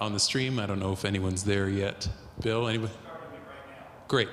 on the stream. I don't know if anyone's there yet. Bill, anybody? Great.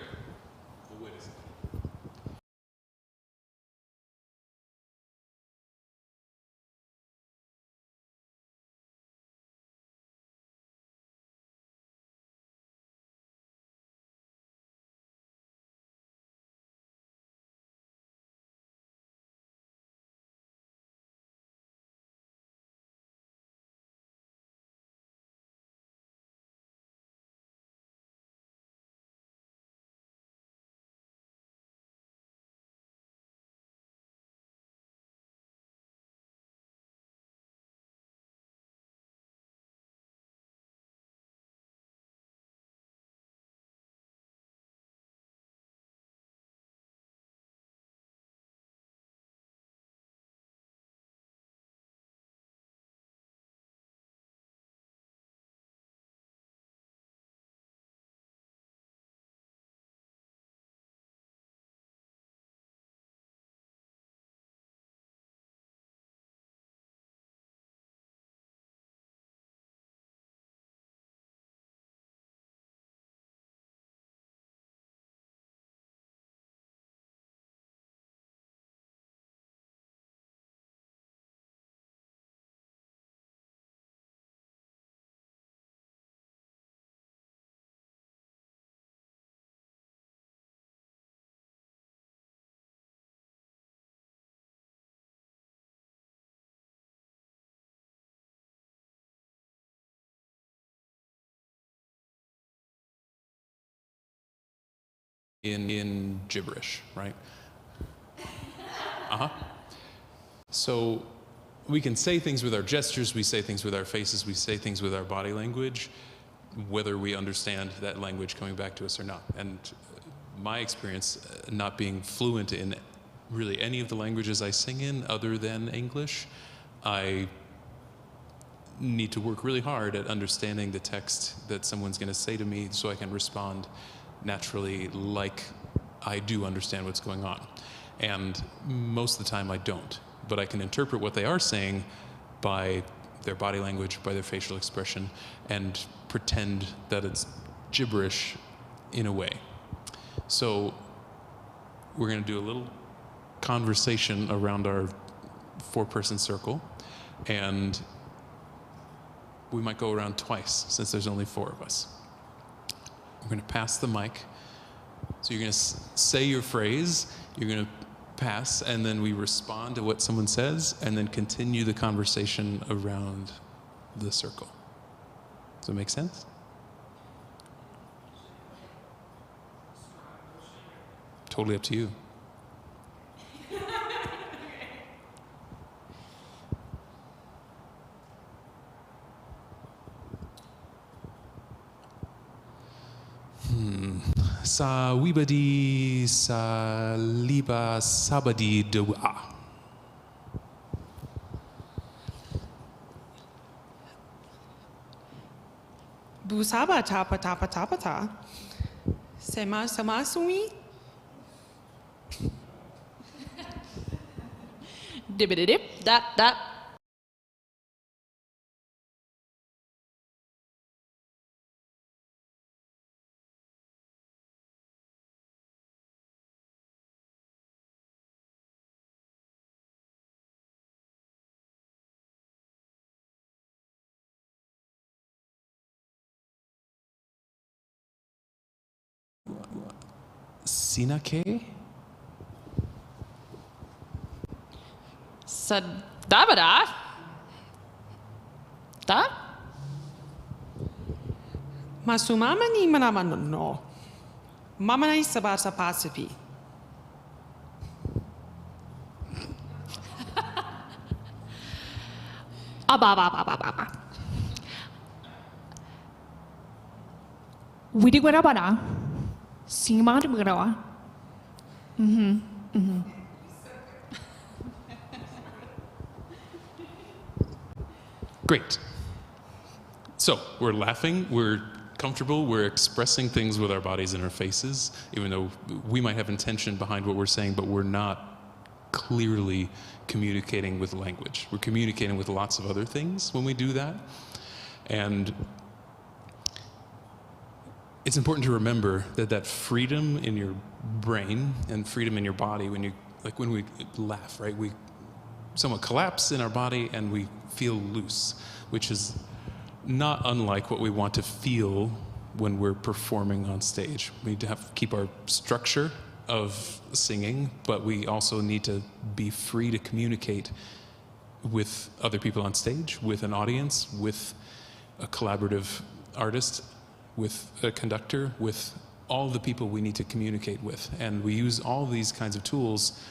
In gibberish, right? So we can say things with our gestures, we say things with our faces, we say things with our body language, whether we understand that language coming back to us or not. And my experience, not being fluent in really any of the languages I sing in other than English, I need to work really hard at understanding the text that someone's going to say to me so I can respond naturally like I do understand what's going on. And most of the time I don't, but I can interpret what they are saying by their body language, by their facial expression, and pretend that it's gibberish in a way. So we're going to do a little conversation around our four-person circle, and we might go around twice since there's only four of us. We're going to pass the mic. So you're going to say your phrase, you're going to pass, and then we respond to what someone says, and then continue the conversation around the circle. Does that make sense? Totally up to you. Sa wibadi sa liba sabadi dewa. Busaba tapa tapa tapa ta. Sema sama sui. Dibidip dat. Sinake? Sadabada. Da? Masumama ni manamano no. Mama na sabasa pasipi. Aba. Widi guarabana. Sima de grawa. Great. So we're laughing, we're comfortable, we're expressing things with our bodies and our faces, even though we might have intention behind what we're saying, but we're not clearly communicating with language. We're communicating with lots of other things when we do that. And it's important to remember that that freedom in your brain and freedom in your body, when we laugh, right? We somewhat collapse in our body and we feel loose, which is not unlike what we want to feel when we're performing on stage. We need to keep our structure of singing, but we also need to be free to communicate with other people on stage, with an audience, with a collaborative artist, with a conductor, with all the people we need to communicate with. And we use all these kinds of tools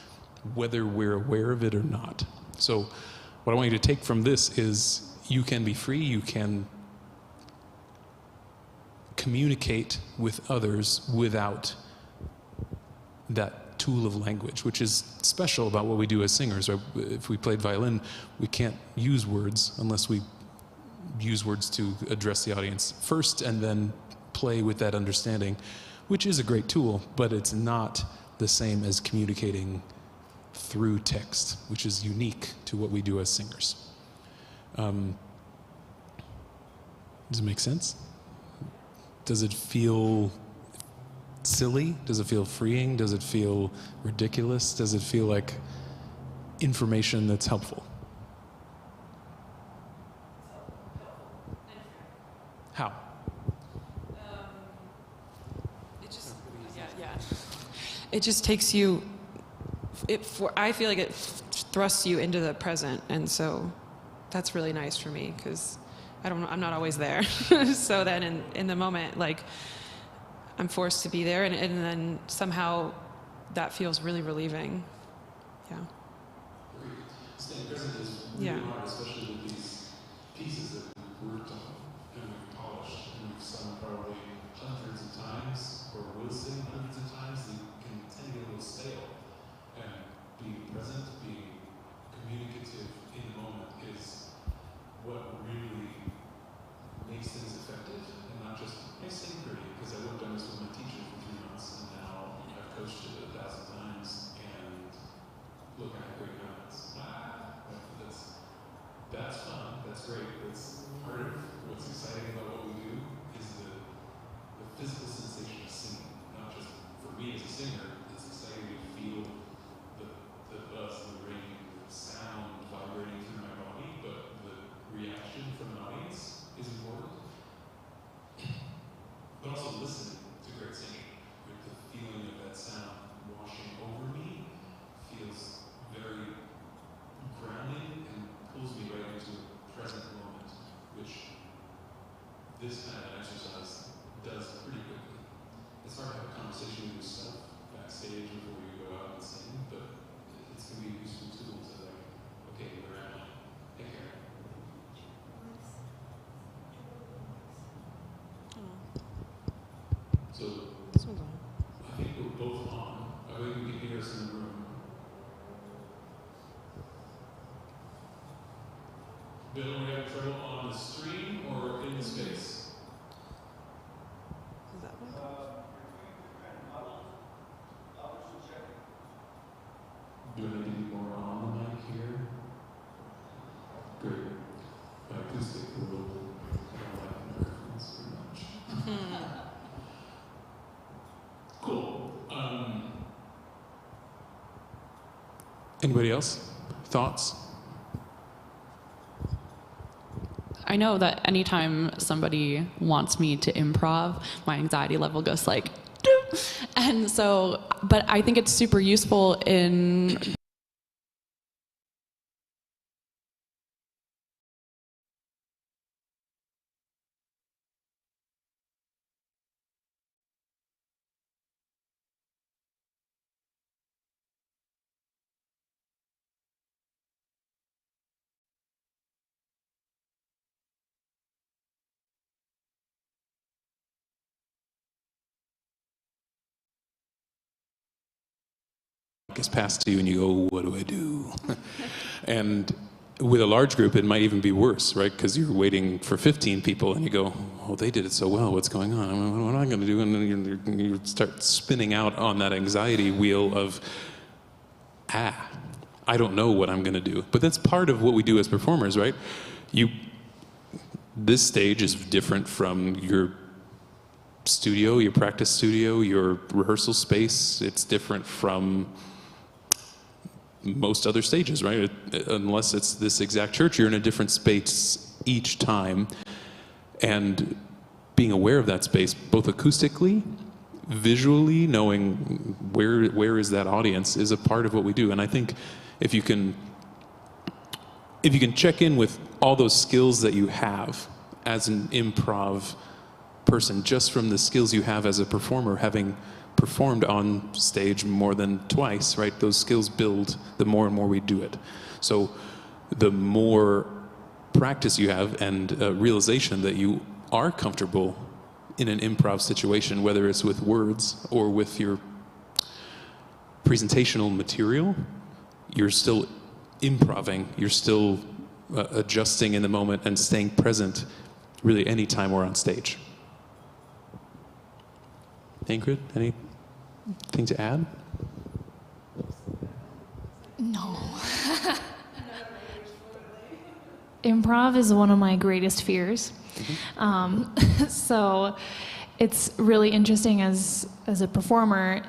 whether we're aware of it or not. So what I want you to take from this is you can be free, you can communicate with others without that tool of language, which is special about what we do as singers. Right? If we played violin, we can't use words unless we use words to address the audience first and then play with that understanding, which is a great tool, but it's not the same as communicating through text, which is unique to what we do as singers. Does it make sense? Does it feel silly? Does it feel freeing? Does it feel ridiculous? Does it feel like information that's helpful? How? It just takes you. I feel like it thrusts you into the present, and so that's really nice for me because I'm not always there. So then in the moment, like, I'm forced to be there, and then somehow that feels really relieving. Yeah. Staying present is really hard, especially with these pieces that we've worked on and we've polished and we've sung probably hundreds of times, or will sing hundreds of times. They can tend to get a little stale. And being present, being communicative in the moment is what really makes things effective, and not just, I sing pretty, because I worked on this with my teacher for 3 months, and now I've coached it 1,000 times, and look, I have great comments. That's fun, that's great. That's part of what's exciting about what we do is the physical sensation of singing. Not just for me as a singer, it's exciting to feel the buzz, the ring, the sound vibrating through my body, but the reaction from an audience is important. But also listening to great singing, with the feeling of that sound washing over me feels very grounding and pulls me right into a present moment, which this kind of exercise does pretty quickly. It's hard to have a conversation with yourself backstage before you go out and sing, but it's going to be a useful tool to, like, okay, where am I? Hey, Karen. So, I think we're both on. I think we can hear us in the room. Bill, we have trouble on the stream or in the space? Is that one? Do I need to be more on the mic here? Great. My acoustic will I don't like microphones very much. Cool. Anybody else? Thoughts? I know that anytime somebody wants me to improv, my anxiety level goes like, doop. And so, but I think it's super useful in gets passed to you and you go, what do I do? And with a large group, it might even be worse, right? Because you're waiting for 15 people and you go, oh, they did it so well, what's going on? I mean, what am I going to do? And then you start spinning out on that anxiety wheel of, I don't know what I'm going to do. But that's part of what we do as performers, right? This stage is different from your studio, your practice studio, your rehearsal space, it's different from most other stages, right? Unless it's this exact church, you're in a different space each time. And being aware of that space, both acoustically, visually, knowing where is that audience is a part of what we do. And I think if you can check in with all those skills that you have as an improv person, just from the skills you have as a performer, having performed on stage more than twice, right? Those skills build the more and more we do it. So the more practice you have and realization that you are comfortable in an improv situation, whether it's with words or with your presentational material, you're still improving, you're still adjusting in the moment and staying present really any time we're on stage. Ingrid, anything to add? No. Improv is one of my greatest fears. So it's really interesting as a performer,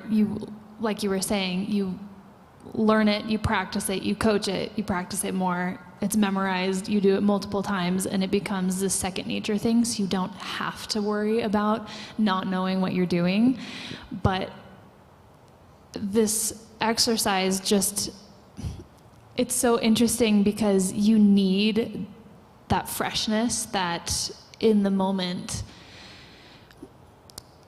like you were saying, you learn it, you practice it, you coach it, you practice it more. It's memorized, you do it multiple times, and it becomes this second nature thing, so you don't have to worry about not knowing what you're doing. But this exercise it's so interesting because you need that freshness, that in the moment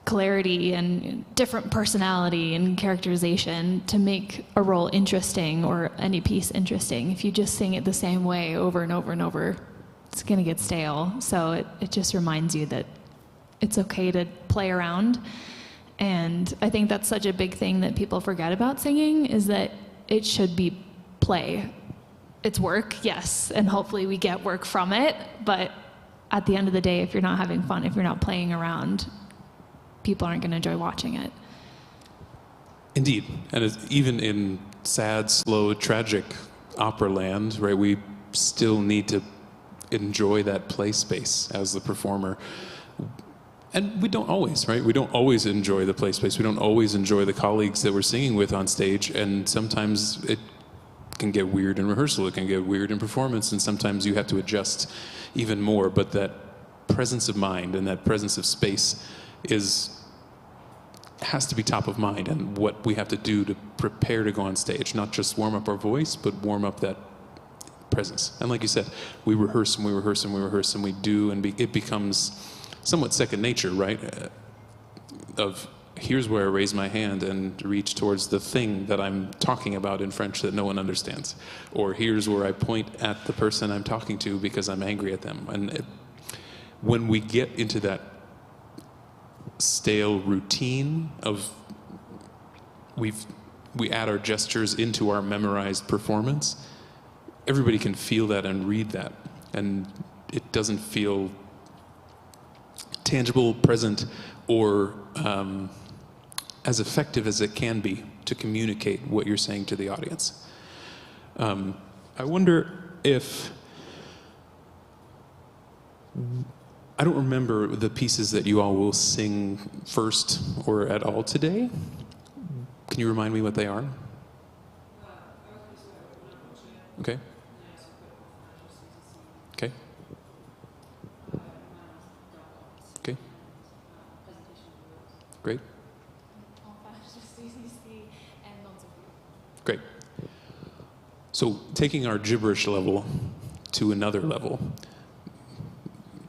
clarity and different personality and characterization to make a role interesting or any piece interesting. If you just sing it the same way over and over and over, it's going to get stale. So it just reminds you that it's okay to play around. And I think that's such a big thing that people forget about singing, is that it should be play. It's work, yes, and hopefully we get work from it, but at the end of the day, if you're not having fun, if you're not playing around, people aren't going to enjoy watching it. Indeed. And even in sad, slow, tragic opera land, right, we still need to enjoy that play space as the performer. And we don't always, right? We don't always enjoy the play space. We don't always enjoy the colleagues that we're singing with on stage. And sometimes it can get weird in rehearsal. It can get weird in performance. And sometimes you have to adjust even more. But that presence of mind and that presence of space has to be top of mind, and what we have to do to prepare to go on stage, not just warm up our voice, but warm up that presence. And like you said, we rehearse and we rehearse and we rehearse and we do, and it becomes somewhat second nature, right? Of here's where I raise my hand and reach towards the thing that I'm talking about in French that no one understands, or here's where I point at the person I'm talking to because I'm angry at them. And when we get into that stale routine of we add our gestures into our memorized performance, everybody can feel that and read that, and it doesn't feel tangible, present, or as effective as it can be to communicate what you're saying to the audience. I wonder if I don't remember the pieces that you all will sing first or at all today. Can you remind me what they are? Okay. Okay. Okay. Great. Great. So taking our gibberish level to another level,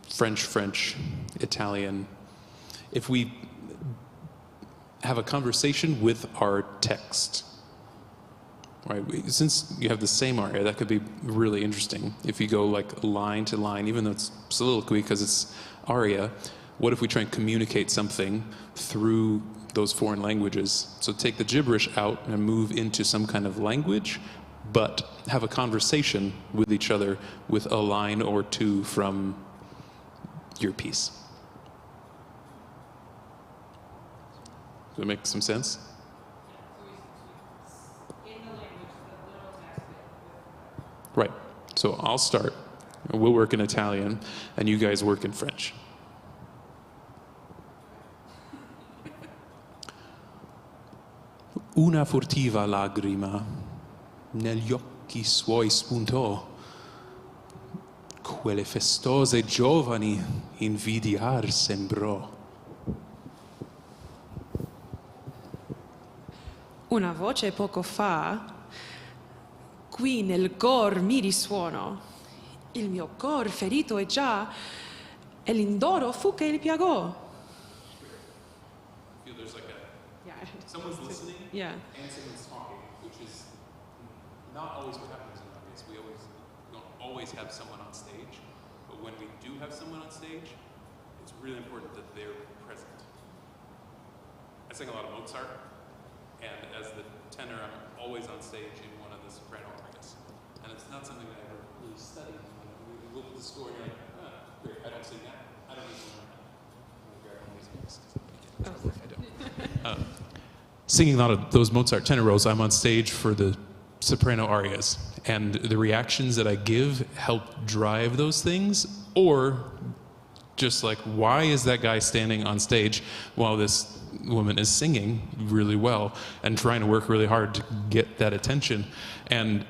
French, Italian. If we have a conversation with our text, right? Since you have the same aria, that could be really interesting. If you go like line to line, even though it's soliloquy because it's aria, what if we try and communicate something through those foreign languages? So take the gibberish out and move into some kind of language, but have a conversation with each other with a line or two from your piece. Does that make some sense? Right. So I'll start. We'll work in Italian, and you guys work in French. Una furtiva lagrima negli occhi suoi spuntò. Quelle festose giovani invidiar sembrò. Una voce poco fa, qui nel cor mi risuono. Il mio cor ferito è già, e l'indoro fu che il piagò. Feel there's like a Yeah. someone's listening Yeah. and someone's talking, which is not always what happens in our case. We don't always have someone on stage, but when we do have someone on stage, it's really important that they're present. I sing a lot of Mozart, and as the tenor, I'm always on stage in one of the soprano arias, and it's not something that I ever really studied. We look at the score and you're like, great, I don't sing that. I don't even learn that. I don't. Singing a lot of those Mozart tenor roles, I'm on stage for the soprano arias, and the reactions that I give help drive those things, or just like, why is that guy standing on stage while this woman is singing really well and trying to work really hard to get that attention? And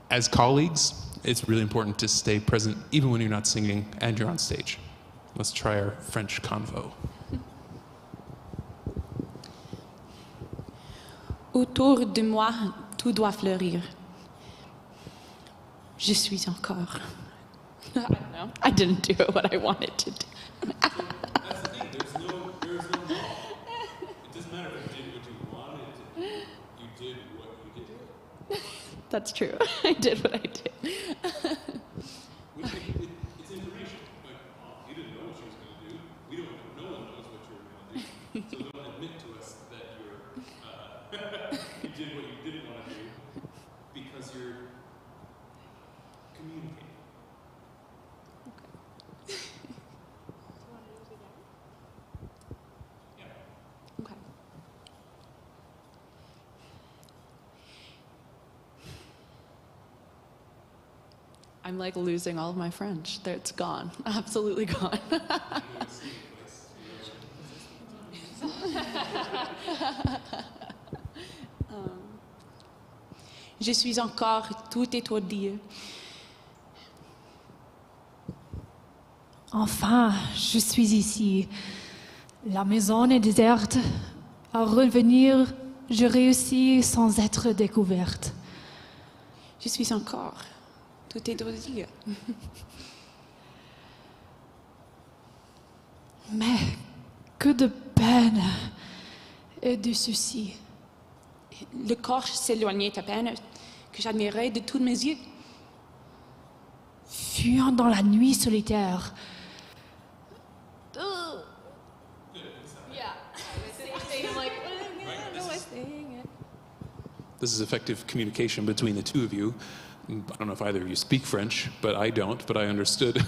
as colleagues, it's really important to stay present even when you're not singing and you're on stage. Let's try our French convo. Autour de moi, tout doit fleurir. Je suis encore. I don't know. I didn't do what I wanted to do. That's the thing. There's no wrong. It doesn't matter if you did what you wanted to do. You did what you did. That's true. I did what I did. Which it's information. Like, you didn't know what she was going to do. We don't. No one knows what you're going to do. So don't admit to us that you did what you didn't want to do because you're communicating. Okay. I'm like losing all of my French. It's gone. Absolutely gone. Je suis encore tout étourdie. Enfin, je suis ici. La maison est déserte. À revenir, je réussis sans être découverte. Je suis encore tout étourdie. Mais que de peine et de soucis. Le corps s'éloignait à peine que j'admirais de tous mes yeux. Fuyant dans la nuit solitaire. This is effective communication between the two of you. I don't know if either of you speak French, but I don't, but I understood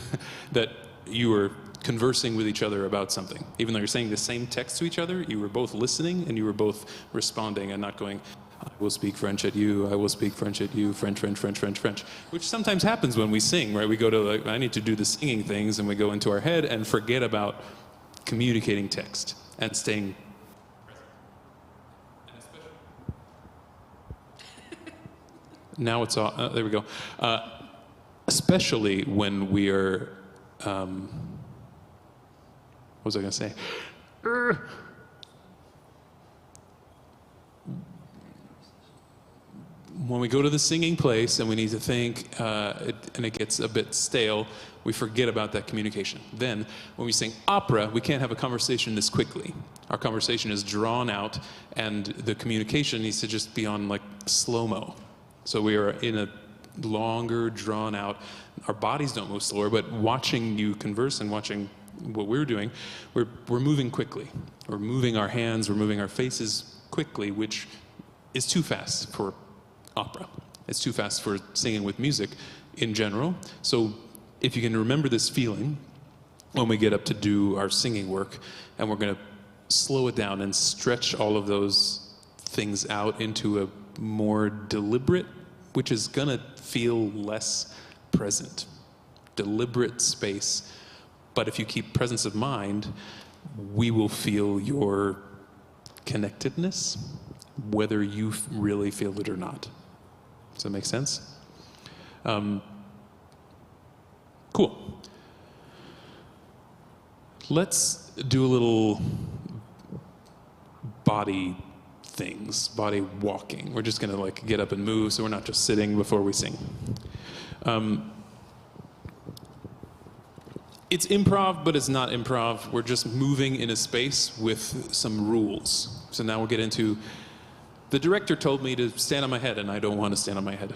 that you were conversing with each other about something. Even though you're saying the same text to each other, you were both listening and you were both responding and not going, I will speak French at you, I will speak French at you, French, French, French, French, French, which sometimes happens when we sing, right? We go to, like, I need to do the singing things, and we go into our head and forget about communicating text and staying present. And especially, now it's all, there we go. Especially when we are, what was I going to say? When we go to the singing place and we need to think, and it gets a bit stale, we forget about that communication. Then, when we sing opera, we can't have a conversation this quickly. Our conversation is drawn out, and the communication needs to just be on, like, slow-mo. So we are in a longer, drawn out, our bodies don't move slower, but watching you converse and watching what we're doing, we're moving quickly. We're moving our hands, we're moving our faces quickly, which is too fast for opera. It's too fast for singing with music in general. So if you can remember this feeling when we get up to do our singing work, and we're going to slow it down and stretch all of those things out into a more deliberate, which is going to feel less present, deliberate space. But if you keep presence of mind, we will feel your connectedness, whether you really feel it or not. Does that make sense? Cool. Let's do a little body things, body walking. We're just gonna like get up and move, so we're not just sitting before we sing. It's improv, but it's not improv. We're just moving in a space with some rules. So now we'll get into, the director told me to stand on my head, and I don't want to stand on my head.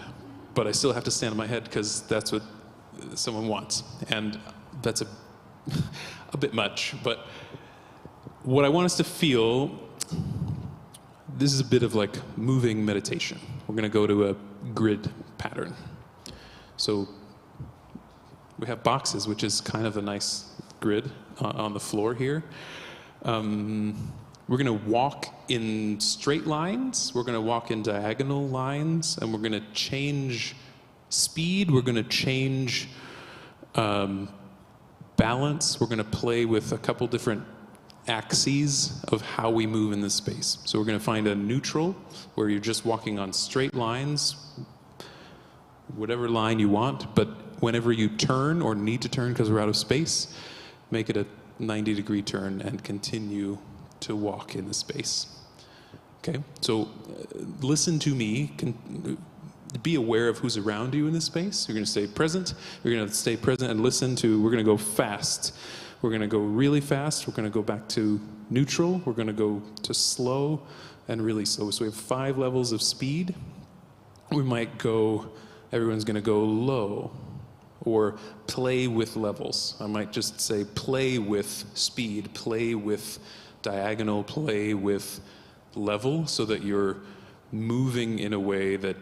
But I still have to stand on my head because that's what someone wants. And that's a bit much, but what I want us to feel, this is a bit of like moving meditation. We're gonna go to a grid pattern. So we have boxes, which is kind of a nice grid on the floor here. We're gonna walk in straight lines, we're gonna walk in diagonal lines, and we're gonna change speed, we're gonna change balance, we're gonna play with a couple different axes of how we move in this space. So we're gonna find a neutral, where you're just walking on straight lines, whatever line you want, but whenever you turn or need to turn because we're out of space, make it a 90-degree turn and continue to walk in the space. Okay, so listen to me, be aware of who's around you in this space. You're gonna stay present, and listen to, we're gonna go fast. We're gonna go really fast, we're gonna go back to neutral, we're gonna go to slow and really slow. So we have 5 levels of speed. We might go, everyone's gonna go low, or play with levels. I might just say play with speed, play with diagonal, play with level, so that you're moving in a way that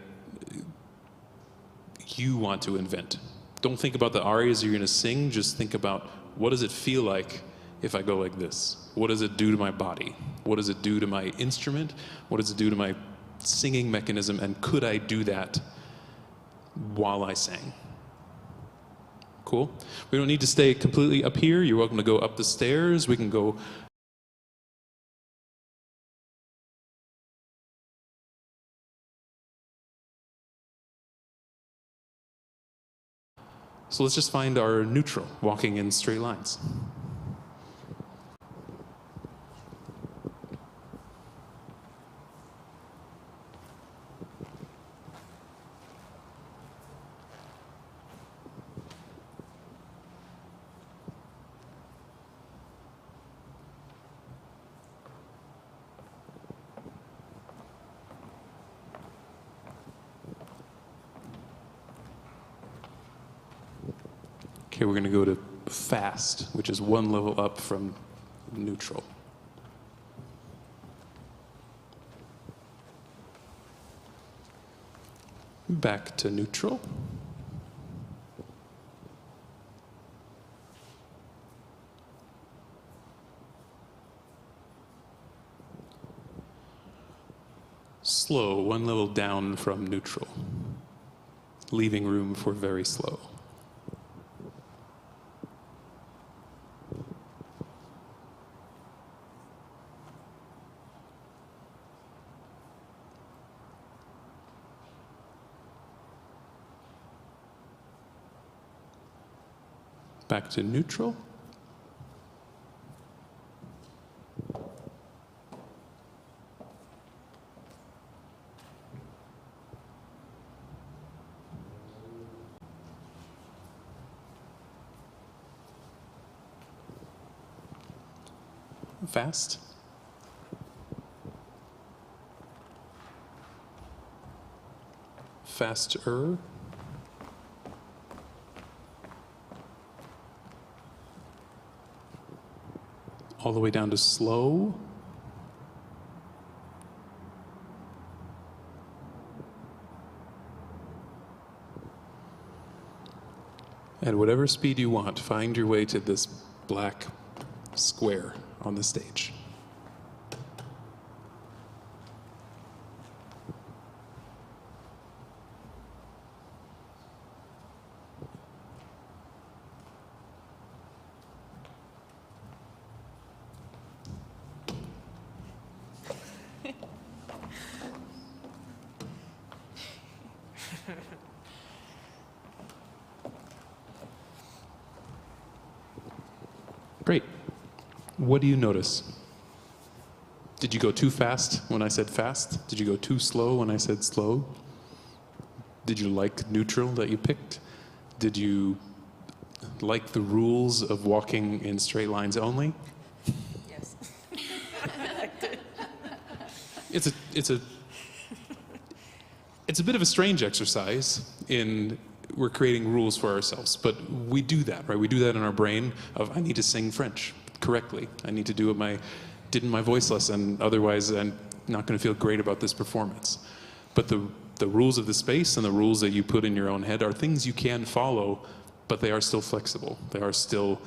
you want to invent. Don't think about the arias you're gonna sing, just think about, what does it feel like if I go like this? What does it do to my body? What does it do to my instrument? What does it do to my singing mechanism? And could I do that while I sang? Cool? We don't need to stay completely up here. You're welcome to go up the stairs. We can go. So let's just find our neutral, walking in straight lines. Okay, we're going to go to fast, which is 1 level up from neutral. Back to neutral. Slow, 1 level down from neutral, leaving room for very slow. Back to neutral. Fast. Faster. All the way down to slow. At whatever speed you want, find your way to this black square on the stage. Great. What do you notice? Did you go too fast when I said fast? Did you go too slow when I said slow? Did you like neutral that you picked? Did you like the rules of walking in straight lines only? Yes. It's a bit of a strange exercise in we're creating rules for ourselves, but we do that, right? We do that in our brain of I need to sing French correctly. I need to do what I did in my voice lesson, otherwise I'm not going to feel great about this performance. But the rules of the space and the rules that you put in your own head are things you can follow, but they are still flexible. They are still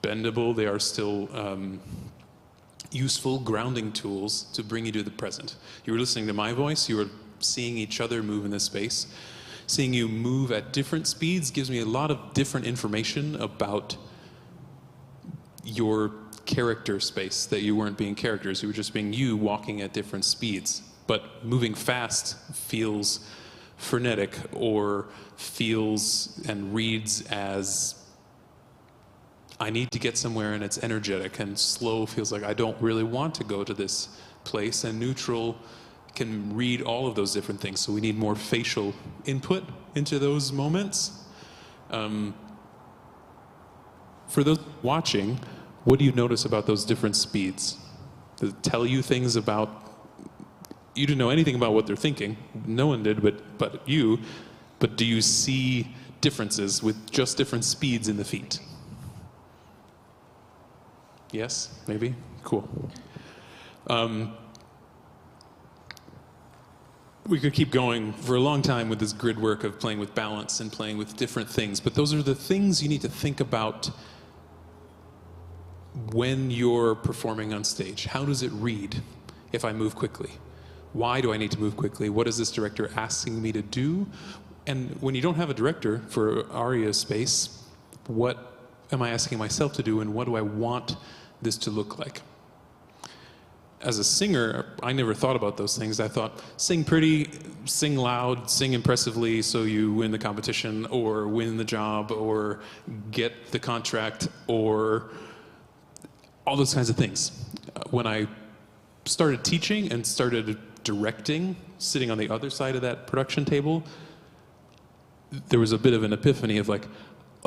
bendable. They are still useful grounding tools to bring you to the present. You were listening to my voice. You were seeing each other move in this space. Seeing you move at different speeds gives me a lot of different information about your character space, that you weren't being characters. You were just being you walking at different speeds. But moving fast feels frenetic or feels and reads as I need to get somewhere and it's energetic, and slow feels like I don't really want to go to this place, and neutral can read all of those different things. So we need more facial input into those moments. For those watching, what do you notice about those different speeds? Does it tell you things about, you didn't know anything about what they're thinking, no one did but you, but do you see differences with just different speeds in the feet? Yes, maybe? Cool. We could keep going for a long time with this grid work of playing with balance and playing with different things, but those are the things you need to think about when you're performing on stage. How does it read if I move quickly? Why do I need to move quickly? What is this director asking me to do? And when you don't have a director for aria space, what am I asking myself to do, and what do I want this to look like? As a singer, I never thought about those things. I thought, sing pretty, sing loud, sing impressively so you win the competition or win the job or get the contract or all those kinds of things. When I started teaching and started directing, sitting on the other side of that production table, there was a bit of an epiphany of like,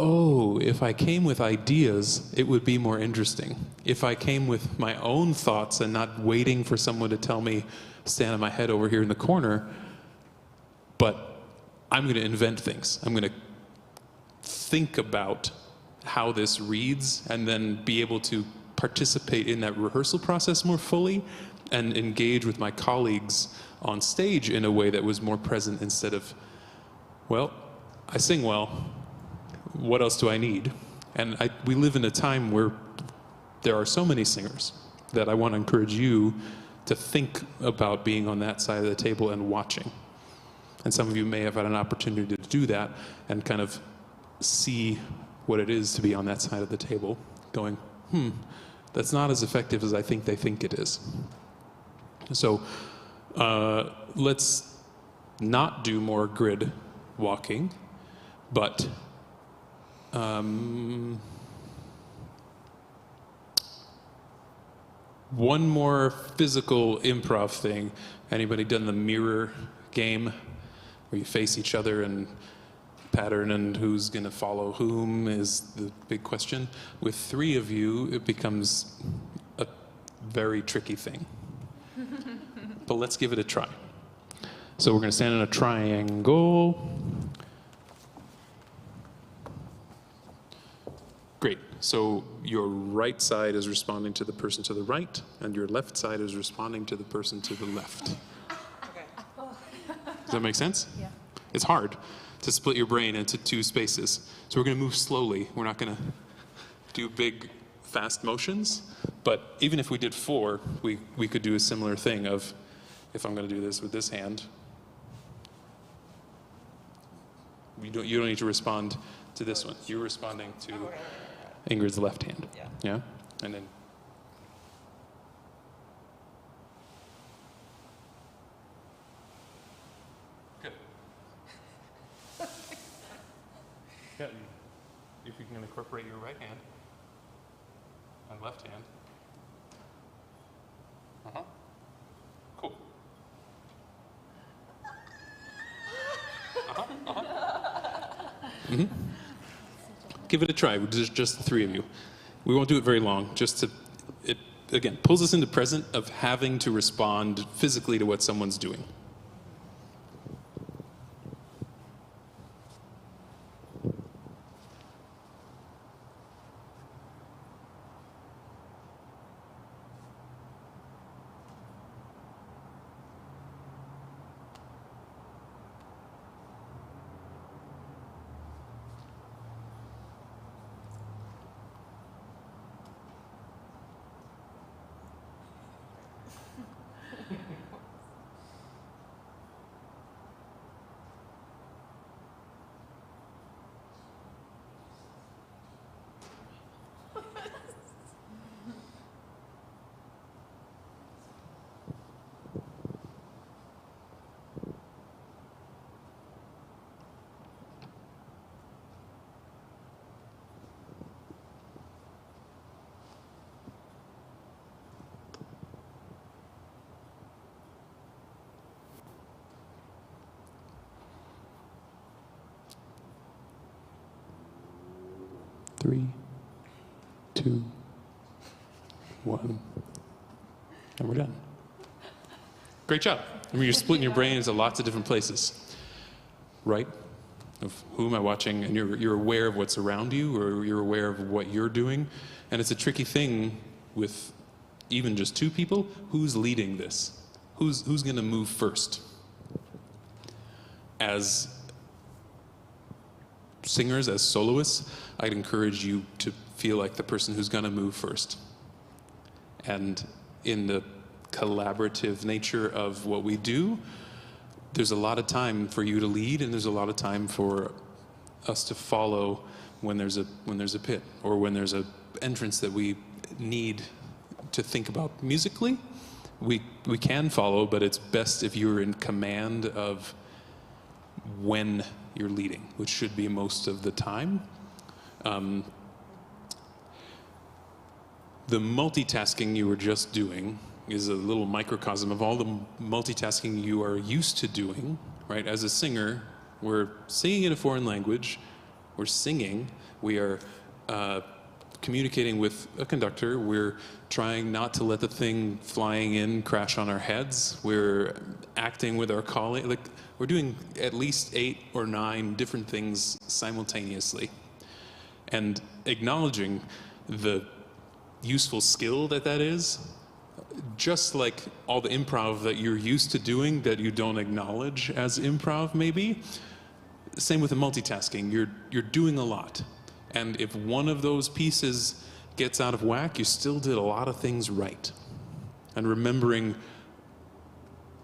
oh, if I came with ideas, it would be more interesting. If I came with my own thoughts and not waiting for someone to tell me, stand on my head over here in the corner, but I'm going to invent things. I'm going to think about how this reads and then be able to participate in that rehearsal process more fully and engage with my colleagues on stage in a way that was more present instead of, well, I sing well. What else do I need? And we live in a time where there are so many singers that I want to encourage you to think about being on that side of the table and watching. And some of you may have had an opportunity to do that and kind of see what it is to be on that side of the table, going, that's not as effective as I think they think it is. So let's not do more grid walking, but one more physical improv thing. Anybody done the mirror game where you face each other and pattern and who's going to follow whom is the big question? With three of you, it becomes a very tricky thing. But let's give it a try. So we're going to stand in a triangle. Great. So your right side is responding to the person to the right, and your left side is responding to the person to the left. Okay. Does that make sense? Yeah. It's hard to split your brain into two spaces. So we're going to move slowly. We're not going to do big, fast motions. But even if we did 4, we could do a similar thing of, if I'm going to do this with this hand, you don't need to respond to this one. You're responding to Ingrid's left hand. Yeah? And then good. Yeah, if you can incorporate your right hand. and left hand. Cool. Give it a try. Just the three of you. We won't do it very long. It again pulls us into present of having to respond physically to what someone's doing. Three, two, one, and we're done. Great job. I mean, you're splitting your brain into lots of different places, right? Of who am I watching, and you're aware of what's around you, or you're aware of what you're doing, and it's a tricky thing with even just two people. Who's leading this? Who's going to move first? As singers, as soloists, I'd encourage you to feel like the person who's going to move first. And in the collaborative nature of what we do, there's a lot of time for you to lead, and there's a lot of time for us to follow when there's a pit, or when there's an entrance that we need to think about musically. We can follow, but it's best if you're in command of when you're leading, which should be most of the time. The multitasking you were just doing is a little microcosm of all the multitasking you are used to doing, right? As a singer, we're singing in a foreign language, we're singing, we are communicating with a conductor, we're trying not to let the thing flying in crash on our heads, we're acting with our colleague, like we're doing at least 8 or 9 different things simultaneously. And acknowledging the useful skill that is, just like all the improv that you're used to doing that you don't acknowledge as improv maybe, same with the multitasking, you're doing a lot. And if one of those pieces gets out of whack, you still did a lot of things right. And remembering,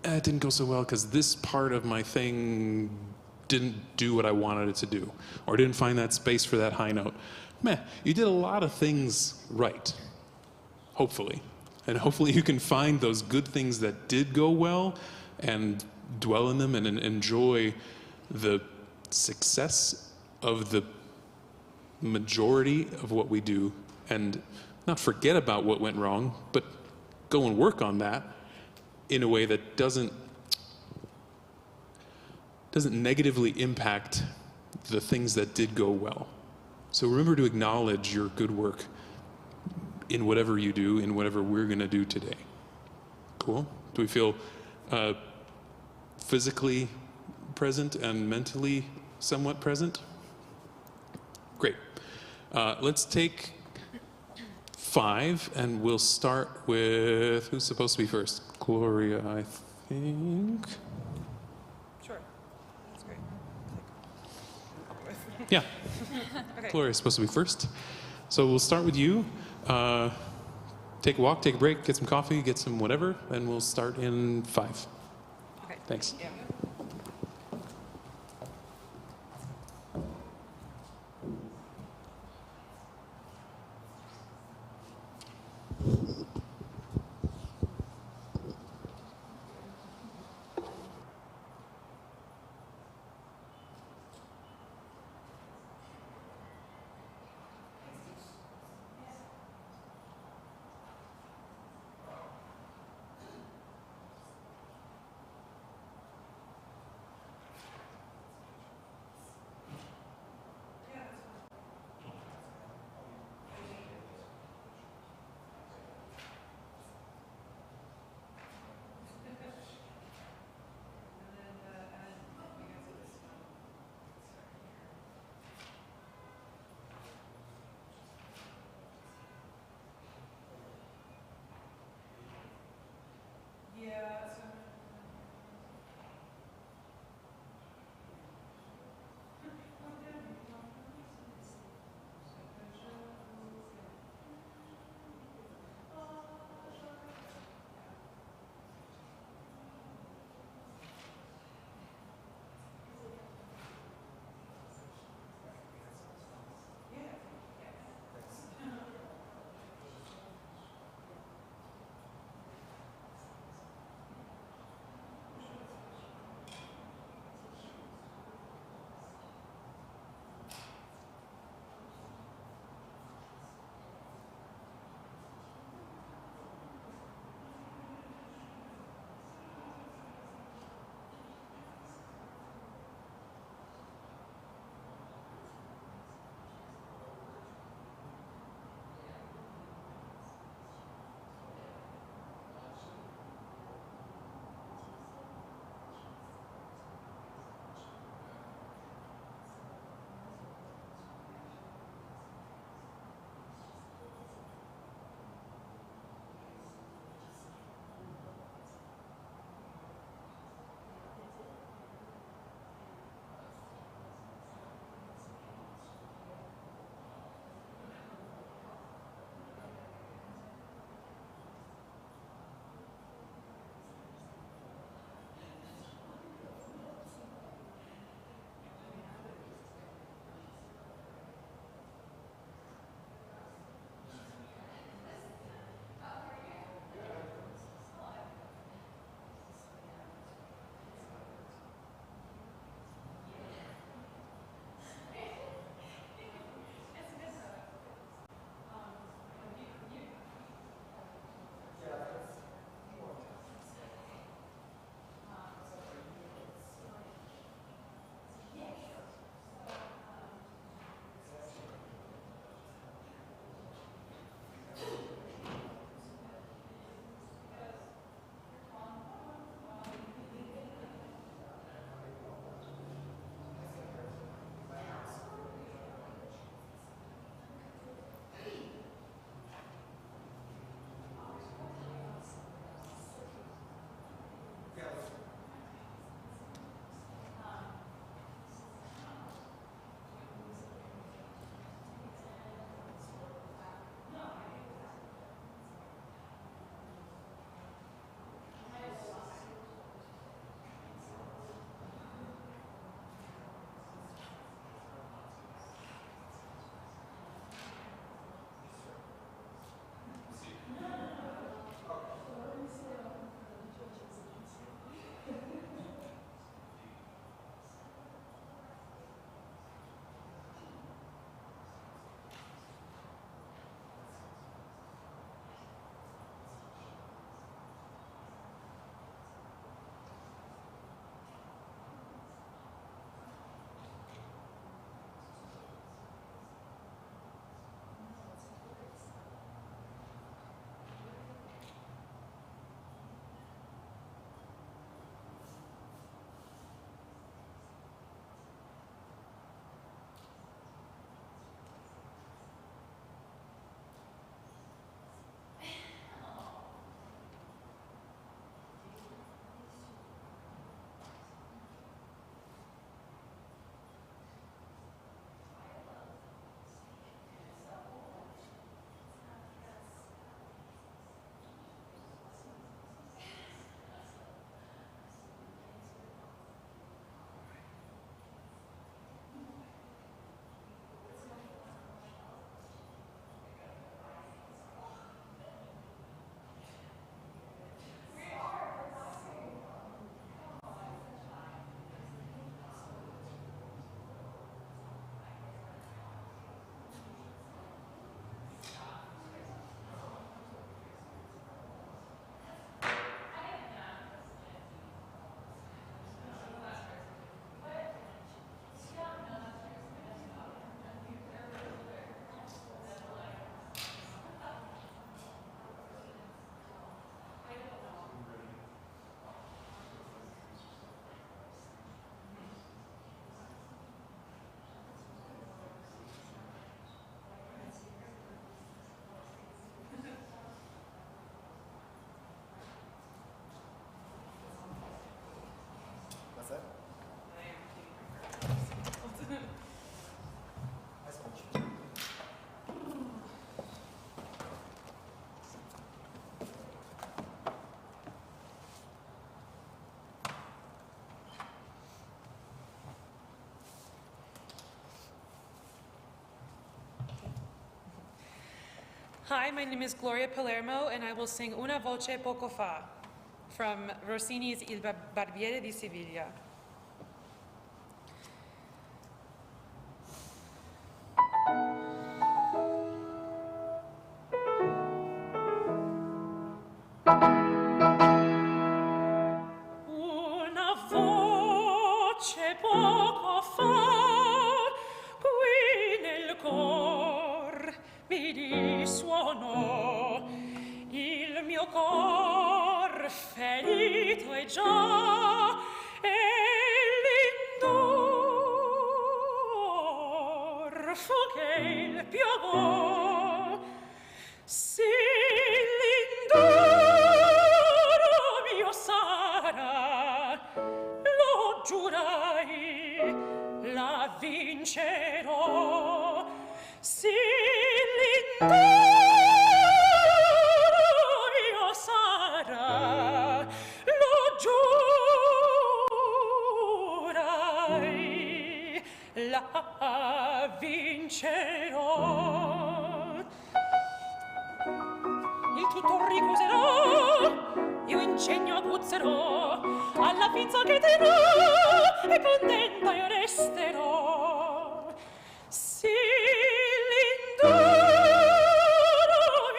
it didn't go so well because this part of my thing didn't do what I wanted it to do, or didn't find that space for that high note. You did a lot of things right, hopefully. And hopefully you can find those good things that did go well and dwell in them and enjoy the success of the majority of what we do, and not forget about what went wrong, but go and work on that in a way that doesn't negatively impact the things that did go well. So remember to acknowledge your good work in whatever you do, in whatever we're going to do today. Cool? Do we feel physically present and mentally somewhat present? Great. Let's take 5, and we'll start with, who's supposed to be first? Gloria, I think. Sure. That's great. Yeah. Okay. Gloria's supposed to be first. So we'll start with you. Take a walk, take a break, get some coffee, get some whatever, and we'll start in 5. Okay. Thanks. Yeah. Hi, my name is Gloria Palermo, and I will sing Una voce poco fa from Rossini's Il Barbiere di Siviglia. Una voce poco fa qui nel cor mi disuonò, il mio cor ferito è già e l'indor fu che il piovò, sì l'indor mio sarà, lo giurai, la vincerò, sì l'indoro mio sarà, lo giurai, la vincerò. Il tutto ricuserò, io ingegno aguzzerò, alla finza che terrò, e contenta io resterò. Sì, l'indoro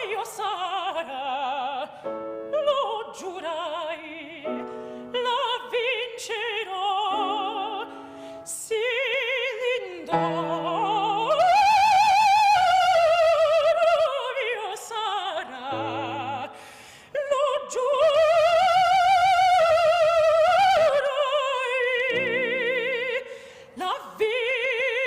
mio sarà, lo giurai, la vincerò. Sì, l'indoro mio sarà, lo giurai, la vincerò.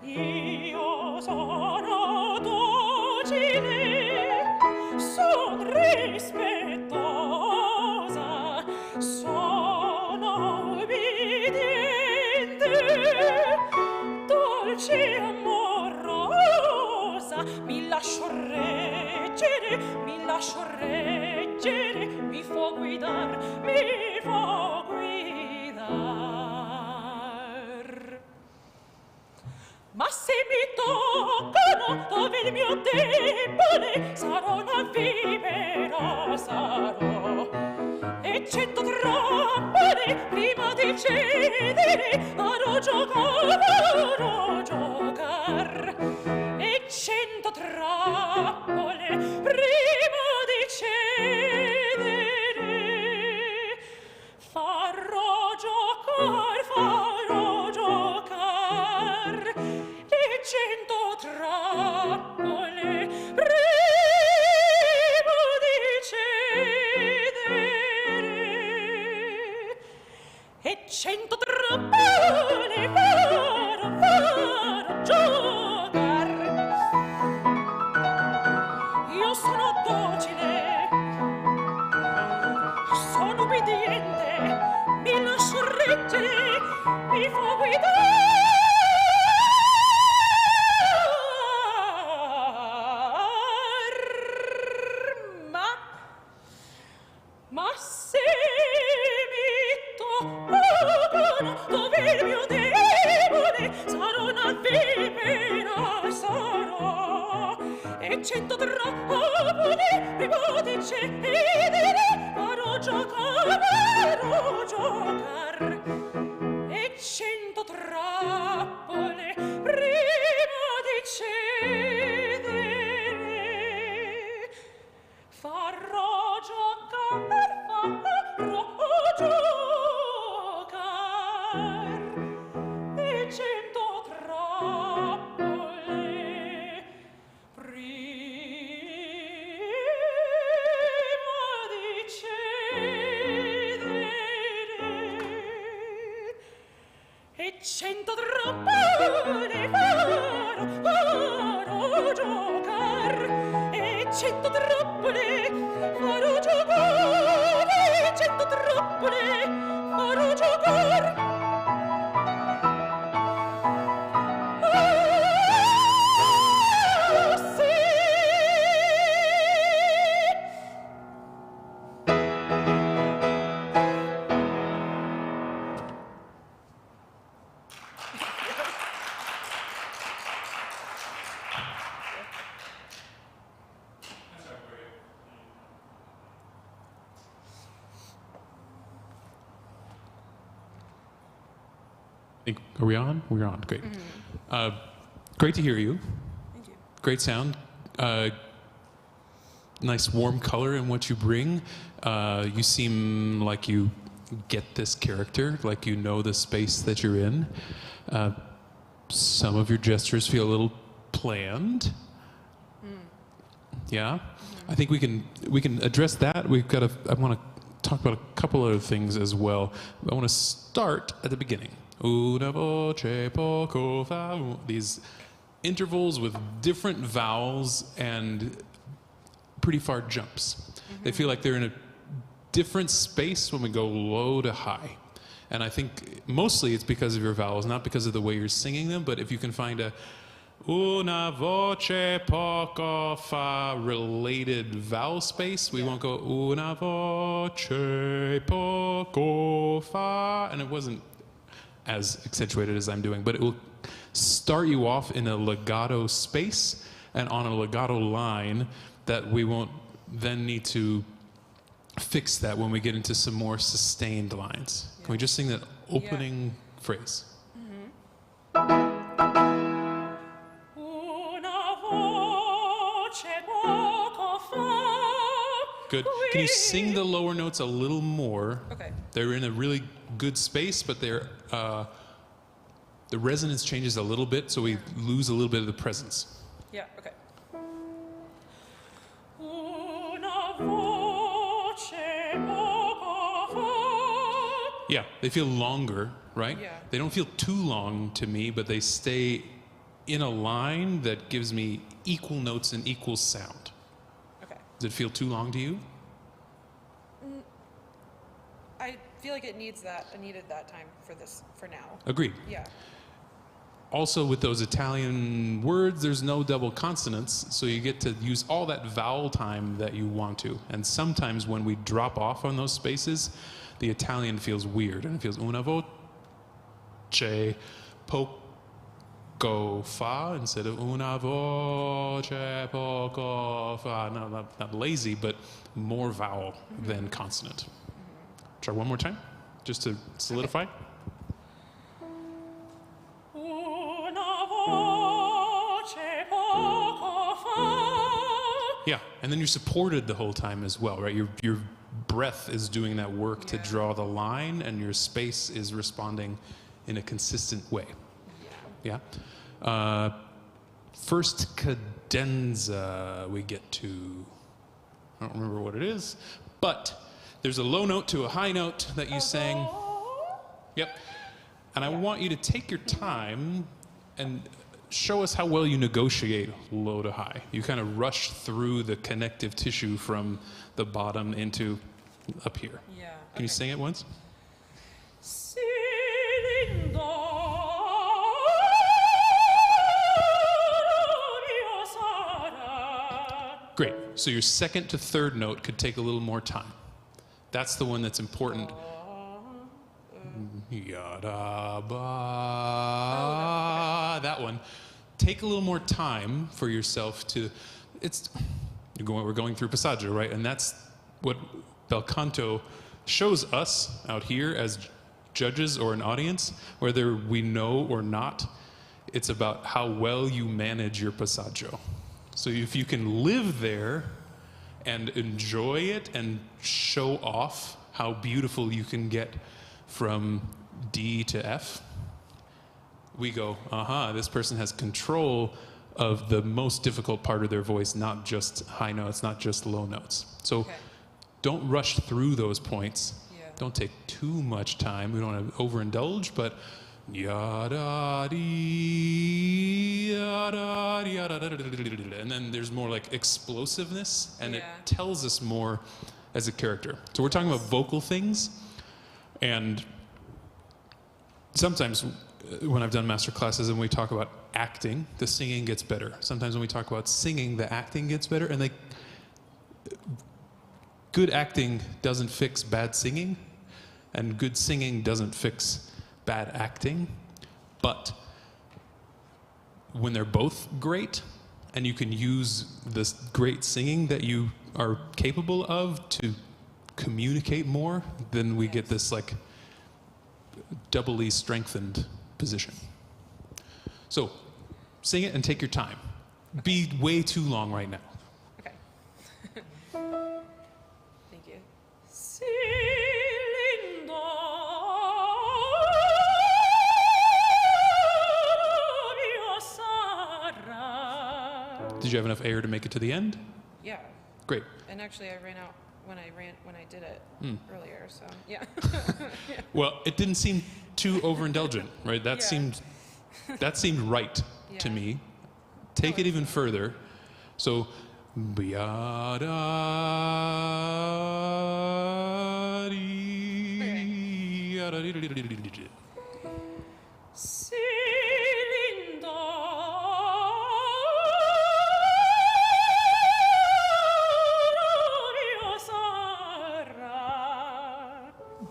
Io sono docile, son rispettosa, sono ubbidiente, dolce e amorosa, mi lascio reggere, mi fo guidar, mi fo guidar. Ma se mi toccano dove il mio debole, sarò una vipera, sarò, e 100 trappole prima di cedere, farò giocar, e 100 trappole prima di cedere, farò giocar, le 100 trappole prima di cedere, e 100 trappole farò giocar. Io sono docile, sono ubbidiente, mi lascio reggere, mi fo guidare. Ma se mi toccano dove il mio debole, sarò una vipera, sarò, e 100 trappole prima di cedere, farò giocar, e 100 trappole prima di cedere, farò giocar, e 100 trappole prima di cedere, e 100 trappole farò giocar, e 100 trappole farò giocar, e 100 trappole farò giocar. Sì, Are we on? We're on. Great. Great to hear you. Thank you. Great sound. Nice warm color in what you bring. You seem like you get this character, like you know the space that you're in. Some of your gestures feel a little planned. Yeah, I think we can address that. I want to talk about a couple other things as well. I want to start at the beginning. Una voce poco fa. These intervals with different vowels and pretty far jumps. They feel like they're in a different space when we go low to high. And I think mostly it's because of your vowels, not because of the way you're singing them, but if you can find a una voce poco fa related vowel space, we won't go una voce poco fa, and it wasn't as accentuated as I'm doing, but it will start you off in a legato space and on a legato line that we won't then need to fix that when we get into some more sustained lines. Can we just sing that opening phrase? Good. Can you sing the lower notes a little more? Okay. They're in a really good space, but they're the resonance changes a little bit, so we lose a little bit of the presence. Yeah, okay. Yeah, they feel longer, right? Yeah. They don't feel too long to me, but they stay in a line that gives me equal notes and equal sound. Okay. Does it feel too long to you? I feel like it needed that time for now. Agreed. Yeah. Also, with those Italian words, there's no double consonants, so you get to use all that vowel time that you want to. And sometimes when we drop off on those spaces, the Italian feels weird, and it feels una voce poco fa instead of una voce poco fa. No, not lazy, but more vowel than consonant. Try one more time, just to solidify. Yeah, and then you're supported the whole time as well, right? Your breath is doing that work to draw the line, and your space is responding in a consistent way. Yeah. First cadenza we get to. I don't remember what it is, but there's a low note to a high note that you sang. Yep. And I want you to take your time and show us how well you negotiate low to high. You kind of rush through the connective tissue from the bottom into up here. Yeah. Can you sing it once? Great. So your second to third note could take a little more time. That's the one that's important. Yada ba. That one. Take a little more time for yourself to. We're going through passaggio, right? And that's what bel canto shows us out here as judges or an audience, whether we know or not. It's about how well you manage your passaggio. So if you can live there and enjoy it and show off how beautiful you can get from D to F, we go, this person has control of the most difficult part of their voice, not just high notes, not just low notes. So don't rush through those points. Yeah. Don't take too much time. We don't want to overindulge, but yada dee, yada dee, yada da, da, da, da, da, da, and then there's more like explosiveness, and it tells us more as a character. So we're talking about vocal things, and sometimes when I've done master classes and we talk about acting, the singing gets better. Sometimes when we talk about singing, the acting gets better, and good acting doesn't fix bad singing, and good singing doesn't fix bad acting. But when they're both great, and you can use this great singing that you are capable of to communicate more, then we get this like doubly strengthened position. So sing it and take your time. Be way too long right now. Okay. Thank you. Did you have enough air to make it to the end? Yeah. Great. And actually, I ran out when I did it earlier. So yeah. Well, it didn't seem too overindulgent, right? That Yeah. seemed right to Yeah. me. Take it even further. So,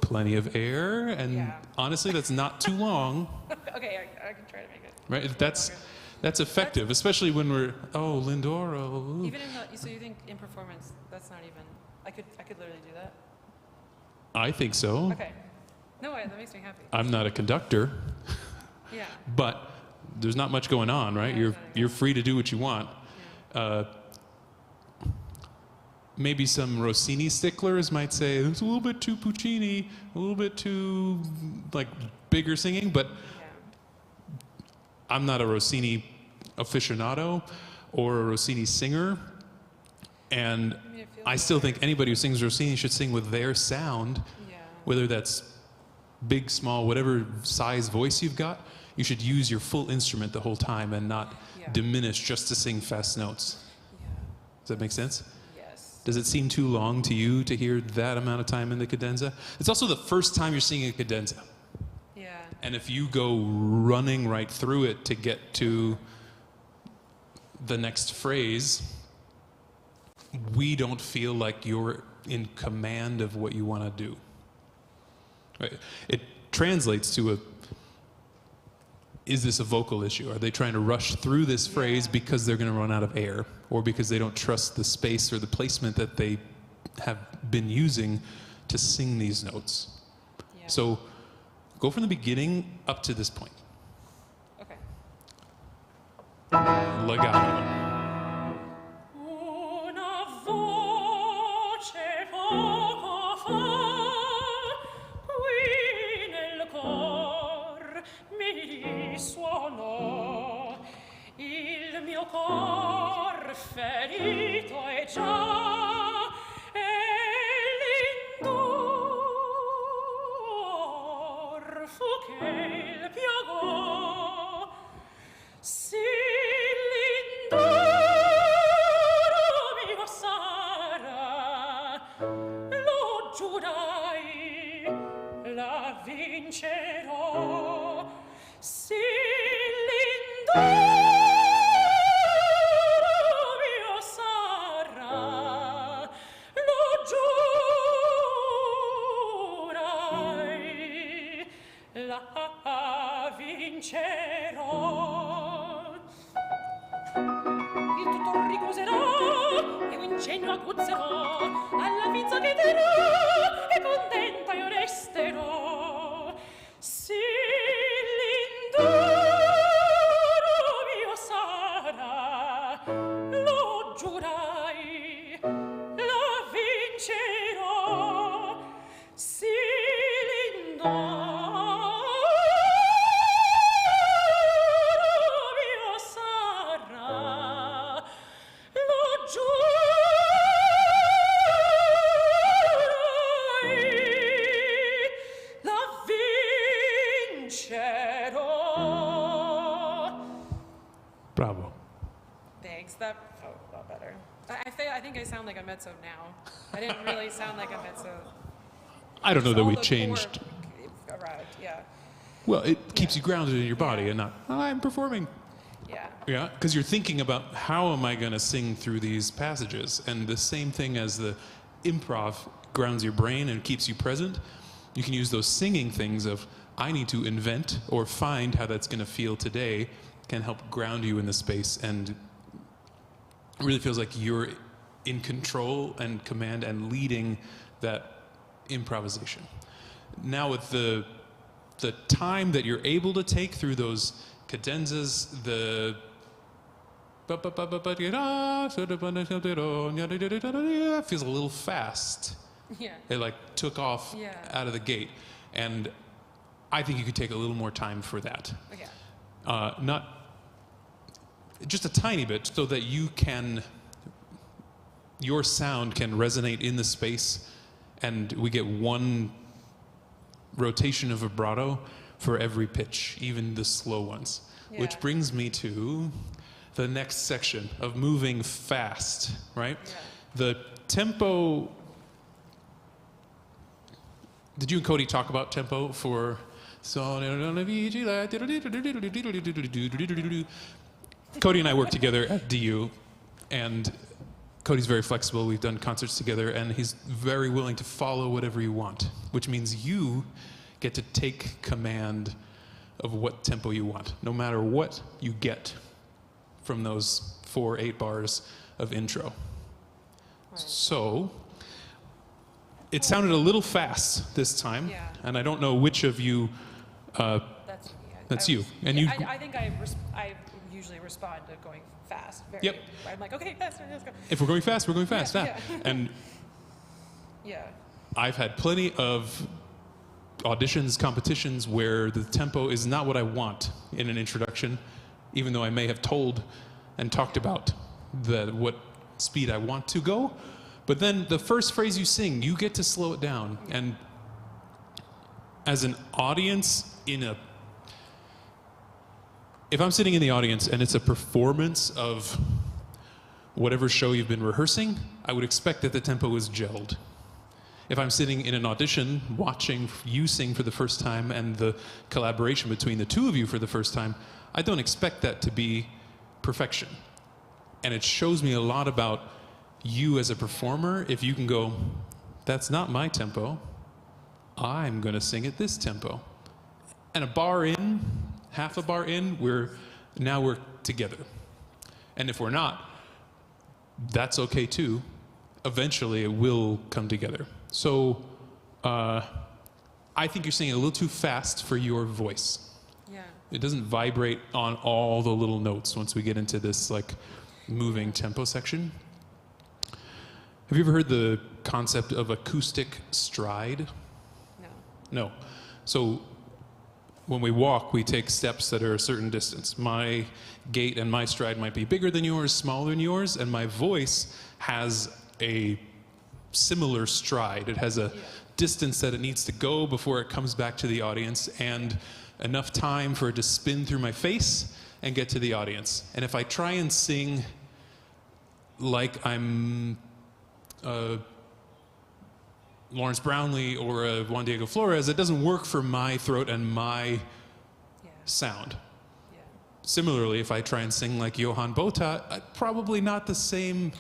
plenty of air, and Yeah. honestly, that's not too long, Okay, I can try to make it. right? That's effective, especially when we're Lindoro. Even in the, so you think in performance that's not even? I could literally do that. I think so. Okay. No way. That makes me happy. I'm not a conductor, Yeah. but there's not much going on, right? Yeah, You're free to do what you want. Maybe some Rossini sticklers might say it's a little bit too Puccini, a little bit too like bigger singing, but Yeah. I'm not a Rossini aficionado or a Rossini singer, and I mean, it feels I still better. think anybody who sings Rossini should sing with their sound, Yeah. whether that's big, small, whatever size voice you've got. You should use your full instrument the whole time and not Yeah. diminish just to sing fast notes. Yeah. Does that make sense? Yes. Does it seem too long to you to hear that amount of time in the cadenza? It's also the first time you're singing a cadenza. Yeah. And if you go running right through it to get to the next phrase, we don't feel like you're in command of what you want to do. Right? It translates to is this a vocal issue? Are they trying to rush through this phrase because they're going to run out of air, or because they don't trust the space or the placement that they have been using to sing these notes? Yeah. So go from the beginning up to this point. Okay. Legato. Una voce poco fa, qui nel cor mi suonò, il mio cor ferito è già, e l'indor fu che il piagò, sì l'indor mio sarà, lo giurai, la vincerò, sì l'indor mio sarà, lo giurai, la vincerò. Il tutto ricuserò e un ingegno aguzzerò, alla vinza che terrò e contenta io resterò. Sì l'indoro mio sarà, lo giurai, la vincerò. Sì l'indoro mio sarà, lo giurai, la vincerò. Bravo. Thanks. That felt a lot better. I think I sound like a mezzo now. I didn't really sound like a mezzo. I don't know that All we the changed. chord arrived. Yeah. Well, it keeps you grounded in your body and not, I'm performing. Yeah. Yeah, because you're thinking about how am I going to sing through these passages, and the same thing as the improv grounds your brain and keeps you present. You can use those singing things of I need to invent or find how that's going to feel today, can help ground you in the space, and it really feels like you're in control and command and leading that improvisation. Now with the the time that you're able to take through those cadenzas, the feels a little fast. Yeah. It like took off out of the gate, and I think you could take a little more time for that. Okay. Not just a tiny bit, so that your sound can resonate in the space, and we get one rotation of vibrato for every pitch, even the slow ones. Yeah. Which brings me to the next section of moving fast, right? Yeah. The tempo. Did you and Cody talk about tempo for? Cody and I work together at DU, and Cody's very flexible. We've done concerts together, and he's very willing to follow whatever you want, which means you get to take command of what tempo you want, no matter what you get from those 4-8 bars of intro. Right. So, it sounded a little fast this time, Yeah. and I don't know which of you. That's you, and you. I think I usually respond to going fast. Yep. I'm like, okay, faster, let's go. If we're going fast, we're going fast. Yeah. And Yeah. I've had plenty of auditions, competitions where the tempo is not what I want in an introduction, even though I may have told and talked about what speed I want to go. But then the first phrase you sing, you get to slow it down. And as an audience if I'm sitting in the audience and it's a performance of whatever show you've been rehearsing, I would expect that the tempo is gelled. If I'm sitting in an audition watching you sing for the first time and the collaboration between the two of you for the first time, I don't expect that to be perfection. And it shows me a lot about you as a performer if you can go, that's not my tempo, I'm going to sing at this tempo. And a bar in, half a bar in, we're together. And if we're not, that's okay too. Eventually it will come together. So I think you're singing a little too fast for your voice. Yeah. It doesn't vibrate on all the little notes once we get into this like moving tempo section. Have you ever heard the concept of acoustic stride? No. No. So when we walk, we take steps that are a certain distance. My gait and my stride might be bigger than yours, smaller than yours, and my voice has a similar stride. It has a distance that it needs to go before it comes back to the audience, and enough time for it to spin through my face and get to the audience. And if I try and sing like I'm Lawrence Brownlee or Juan Diego Flores, it doesn't work for my throat and my sound. Yeah. Similarly, if I try and sing like Johann Botha, probably not the same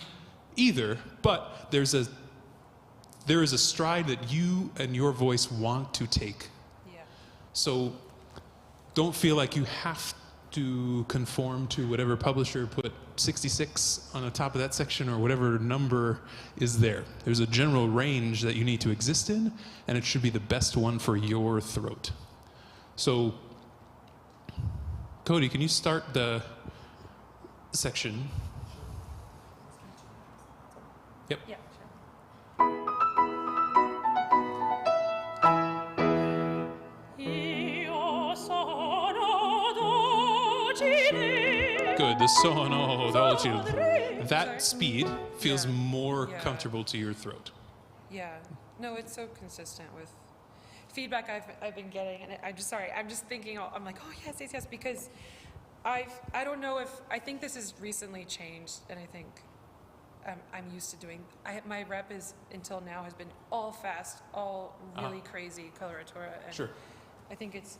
either, but there is a stride that you and your voice want to take. Yeah. So don't feel like you have to conform to whatever publisher put 66 on the top of that section or whatever number is there. There's a general range that you need to exist in, and it should be the best one for your throat. So, Cody, can you start the section? Yep. Yeah. Good, the sono dolce. That speed feels more comfortable to your throat. Yeah. No, it's so consistent with feedback I've been getting, and I'm just thinking, I'm like, oh yes, because I don't know if, I think this has recently changed, and I think I'm used to doing, my rep is, until now, has been all fast, all really crazy coloratura, and Sure. I think it's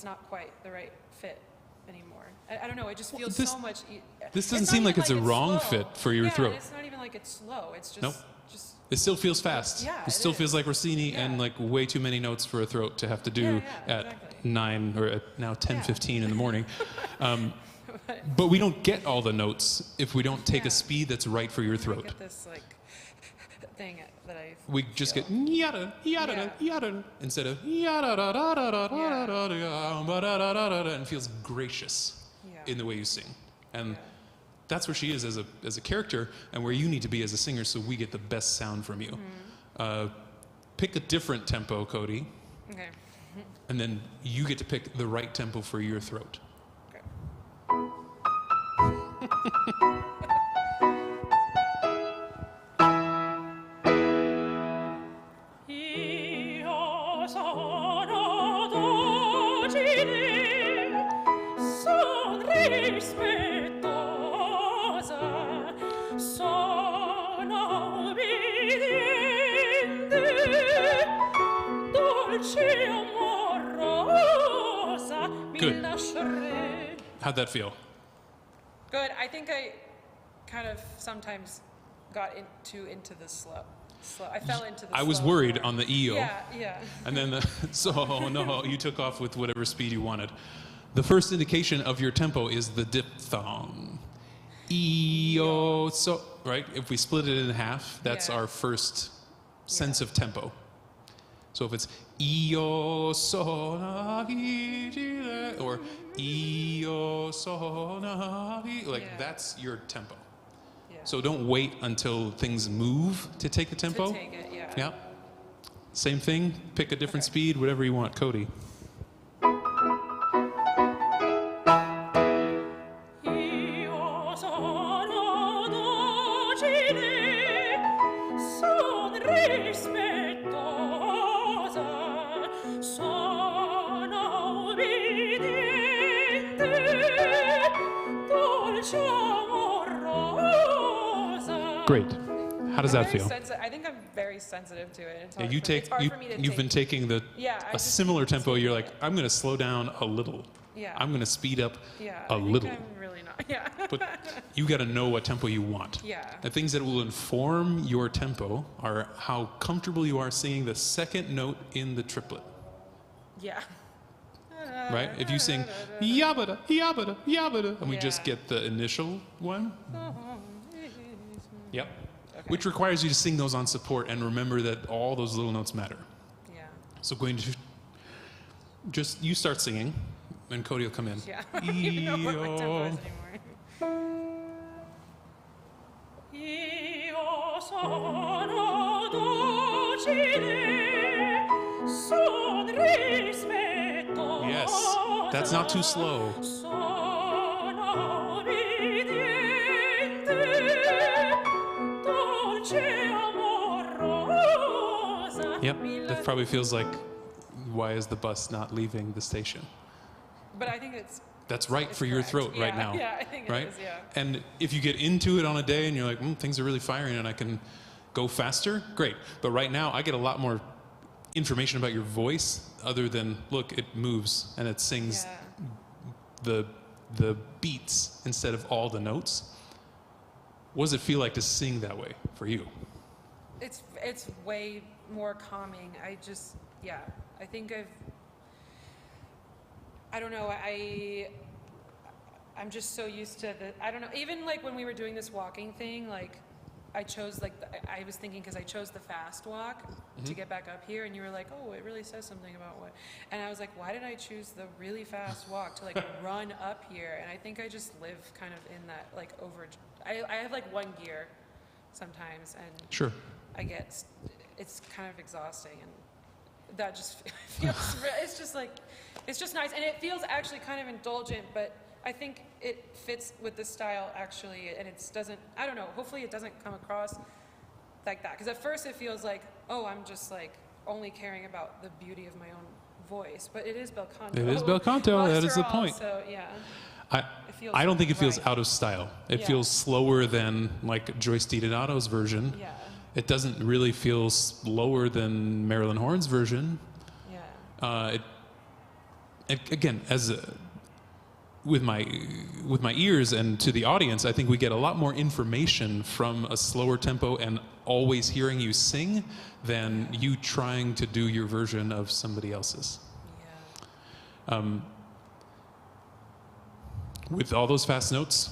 not quite the right fit anymore. I don't know, it just feels this, so much... This doesn't seem like it's a wrong slow. fit for your throat. Yeah, it's not even like it's slow, it's just... Nope. just It still feels fast. Yeah, it still feels like Rossini Yeah. and like way too many notes for a throat to have to do at exactly. 9 or at now 10:15 in the morning. But we don't get all the notes if we don't take a speed that's right for your throat. Get this like thing that I. We just get yada yada yada instead of yada da da da da da da da da da, and feels gracious in the way you sing, and that's where she is as a character, and where you need to be as a singer, so we get the best sound from you. Pick a different tempo, Cody. Okay. And then you get to pick the right tempo for your throat. Okay. Io sono docile, son rispettosa, sono obbediente, dolce amorosa, mi Good. lascerei. How'd that feel? Good. I think I kind of sometimes got into the slow. I fell into the I was slow worried part. on the EO. Yeah. And then, no, you took off with whatever speed you wanted. The first indication of your tempo is the diphthong. EO, so, right? If we split it in half, that's our first sense of tempo. So if it's EO, so, na, or EO, so, na, that's your tempo. So don't wait until things move to take the tempo. To take it, Yeah. Same thing. Pick a different speed, whatever you want. Cody. Io sono docile, son rispettosa, sono obbediente, dolce amorosa. Great. How does that feel? I think I'm very sensitive to it. It's Yeah, hard you for me- take it's hard for me to you've been take. taking I a just similar keep tempo. You're taking like, it. I'm going to slow down a little. Yeah. I'm going to speed up a I little. think I'm really not. Yeah. But you got to know what tempo you want. Yeah. The things that will inform your tempo are how comfortable you are singing the second note in the triplet. Yeah. Right? If you sing yabada, yabada, yabada, and we just get the initial one. Yep. Which requires you to sing those on support and remember that all those little notes matter. Yeah. So going to just, you start singing, and Cody will come in. Yeah. I don't even know what my tempo is anymore. Io sono docile, son rispettosa. Yes, that's not too slow. Sono obbediente, dolce amorosa. Yep, that probably feels like, why is the bus not leaving the station? But I think That's right it's for your correct. throat right Yeah, now. yeah, I think it right? is, yeah. And if you get into it on a day and you're like, things are really firing and I can go faster, great. But right now, I get a lot more information about your voice other than, look, it moves and it sings the beats instead of all the notes. What does it feel like to sing that way for you? It's way more calming. I think I don't know, I'm just so used to I don't know, even like when we were doing this walking thing, like I chose I was thinking, because I chose the fast walk to get back up here, and you were like, oh, it really says something about what, and I was like, why did I choose the really fast walk to like run up here? And I think I just live kind of in that like I have like one gear sometimes, and Sure. it's kind of exhausting, and that just feels, it's just nice, and it feels actually kind of indulgent, but I think it fits with the style actually, and I don't know, hopefully it doesn't come across like that, because at first it feels like, oh, I'm just like only caring about the beauty of my own voice, but it is bel canto. It is bel canto, that is the point. So yeah. I don't think it feels right. out of style. It feels slower than like Joyce DiDonato's version. Yeah. It doesn't really feel slower than Marilyn Horne's version. Yeah. Again, with my ears and to the audience, I think we get a lot more information from a slower tempo and always hearing you sing than you trying to do your version of somebody else's. Yeah. With all those fast notes,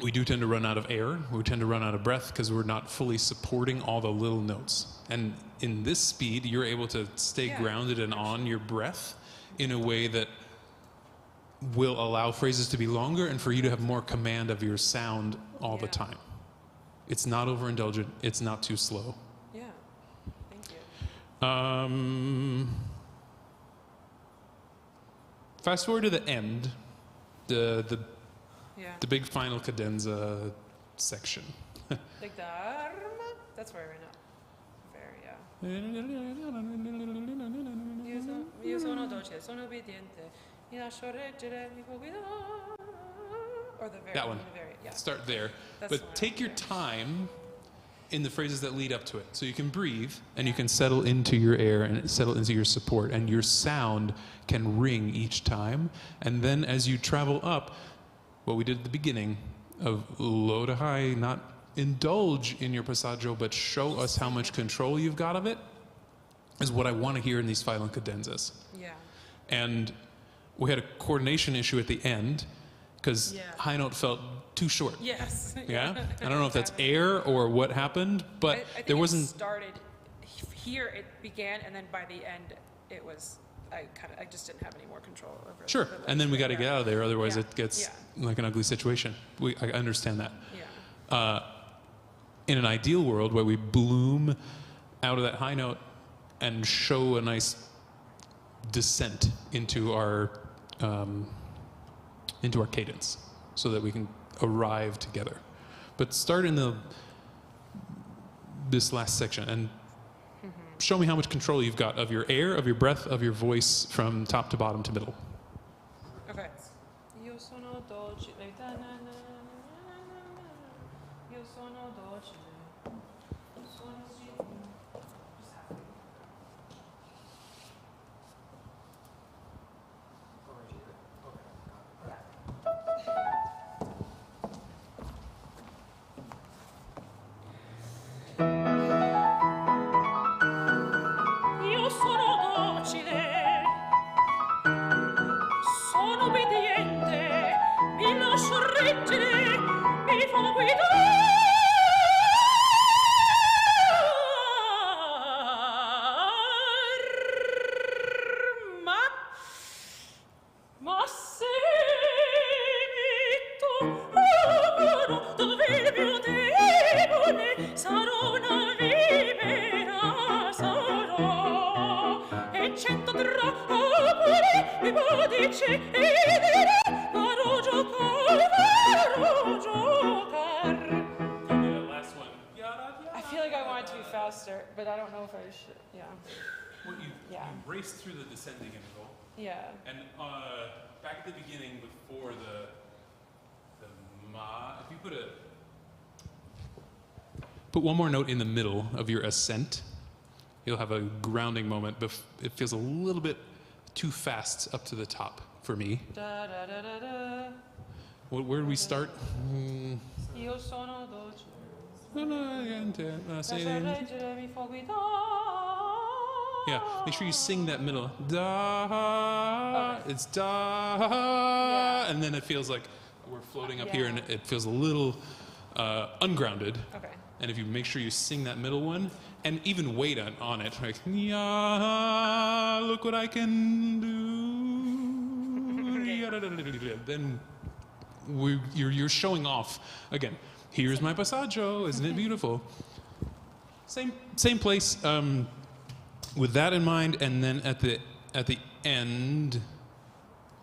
we do tend to run out of air. We tend to run out of breath because we're not fully supporting all the little notes. And in this speed, you're able to stay grounded and on your breath in a way that will allow phrases to be longer and for you to have more command of your sound all the time. It's not overindulgent. It's not too slow. Yeah. Thank you. Fast forward to the end, the big final cadenza section. Like the that's where I ran out. Very, Io sono dolce, sono obbediente. Mi lascio reggere, mi può guidare. Or the very, That one. The very, yeah. Start there. That's the But one take your there. time in the phrases that lead up to it. So you can breathe and you can settle into your air and settle into your support. And your sound can ring each time. And then as you travel up, what we did at the beginning of low to high, not indulge in your passaggio, but show us how much control you've got of it, is what I want to hear in these final cadenzas. Yeah. And we had a coordination issue at the end because high note felt too short. Yes. Yeah? I don't know if that's air or what happened, but I think there wasn't... It started here, it began, and then by the end, it was, I just didn't have any more control over it. Sure, and then we got to get out of there, otherwise Yeah. it gets Yeah. like an ugly situation. I understand that. Yeah. In an ideal world where we bloom out of that high note and show a nice descent into our cadence so that we can arrive together. But start in this last section and show me how much control you've got of your air, of your breath, of your voice from top to bottom to middle. Okay. Io sono dolce. Io sono dolce. Sono Io sono docile, sono obbediente, mi lascio reggere, mi fa guidare. Ma se mi tocco dove il mio debole sarò una vipera, sarò e 100 trappole mi può decidere, farò giocare. I feel like I want it to be faster, but I don't know if I should. Yeah. Well, you Yeah. raced through the descending interval, Yeah. and back at the beginning before the ma, if you put one more note in the middle of your ascent, you'll have a grounding moment. It feels a little bit too fast up to the top for me. Da da da da da. Where do we start? Io sono dolce. Yeah, make sure you sing that middle. Da, it's da, and then it feels like we're floating up here, and it feels a little ungrounded. Okay. And if you make sure you sing that middle one, and even wait on it, like, yeah, look what I can do. Then you're showing off again. Here's my passaggio, isn't it beautiful? Same place. With that in mind, and then at the end,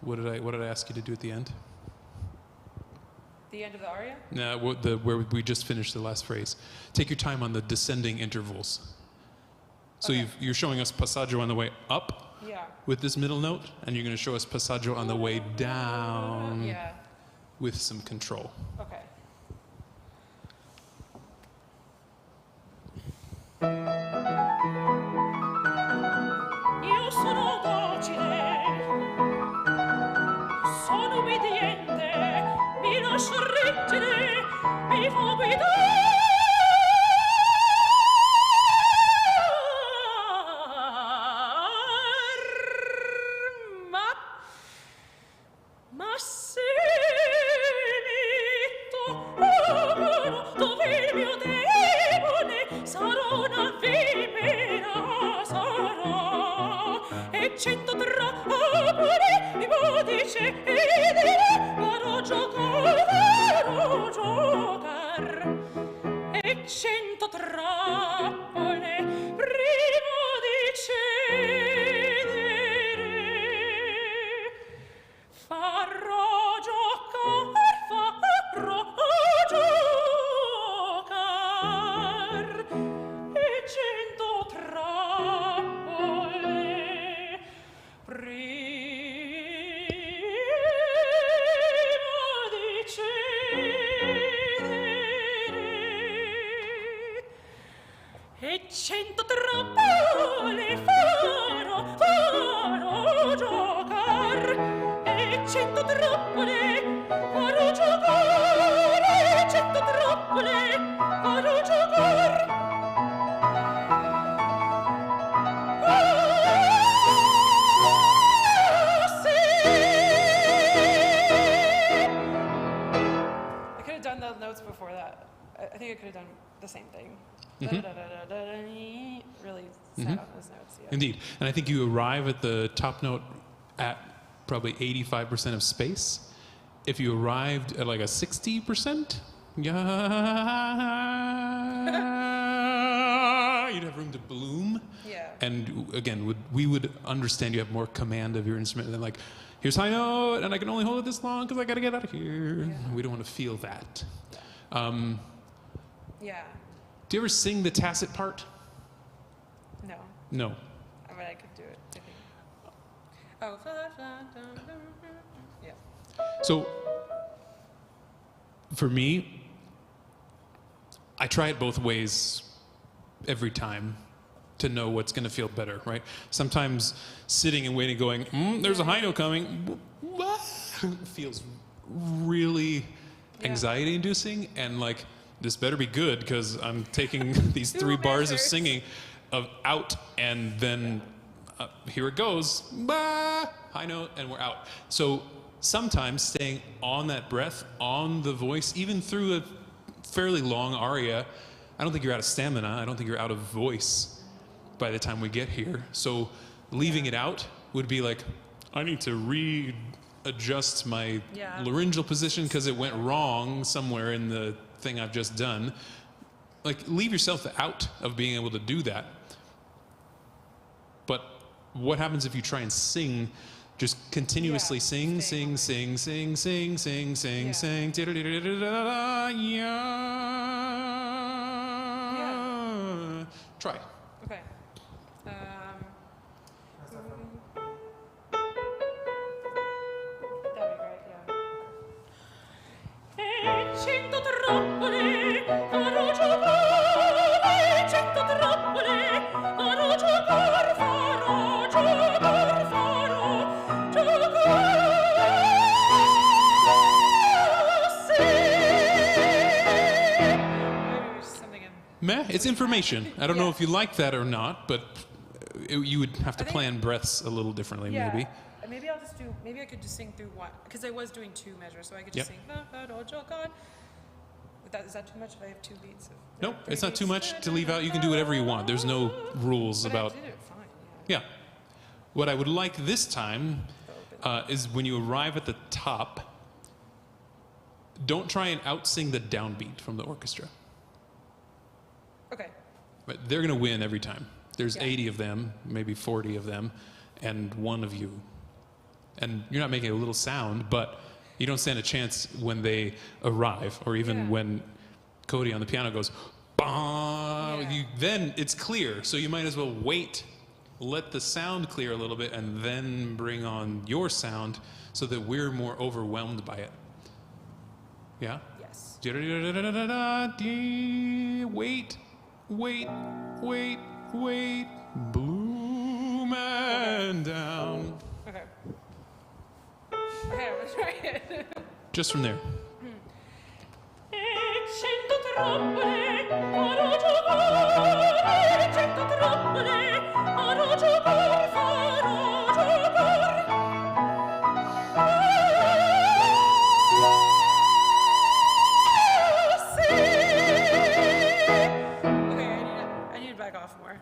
what did I ask you to do at the end? The end of the aria? No, where we just finished the last phrase. Take your time on the descending intervals. So you're showing us passaggio on the way up with this middle note, and you're going to show us passaggio on the way down with some control. Okay. Io sono docile, sono obbediente, mi lascio reggere, mi fa guidare. Ma se mi una vipera sarà, e 100 trappole mi vodice farò giocar, e 100 trappole prima di cedere farò giocar, e 100 trappole prima di cedere, e 100 trappole farò giocar, e 100 trappole farò giocar, e 100 trappole farò giocar. I could have done the notes before that. I think I could have done the same thing. Really sad on those notes. Yeah. Indeed. And I think you arrive at the top note at probably 85% of space. If you arrived at like a 60%, you'd have room to bloom. Yeah. And again, we would understand you have more command of your instrument than like, here's high note, and I can only hold it this long because I got to get out of here. Yeah. We don't want to feel that. Yeah. Do you ever sing the tacit part? No. No. I mean, I could do it. I think. Oh. Yeah. So, for me, I try it both ways every time to know what's going to feel better, right? Sometimes sitting and waiting, going, there's a high note coming, feels really anxiety-inducing, and like, this better be good because I'm taking these 3 bars of singing out, and then here it goes, bah, high note, and we're out. So sometimes staying on that breath, on the voice, even through a fairly long aria, I don't think you're out of stamina. I don't think you're out of voice by the time we get here. So leaving it out would be like, I need to readjust my laryngeal position because it went wrong somewhere in the thing I've just done. Like, leave yourself out of being able to do that. But what happens if you try and sing, just continuously sing, try. Okay. That'd be great, yeah. E 100 trappole farò giocare, 100 trappole farò giocare, farò giocare, farò giocare, sì. Maybe something in. Meh, it's information. I don't know if you like that or not, but you would have to plan breaths a little differently, maybe. Maybe I'll just do. Maybe I could just sing through one because I was doing 2 measures, so I could just sing. Is that too much? If I have 2 beats. Nope, it's not too much to leave out. You can do whatever you want. There's no rules about. I did it fine. Yeah. What I would like this time is when you arrive at the top, don't try and out-sing the downbeat from the orchestra. Okay. But they're going to win every time. There's 80 of them, maybe 40 of them, and 1 of you. And you're not making a little sound, but you don't stand a chance when they arrive, or even when Cody on the piano goes, bah, then it's clear. So you might as well wait, let the sound clear a little bit, and then bring on your sound so that we're more overwhelmed by it. Yeah? Yes. Wait, wait, wait, wait, bloom and down. Okay. Okay, I'm gonna try it. Just from there. E 100 trappole farò giocare, e 100 trappole farò giocare, farò giocare. Sì. Okay, I need back off more.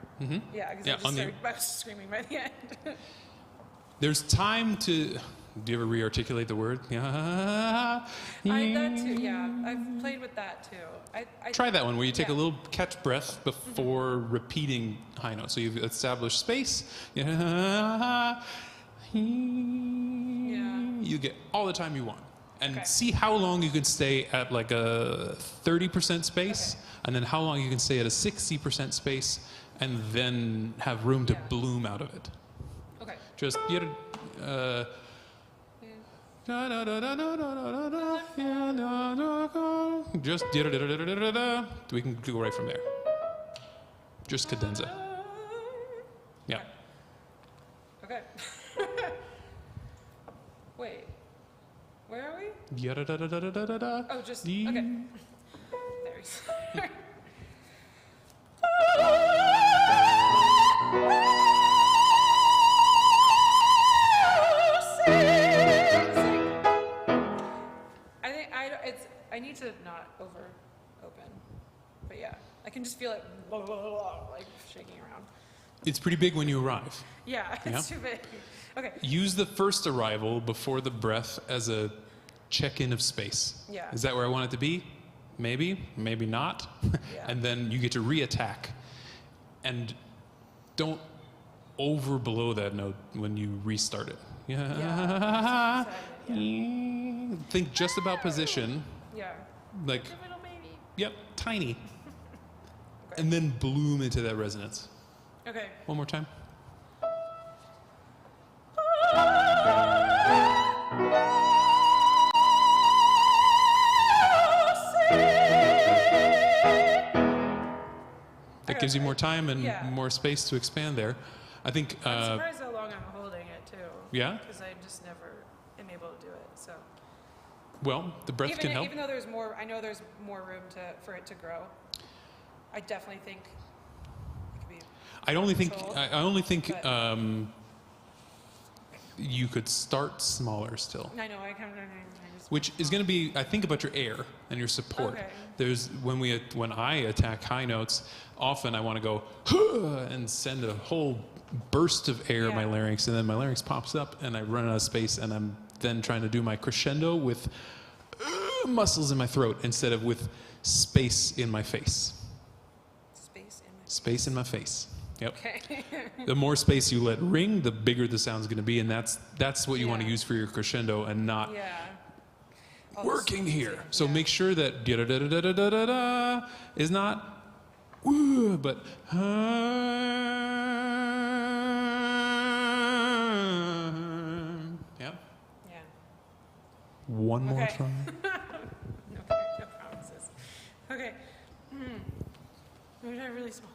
Yeah, because Yeah, I just started screaming by the end. There's time to. Do you ever re-articulate the word? Yeah. That too, yeah. I've played with that too. I Try that one where you take a yeah. little catch breath before repeating high notes. So you've established space. Yeah. You get all the time you want. And see how long you can stay at like a 30% space, and then how long you can stay at a 60% space, and then have room to bloom out of it. Okay. Just just we can go right from there. Just cadenza. Yeah. Okay. Wait. Where are we? Oh, just okay. There he's. I need to not over open, but yeah, I can just feel it like shaking around. It's pretty big when you arrive. Yeah, it's too big. Okay. Use the first arrival before the breath as a check-in of space. Yeah. Is that where I want it to be? Maybe, maybe not. Yeah. And then you get to re-attack. And don't over below that note when you restart it. Yeah. Think just about position. Yeah. Like, A little baby. yep, tiny. And then bloom into that resonance. Okay. One more time. That gives you more time and more space to expand there. I think. I'm surprised how long I'm holding it too. Yeah? Because I just never am able to do it. So. Well, the breath can help. Even though there's more, I know there's more room for it to grow. I definitely think it could be. I only think controlled, you could start smaller still. I know I can. Which is going to be, I think about your air and your support. Okay. There's when I attack high notes, often I want to go "Huh," and send a whole burst of air in my larynx, and then my larynx pops up, and I run out of space, and I'm then trying to do my crescendo with muscles in my throat instead of with space in my face. Space in my face. Yep. Okay. The more space you let ring, the bigger the sound's going to be, and that's what you want to use for your crescendo, and not working here. So make sure that da da da da da da da is not woo, but yeah. One more try. No promises. Okay. Maybe try really small.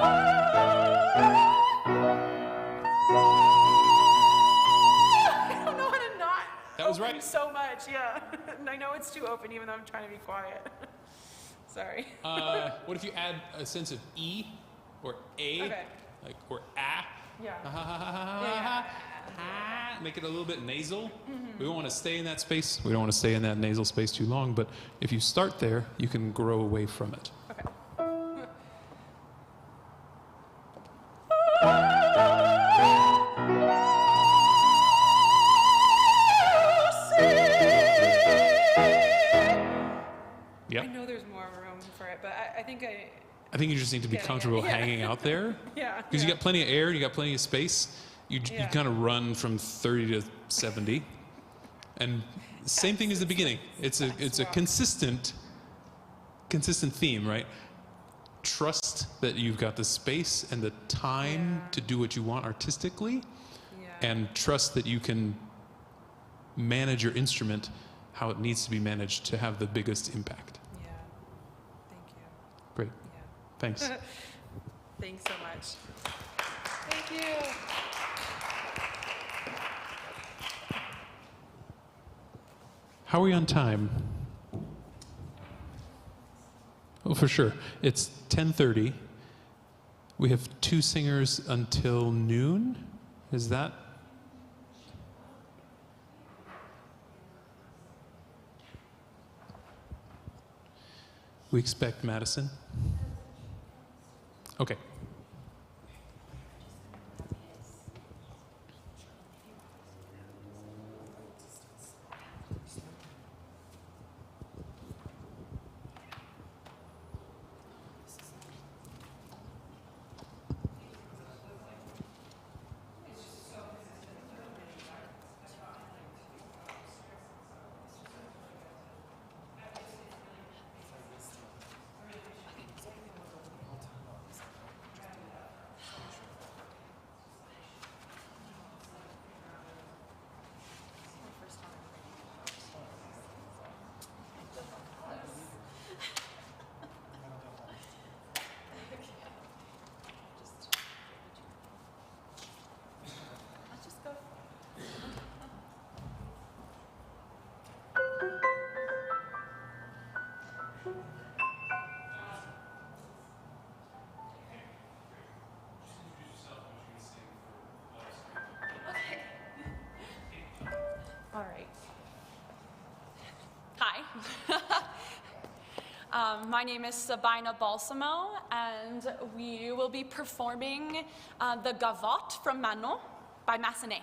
I don't know how to not. That was right. So much, yeah. And I know it's too open, even though I'm trying to be quiet. Sorry. What if you add a sense of E or A, like or A? Yeah. Make it a little bit nasal. We don't want to stay in that space. We don't want to stay in that nasal space too long. But if you start there, you can grow away from it. Okay. Yep. I know there's more room for it, but I think I think you just need to be comfortable hanging out there. Yeah. Because you got plenty of air, and you got plenty of space. You kind of run from 30 to 70, and same thing as the beginning. It's a consistent theme, right? Trust that you've got the space and the time to do what you want artistically, and trust that you can manage your instrument how it needs to be managed to have the biggest impact. Yeah. Thank you. Great. Yeah. Thanks. Thanks so much. Thank you. How are we on time? Oh, for sure. It's 10:30. We have 2 singers until noon. Is that? We expect Madison. Okay. All right. Hi. My name is Sabina Balsamo, and we will be performing the Gavotte from Manon by Massenet.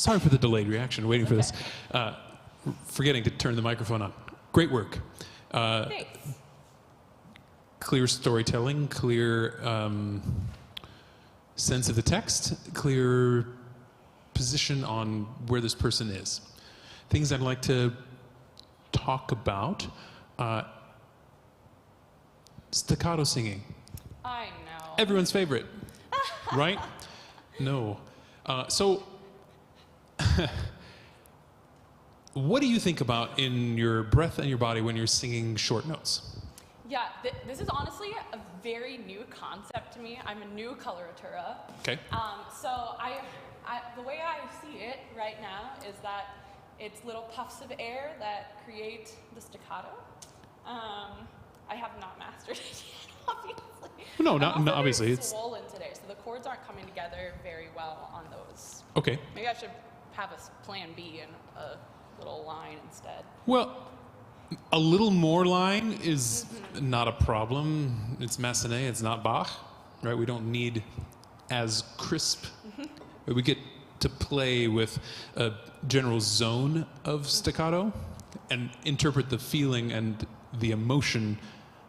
Sorry for the delayed reaction, waiting for this. Forgetting to turn the microphone on. Great work. Thanks. Clear storytelling, clear sense of the text, clear position on where this person is. Things I'd like to talk about. Staccato singing. I know. Everyone's favorite, right? No. So, what do you think about in your breath and your body when you're singing short notes? Yeah, this is honestly a very new concept to me. I'm a new coloratura. Okay. So I, the way I see it right now is that it's little puffs of air that create the staccato. I have not mastered it yet, obviously. No, I'm also obviously. very It's swollen today, so the chords aren't coming together very well on those. okay. Maybe I should have a plan B and a little line instead. Well, a little more line is not a problem. It's Massenet, it's not Bach, right? We don't need as crisp. We get to play with a general zone of staccato and interpret the feeling and the emotion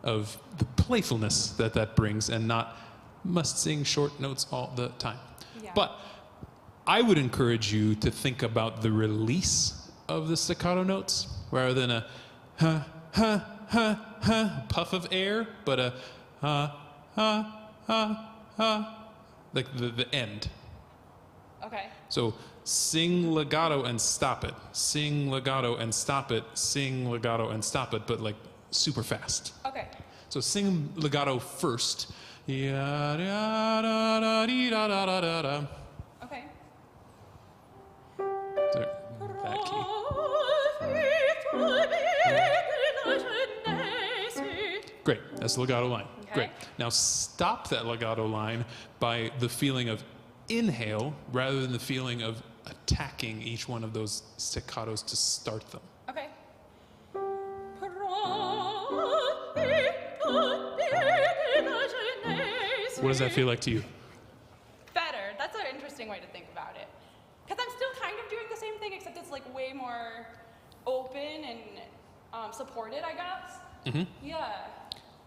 of the playfulness that that brings, and not must sing short notes all the time. Yeah. But I would encourage you to think about the release of the staccato notes rather than a ha ha ha ha puff of air, but a ha ha ha ha, like the end. Okay. So sing legato and stop it. Sing legato and stop it. Sing legato and stop it, but like super fast. Okay. So sing legato first. Okay. There, that key. Great, that's the legato line. Okay. Great. Now stop that legato line by the feeling of inhale rather than the feeling of attacking each one of those staccatos to start them. Okay. What does that feel like to you? Better. That's an interesting way to think about it. Because I'm still kind of doing the same thing, except it's like way more open and supported, I guess. Mm-hmm. Yeah.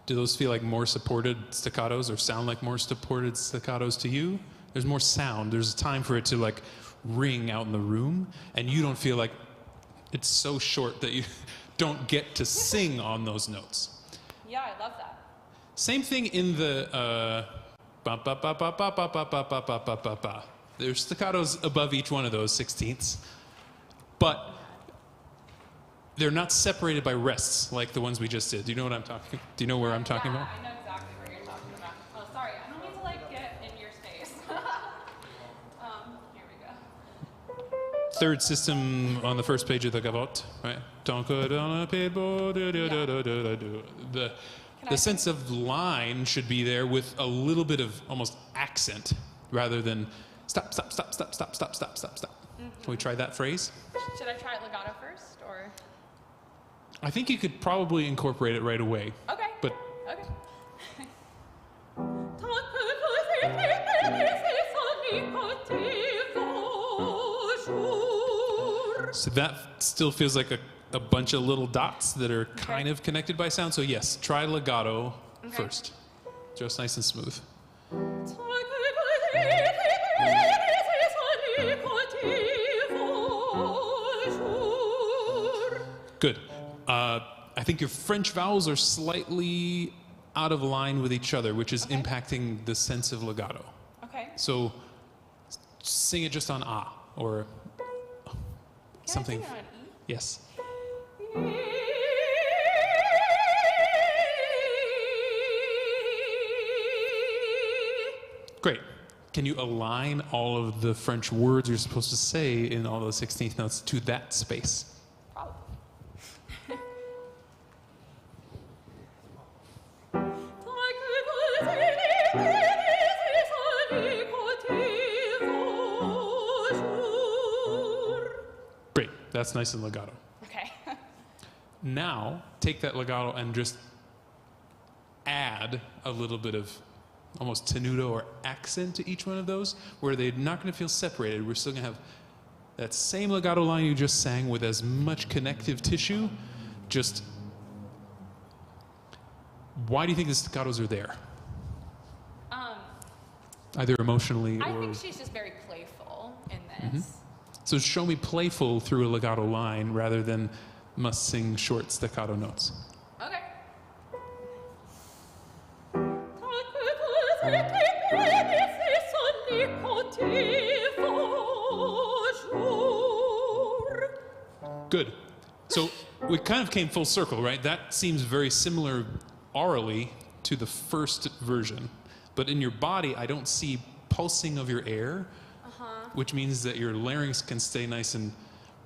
Do those feel like more supported staccatos or sound like more supported staccatos to you? There's more sound. There's a time for it to like ring out in the room, and you don't feel like it's so short that you don't get to sing on those notes. Yeah, I love that. Same thing in the ba ba ba ba ba ba ba ba ba ba ba ba ba. There's staccatos above each one of those sixteenths, but they're not separated by rests like the ones we just did. Do you know what I'm talking? Do you know where I'm talking about? I know exactly what you're talking about. Oh, sorry, I don't mean to like get in your space. Here we go. Third system on the first page of the gavotte, right? The sense of line should be there with a little bit of almost accent rather than stop, stop, stop, stop, stop, stop, stop, stop, stop. Can we try that phrase? Should I try it legato first, or? I think you could probably incorporate it right away. Okay. But Okay. so that still feels like a bunch of little dots that are kind of connected by sound. So yes, try legato first. Just nice and smooth. Good. I think your French vowels are slightly out of line with each other, which is impacting the sense of legato. Okay. So sing it just on ah or something. Can I sing it on E? Yes. Great. Can you align all of the French words you're supposed to say in all those 16th notes to that space? Probably. Great. That's nice and legato. Okay. Now, take that legato and just add a little bit of almost tenuto or accent to each one of those, where they're not going to feel separated. We're still going to have that same legato line you just sang with as much connective tissue, just why do you think the staccatos are there? Either emotionally I or... think she's just very playful in this. So show me playful through a legato line rather than must sing short staccato notes. Okay. Good. So we kind of came full circle, right? That seems very similar orally to the first version. But in your body, I don't see pulsing of your air, which means that your larynx can stay nice and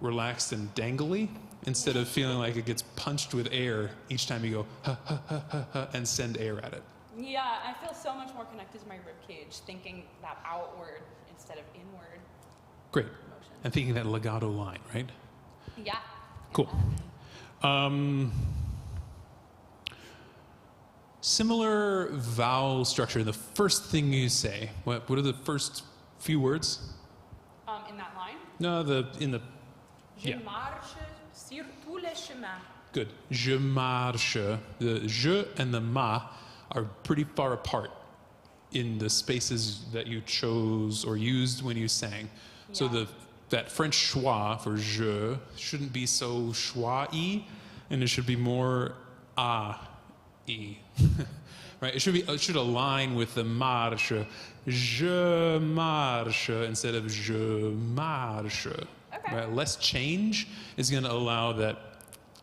relaxed and dangly instead of feeling like it gets punched with air each time you go ha ha ha ha ha and send air at it. Yeah, I feel so much more connected to my rib cage, thinking that outward instead of inward Great. motion. And thinking that legato line, right? Yeah. Cool. Similar vowel structure. The first thing you say, what are the first few words? In that line. No, in the, Je yeah. marche sur tous les chemins. Good. Je marche. The je and the ma are pretty far apart in the spaces that you chose or used when you sang. So Yeah. that French schwa for je shouldn't be so schwa-y, and it should be more ah-y. Right? It should align with the marche. Je marche instead of je marche. Okay. Right? Less change is going to allow that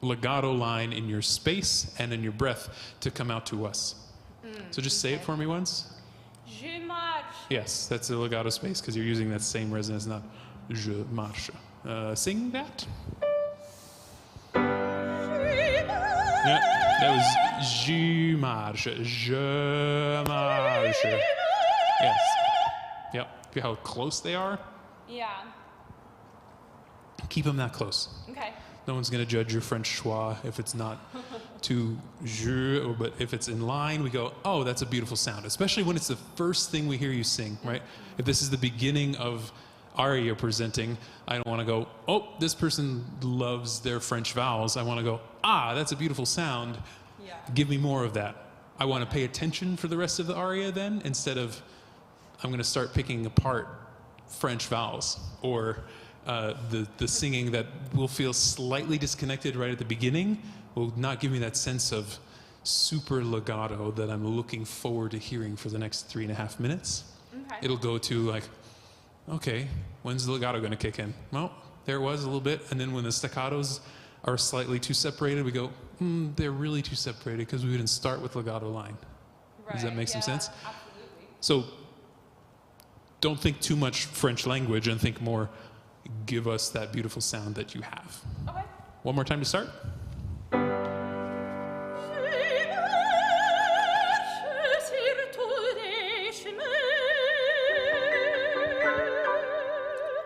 legato line in your space and in your breath to come out to us. So just say it for me once. Je marche. Yes, that's the legato space because you're using that same resonance, not je marche. Sing that. Yeah, that was je marche. Je marche. Yes. Yep. See how close they are? Yeah. Keep them that close. Okay. No one's going to judge your French schwa if it's not too je, but if it's in line, we go, oh, that's a beautiful sound, especially when it's the first thing we hear you sing, right? If this is the beginning of aria you're presenting, I don't want to go, oh, this person loves their French vowels. I want to go, ah, that's a beautiful sound. Yeah. Give me more of that. I want to pay attention for the rest of the aria then, instead of I'm going to start picking apart French vowels or the singing that will feel slightly disconnected right at the beginning will not give me that sense of super legato that I'm looking forward to hearing for the next 3.5 minutes. Okay. It'll go to like, okay, when's the legato going to kick in? Well, there it was a little bit. And then when the staccatos are slightly too separated, we go, they're really too separated because we didn't start with legato line. Does that make some sense? Absolutely. So don't think too much French language and think more, give us that beautiful sound that you have. Okay. One more time to start.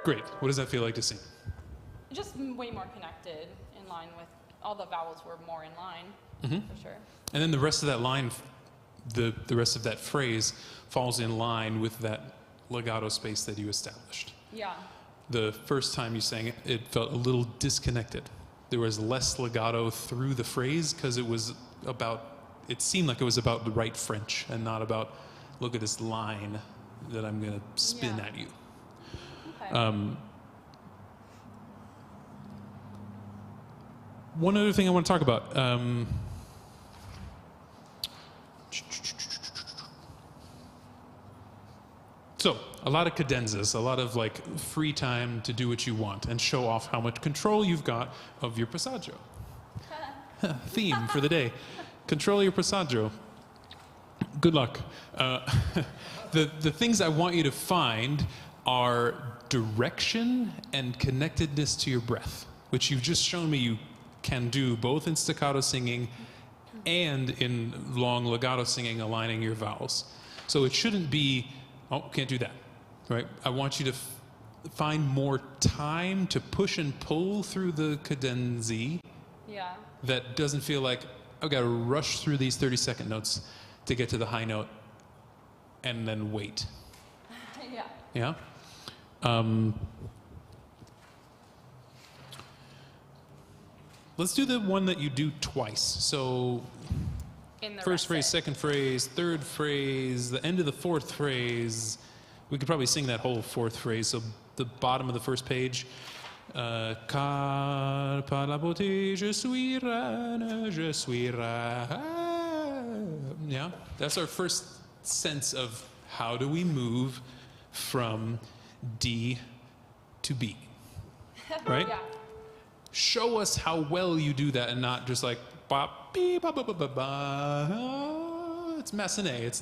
Great. What does that feel like to sing? Just way more connected, in line with all the vowels were more in line, for sure. And then the rest of that line, the rest of that phrase falls in line with that legato space that you established. Yeah. The first time you sang it, it felt a little disconnected. There was less legato through the phrase because it seemed like it was about the right French and not about, look at this line that I'm going to spin Yeah. at you. Okay. One other thing I want to talk about. So, a lot of cadenzas, a lot of like free time to do what you want and show off how much control you've got of your passaggio. Theme for the day. Control your passaggio. Good luck. The things I want you to find are direction and connectedness to your breath, which you've just shown me you can do both in staccato singing and in long legato singing, aligning your vowels. So it shouldn't be, oh, can't do that, right? I want you to find more time to push and pull through the cadenzi Yeah. that doesn't feel like I've got to rush through these 30-second notes to get to the high note and then wait. Yeah. Yeah? let's do the one that you do twice. So In the first phrase, recit. second phrase, third phrase, the end of the fourth phrase. We could probably sing that whole fourth phrase. So the bottom of the first page. Car par la beauté je suis reine, je suis reine. Yeah, that's our first sense of how do we move from D to B, right? Yeah. Show us how well you do that and not just like bop, beep, ba, ba, ba, ba, ba. It's Massenet. It's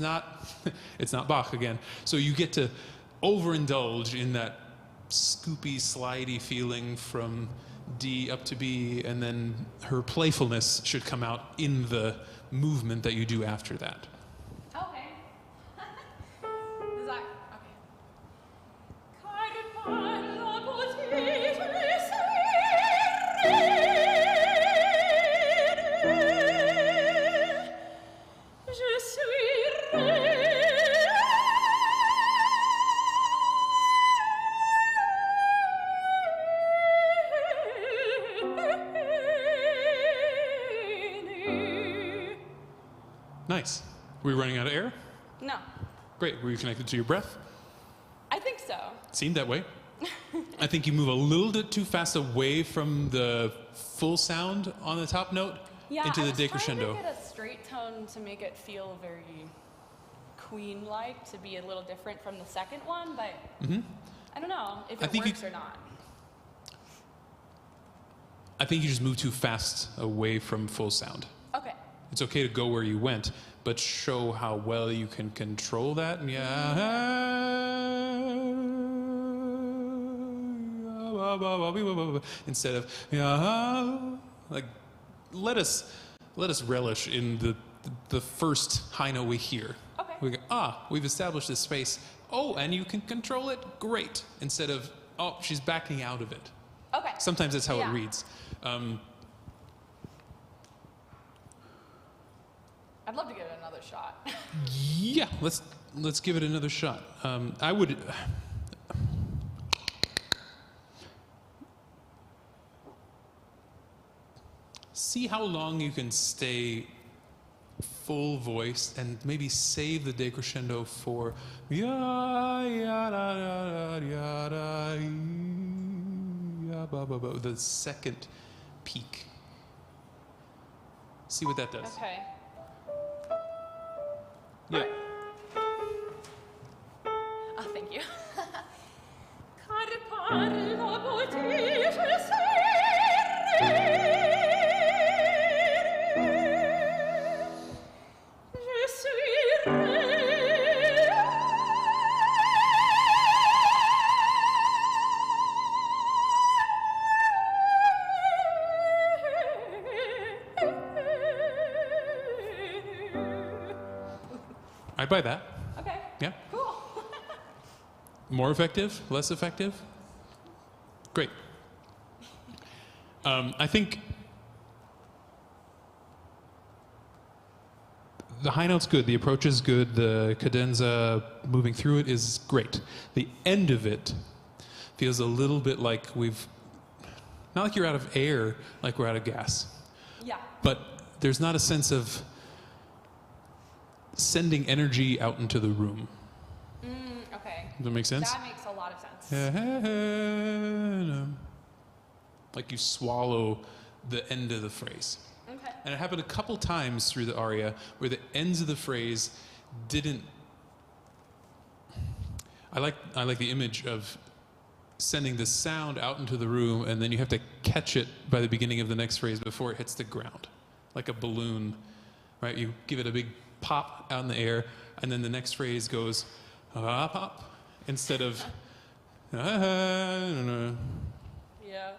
not Bach again. So you get to overindulge in that scoopy, slidey feeling from D up to B, and then her playfulness should come out in the movement that you do after that. Okay. Is that okay? Nice. Were you running out of air? No, Great. Were you connected to your breath? I think so. Seemed that way. I think you move a little bit too fast away from the full sound on the top note Yeah, into I the was decrescendo. trying to get a straight tone to make it feel very queen-like, to be a little different from the second one, but I don't know if I it think you- works or not. I think you just moved too fast away from full sound. Okay. It's okay to go where you went, but show how well you can control that. Instead of like, let us relish in the first high note we hear. Okay. We go, we've established this space. Oh, and you can control it. Great. Instead of, oh, she's backing out of it. Okay. Sometimes that's how Yeah. it reads. I'd love to give it another shot. Yeah, let's give it another shot. I would. See how long you can stay full voice and maybe save the decrescendo for the second peak. See what that does. Okay. Yeah. Oh, thank you. I'd buy that. Okay. Yeah. Cool. More effective? Less effective? Great. I think the high note's good, the approach is good, the cadenza moving through it is great. The end of it feels a little bit like not like you're out of air, like we're out of gas, Yeah. but there's not a sense of sending energy out into the room. Okay. Does that make sense? That makes a lot of sense. Like you swallow the end of the phrase. Okay. And it happened a couple times through the aria where the ends of the phrase didn't. I like the image of sending the sound out into the room, and then you have to catch it by the beginning of the next phrase before it hits the ground, like a balloon, right? You give it a big pop out in the air, and then the next phrase goes pop instead of Yeah.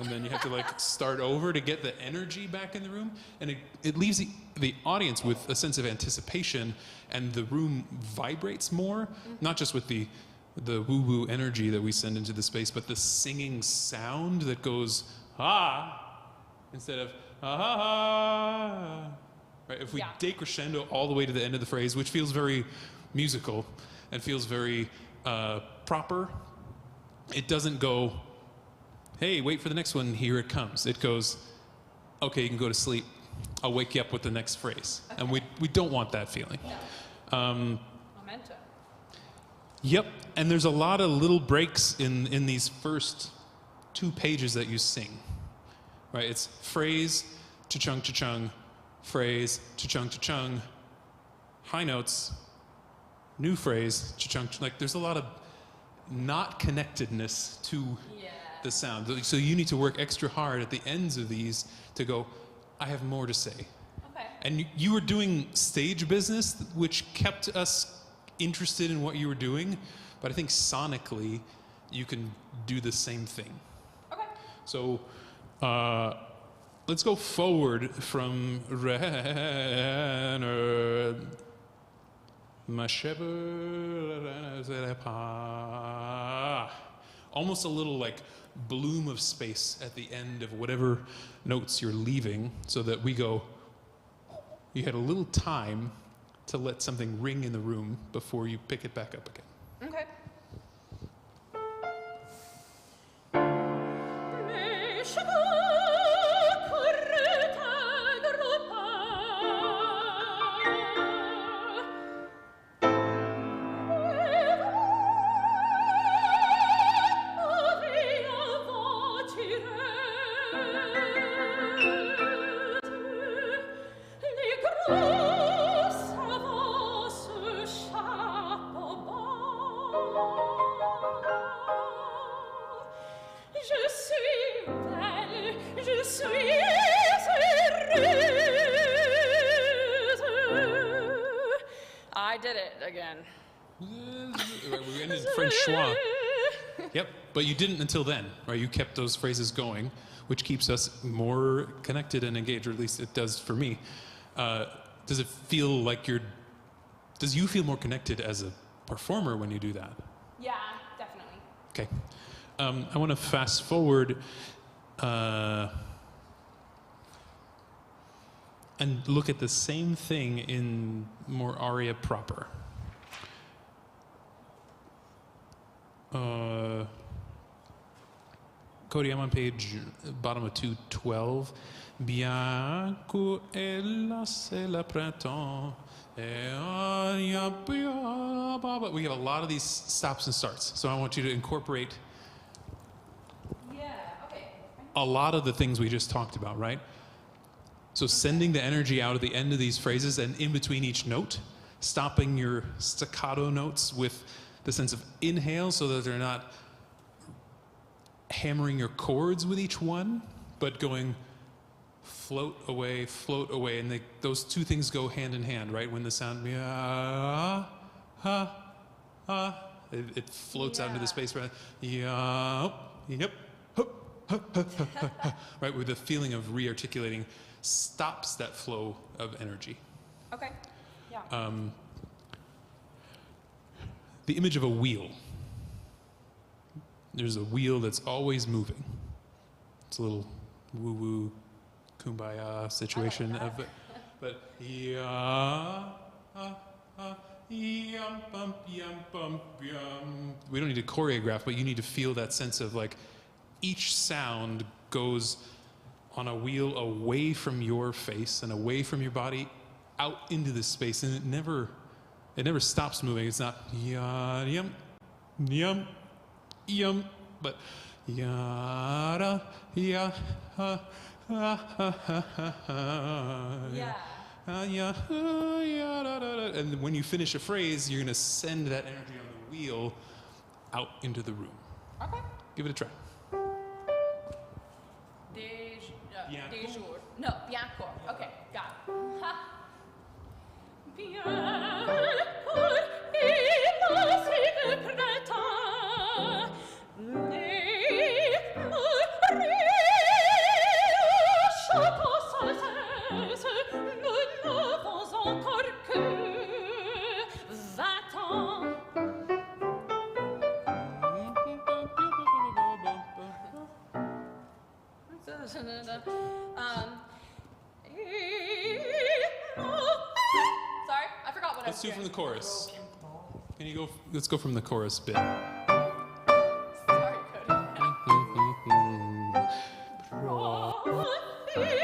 and then you have to like start over to get the energy back in the room, and it leaves the audience with a sense of anticipation, and the room vibrates more, not just with the woo-woo energy that we send into the space, but the singing sound that goes instead of right? If we Yeah. decrescendo all the way to the end of the phrase, which feels very musical and feels very proper, it doesn't go, hey, wait for the next one, here it comes. It goes, okay, you can go to sleep. I'll wake you up with the next phrase. Okay. And we don't want that feeling. No. Memento. Yep, and there's a lot of little breaks in these first 2 pages that you sing, right? It's phrase, cha-chung, phrase, cha-chung, high notes, new phrase, cha-chung, like there's a lot of not connectedness to the sound. So you need to work extra hard at the ends of these to go, I have more to say. Okay. And you were doing stage business, which kept us interested in what you were doing, but I think sonically you can do the same thing. Okay. So let's go forward from almost a little like bloom of space at the end of whatever notes you're leaving, so that we go, you had a little time to let something ring in the room before you pick it back up again. Okay. I did it again. We ended French schwa. Yep, but you didn't until then, right? You kept those phrases going, which keeps us more connected and engaged, or at least it does for me. Does it feel like does you feel more connected as a performer when you do that? Yeah, definitely. Okay. I want to fast forward and look at the same thing in more aria proper. Cody, I'm on page bottom of 212. Bianco ella c'est le printemps. We have a lot of these stops and starts, so I want you to incorporate a lot of the things we just talked about, right? So sending the energy out at the end of these phrases and in between each note, stopping your staccato notes with the sense of inhale so that they're not hammering your chords with each one, but going float away, and those two things go hand in hand, right? When the sound it floats out into the space, right? Right, with the feeling of re-articulating stops that flow of energy. Okay. Yeah. The image of a wheel. There's a wheel that's always moving. It's a little woo-woo kumbaya situation of it. But we don't need to choreograph, but you need to feel that sense of like each sound goes on a wheel away from your face and away from your body out into this space, and it never stops moving. It's not yum yum yum, but yada ya and when you finish a phrase, you're gonna send that energy on the wheel out into the room. Okay. Give it a try. Des jours. No, bianco. Okay, got it. Ha. Bianco, il c'est le printemps. Les château sans cesse, nous n'avons encore que 20 ans. Sorry, I forgot what I was Let's do doing. from the chorus. Can you go? Let's go from the chorus bit. Sorry, Cody.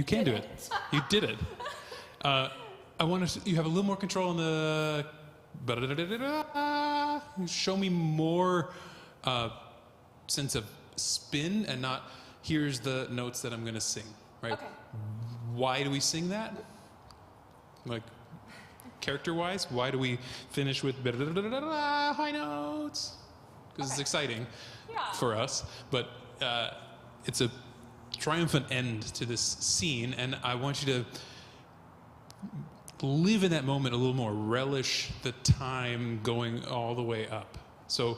can do it. You did it. I want to. You have a little more control on the. Show me more sense of spin and not. Here's the notes that I'm going to sing. Right. Okay. Why do we sing that? Like, character-wise, why do we finish with high notes? Because it's exciting for us, but it's a triumphant end to this scene, and I want you to live in that moment a little more, relish the time going all the way up. So,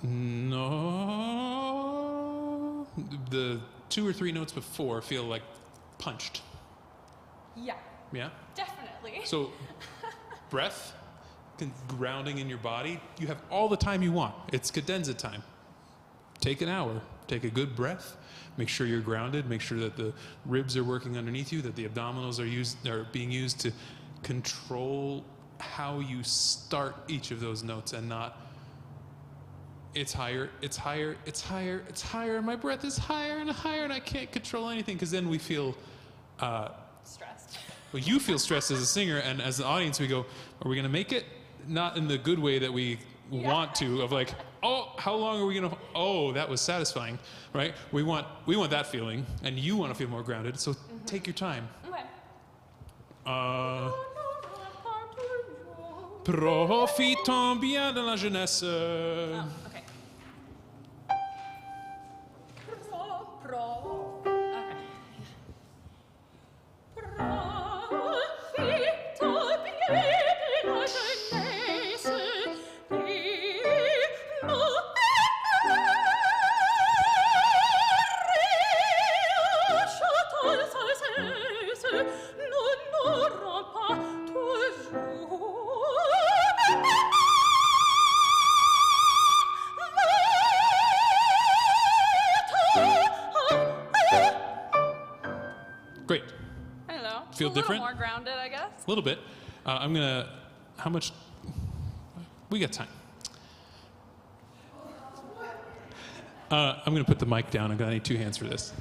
no, the 2 or 3 notes before feel like punched. Yeah. Yeah? Definitely. So, breath, grounding in your body, you have all the time you want. It's cadenza time. Take an hour. Take a good breath. Make sure you're grounded. Make sure that the ribs are working underneath you, that the abdominals are being used to control how you start each of those notes and not it's higher, it's higher, it's higher, it's higher, my breath is higher and I can't control anything, because then we feel stressed. Well, you feel stressed as a singer, and as an audience we go, are we going to make it? Not in the good way that we want to, of like, oh, how long are we going to, oh, that was satisfying, right? We want that feeling, and you want to feel more grounded, so take your time. Okay. Profitons bien de la jeunesse. Okay. Great. I don't know. Feel different? A little more grounded, I guess. A little bit. I'm gonna. How much? We got time. I'm gonna put the mic down. I need 2 hands for this.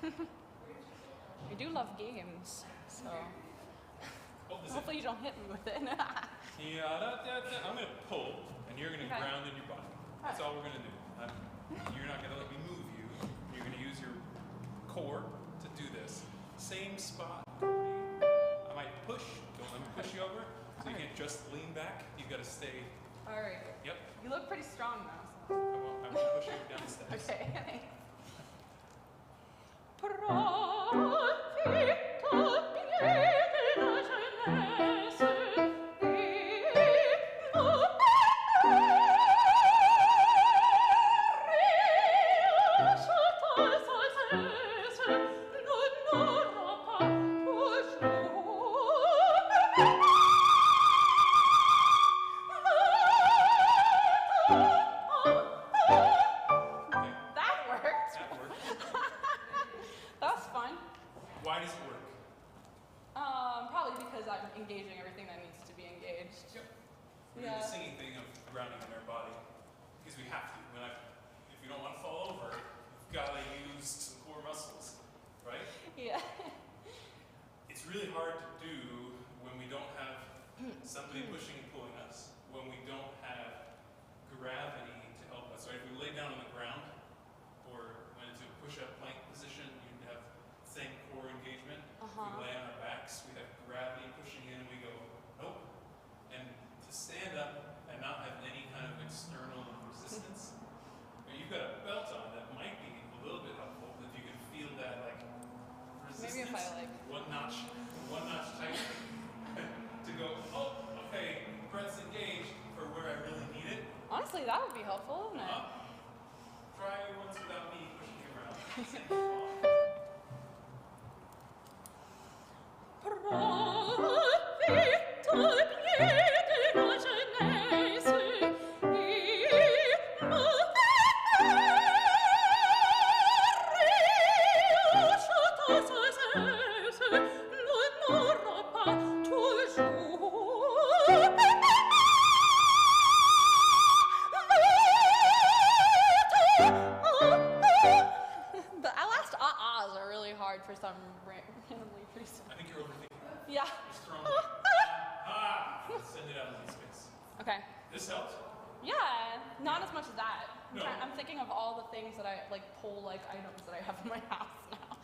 I do love games, so hopefully you don't hit me with it. I'm gonna pull, and you're gonna ground in your body. That's all we're gonna do. You're not gonna let me move you. You're gonna use your core to do this. Same spot. I might push. Don't let me push you over. So you can't just lean back. You gotta stay. All right. Yep. You look pretty strong now. So. I won't push you down the steps. Okay. Why does it work? Probably because I'm engaging everything that needs to be engaged. Yep. We're doing the singing thing of grounding in our body because we have to. If you don't want to fall over, you've got to use some core muscles, right? Yeah. It's really hard to do when we don't have somebody pushing and pulling us, when we don't have gravity to help us, right? If we lay down on the ground, or when it's a push-up plank position, you'd have the same core engagement. If we lay on our backs, we have gravity pushing in, and we go, nope. And to stand up and not have any kind of external resistance, you've got a belt on that might be a little bit helpful if you can feel that like resistance. Maybe if I one notch tighter to go, oh, okay, breath's engaged for where I really need it. Honestly, that would be helpful, wouldn't it? Try once without me pushing you around. ahs are really hard for some randomly reason. I think you're overthinking it. Yeah. Just throw them send it out into space. Okay. This helped? Yeah, not as much as that. No. I'm thinking of all the things that I like pull like items that I have in my house now.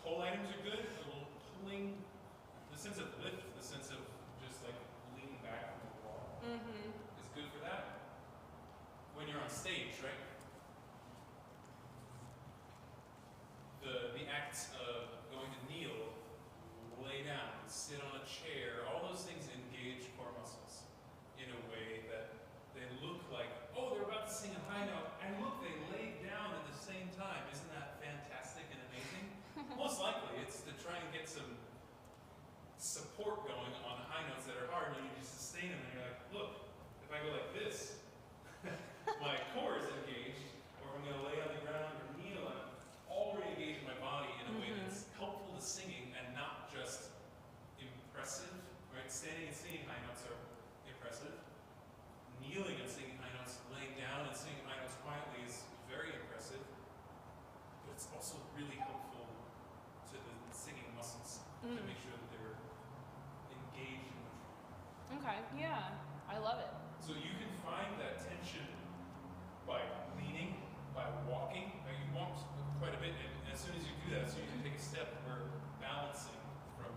Whole items are good. A little pulling, the sense of lift, the sense of just like leaning back from the wall is good for that. When you're on stage, right? The acts of going to kneel, lay down, sit on a chair, all those things engage core muscles in a way that they look like, oh, they're about to sing a high note, and look, they laid down at the same time. Isn't that fantastic and amazing? Most likely, it's to try and get some support going on the high notes that are hard, and you just sustain them, and you're like, look, if I go like this, my core is engaged, or I'm going to lay on the ground or kneel, I'm already engaging my body in a way that's helpful to singing and not just impressive, right? Standing and singing high notes are impressive. Kneeling and singing high notes, laying down and singing high notes quietly is very impressive, but it's also really helpful to the singing muscles to make sure that they're engaged in the Okay, yeah, I love it. So you can find that tension by leaning, by walking. Now you walk quite a bit, and as soon as you do that, as soon as you take a step, we're balancing from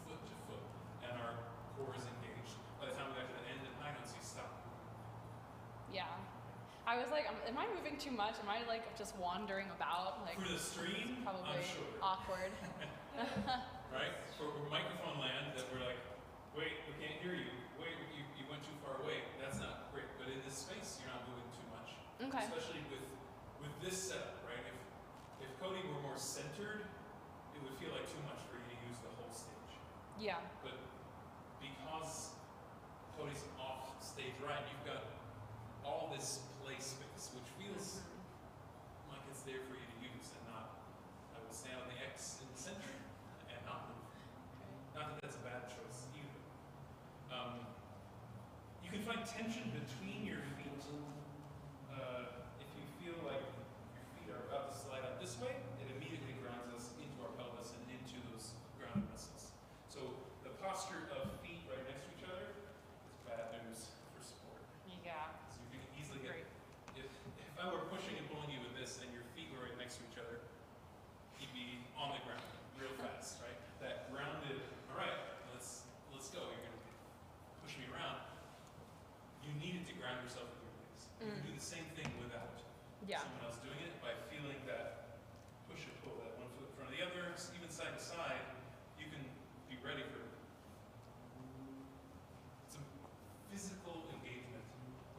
foot to foot, and our core is engaged. By the time we got to the end of high notes, you stop. Yeah. I was like, am I moving too much? Am I like just wandering about? Like For the stream, probably I'm sure. awkward. Right? For microphone land, that we're like, wait, we can't hear you. Wait, you went too far away. That's not great. But in this space, you're not moving too much. Okay. Especially with this setup, right? If Cody were more centered, it would feel like too much for you to use the whole stage. Yeah. But because Cody's off stage right, you've got all this play space, which feels like it's there for you to use and not, I will stand on the X in the center and not move. Not that that's a bad choice either. You can find tension between your feet. If you feel like your feet are about to slide out this way, it immediately grounds us into our pelvis and into those grounded muscles. So the posture of feet right next to each other is bad news for support. Yeah. So you can easily get, Great. if I were pushing and pulling you with this and your feet were right next to each other, you'd be on the ground real fast, right? That grounded, all right, let's go. You're going to push me around. You needed to ground yourself with your legs. You can do the same thing without someone else doing it by feeling that push and pull, that one foot in front of the other, even side to side. You can be ready for some physical engagement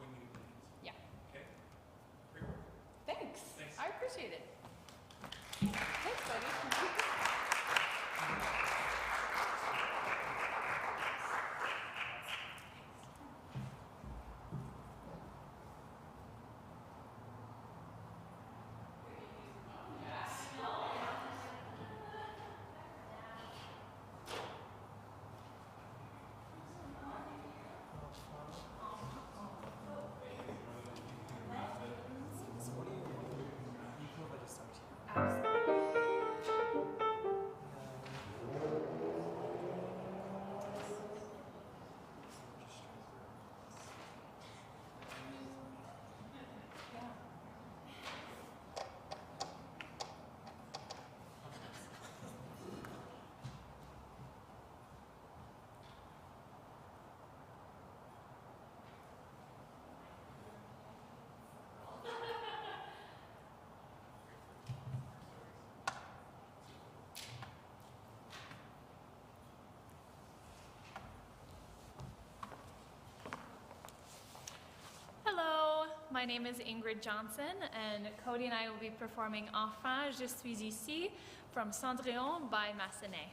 when you need it. Yeah. Okay? Great work. Thanks. Thanks. I appreciate it. Thanks, buddy. Hello, my name is Ingrid Johnson, and Cody and I will be performing Enfin, Je suis ici from Cendrillon by Massenet.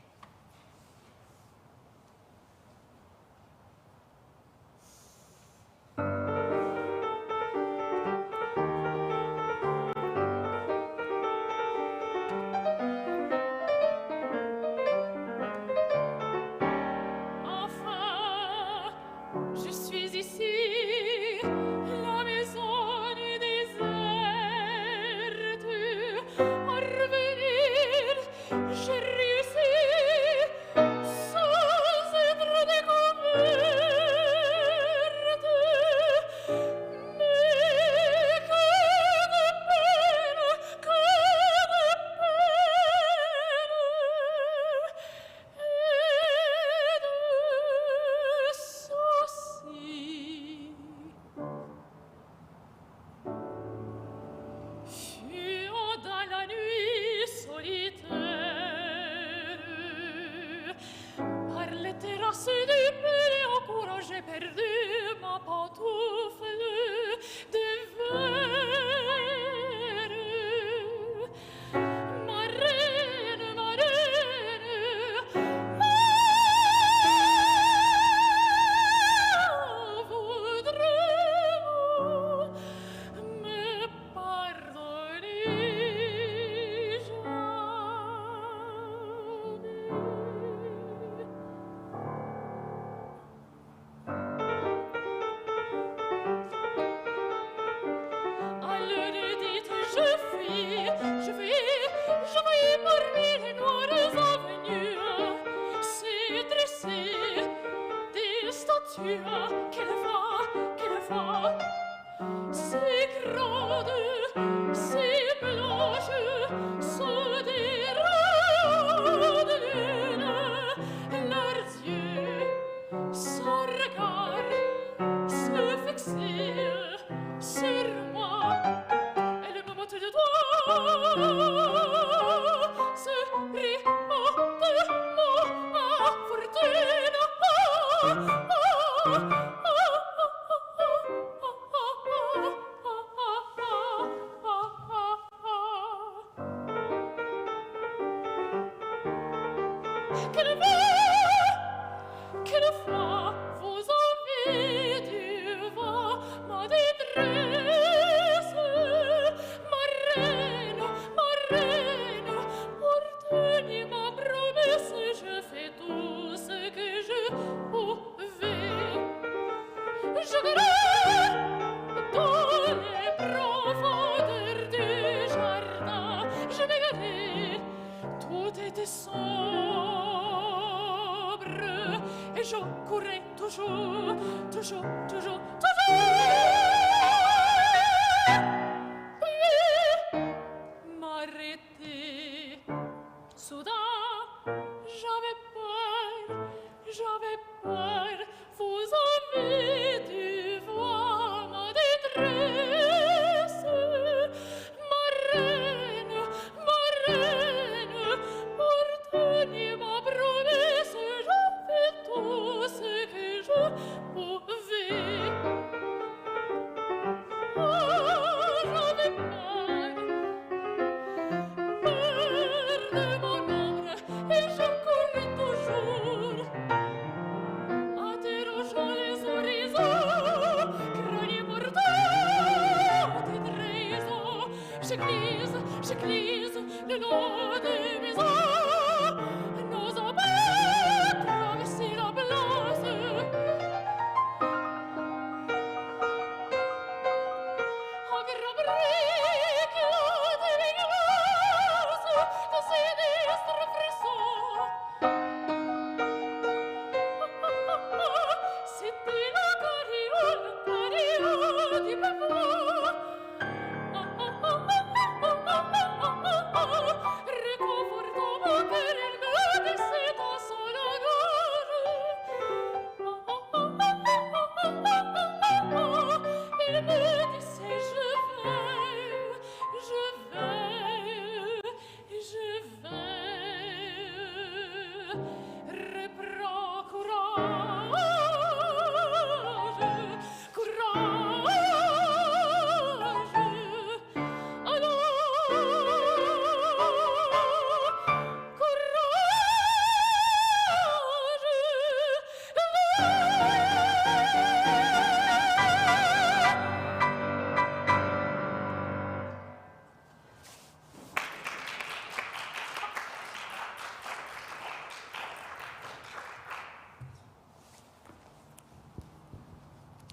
Enfin, je suis ici, la maison est déserte.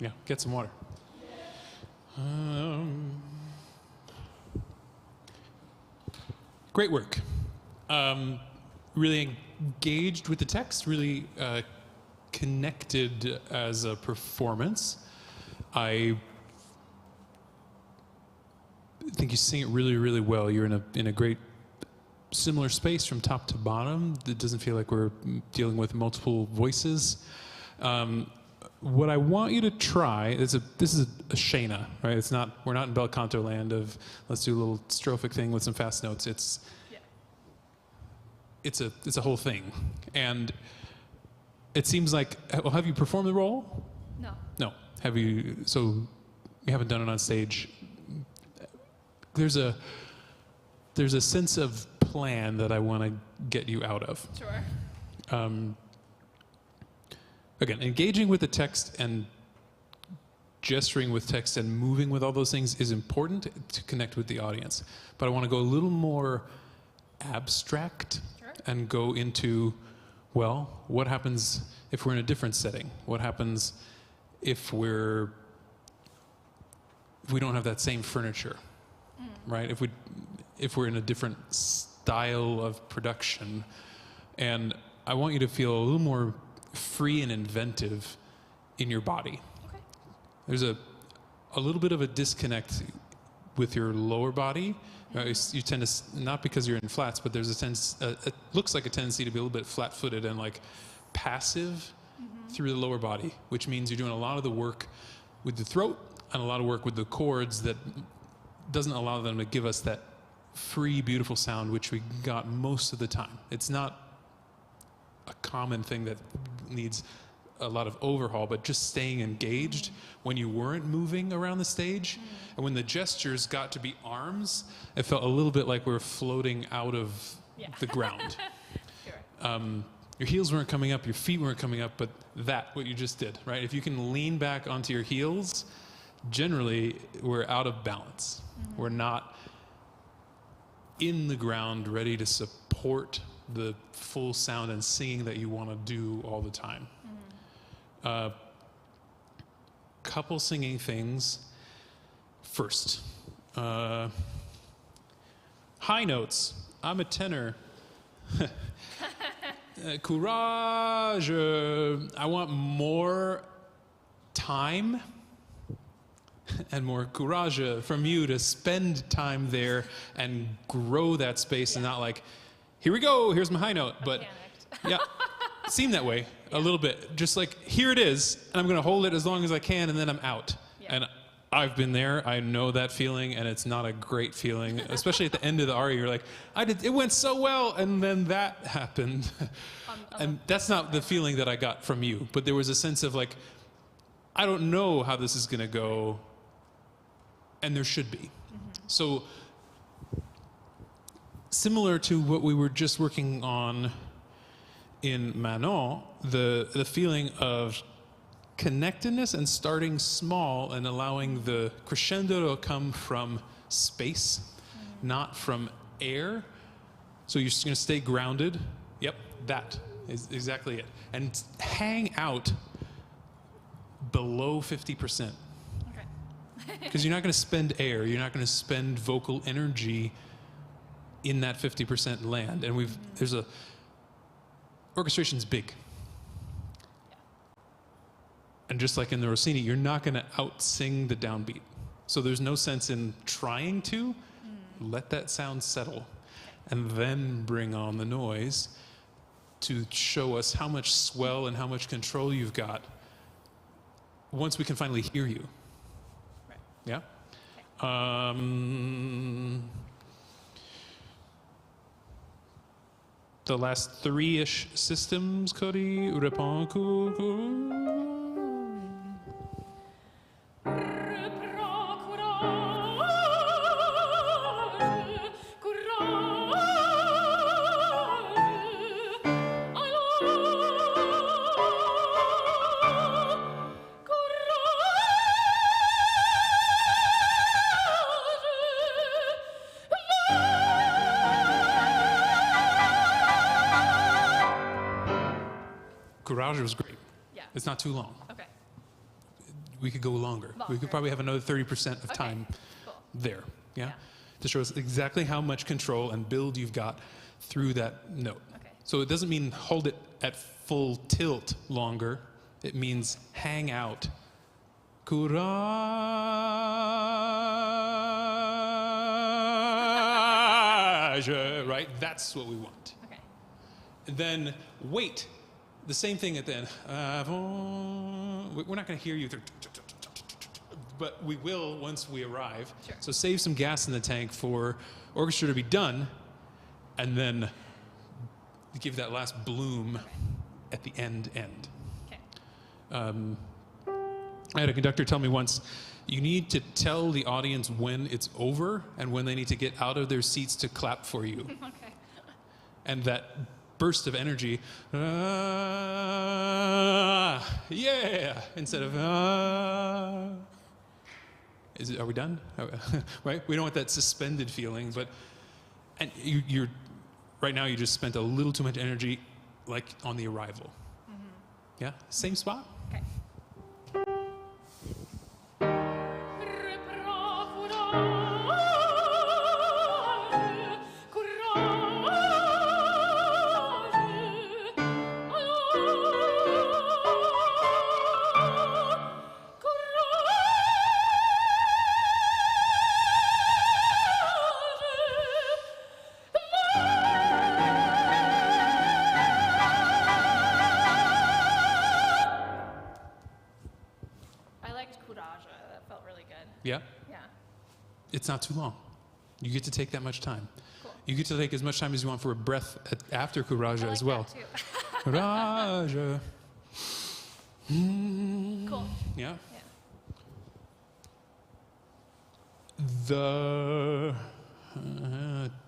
Yeah, get some water. Great work. Really engaged with the text, really connected as a performance. I think you sing it really, really well. You're in a great similar space from top to bottom. It doesn't feel like we're dealing with multiple voices. What I want you to try is this is a scena, right? We're not in bel canto land of let's do a little strophic thing with some fast notes. It's a whole thing, and it seems like. Well, have you performed the role? No. No. Have you? So you haven't done it on stage. There's a sense of plan that I want to get you out of. Sure. Again, engaging with the text and gesturing with text and moving with all those things is important to connect with the audience. But I want to go a little more abstract and go into, well, what happens if we're in a different setting? What happens if we don't have that same furniture, right? If we're in a different style of production, and I want you to feel a little more free and inventive in your body. Okay. There's a little bit of a disconnect with your lower body. You tend to, not because you're in flats, but there's a sense, it looks like a tendency to be a little bit flat-footed and like passive through the lower body, which means you're doing a lot of the work with the throat and a lot of work with the chords that doesn't allow them to give us that free, beautiful sound which we got most of the time. It's not a common thing that needs a lot of overhaul, but just staying engaged when you weren't moving around the stage. And when the gestures got to be arms, it felt a little bit like we were floating out of the ground. Sure. Your heels weren't coming up, your feet weren't coming up, but what you just did, right? If you can lean back onto your heels, generally we're out of balance. We're not in the ground ready to support the full sound and singing that you want to do all the time. Couple singing things first. High notes. I'm a tenor. Courage. I want more time and more courage from you to spend time there and grow that space and not like, here we go, here's my high note. But yeah, it seemed that way a little bit. Just like, here it is, and I'm going to hold it as long as I can, and then I'm out. Yeah. And I've been there. I know that feeling, and it's not a great feeling, especially at the end of the aria. You're like, it went so well, and then that happened. And that's not the feeling that I got from you. But there was a sense of like, I don't know how this is going to go, and there should be. So similar to what we were just working on in Manon, the feeling of connectedness and starting small and allowing the crescendo to come from space, not from air. So you're just going to stay grounded. Yep, that is exactly it. And hang out below 50%. Because you're not going to spend air, you're not going to spend vocal energy in that 50% land. And orchestration's big. And just like in the Rossini, you're not going to out-sing the downbeat. So there's no sense in trying to. Let that sound settle. And then bring on the noise to show us how much swell and how much control you've got once we can finally hear you. Right. Yeah? The last three-ish systems, Cody, Reprends Courage was great. Yeah. It's not too long. Okay. We could go longer. We could probably have another 30% of time there. Yeah? To show us exactly how much control and build you've got through that note. Okay. So it doesn't mean hold it at full tilt longer. It means hang out. Courage, right? That's what we want. Okay. And then wait. The same thing at the end. We're not going to hear you, but we will once we arrive. Sure. So save some gas in the tank for orchestra to be done, and then give that last bloom at the end. Okay. I had a conductor tell me once, you need to tell the audience when it's over and when they need to get out of their seats to clap for you. Okay. And that burst of energy, yeah, instead of, are we done? Right? We don't want that suspended feeling, but, and you're, right now you just spent a little too much energy, like on the arrival. Yeah? Same spot? Okay. Yeah? Yeah. It's not too long. You get to take that much time. Cool. You get to take as much time as you want for a breath after courage I like as well. that too. Courage. Cool. Yeah. Yeah. The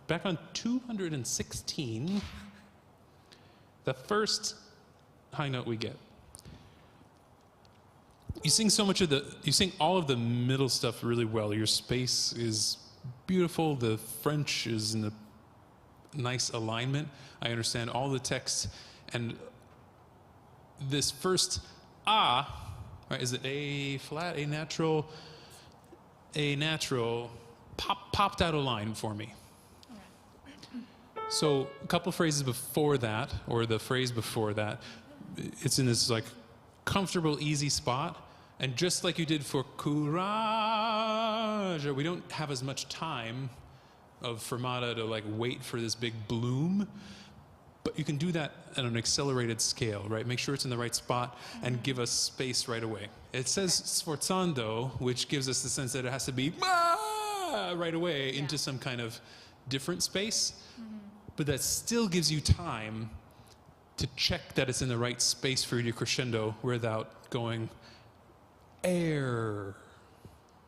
back on 216, the first high note we get. You sing all of the middle stuff really well. Your space is beautiful. The French is in a nice alignment. I understand all the text, and this first right? Is it A flat, A natural? A natural popped out a line for me. So a couple phrases before that, or the phrase before that, it's in this like comfortable, easy spot. And just like you did for courage, we don't have as much time of fermata to like wait for this big bloom. But you can do that at an accelerated scale, right? Make sure it's in the right spot and give us space right away. It says sforzando, which gives us the sense that it has to be right away into some kind of different space. But that still gives you time to check that it's in the right space for you to crescendo without going air.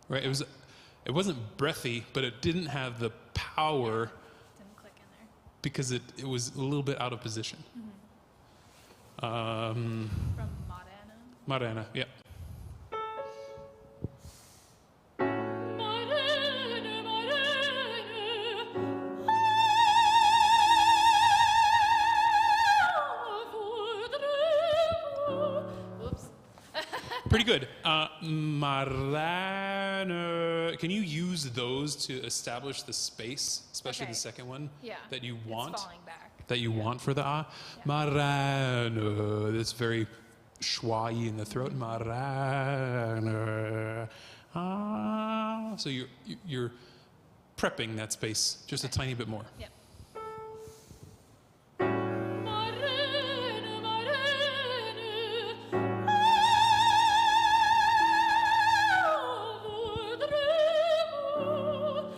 Right? It wasn't breathy, but it didn't have the power. Didn't click in there. Because it was a little bit out of position. From Modena. Modena, yeah. Whoops. Pretty good. Marana. Can you use those to establish the space, especially Okay. the second one, Yeah. that you want? It's falling back. That you want for the ah? Yeah. Marana. That's very schwa-y in the throat. Marana. Ah. So you're prepping that space just a tiny bit more. Yep.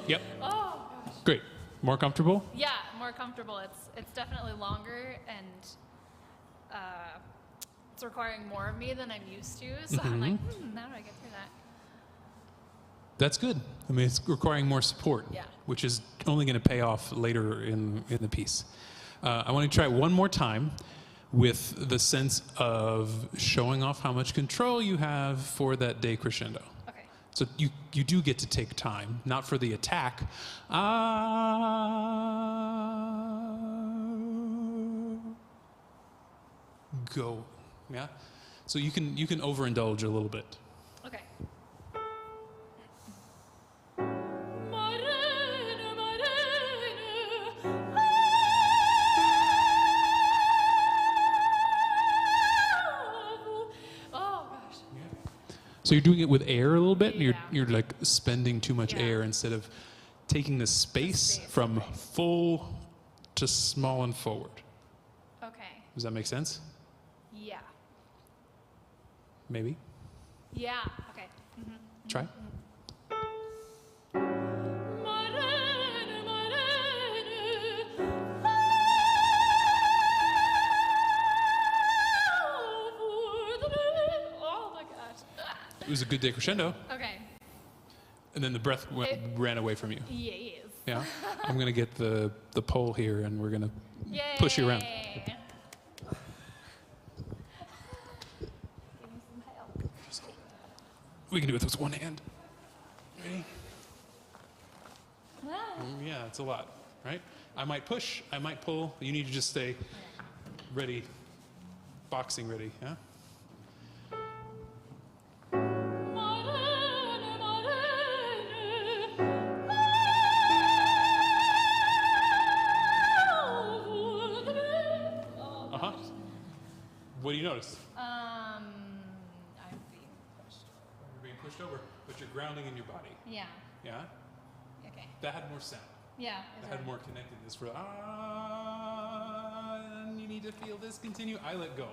Yep. Oh gosh. Great. More comfortable? Yeah, more comfortable. It's definitely longer and it's requiring more of me than I'm used to. So I'm like, how do I get through that? That's good. I mean, it's requiring more support, Yeah. which is only going to pay off later in the piece. I want to try one more time with the sense of showing off how much control you have for that decrescendo. Okay. So you do get to take time, not for the attack. Go. Yeah? So you can overindulge a little bit. Okay. Oh gosh. So you're doing it with air a little bit, and Yeah. you're like spending too much Yeah. air instead of taking the space from full to small and forward. Okay. Does that make sense? Yeah. Maybe. Yeah. Okay. Try. Oh my gosh. It was a good decrescendo, Okay. and then the breath ran away from you. Yes. Yeah. I'm gonna get the pole here, and we're gonna Yay. push you around. Give me some help. We can do it with one hand. Ready? Ah. Yeah, it's a lot, right? I might push, I might pull. You need to just stay ready, boxing ready. Yeah. What do you notice? I'm being pushed. You're being pushed over, but you're grounding in your body. Yeah. Yeah? Okay. That had more sound. Yeah. That had more connectedness for and you need to feel this continue. I let go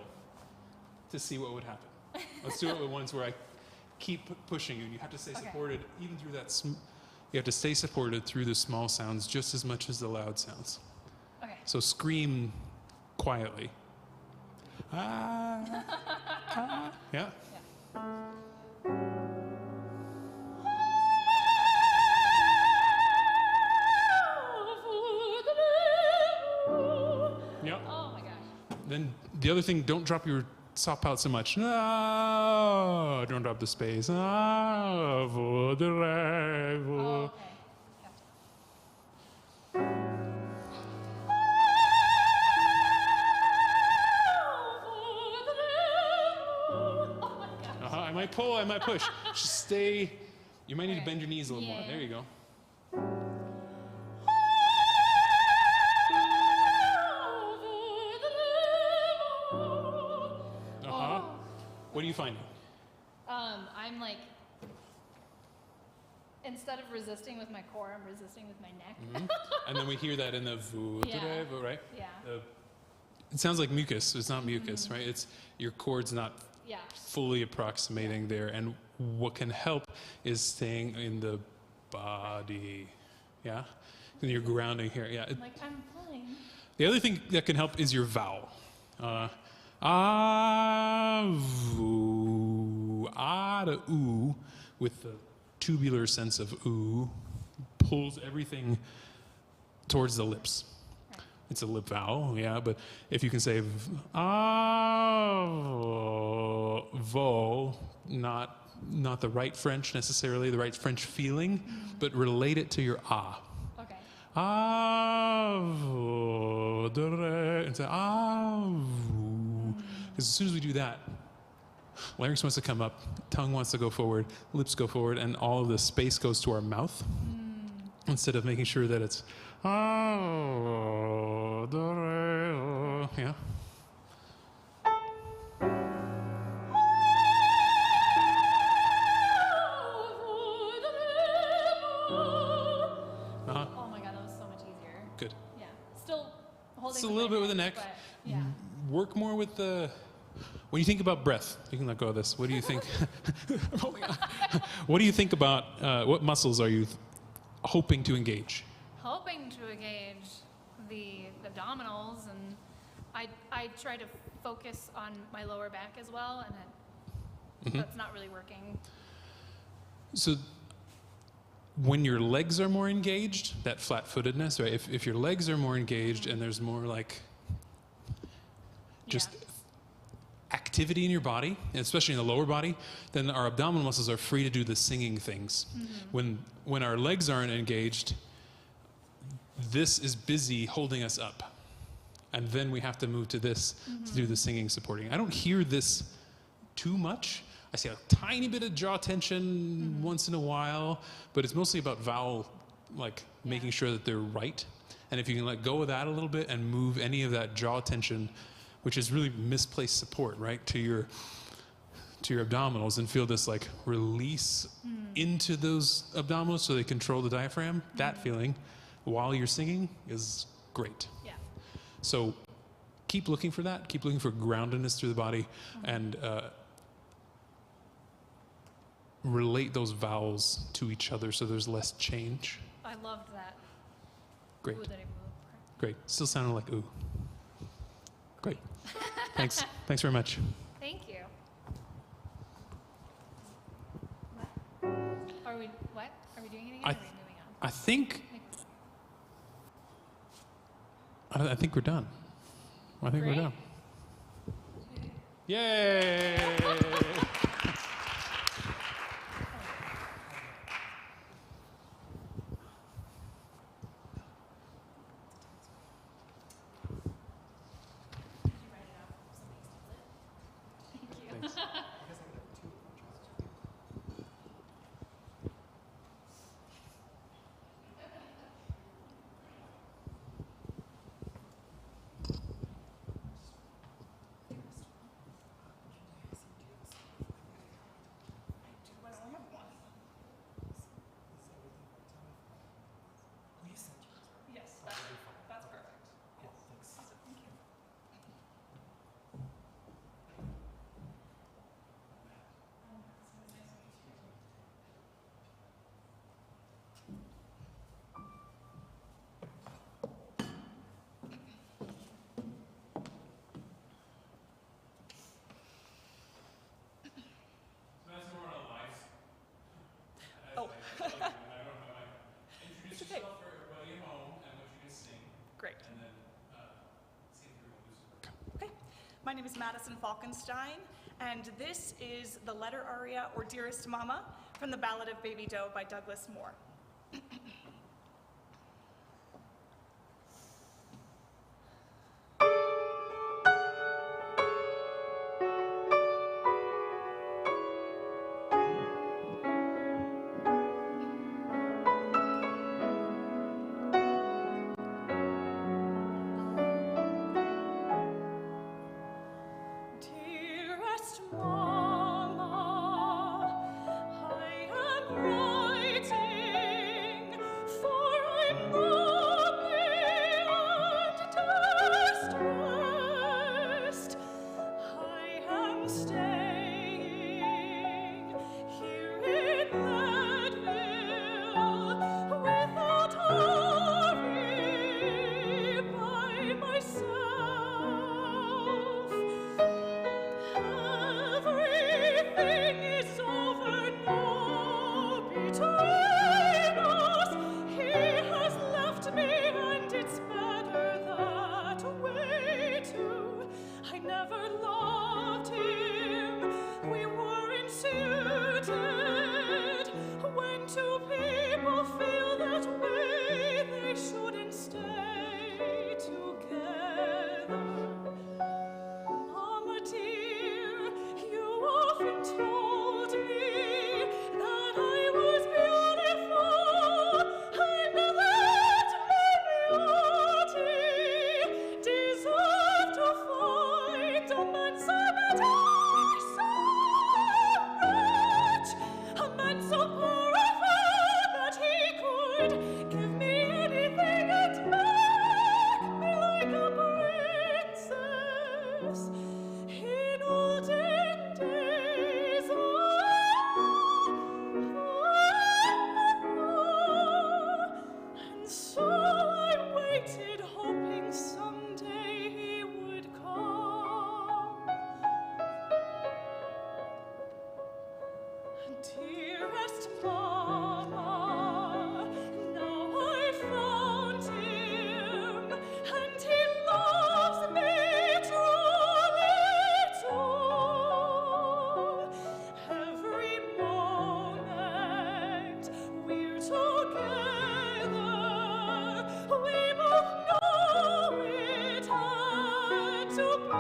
to see what would happen. Let's do it with ones where I keep pushing you. You have to stay supported even through that. You have to stay supported through the small sounds just as much as the loud sounds. Okay. So scream quietly. Yeah. Yep. Oh my gosh. Then the other thing, don't drop your soft palate so much. No, don't drop the space. Oh, okay. I might pull, I might push. Just stay. You might need to bend your knees a little more. There you go. What are you finding? I'm like, instead of resisting with my core, I'm resisting with my neck. And then we hear that in the right? Yeah. It sounds like mucus. It's not mucus, right? It's your chord's not fully approximating there. And what can help is staying in the body. Yeah? And you're grounding here. Yeah. Like, I'm playing. The other thing that can help is your vowel. Vu, to oo, with the tubular sense of oo, pulls everything towards the lips. Right. It's a lip vowel, yeah, but if you can say vo, not the right French necessarily, the right French feeling, but relate it to your ah. Okay. And say because as soon as we do that, larynx wants to come up, tongue wants to go forward, lips go forward, and all of the space goes to our mouth instead of making sure that it's yeah. Oh my god, that was so much easier. Good. Yeah. Still holding. Just a little bit with the neck. But, yeah. Work more with the. When you think about breath, you can let go of this. What do you think? What do you think about what muscles are you hoping to engage? Hoping to engage the abdominals, and I try to focus on my lower back as well, and that's not really working. So when your legs are more engaged, that flat-footedness, right? If your legs are more engaged and there's more like just activity in your body, and especially in the lower body, then our abdominal muscles are free to do the singing things. When our legs aren't engaged, this is busy holding us up. And then we have to move to this to do the singing supporting. I don't hear this too much. I see a tiny bit of jaw tension once in a while, but it's mostly about vowel, like making sure that they're right. And if you can let go of that a little bit and move any of that jaw tension, which is really misplaced support, right, to your abdominals, and feel this like release into those abdominals so they control the diaphragm, that feeling while you're singing is great. Yeah. So keep looking for that. Keep looking for groundedness through the body, and relate those vowels to each other so there's less change. I loved that. Great. Ooh, that I moved. Great. Still sounding like ooh. Great. Thanks. Thanks very much. Thank you. Are we doing it again? Or are we moving on? I think we're done. I think we're done. Yay! My name is Madison Falkenstein, and this is the letter aria, or Dearest Mama, from the Ballad of Baby Doe by Douglas Moore. Dearest Mama, I am writing, for I'm lonely and distressed. I am staying here in Leadville without hurry by myself. Everything is over now between us. He has left me, and it's better that way too. I never loved him. We weren't suited. When two people feel that way, they shouldn't stay together. Mama dear, you often told me that I was beautiful, and that my beauty deserved to find a man so rich, a man so powerful that he could give me anything and make me like a princess. In olden days, and so I waited, hoping someday he would come. Dearest Mama, now I found him, and he loves me truly too. Every moment we're together, we both know it had to be.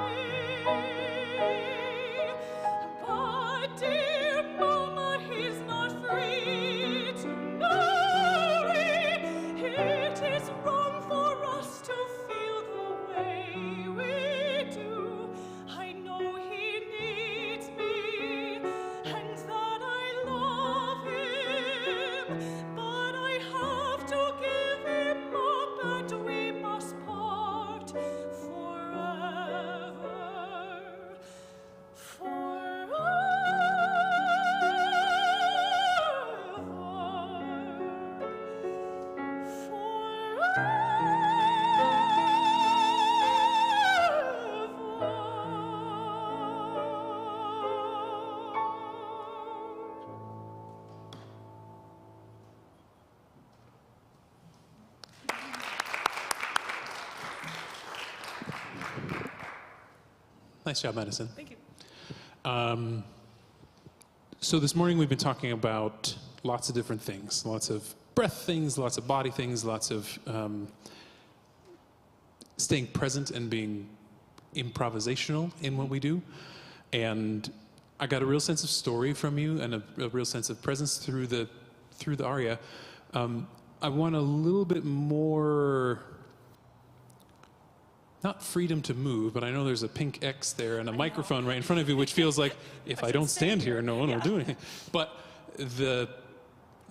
But dear Mama, he's not free to marry. It is wrong for us to feel the way we do. I know he needs me, and that I love him, but I have to give him up, and we must part forever. Nice job, Madison. Thank you. So this morning we've been talking about lots of different things, lots of breath things, lots of body things, lots of staying present and being improvisational in what we do. And I got a real sense of story from you and a real sense of presence through the aria. I want a little bit more, not freedom to move, but I know there's a pink X there and a microphone right in front of you, which feels like if I don't stand here, no one will do anything. But the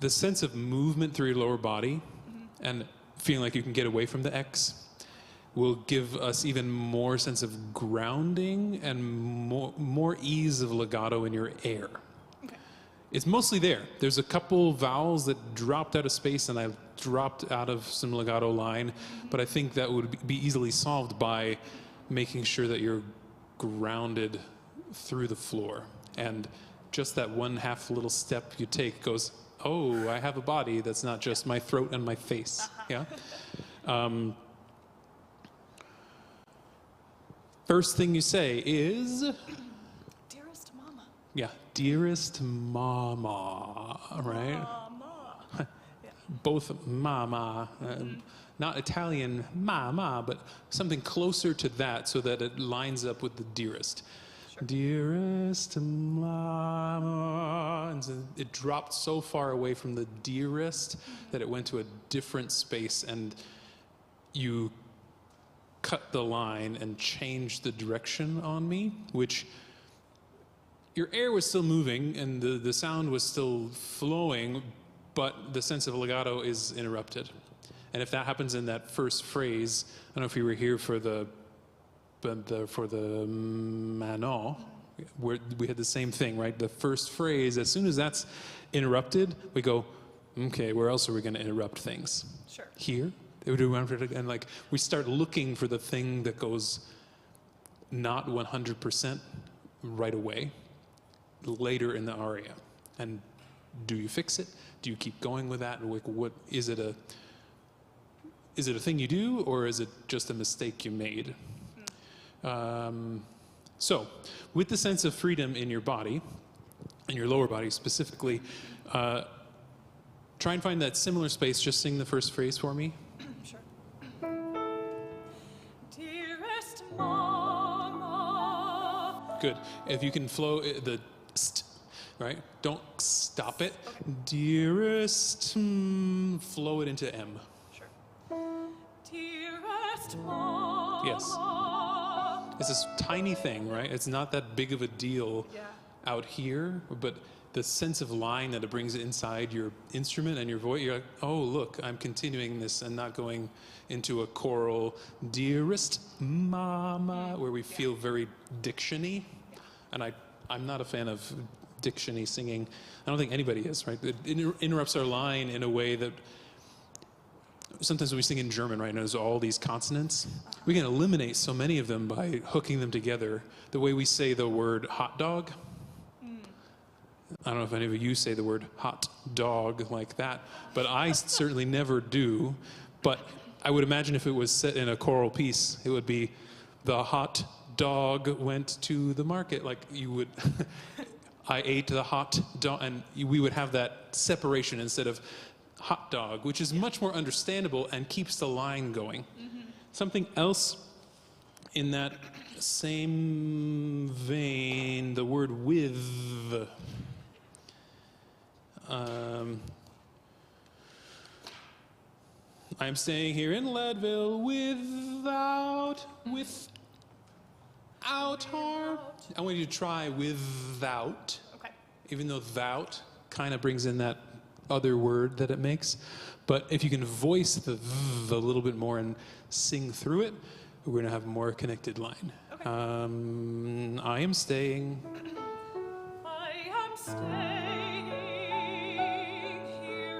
sense of movement through your lower body and feeling like you can get away from the X will give us even more sense of grounding and more ease of legato in your air. Okay. It's mostly there. There's a couple vowels that dropped out of space and I dropped out of some legato line, but I think that would be easily solved by making sure that you're grounded through the floor. And just that one half little step you take goes, oh, I have a body that's not just my throat and my face. Yeah. first thing you say is, Dearest Mama. yeah, dearest mama, right? Mama. Yeah. Both mama, not Italian mama, but something closer to that so that it lines up with the dearest. Sure. Dearest mama. And so it dropped so far away from the dearest that it went to a different space, and you cut the line and changed the direction on me, which your air was still moving and the sound was still flowing, but the sense of legato is interrupted. And if that happens in that first phrase, I don't know if you were here for the Manon, where we had the same thing, right? The first phrase, as soon as that's interrupted, we go, okay, where else are we going to interrupt things? Sure. Here? And like we start looking for the thing that goes not 100% right away, later in the aria. And do you fix it? Do you keep going with that? Like, what is it a thing you do, or is it just a mistake you made? So, with the sense of freedom in your body, in your lower body specifically, try and find that similar space. Just sing the first phrase for me. Sure. Dearest Mama. Good. If you can flow the st, right? Don't stop it. Okay. Dearest, flow it into M. Sure. Dearest Mama. Yes. It's this tiny thing, right? It's not that big of a deal Yeah. out here, but the sense of line that it brings inside your instrument and your voice, you're like, oh, look, I'm continuing this and not going into a choral, dearest mama, where we feel very diction-y. And I'm not a fan of diction-y singing. I don't think anybody is, right? It interrupts our line in a way that sometimes when we sing in German, right, and there's all these consonants, we can eliminate so many of them by hooking them together. The way we say the word hot dog. I don't know if any of you say the word hot dog like that, but I certainly never do. But I would imagine if it was set in a choral piece, it would be the hot dog went to the market. Like you would, I ate the hot dog, and we would have that separation instead of hot dog, which is much more understandable and keeps the line going. Something else in that same vein, the word with. I'm staying here in Leadville without harm. I want you to try without, Okay. even though thou kind of brings in that other word that it makes. But if you can voice the a little bit more and sing through it, we're going to have a more connected line. Okay. I am staying. I am staying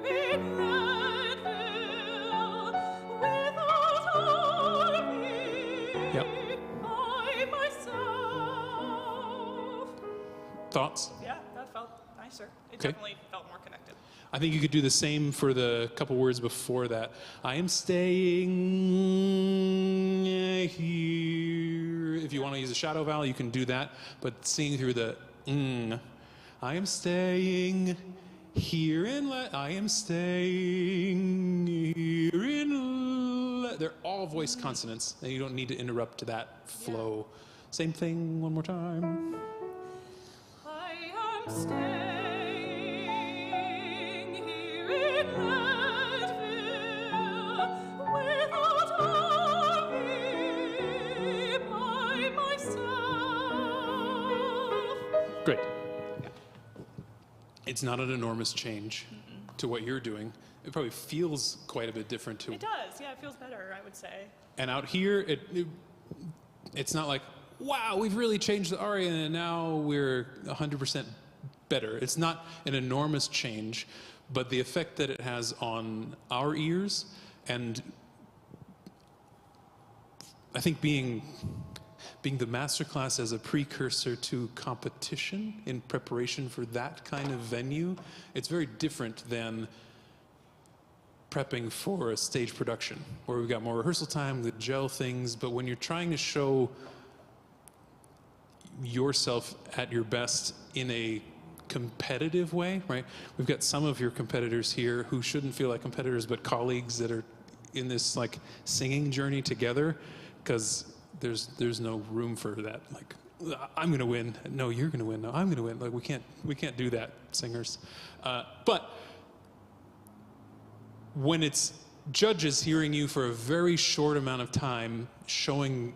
here in Leadville without army. Yep. By myself. Thoughts? Yeah, that felt nicer. It Okay. definitely felt more connected. I think you could do the same for the couple words before that. I am staying here. If you want to use a shadow vowel, you can do that. But singing through the I am staying here in I am staying here in they're all voice consonants, and you don't need to interrupt that flow. Same thing one more time. I am staying here in Leadville without army by myself. Great. It's not an enormous change to what you're doing. It probably feels quite a bit different to. It does, yeah, it feels better, I would say. And out here, it's not like, wow, we've really changed the aria and now we're 100% better. It's not an enormous change, but the effect that it has on our ears, and I think being the masterclass as a precursor to competition in preparation for that kind of venue, it's very different than prepping for a stage production where we've got more rehearsal time, the gel things, but when you're trying to show yourself at your best in a competitive way, right? We've got some of your competitors here who shouldn't feel like competitors, but colleagues that are in this like singing journey together, because there's no room for that. Like, I'm gonna win. No, you're gonna win. No, I'm gonna win. Like, we can't do that, singers. But when it's judges hearing you for a very short amount of time, showing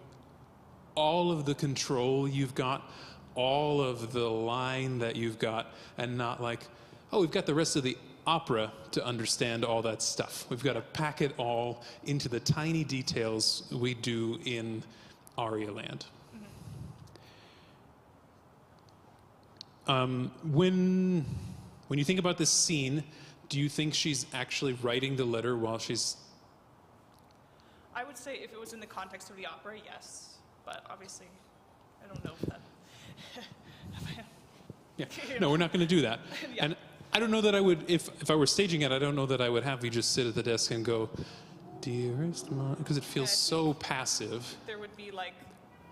all of the control you've got, all of the line that you've got, and not like, oh, we've got the rest of the opera to understand all that stuff. We've got to pack it all into the tiny details we do in aria land. When you think about this scene, do you think she's actually writing the letter while she's... I would say if it was in the context of the opera, yes. But obviously, I don't know if that... Yeah, no, we're not going to do that. Yeah. And I don't know that I would, if I were staging it, I don't know that I would have you just sit at the desk and go, dearest mom, because it feels so passive. There would be like,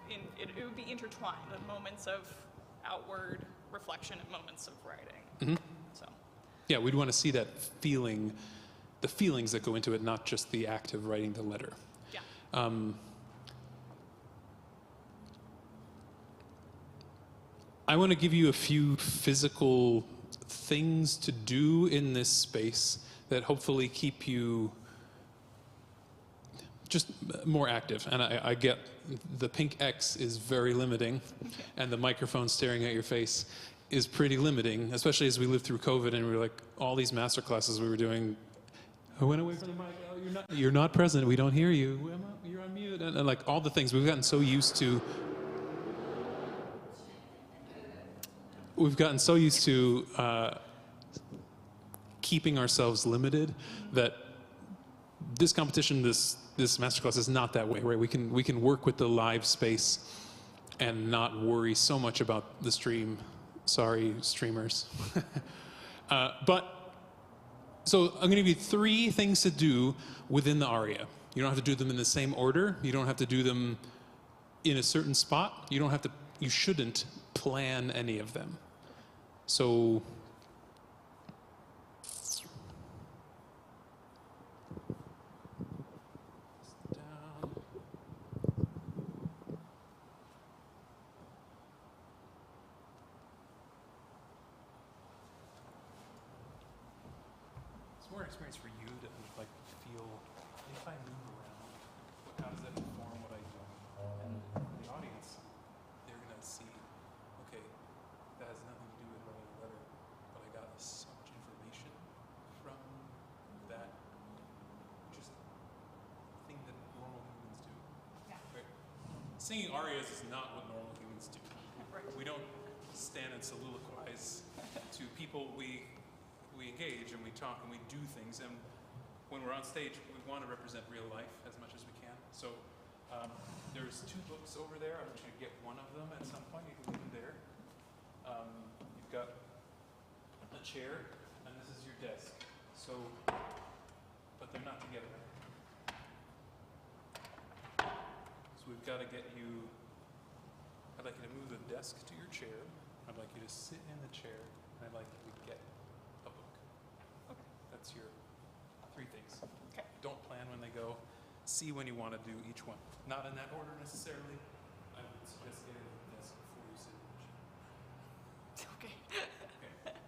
it would be intertwined, the moments of outward reflection and moments of writing. Mm-hmm. So. Yeah, we'd want to see that feeling, the feelings that go into it, not just the act of writing the letter. Yeah. I want to give you a few physical things to do in this space that hopefully keep you just more active. And I get the pink X is very limiting, and the microphone staring at your face is pretty limiting, especially as we lived through COVID and we were like, all these master classes we were doing, I went away from the mic, oh, you're not present, we don't hear you, you're on mute, and like all the things we've gotten so used to. We've gotten so used to keeping ourselves limited that this competition, this masterclass is not that way, right? We can work with the live space and not worry so much about the stream. Sorry, streamers. So I'm going to give you 3 things to do within the aria. You don't have to do them in the same order. You don't have to do them in a certain spot. You shouldn't plan any of them. So it's more experience for you to like feel if I move around, how does that inform what I do? And the audience, they're gonna see, okay, that has nothing to do with writing a letter, but I got so much information from that just thing that normal humans do. Yeah. Right? Singing arias is not what normal humans do. Right. We don't stand and soliloquize to people. We engage and we talk and we do things, and when we're on stage we want to represent real life as much as we can. So there's 2 books over there. I want you to get one of them at some point. You can leave them there. You've got a chair and this is your desk. So, but they're not together. So we've got to get you, I'd like you to move the desk to your chair. I'd like you to sit in the chair, and I'd like you to get a book. Okay. That's your 3 things. Okay. Don't plan when they go. See when you want to do each one. Not in that order necessarily. I would suggest getting the desk before you sit in the chair. Okay. Okay.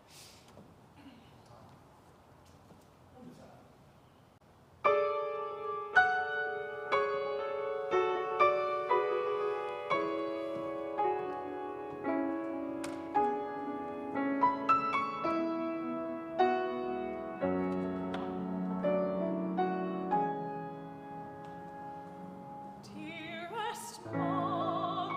Dearest mother,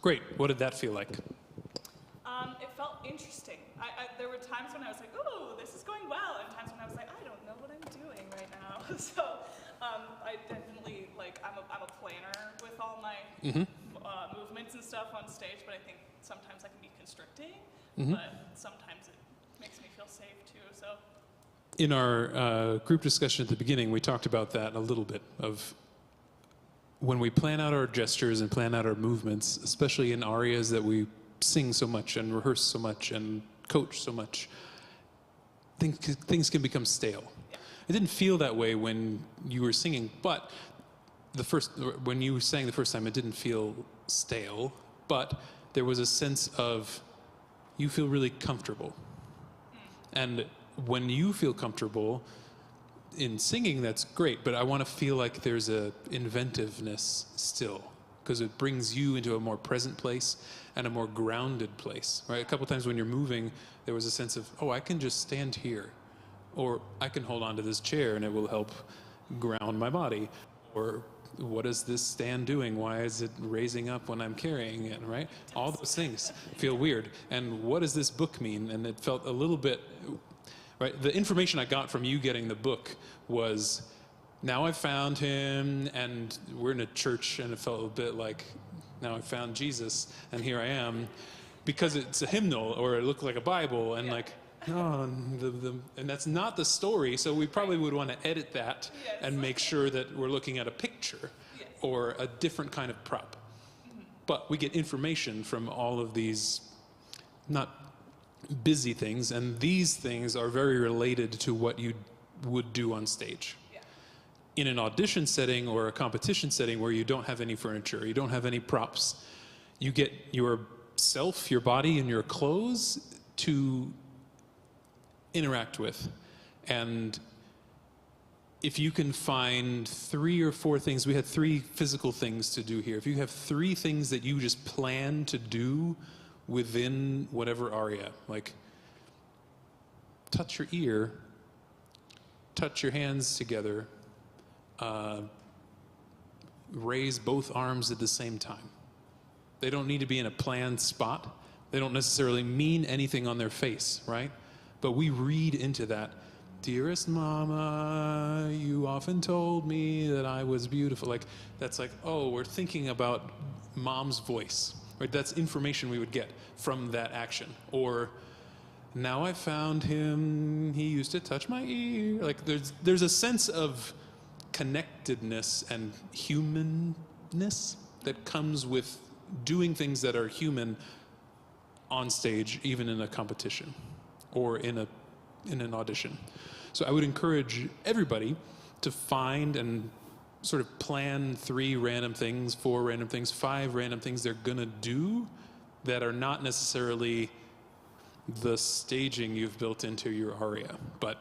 Great. What did that feel like? It felt interesting. There were times when I was like, oh, this is going well, and times when I was like, I don't know what I'm doing right now. So I definitely, like, I'm a planner with all my movements and stuff on stage, but I think sometimes that can be constricting, but sometimes it makes me feel safe too. So In our group discussion at the beginning, we talked about that a little bit, of when we plan out our gestures and plan out our movements, especially in arias that we sing so much and rehearse so much and coach so much, things can become stale. It didn't feel that way when you were singing, but when you sang the first time, it didn't feel stale, but there was a sense of you feel really comfortable. And when you feel comfortable in singing, that's great, but I want to feel like there's a inventiveness still, because it brings you into a more present place and a more grounded place, right? A couple times when you're moving, there was a sense of, oh, I can just stand here, or I can hold on to this chair and it will help ground my body, or what is this stand doing? Why is it raising up when I'm carrying it, right? All those things feel weird. And what does this book mean? And it felt a little bit, right? The information I got from you getting the book was, now I found him, and we're in a church, and it felt a bit like, now I found Jesus, and here I am, because it's a hymnal, or it looked like a Bible, and like, oh, and that's not the story, so we probably would want to edit that and make sure that we're looking at a picture or a different kind of prop. But we get information from all of these, not busy things, and these things are very related to what you would do on stage. In an audition setting or a competition setting where you don't have any furniture, you don't have any props, you get yourself, your body, and your clothes to interact with. And if you can find 3 or 4 things, we had 3 physical things to do here. If you have 3 things that you just plan to do within whatever aria, like touch your ear, touch your hands together, raise both arms at the same time. They don't need to be in a planned spot. They don't necessarily mean anything on their face, right? But we read into that, dearest mama, you often told me that I was beautiful. Like, that's like, oh, we're thinking about mom's voice, right? That's information we would get from that action. Or, now I found him, he used to touch my ear. Like, there's a sense of connectedness and humanness that comes with doing things that are human on stage, even in a competition or in an audition. So I would encourage everybody to find and sort of plan 3 random things, 4 random things, 5 random things they're gonna do that are not necessarily the staging you've built into your aria, but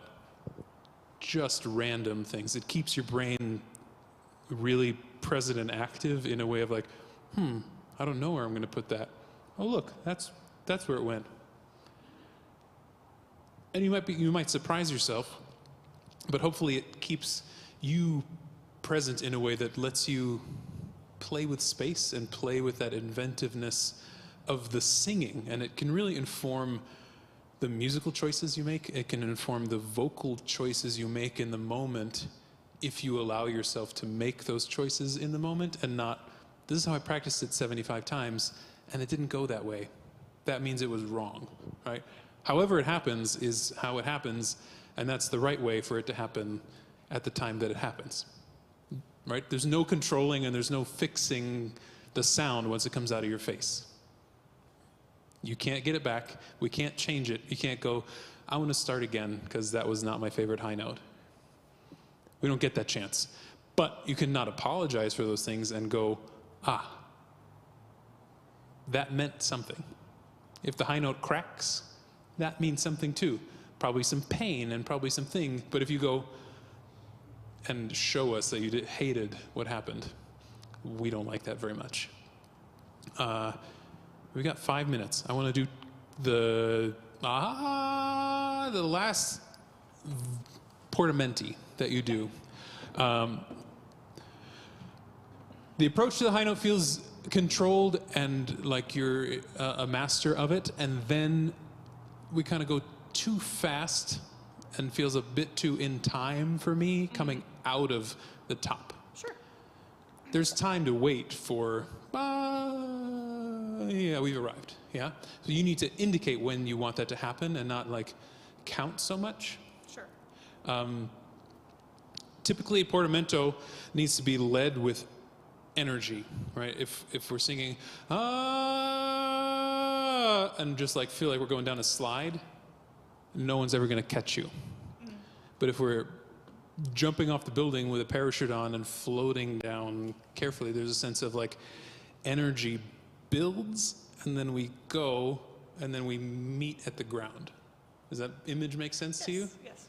just random things. It keeps your brain really present and active in a way of like, I don't know where I'm going to put that. Oh, look, that's where it went. And you might surprise yourself, but hopefully it keeps you present in a way that lets you play with space and play with that inventiveness of the singing, and it can really inform the musical choices you make. It can inform the vocal choices you make in the moment if you allow yourself to make those choices in the moment and not, this is how I practiced it 75 times and it didn't go that way. That means it was wrong, right? However it happens is how it happens, and that's the right way for it to happen at the time that it happens, right? There's no controlling and there's no fixing the sound once it comes out of your face. You can't get it back. We can't change it. You can't go, I want to start again because that was not my favorite high note. We don't get that chance. But you cannot apologize for those things and go, that meant something. If the high note cracks, that means something too. Probably some pain and probably some thing. But if you go and show us that you hated what happened, we don't like that very much. We got 5 minutes. I want to do the last portamenti that you do. The approach to the high note feels controlled and like you're a master of it, and then we kind of go too fast and feels a bit too in time for me coming out of the top. Sure. There's time to wait for, yeah, we've arrived, yeah? So you need to indicate when you want that to happen and not like count so much. Sure. Typically, portamento needs to be led with energy, right? If we're singing, and just like feel like we're going down a slide, no one's ever going to catch you. But if we're jumping off the building with a parachute on and floating down carefully, there's a sense of like energy builds, and then we go, and then we meet at the ground. Does that image make sense to you? Yes.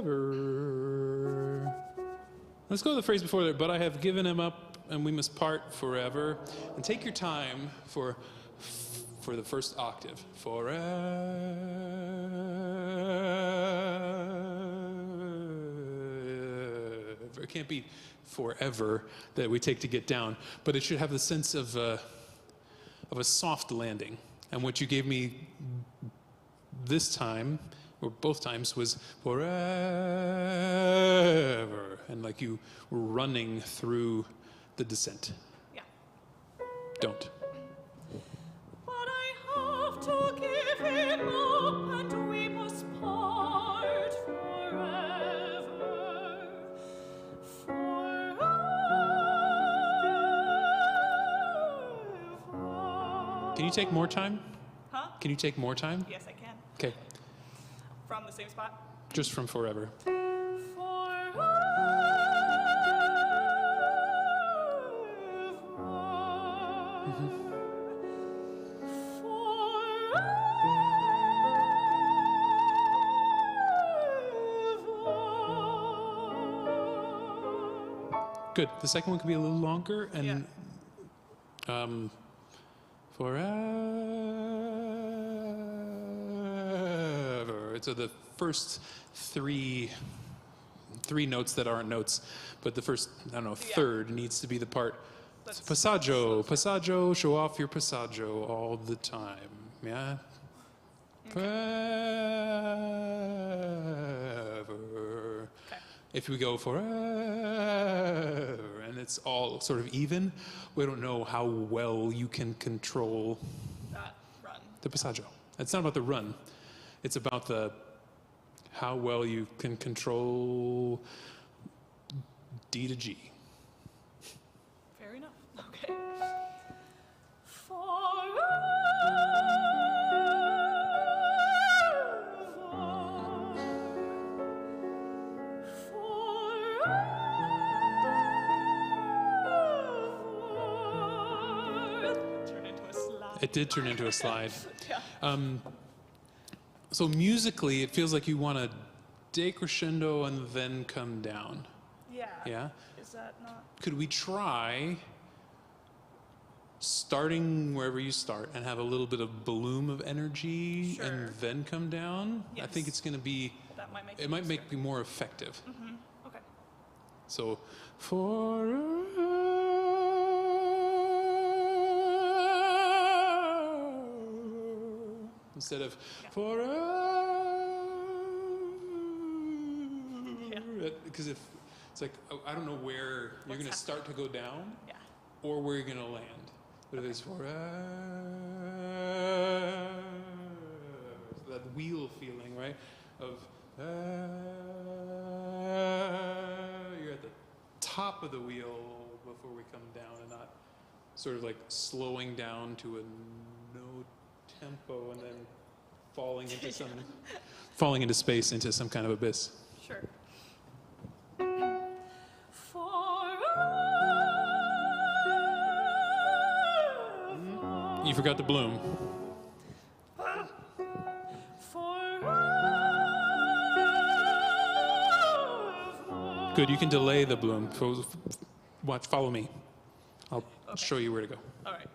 Forever. Let's go to the phrase before that. But I have given him up, and we must part forever. And take your time for the first octave. Forever. It can't be forever that we take to get down, but it should have the sense of a soft landing. And what you gave me this time, or both times, was forever, and like you were running through the descent. Yeah. Don't. But I have to give him up, and we must part forever. Forever. Can you take more time? Huh? Can you take more time? Yes, I can. Okay, From the same spot. just from forever. Good. The second one could be a little longer, and forever. So the first three notes that aren't notes, but the first, I don't know, third needs to be the part. Passaggio, passaggio, show off your passaggio all the time. Yeah? Forever. Okay. If we go forever, and it's all sort of even, we don't know how well you can control That run. the passaggio. It's not about the run. It's about how well you can control D to G. Fair enough. Okay. Turn into a slide. It did turn into a slide. Yeah. So musically, it feels like you want to decrescendo and then come down. Yeah. Yeah? Is that not? Could we try starting wherever you start and have a little bit of bloom of energy Sure. and then come down? I think Yes. it's going to be, That might make it might make me more effective. Okay. So, instead of because if it's like, I don't know where you're going to start to go down Yeah. or where you're going to land. But if it's that wheel feeling, right? Of you're at the top of the wheel before we come down, and not sort of like slowing down to a no tempo and then falling into falling into space, into some kind of abyss. Sure. You forgot the bloom. Good, you can delay the bloom. Watch, follow me. I'll show you where to go. All right.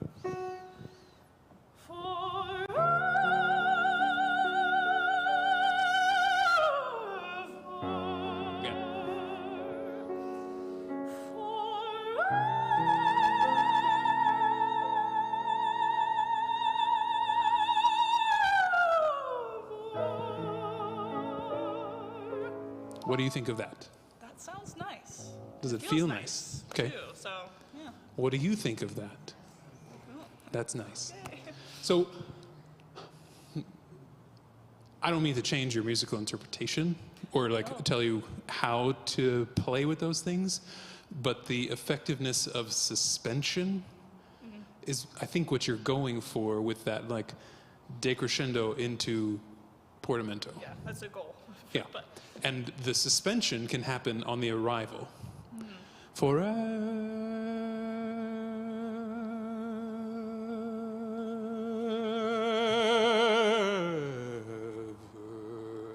What do you think of that? That sounds nice. Does it feels feel nice? Okay. Too, so, yeah. What do you think of that? Cool. That's nice. Yay. So, I don't mean to change your musical interpretation or like tell you how to play with those things, but the effectiveness of suspension is, I think, what you're going for with that like decrescendo into portamento. Yeah, that's a goal. Yeah. But And the suspension can happen on the arrival.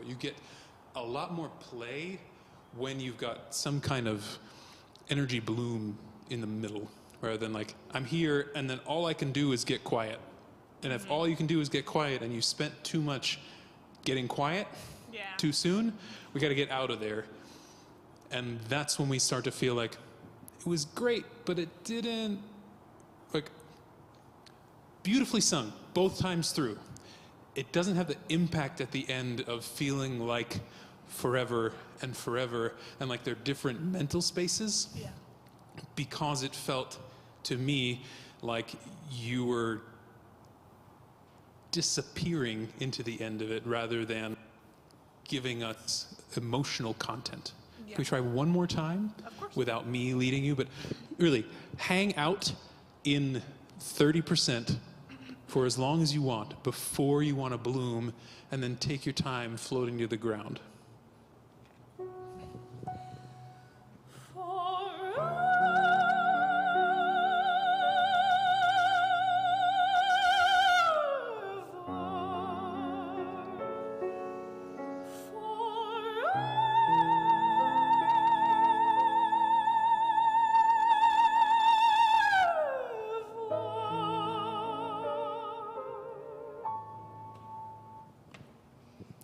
You get a lot more play when you've got some kind of energy bloom in the middle, rather than like, I'm here and then all I can do is get quiet. And if all you can do is get quiet and you spent too much getting quiet yeah. too soon, we got to get out of there. And that's when we start to feel like it was great, but it didn't, like, beautifully sung both times through. It doesn't have the impact at the end of feeling like forever and forever, and like they're different mental spaces, Yeah. because it felt to me like you were disappearing into the end of it rather than giving us emotional content. Yeah. Can we try one more time Of course. without me leading you? But really, hang out in 30% for as long as you want before you want to bloom, and then take your time floating to the ground.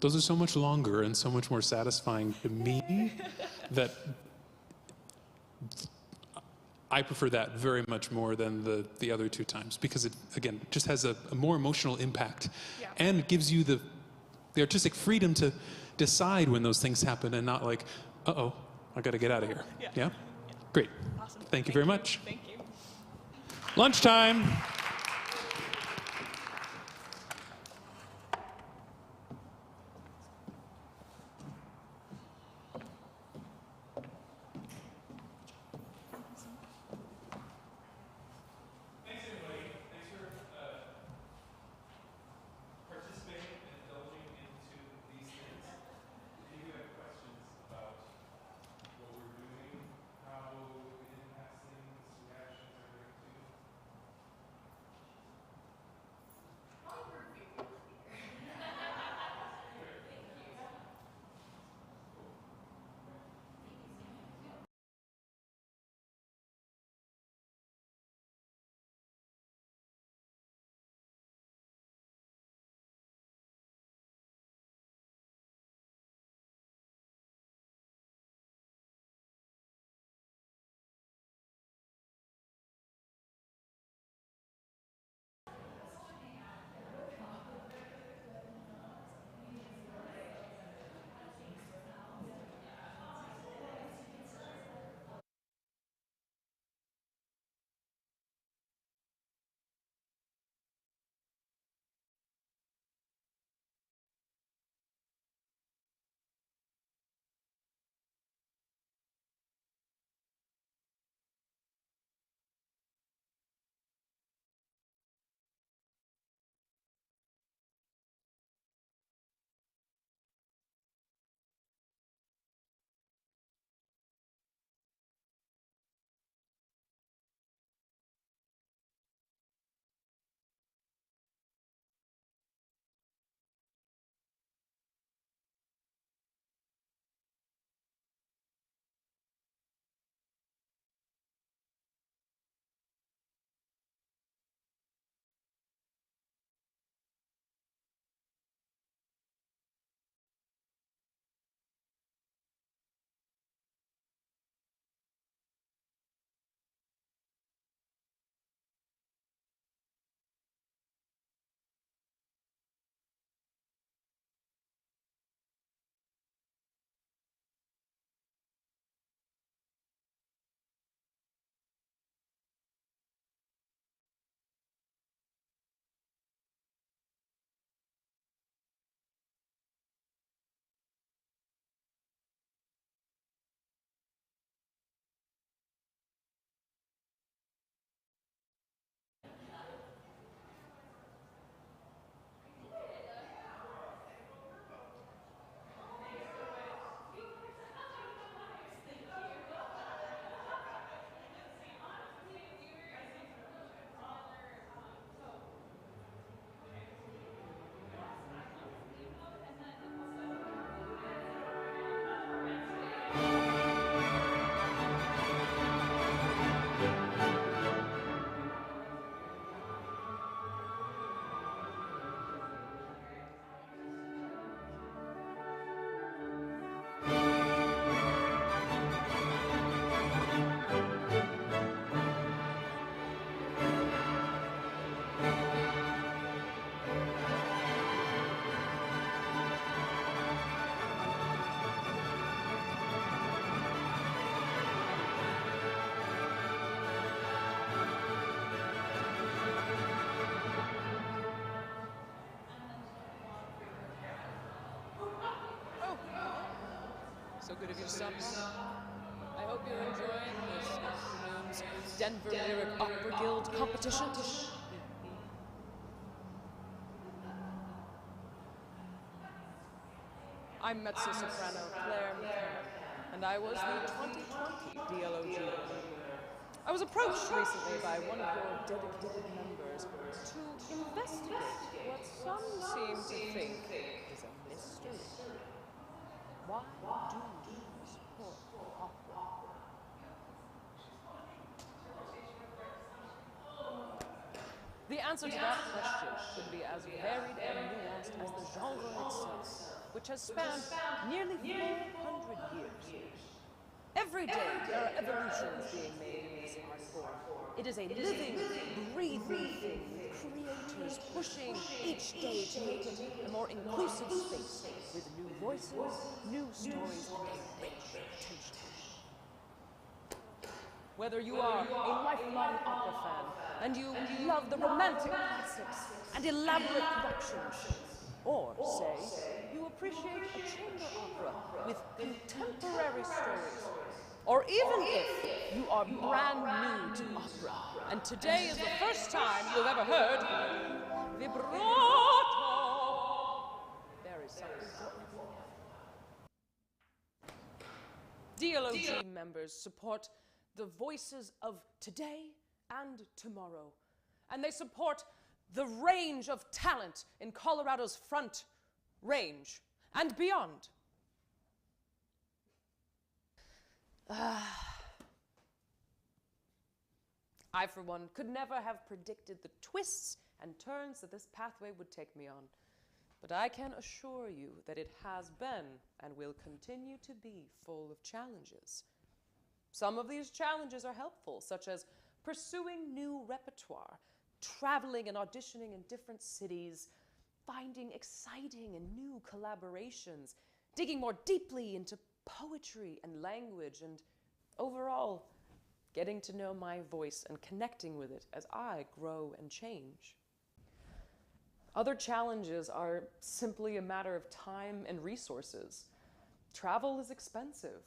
Those are so much longer and so much more satisfying to me that I prefer that very much more than the other two times, because it, again, just has a more emotional impact. Yeah. And it gives you the artistic freedom to decide when those things happen and not like, uh-oh, I got to get out of here. Yeah. Yeah? Great. Awesome. Thank you very much. Thank you. Lunchtime. good of you to stop by. I hope you're enjoying this afternoon's Denver Lyric Opera Guild competition. I'm Mezzo Soprano Claire, and I was the 2020 DLOG winner. I was approached recently by one of your dedicated members to investigate what some seem to think is a mystery. Why do you support opera? The answer to that question could be as varied and nuanced as the genre itself, which has spanned nearly 400 years. Every day there are evolutions being made in this art form. It is a living, breathing thing with creators pushing each day to make it a more inclusive space with new voices, new stories, and a rich tension. Whether you are a lifelong opera fan and you love the romantic classics and elaborate productions, or say you appreciate a chamber opera with contemporary stories, or even if you are brand new to opera and today is the first time you've ever heard vibrato, there is something for everyone. DLOG members support the voices of today and tomorrow, and they support the range of talent in Colorado's Front Range and beyond. I, for one, could never have predicted the twists and turns that this pathway would take me on. But I can assure you that it has been and will continue to be full of challenges. Some of these challenges are helpful, such as pursuing new repertoire, traveling and auditioning in different cities, finding exciting and new collaborations, digging more deeply into poetry and language, and overall, getting to know my voice and connecting with it as I grow and change. Other challenges are simply a matter of time and resources. Travel is expensive,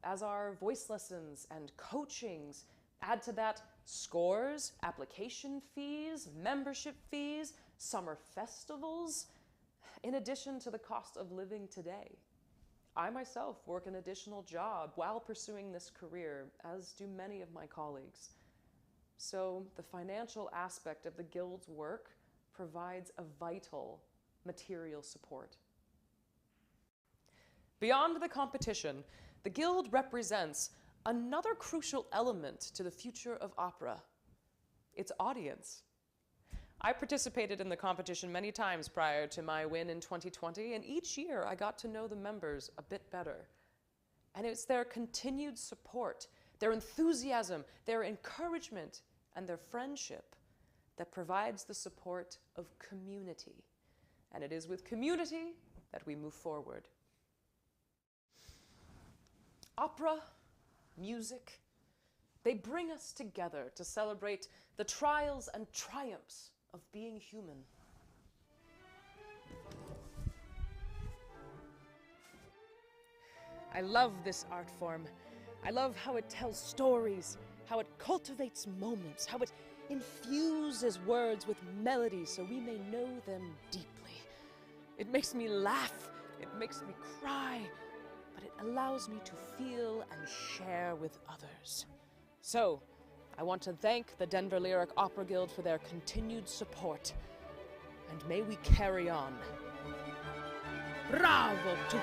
as are voice lessons and coachings. Add to that scores, application fees, membership fees, summer festivals, in addition to the cost of living today. I myself work an additional job while pursuing this career, as do many of my colleagues. So the financial aspect of the Guild's work provides a vital material support. Beyond the competition, the Guild represents another crucial element to the future of opera: its audience. I participated in the competition many times prior to my win in 2020, and each year I got to know the members a bit better. And it's their continued support, their enthusiasm, their encouragement, and their friendship that provides the support of community. And it is with community that we move forward. Opera, music, they bring us together to celebrate the trials and triumphs of being human. I love this art form. I love how it tells stories, how it cultivates moments, how it infuses words with melody so we may know them deeply. It makes me laugh, it makes me cry, but it allows me to feel and share with others. So, I want to thank the Denver Lyric Opera Guild for their continued support, and may we carry on. Bravo tutti!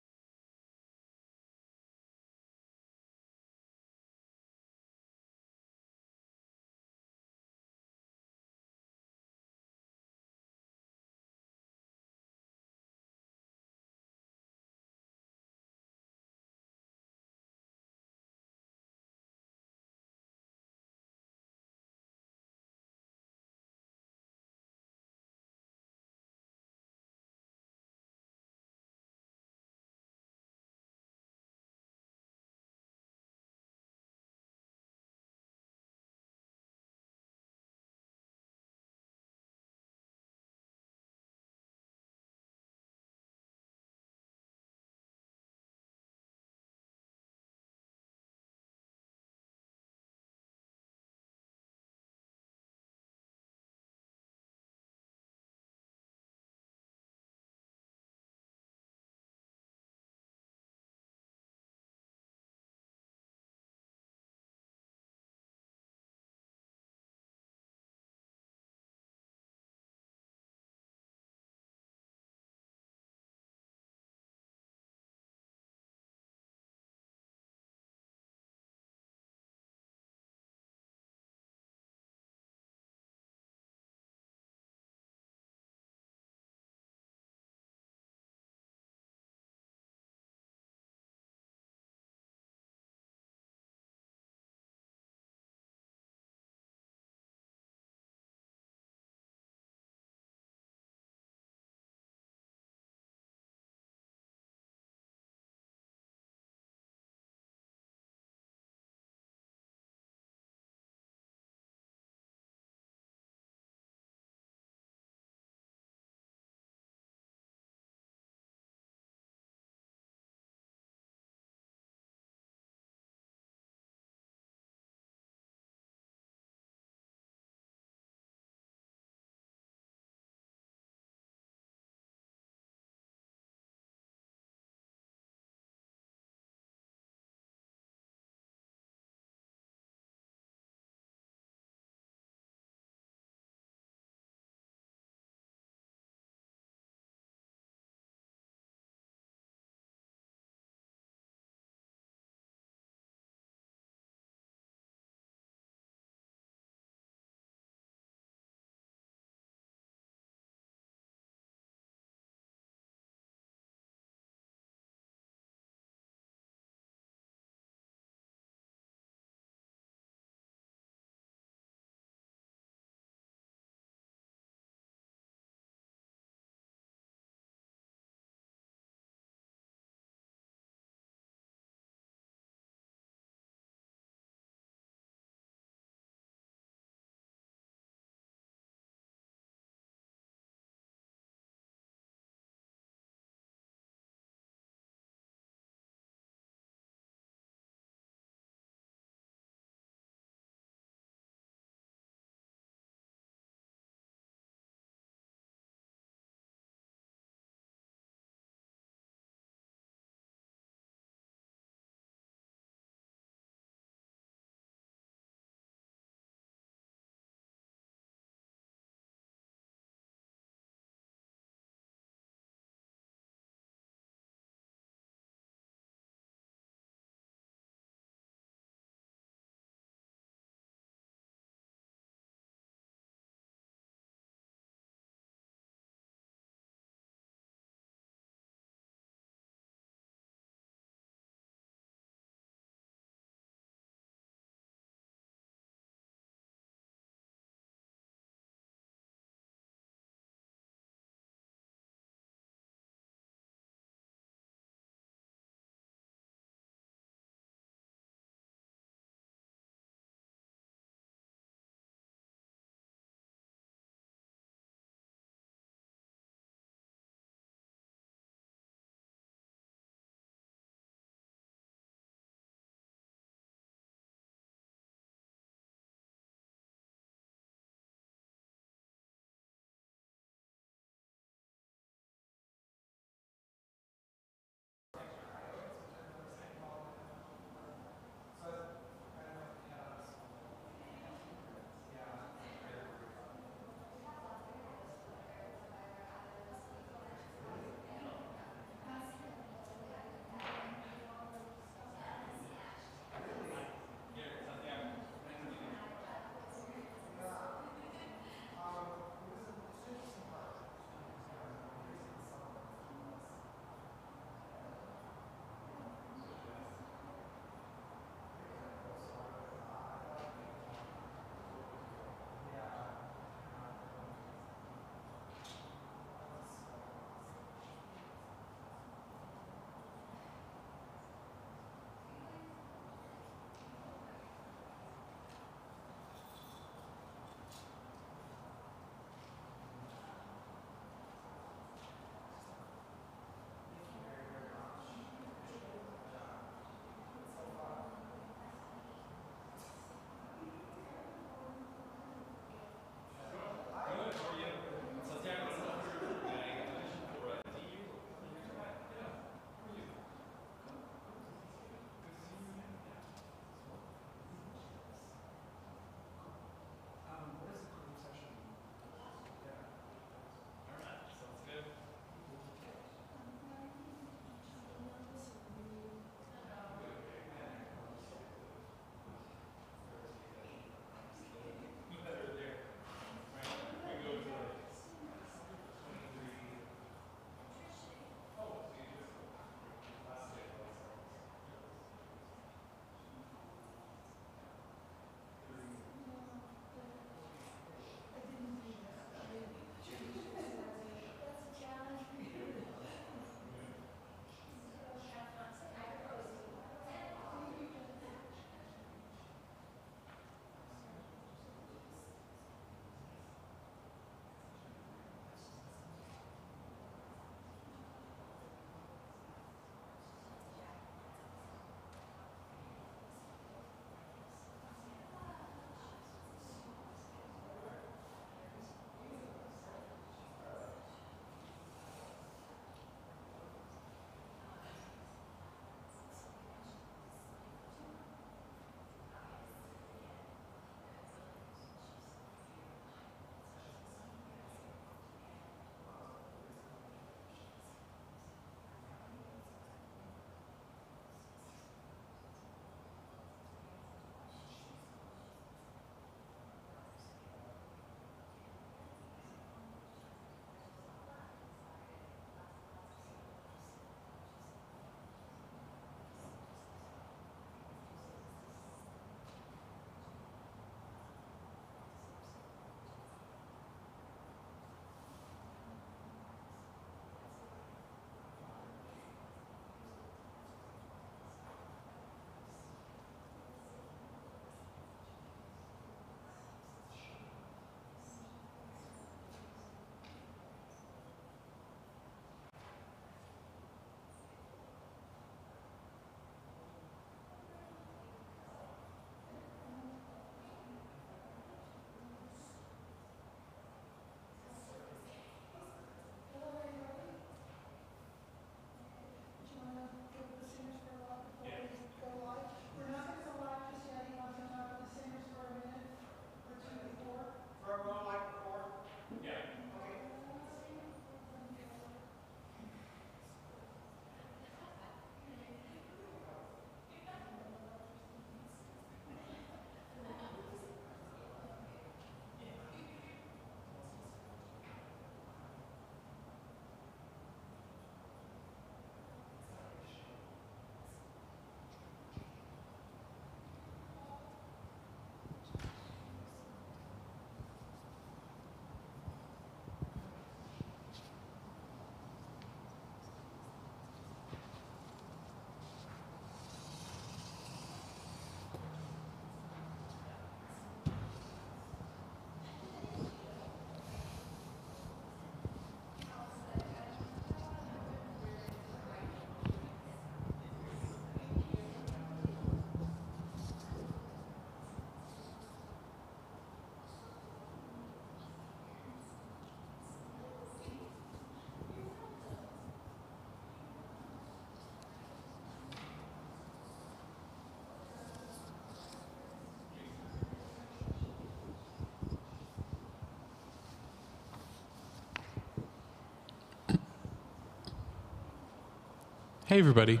Hey, everybody.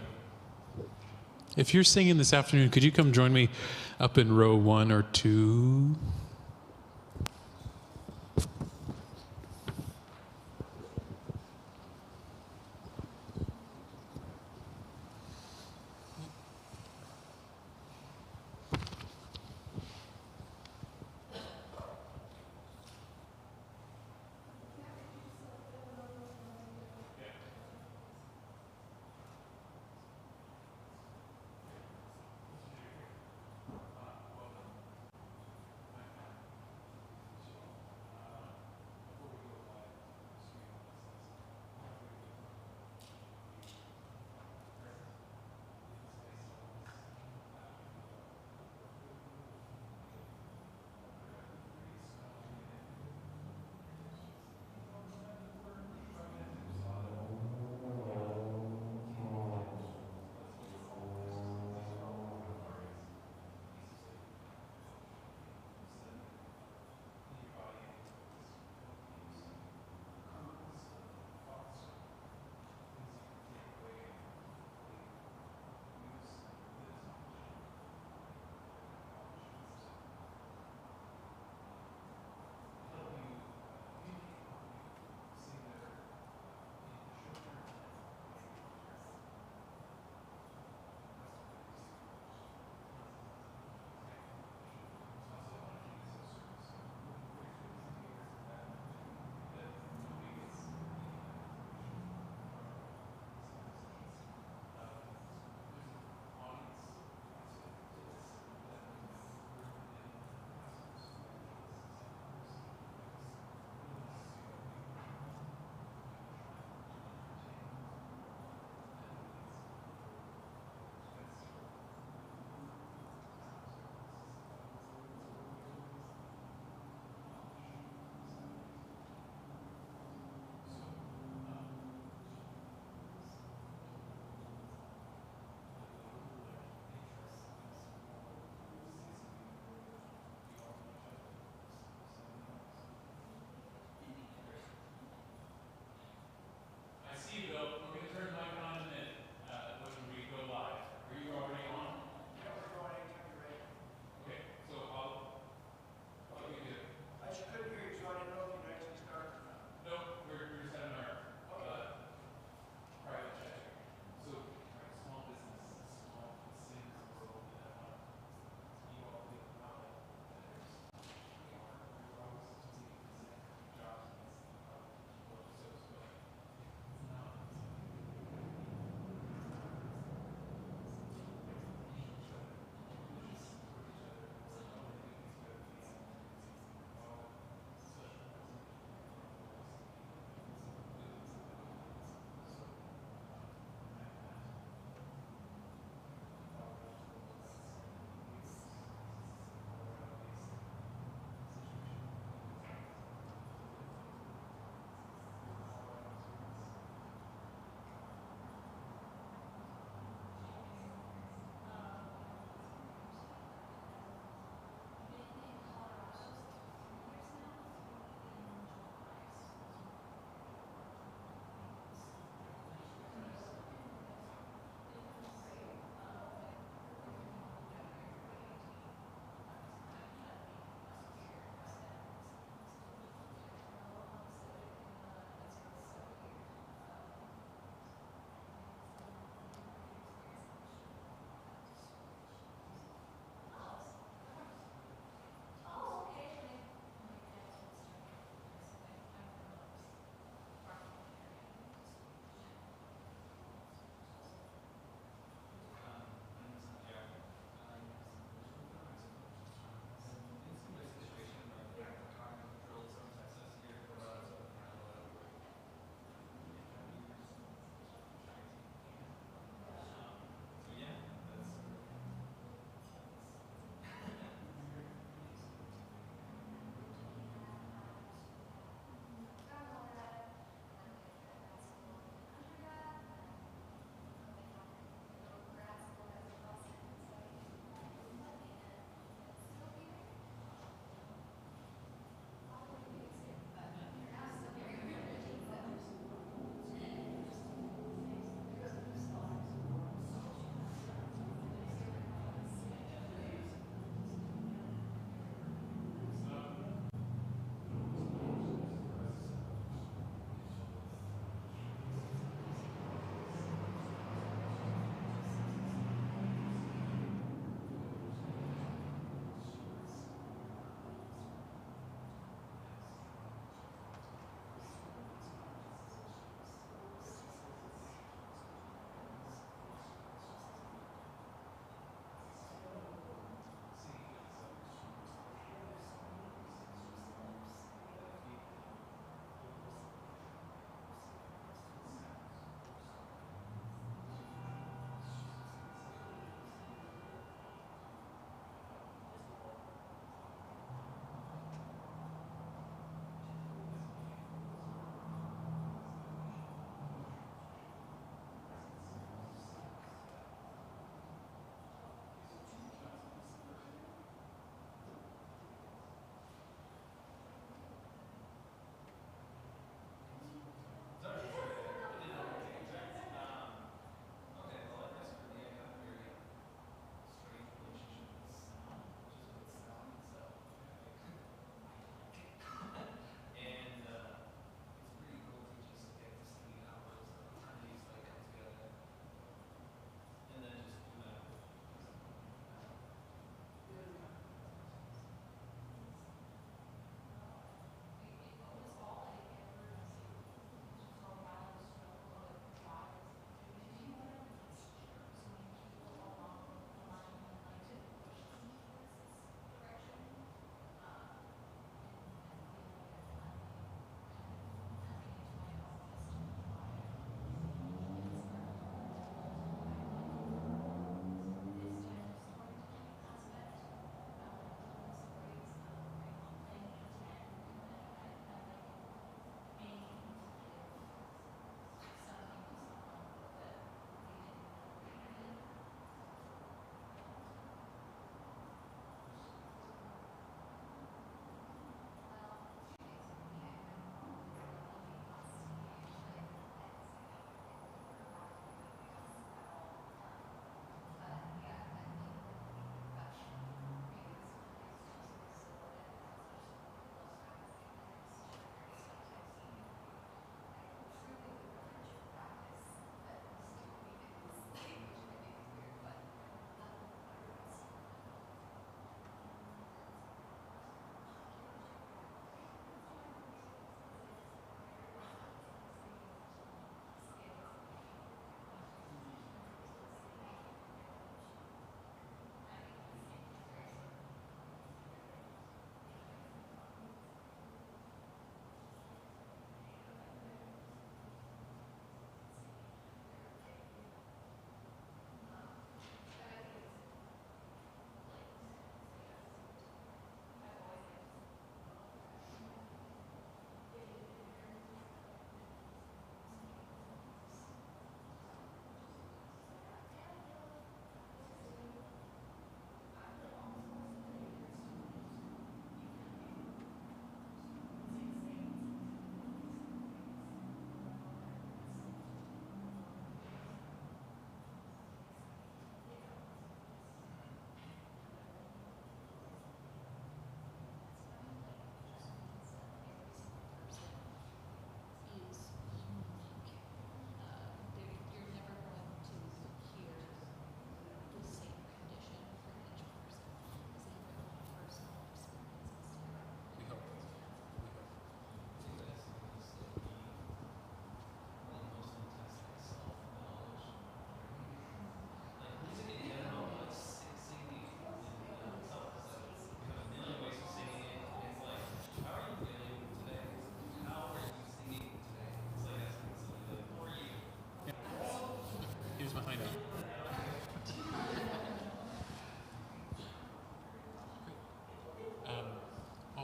If you're singing this afternoon, could you come join me up in row 1 or 2?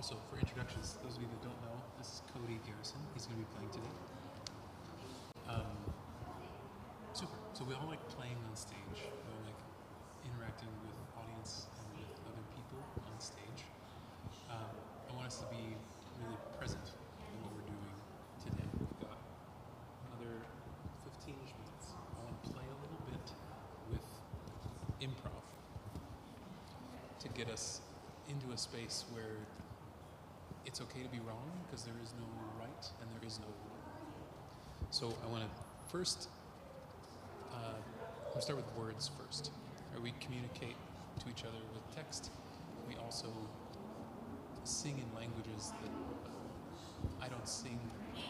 Also, for introductions, those of you that don't know, this is Cody Garrison. He's going to be playing today. Super. So we all like playing on stage. We all like interacting with audience and with other people on stage. I want us to be really present in what we're doing today. We've got another 15-ish minutes. I want to play a little bit with improv to get us into a space where it's okay to be wrong because there is no right and there is no wrong. So I want to first, we'll start with words first. We communicate to each other with text. We also sing in languages that I don't sing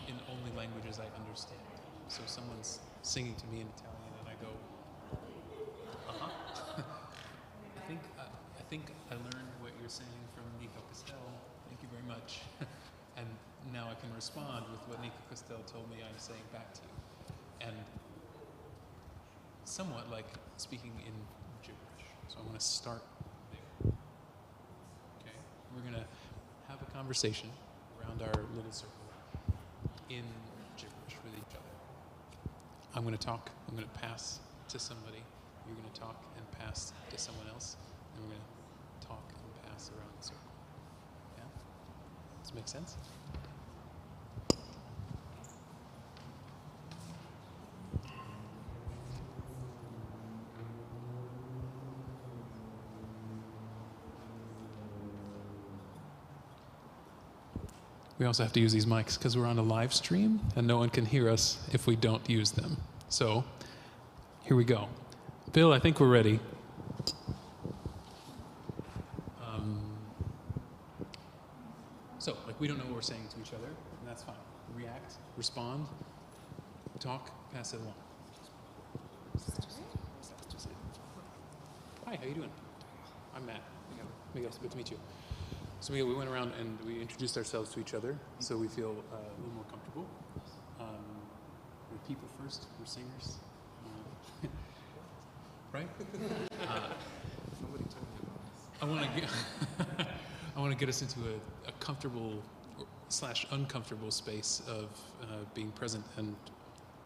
in only languages I understand. So someone's singing to me in Italian and I go, uh-huh. I think I learned what you're saying from Nico Castell. Thank you very much. And now I can respond with what Nico Castell told me I'm saying back to you. And somewhat like speaking in gibberish. So I'm going to start there. Okay? We're going to have a conversation around our little circle in gibberish with each other. I'm going to talk, I'm going to pass to somebody, you're going to talk and pass to someone else, and we're going to talk and pass around the circle. Yeah? Does it make sense? We also have to use these mics because we're on a live stream and no one can hear us if we don't use them. So, here we go. Bill, I think we're ready. So, like, we don't know what we're saying to each other, and that's fine. React, respond, talk, pass it along. Hi, how you doing? I'm Matt. Miguel, good to meet you. So we went around and we introduced ourselves to each other, so we feel a little more comfortable. We're people first. We're singers, right? I want to get us into a comfortable / uncomfortable space of being present and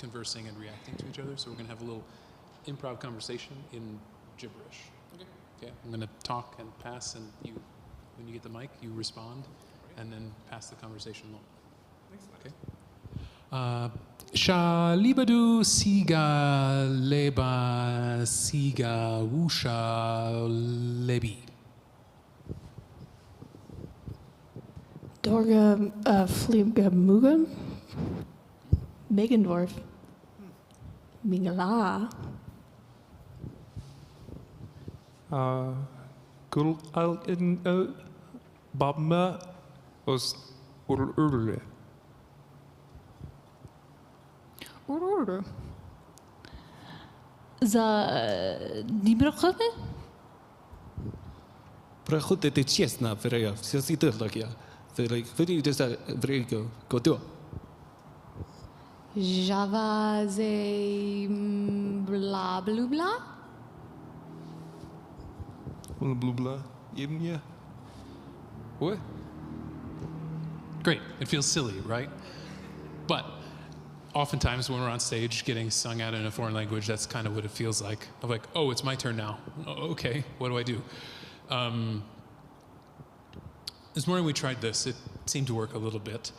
conversing and reacting to each other. So we're going to have a little improv conversation in gibberish. Okay. I'm going to talk and pass, and you. When you get the mic, you respond, and then pass the conversation along. Okay? Shalibadu siga leba siga wusha lebi. Dorga fliega muga Megendorf Mingala Gul al in Babma was urle. Ururu. Za Nibrokome? Prachute te chesna verea, si terlagia. Very just a very go do. Java ze bla bla bla? Blah blah blah. Yeah. What? Great. It feels silly, right? But oftentimes when we're on stage getting sung out in a foreign language, that's kind of what it feels like. I'm like, oh, it's my turn now. Oh, okay, what do I do? This morning we tried this. It seemed to work a little bit.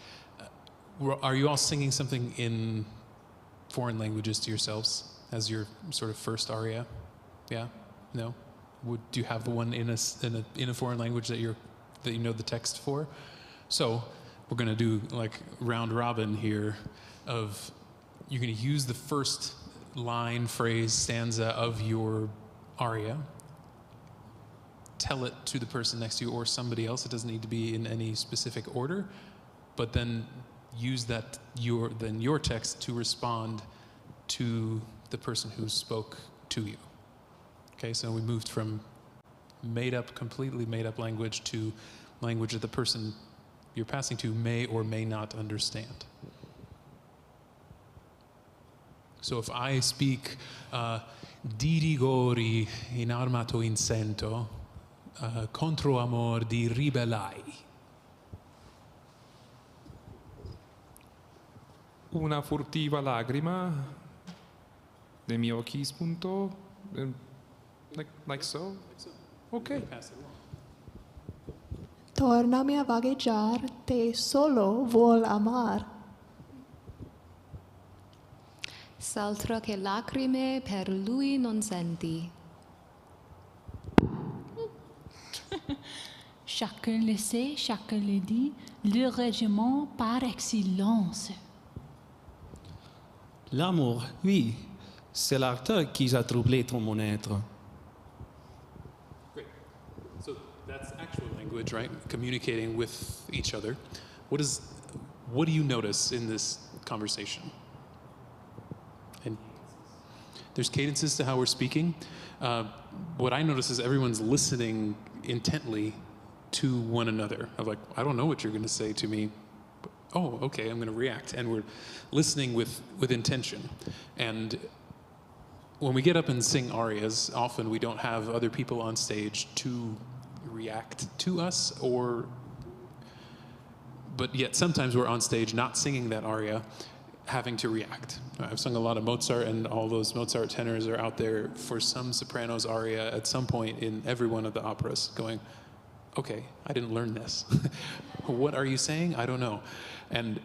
Are you all singing something in foreign languages to yourselves as your sort of first aria? Yeah? No? Do you have the one in a foreign language that you know the text for? So we're going to do like round robin here of you're going to use the first line, phrase, stanza of your aria. Tell it to the person next to you or somebody else. It doesn't need to be in any specific order, but then use that your text to respond to the person who spoke to you. Okay, so we moved from completely made up language to language that the person you're passing to may or may not understand. So if I speak di rigori in armato incento, contro amor di ribellai, Una furtiva lagrima. Le mie occhi spuntò. Like so? Okay. Pass it along. Tornami a vagheggiar, te solo vuol amar. S'altro che lacrime per lui non senti. Chacun le sait, chacun le dit, le régiment par excellence. L'amour, oui, c'est l'acteur qui a troublé ton mon être. Great. So that's actual language, right? Communicating with each other. What do you notice in this conversation? And there's cadences to how we're speaking. What I notice is everyone's listening intently to one another. Of like, I don't know what you're going to say to me. But, oh, okay, I'm going to react. And we're listening with intention. And when we get up and sing arias, often we don't have other people on stage to react to us, but yet sometimes we're on stage not singing that aria, having to react. I've sung a lot of Mozart, and all those Mozart tenors are out there for some soprano's aria at some point in every one of the operas going, okay, I didn't learn this. What are you saying? I don't know. And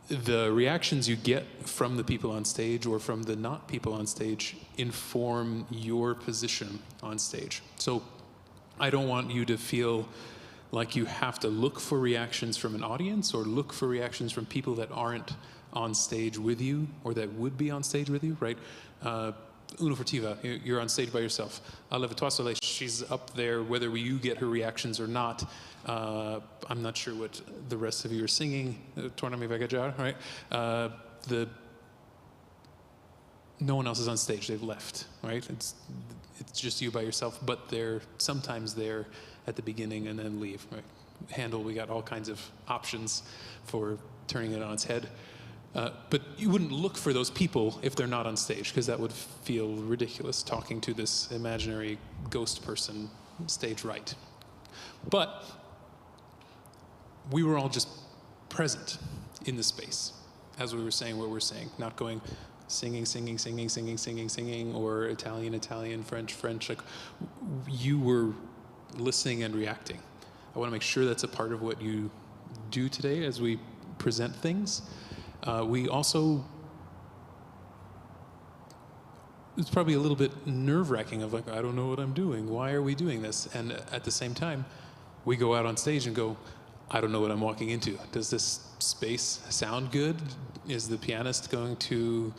the reactions you get from the people on stage or from the not people on stage inform your position on stage. So I don't want you to feel like you have to look for reactions from an audience or look for reactions from people that aren't on stage with you or that would be on stage with you, right? Una furtiva, you're on stage by yourself. Levatoire Soleil, she's up there whether you get her reactions or not. I'm not sure what the rest of you are singing. Tornami Vagajar, right? No one else is on stage, they've left, right? It's just you by yourself, but they're sometimes there at the beginning and then leave, right? Handel, we got all kinds of options for turning it on its head. But you wouldn't look for those people if they're not on stage, because that would feel ridiculous, talking to this imaginary ghost person stage right. But we were all just present in the space as we were saying what we're saying, not going singing, singing, singing, singing, singing, singing, or Italian, Italian, French, French. Like, you were listening and reacting. I want to make sure that's a part of what you do today as we present things. We also, it's probably a little bit nerve-wracking of like, I don't know what I'm doing. Why are we doing this? And at the same time, we go out on stage and go, I don't know what I'm walking into. Does this space sound good? Is the pianist going to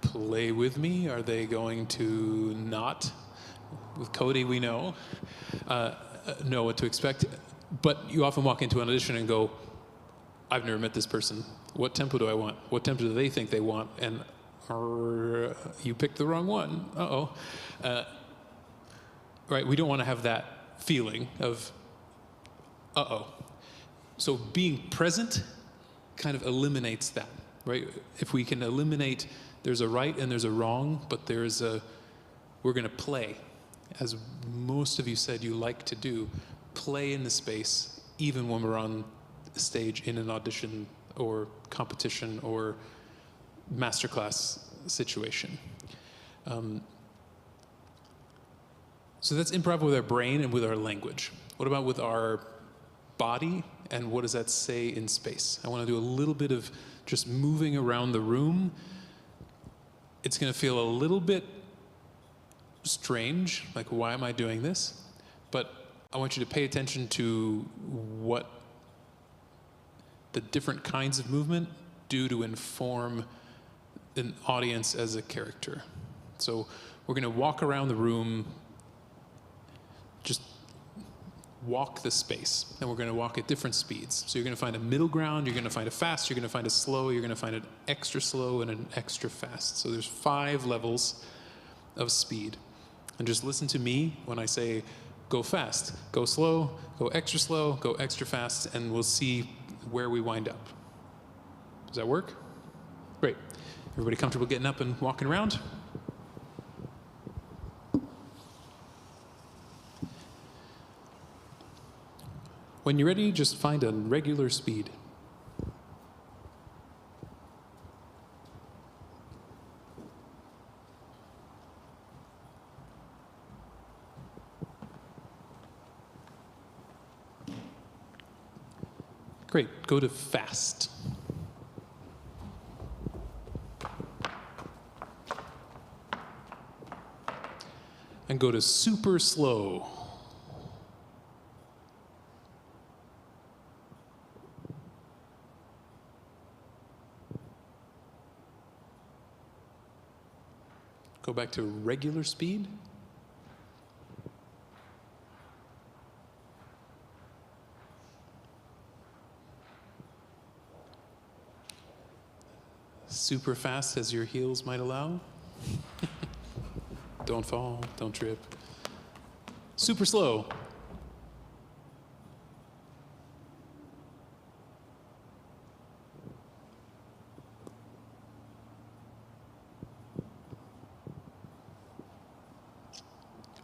play with me? Are they going to not? With Cody, we know what to expect. But you often walk into an audition and go, I've never met this person. What tempo do I want? What tempo do they think they want? And you picked the wrong one. Right, we don't want to have that feeling of, So being present kind of eliminates that, right? If we can eliminate, there's a right and there's a wrong, but we're going to play, as most of you said you like to do, play in the space, even when we're on stage in an audition or competition or masterclass situation. So that's improv with our brain and with our language. What about with our body, and what does that say in space? I want to do a little bit of just moving around the room. It's going to feel a little bit strange, like, why am I doing this? But I want you to pay attention to what the different kinds of movement do to inform an audience as a character. So we're going to walk around the room, just walk the space, and we're going to walk at different speeds. So you're going to find a middle ground, you're going to find a fast, you're going to find a slow, you're going to find an extra slow, and an extra fast. So there's 5 levels of speed. And just listen to me when I say go fast, go slow, go extra fast, and we'll see where we wind up. Does that work? Great. Everybody comfortable getting up and walking around? When you're ready, just find a regular speed. Great. Go to fast. And go to super slow. Go back to regular speed. Super fast as your heels might allow. Don't fall, don't trip. Super slow.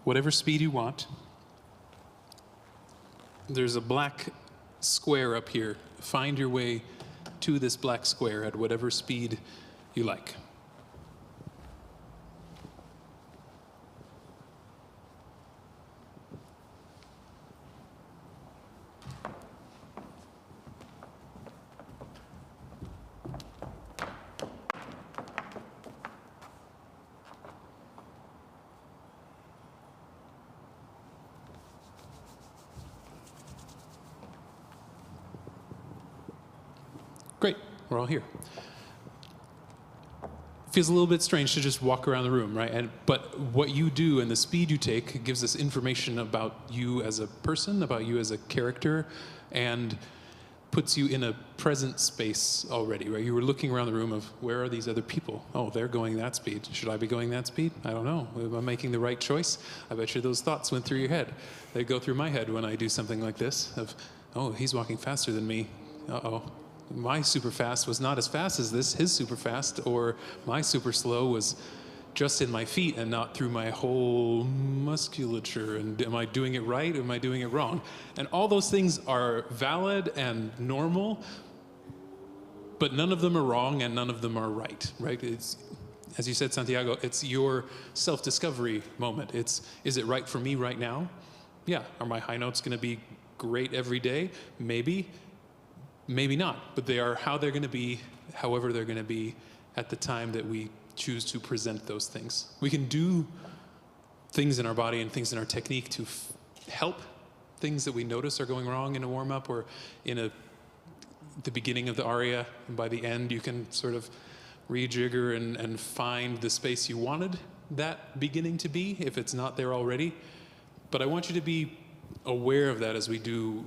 Whatever speed you want. There's a black square up here. Find your way to this black square at whatever speed you like. Great, we're all here. Feels a little bit strange to just walk around the room, right? But what you do and the speed you take gives us information about you as a person, about you as a character, and puts you in a present space already, right? You were looking around the room of, where are these other people? Oh, they're going that speed. Should I be going that speed? I don't know. Am I making the right choice? I bet you those thoughts went through your head. They go through my head when I do something like this, of, oh, he's walking faster than me. Uh-oh. My super fast was not as fast as this, his super fast, or my super slow was just in my feet and not through my whole musculature. And am I doing it right? Or am I doing it wrong? And all those things are valid and normal, but none of them are wrong and none of them are right? It's, as you said, Santiago, it's your self-discovery moment. Is it right for me right now? Yeah. Are my high notes going to be great every day? Maybe. Maybe not, but they are how they're going to be, however they're going to be at the time that we choose to present those things. We can do things in our body and things in our technique to help things that we notice are going wrong in a warm-up or in the beginning of the aria, and by the end you can sort of rejigger and find the space you wanted that beginning to be, if it's not there already. But I want you to be aware of that as we do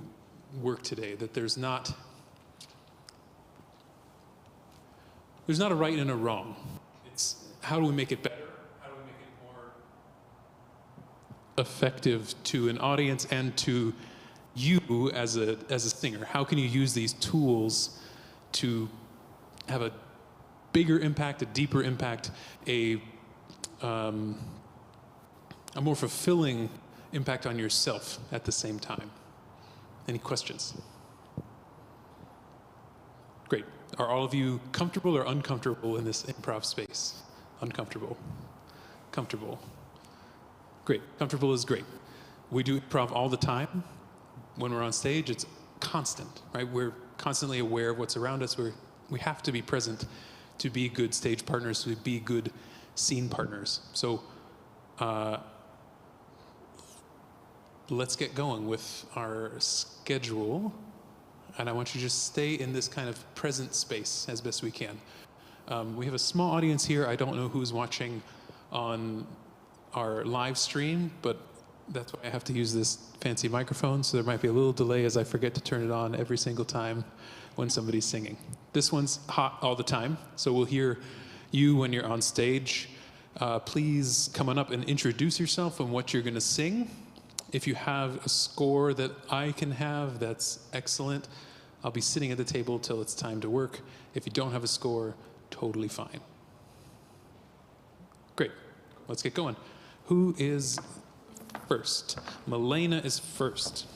work today, that there's not a right and a wrong. It's how do we make it better? How do we make it more effective to an audience and to you as a singer? How can you use these tools to have a bigger impact, a deeper impact, a more fulfilling impact on yourself at the same time? Any questions? Great. Are all of you comfortable or uncomfortable in this improv space? Uncomfortable. Comfortable. Great. Comfortable is great. We do improv all the time. When we're on stage, it's constant, right? We're constantly aware of what's around us. We have to be present to be good stage partners, to be good scene partners. So let's get going with our schedule. And I want you to just stay in this kind of present space as best we can. We have a small audience here. I don't know who's watching on our live stream, but that's why I have to use this fancy microphone, so there might be a little delay as I forget to turn it on every single time when somebody's singing. This one's hot all the time, so we'll hear you when you're on stage. Please come on up and introduce yourself and what you're going to sing. If you have a score that I can have, that's excellent. I'll be sitting at the table till it's time to work. If you don't have a score, totally fine. Great. Let's get going. Who is first? Milena is first.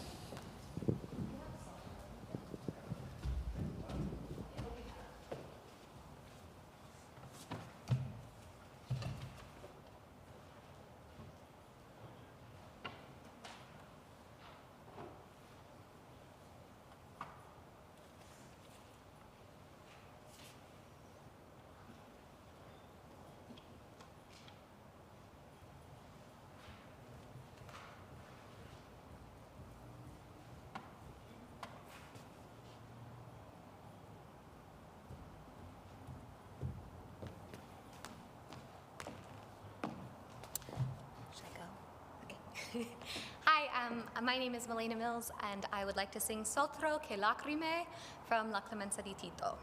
Hi, my name is Melina Mills, and I would like to sing Soltro che lacrime from La Clemenza di Tito.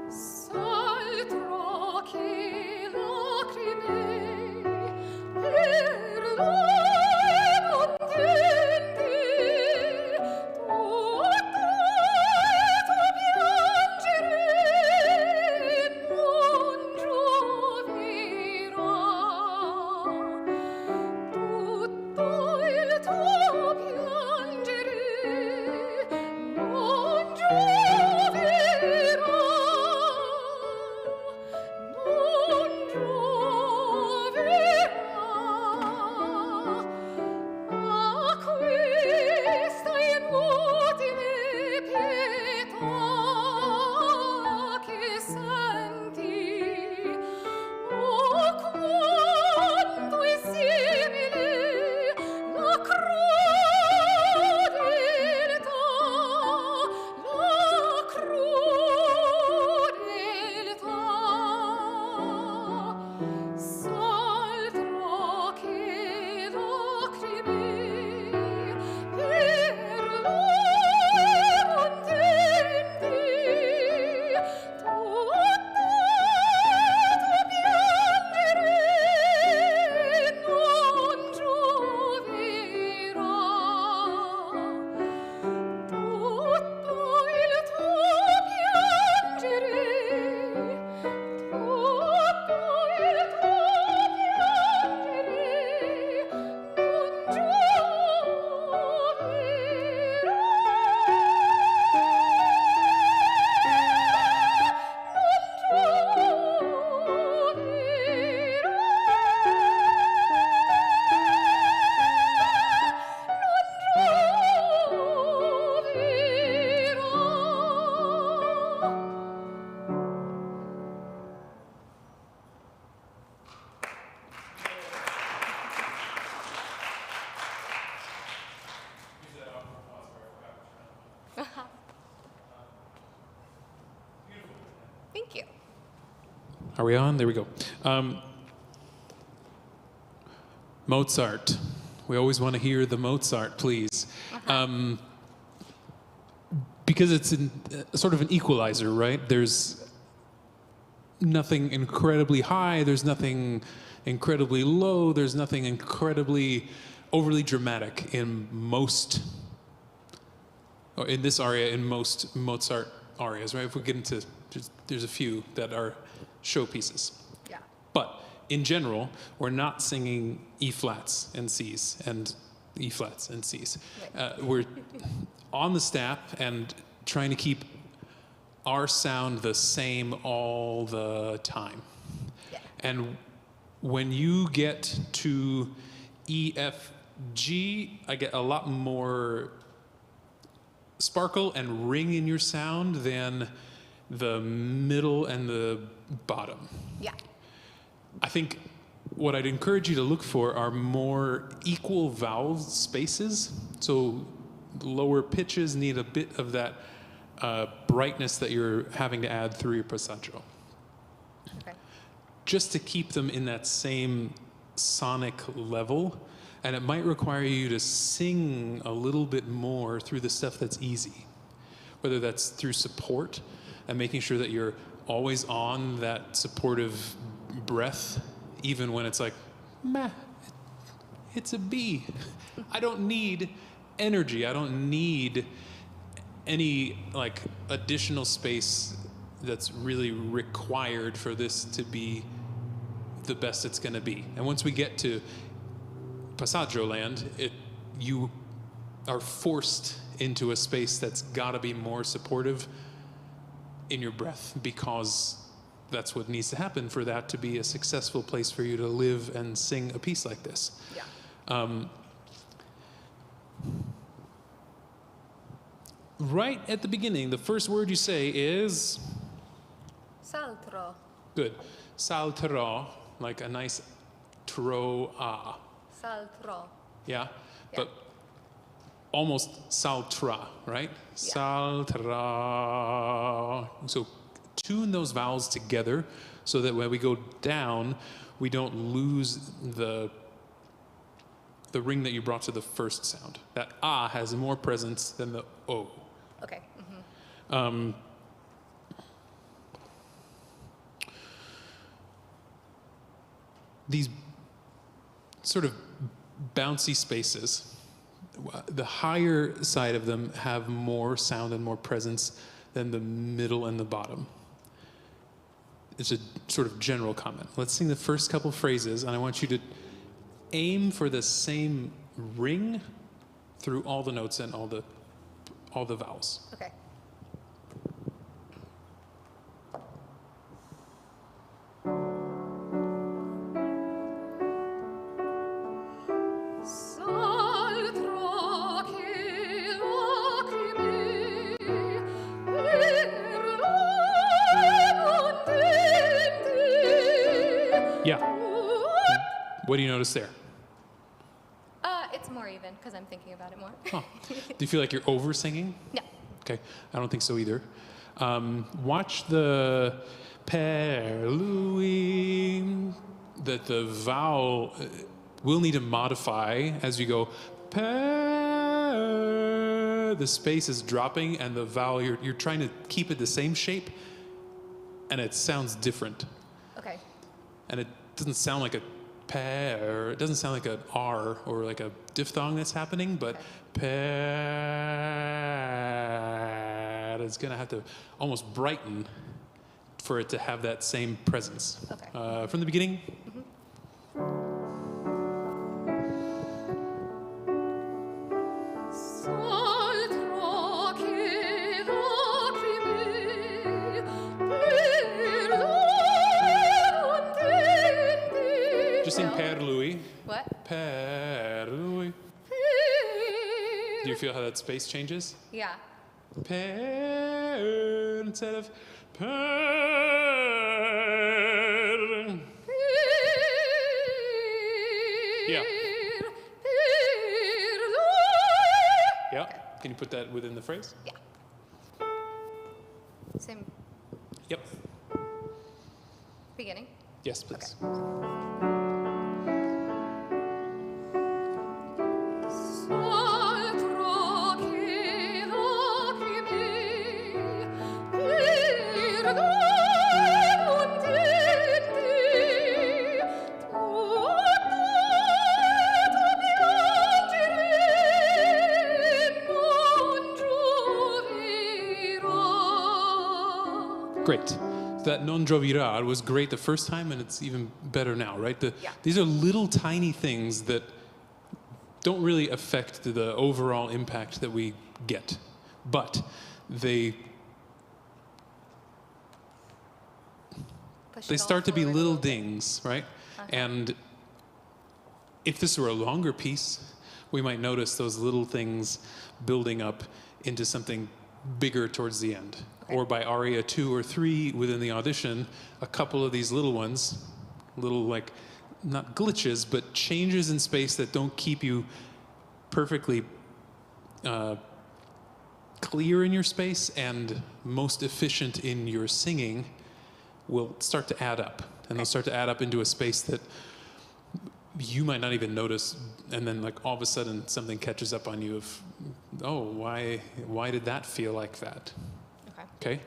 Soltro che lacrime per le contenti, tutto piangere non gioverà. Tutto il tuo piangere non gioverà. Non gioverà a questa inutile pietà che senti. Oh, quanto è simile la crudeltà, la crudeltà. S'altro che lacrime per le contenti, tutto piangere non gioverà. Tutto il tuo piangere, tutto il tuo Thank you. Are we on? There we go. Mozart. We always want to hear the Mozart, please. Because it's sort of an equalizer, right? There's nothing incredibly high, there's nothing incredibly low, there's nothing incredibly overly dramatic in most, or in this aria, in most Mozart arias, right? If we get into, there's a few that are showpieces. Yeah. But in general, we're not singing E flats and Cs and E flats and Cs. Right. We're on the staff and trying to keep our sound the same all the time. Yeah. And when you get to E, F, G, I get a lot more sparkle and ring in your sound than the middle and the bottom. Yeah. I think what I'd encourage you to look for are more equal vowel spaces. So lower pitches need a bit of that brightness that you're having to add through your passaggio. Okay. Just to keep them in that same sonic level. And it might require you to sing a little bit more through the stuff that's easy. Whether that's through support and making sure that you're always on that supportive breath, even when it's like, meh, it's a B. I don't need energy. I don't need any like additional space that's really required for this to be the best it's going to be. And once we get to Passaggio land, you are forced into a space that's got to be more supportive in your breath, because that's what needs to happen for that to be a successful place for you to live and sing a piece like this. Yeah. Right at the beginning, the first word you say is? Saltro. Good. Salterò, like a nice tro-a. Saltro. Yeah? Yeah. But almost saltra, right? Saltra. So tune those vowels together so that when we go down, we don't lose the ring that you brought to the first sound. That ah has more presence than the o. Okay. These sort of bouncy spaces, the higher side of them have more sound and more presence than the middle and the bottom. It's a sort of general comment. Let's sing the first couple phrases, and I want you to aim for the same ring through all the notes and all the vowels. Okay. Yeah. What do you notice there? It's more even because I'm thinking about it more. Huh. Do you feel like you're over singing? No. Okay, I don't think so either. Watch the per lui, that the vowel will need to modify as you go per. The space is dropping and the vowel, you're trying to keep it the same shape and it sounds different. Okay. And it doesn't sound like a per, it doesn't sound like an R or like a diphthong that's happening, but per, it's gonna have to almost brighten for it to have that same presence. Okay. From the beginning. Just sing per lui. What? Per lui. Do you feel how that space changes? Yeah. Per instead of per. Yeah. Yeah. Can you put that within the phrase? Yeah. Same Yep. beginning. Yes, please. Great. That non giovirà was great the first time, and it's even better now, right? These are little tiny things that don't really affect the overall impact that we get, but they start to be little dings, right? And if this were a longer piece, we might notice those little things building up into something bigger towards the end. Or by aria 2 or 3 within the audition, a couple of these little ones, little like, not glitches, but changes in space that don't keep you perfectly clear in your space and most efficient in your singing will start to add up. And they'll start to add up into a space that you might not even notice, and then like all of a sudden something catches up on you of, oh, why did that feel like that? Okay.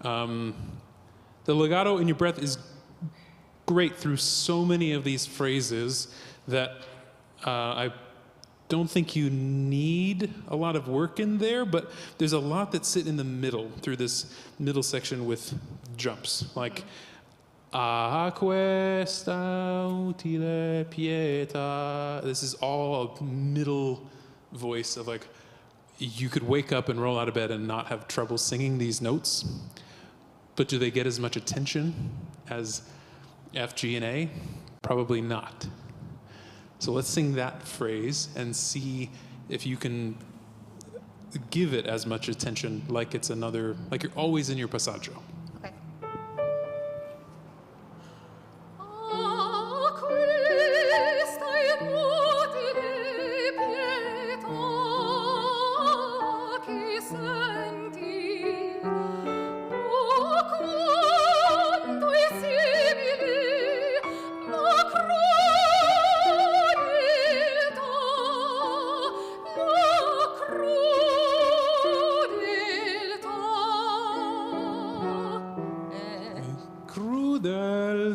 The legato in your breath is great through so many of these phrases that I don't think you need a lot of work in there, but there's a lot that sit in the middle through this middle section with jumps, like a questa utile pietà. This is all a middle voice of like, you could wake up and roll out of bed and not have trouble singing these notes, but do they get as much attention as F, G, and A? Probably not. So let's sing that phrase and see if you can give it as much attention like it's another, like you're always in your passaggio. Okay.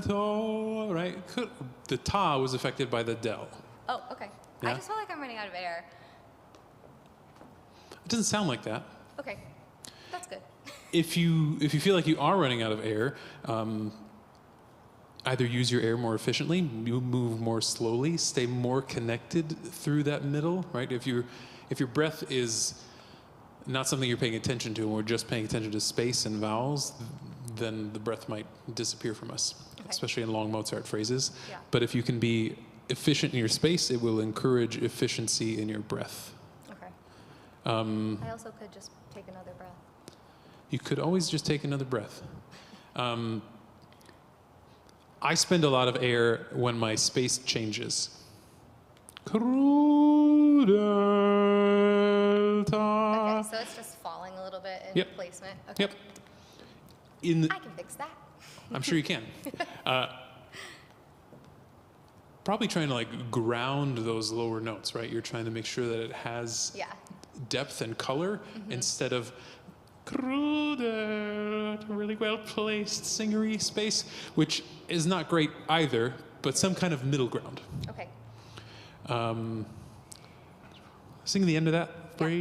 Crudelto, right? The ta was affected by the del. Oh, okay. Yeah? I just feel like I'm running out of air. It doesn't sound like that. Okay, that's good. If you feel like you are running out of air, either use your air more efficiently, you move more slowly, stay more connected through that middle, right? If your breath is not something you're paying attention to, and we're just paying attention to space and vowels, then the breath might disappear from us, especially in long Mozart phrases. Yeah. But if you can be efficient in your space, it will encourage efficiency in your breath. Okay. I also could just take another breath. You could always just take another breath. I spend a lot of air when my space changes. Okay, so it's just falling a little bit in Yep. placement. Okay. Yep. I can fix that. I'm sure you can. Probably trying to like ground those lower notes, right? You're trying to make sure that it has depth and color instead of really well placed singery space, which is not great either, but some kind of middle ground. Okay. Sing the end of that phrase.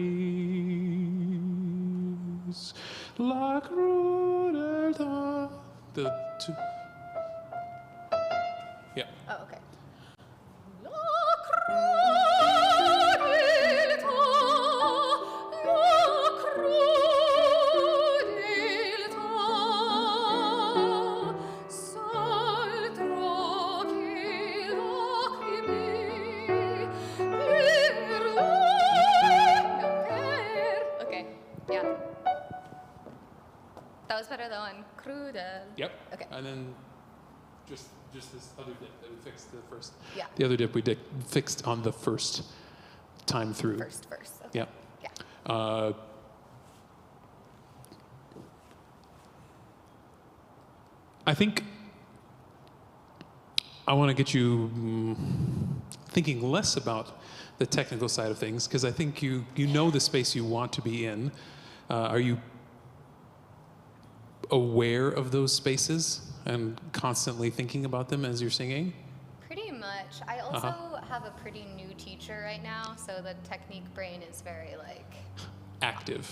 La crudeltà. The two. Yeah. Oh, okay. Okay, yeah. That was better though on crudel. Yep. Okay. And then just this other dip that we fixed the first. Yeah. The other dip we fixed on the first time through. First. Okay. Yeah. Yeah. I think I want to get you thinking less about the technical side of things, because I think you know the space you want to be in. Are you aware of those spaces and constantly thinking about them as you're singing? Pretty much. I also have a pretty new teacher right now, so the technique brain is very like active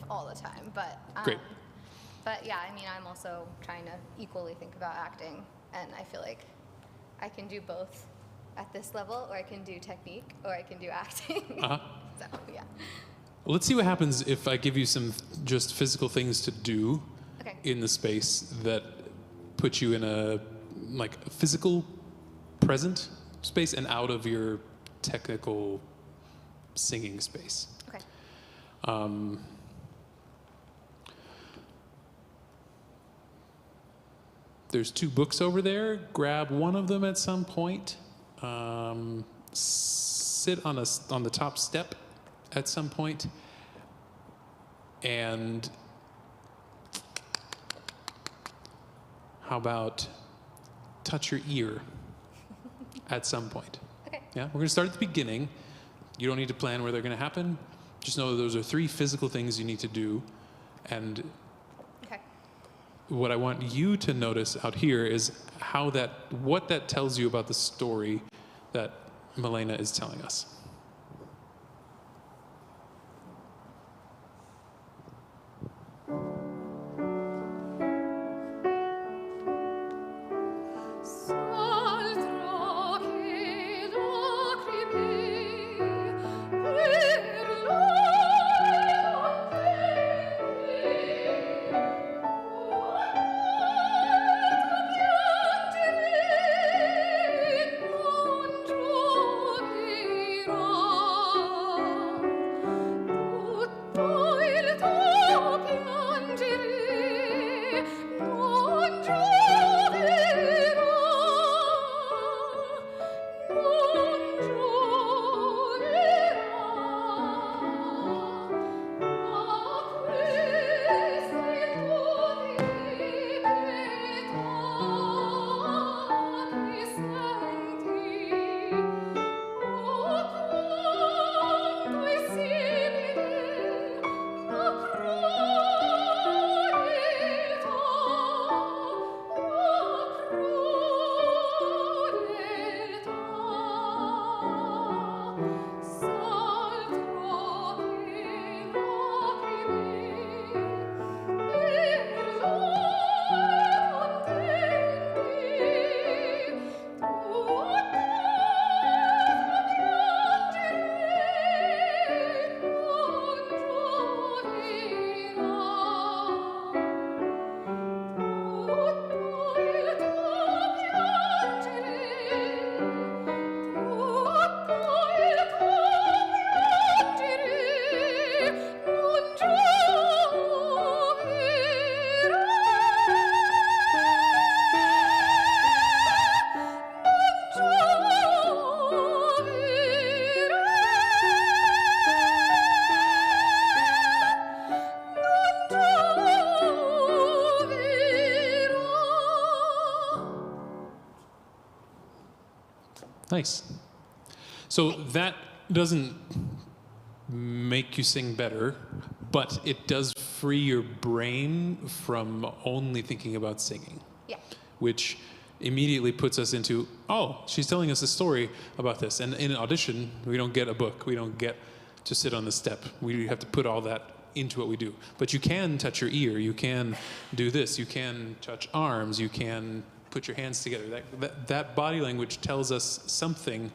all the time. But Great. But yeah, I mean, I'm also trying to equally think about acting, and I feel like I can do both at this level, or I can do technique, or I can do acting. So yeah. Well, let's see what happens if I give you some just physical things to do in the space that put you in a like physical present space and out of your technical singing space. Okay. There's 2 books over there. Grab one of them at some point. Sit on the top step at some point, and how about touch your ear at some point? Okay. Yeah, we're going to start at the beginning. You don't need to plan where they're going to happen. Just know that those are 3 physical things you need to do, and what I want you to notice out here is what that tells you about the story that Milena is telling us. Nice. So that doesn't make you sing better, but it does free your brain from only thinking about singing. Yeah. Which immediately puts us into, oh, she's telling us a story about this. And in an audition, we don't get a book. We don't get to sit on the step. We have to put all that into what we do. But you can touch your ear. You can do this. You can touch arms. You can put your hands together. That body language tells us something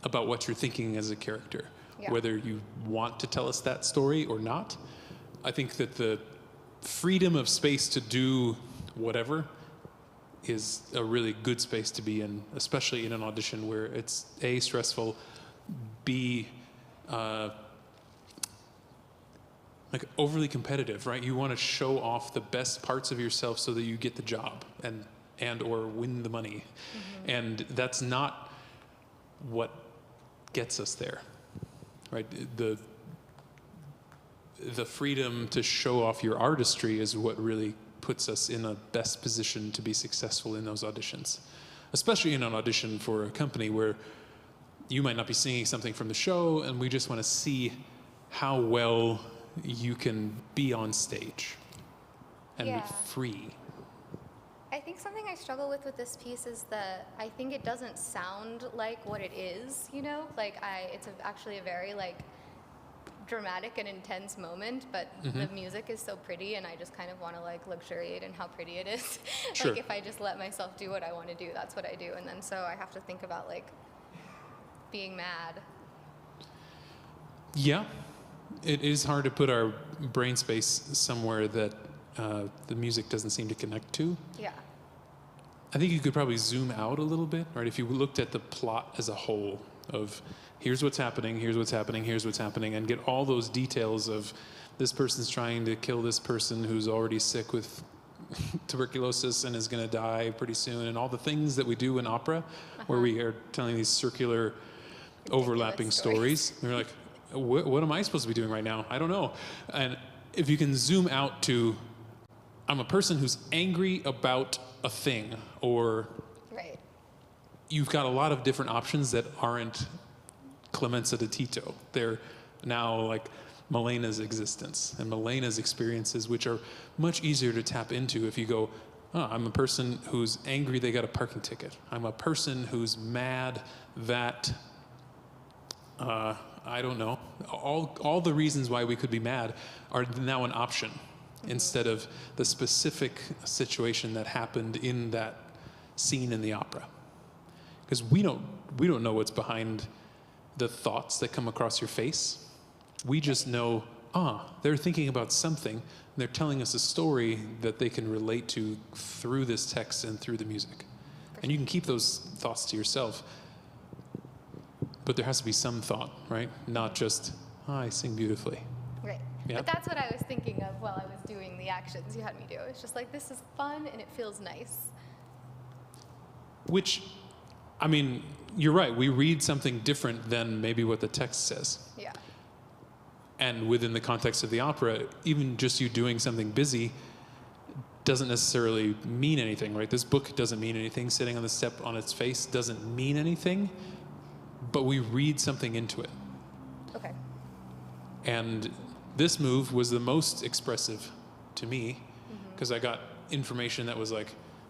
about what you're thinking as a character, whether you want to tell us that story or not. I think that the freedom of space to do whatever is a really good space to be in, especially in an audition where it's A, stressful, B, like overly competitive, right? You want to show off the best parts of yourself so that you get the job and or win the money. Mm-hmm. And that's not what gets us there, right? The freedom to show off your artistry is what really puts us in a best position to be successful in those auditions, especially in an audition for a company where you might not be singing something from the show, and we just want to see how well you can be on stage and be free. I think something I struggle with this piece is that I think it doesn't sound like what it is, you know? Like it's actually a very like dramatic and intense moment, but the music is so pretty, and I just kind of want to like luxuriate in how pretty it is. Sure. Like if I just let myself do what I want to do, that's what I do. And then so I have to think about like being mad. Yeah, it is hard to put our brain space somewhere that the music doesn't seem to connect to. Yeah. I think you could probably zoom out a little bit, right? If you looked at the plot as a whole of here's what's happening, here's what's happening, here's what's happening, and get all those details of this person's trying to kill this person who's already sick with tuberculosis and is going to die pretty soon, and all the things that we do in opera where we are telling these circular overlapping stories. And we're like, what am I supposed to be doing right now? I don't know. And if you can zoom out to, I'm a person who's angry about a thing, or you've got a lot of different options that aren't Clemenza de Tito. They're now like Malena's existence and Malena's experiences, which are much easier to tap into if you go, oh, I'm a person who's angry they got a parking ticket. I'm a person who's mad that, I don't know, all the reasons why we could be mad are now an option instead of the specific situation that happened in that scene in the opera. Because we don't know what's behind the thoughts that come across your face. We just know, they're thinking about something, and they're telling us a story that they can relate to through this text and through the music. And you can keep those thoughts to yourself, but there has to be some thought, right? Not just, I sing beautifully. Right. Yeah? But that's what I was thinking of while I was doing the actions you had me do. It's just like, this is fun and it feels nice. Which, I mean, you're right. We read something different than maybe what the text says. Yeah. And within the context of the opera, even just you doing something busy doesn't necessarily mean anything, right? This book doesn't mean anything. Sitting on the step on its face doesn't mean anything, but we read something into it. Okay. And this move was the most expressive to me because I got information that was like,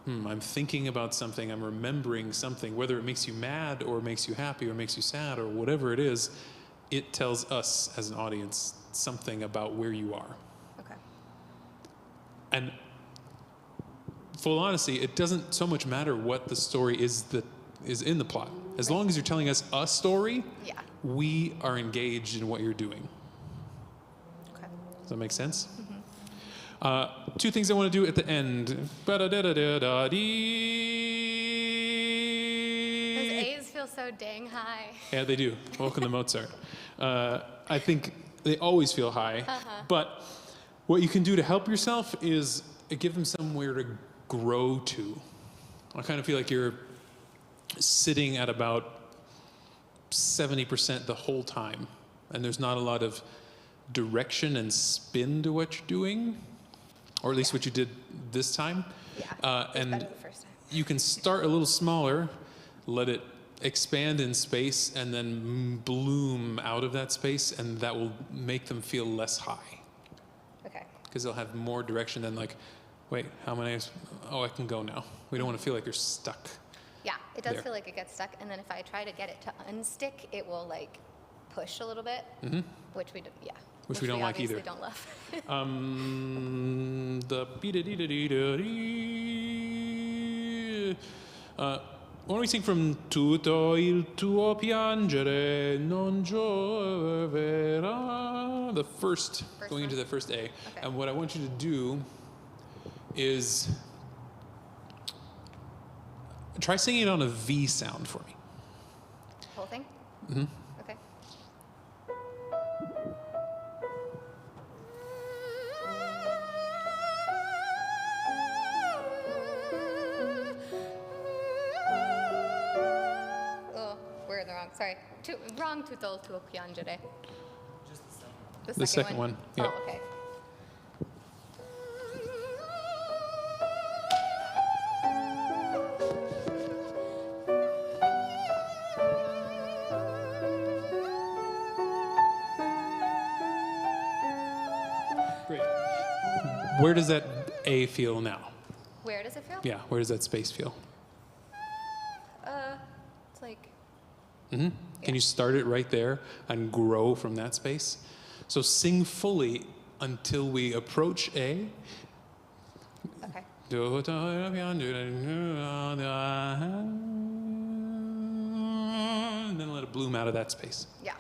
I'm thinking about something, I'm remembering something, whether it makes you mad or makes you happy or makes you sad or whatever it is, it tells us as an audience something about where you are. Okay. And full honesty, it doesn't so much matter what the story is that is in the plot. As long as you're telling us a story, we are engaged in what you're doing. Okay. Does that make sense? Two things I want to do at the end. Ba-da-da-da-da-da-dee. Those A's feel so dang high. Yeah, they do. Welcome to Mozart. I think they always feel high. But what you can do to help yourself is give them somewhere to grow to. I kind of feel like you're sitting at about 70% the whole time, and there's not a lot of direction and spin to what you're doing, or at least what you did this time. Yeah, and better the first time. you can start a little smaller, let it expand in space and then bloom out of that space, and that will make them feel less high. Okay. Because they'll have more direction than like, wait, how many? Oh, I can go now. We don't want to feel like you're stuck. Yeah, it does There. feel like it gets stuck, and then if I try to get it to unstick, it will like push a little bit, which we don't. Yeah. Which we don't like either. Don't love. The why don't we sing from Tutto il tuo piangere non gioverà? The first going into the first A. Okay. And what I want you to do is try singing it on a V sound for me. Whole thing? Okay. Oh, we're in the wrong. Sorry. Wrong tutto il tuo piangere. Just the second one. Yeah. Oh, okay. Great. Where does that A feel now? Where does it feel? Yeah, where does that space feel? It's like. Can you start it right there and grow from that space? So sing fully until we approach A. Okay. And then let it bloom out of that space. Yeah.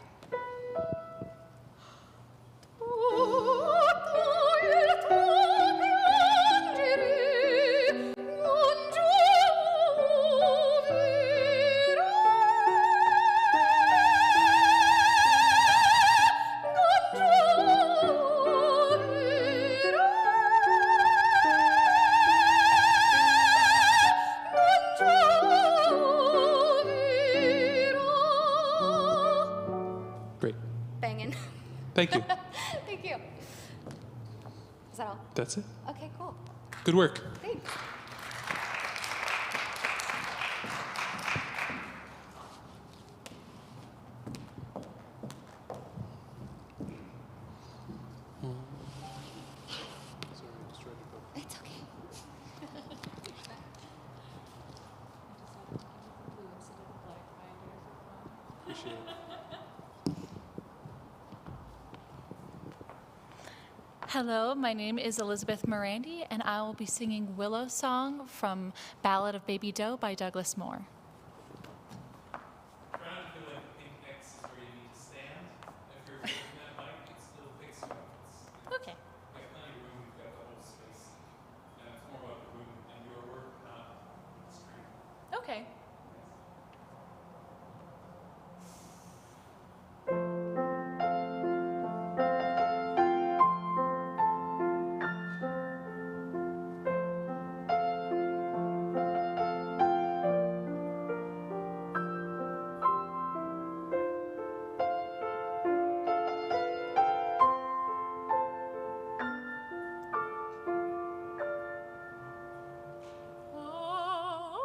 Great. Banging. Thank you. Thank you. Is that all? That's it. Okay, cool. Good work. Thanks. It's okay. Appreciate it. Hello, my name is Elizabeth Morandi, and I will be singing Willow Song from Ballad of Baby Doe by Douglas Moore. Try not to feel like pink X is where you need to stand. If you're holding that mic, it still picks you up. Okay. We've got plenty of room, we've got the whole space. And it's more about the room and your work, not the screen. Okay. Oh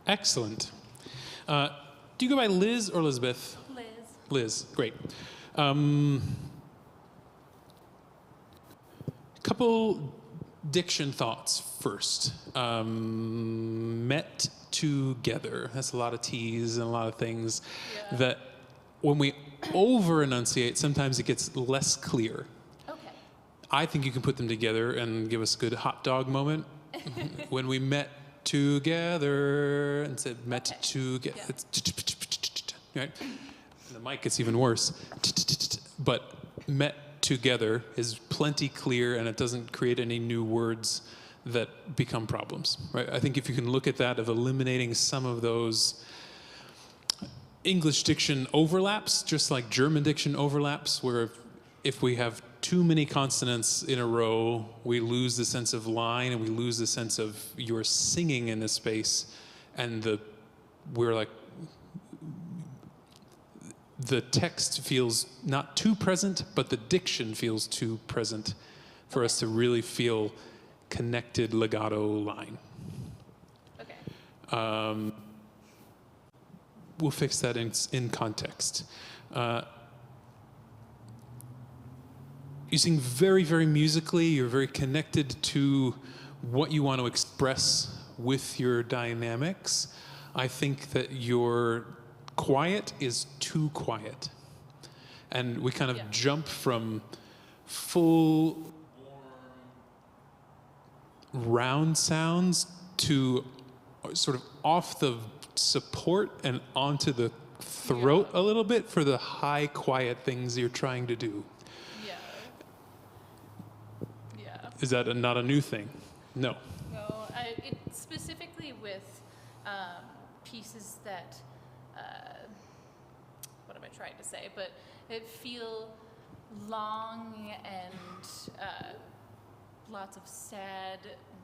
Excellent. Do you go by Liz or Elizabeth? Liz. Liz, great. Couple diction thoughts first. Met together. That's a lot of T's and a lot of things that when we over-enunciate, sometimes it gets less clear. Okay. I think you can put them together and give us a good hot dog moment. When we met together and said met together. Right? And the mic gets even worse. But met together is plenty clear, and it doesn't create any new words that become problems. Right? I think if you can look at that of eliminating some of those English diction overlaps, just like German diction overlaps, where if we have too many consonants in a row, we lose the sense of line and we lose the sense of you're singing in a space, and we're like, the text feels not too present, but the diction feels too present for us to really feel connected legato line. Okay. We'll fix that in context. You sing very, very musically. You're very connected to what you want to express with your dynamics. I think that your quiet is too quiet. And we kind of jump from full, round sounds to sort of off the support and onto the throat a little bit for the high, quiet things you're trying to do. Is that not a new thing? No. No, specifically with pieces that, what am I trying to say? But it feel long and lots of sad,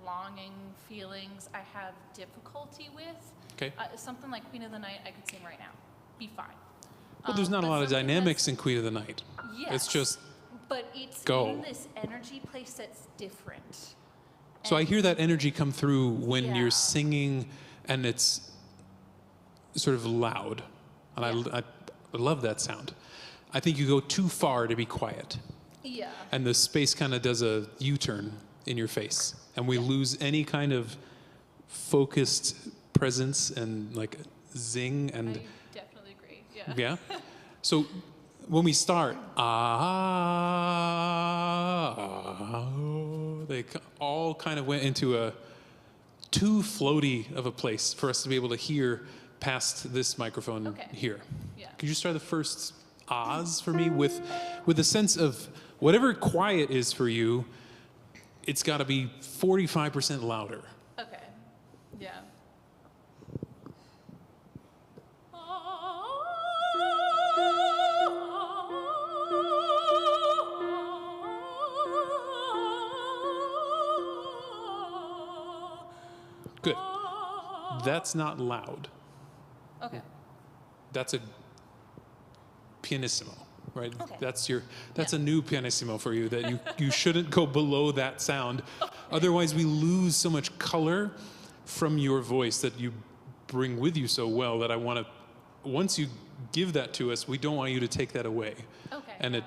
longing feelings I have difficulty with. Okay. Something like Queen of the Night I could sing right now. Be fine. Well, there's not a lot of dynamics in Queen of the Night. Yes. It's just but it's go. in this energy place that's different. So I hear that energy come through when you're singing and it's sort of loud. And I love that sound. I think you go too far to be quiet. Yeah. And the space kind of does a U-turn in your face. And we lose any kind of focused presence and like zing and... I definitely agree, Yeah? So when we start, they all kind of went into a too floaty of a place for us to be able to hear past this microphone here. Yeah. Could you start the first ahs for me with a sense of whatever quiet is for you, it's got to be 45% louder. Okay. Yeah. Good. That's not loud. Okay. That's a pianissimo, right? Okay. That's a new pianissimo for you, that you shouldn't go below that sound. Otherwise we lose so much color from your voice that you bring with you so well that once you give that to us, we don't want you to take that away. Okay. And it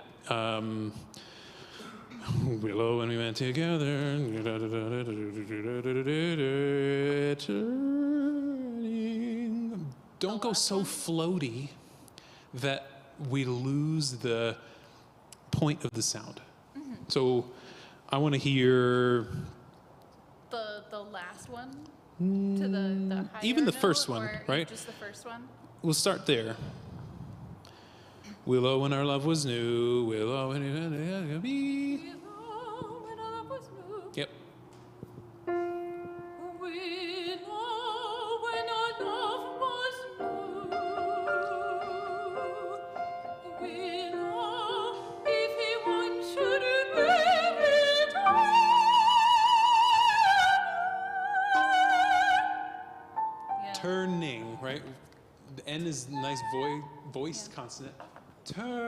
Willow when we went together. Don't go so floaty that we lose the point of the sound. Mm-hmm. So I want to hear The last one to the higher even the note, first one, or right? Just the first one. We'll start there. Willow when our love was new. Willow when we Yep. Turning, right? The N is nice voiced consonant. Turning.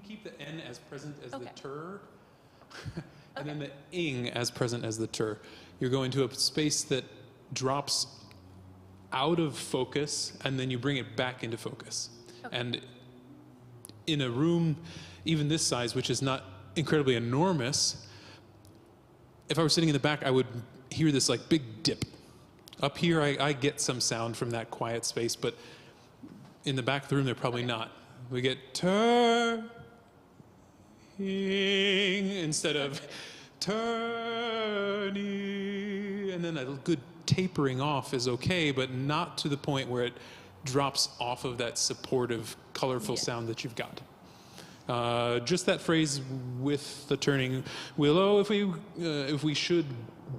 Keep the N as present as the tur. and then the ing as present as the ter. You're going to a space that drops out of focus, and then you bring it back into focus. And in a room, even this size, which is not incredibly enormous, if I were sitting in the back, I would hear this like big dip. Up here, I get some sound from that quiet space, but in the back of the room, they're probably not. We get turning instead of turning, and then a good tapering off is okay, but not to the point where it drops off of that supportive, colorful sound that you've got. Just that phrase with the turning. Willow, if we should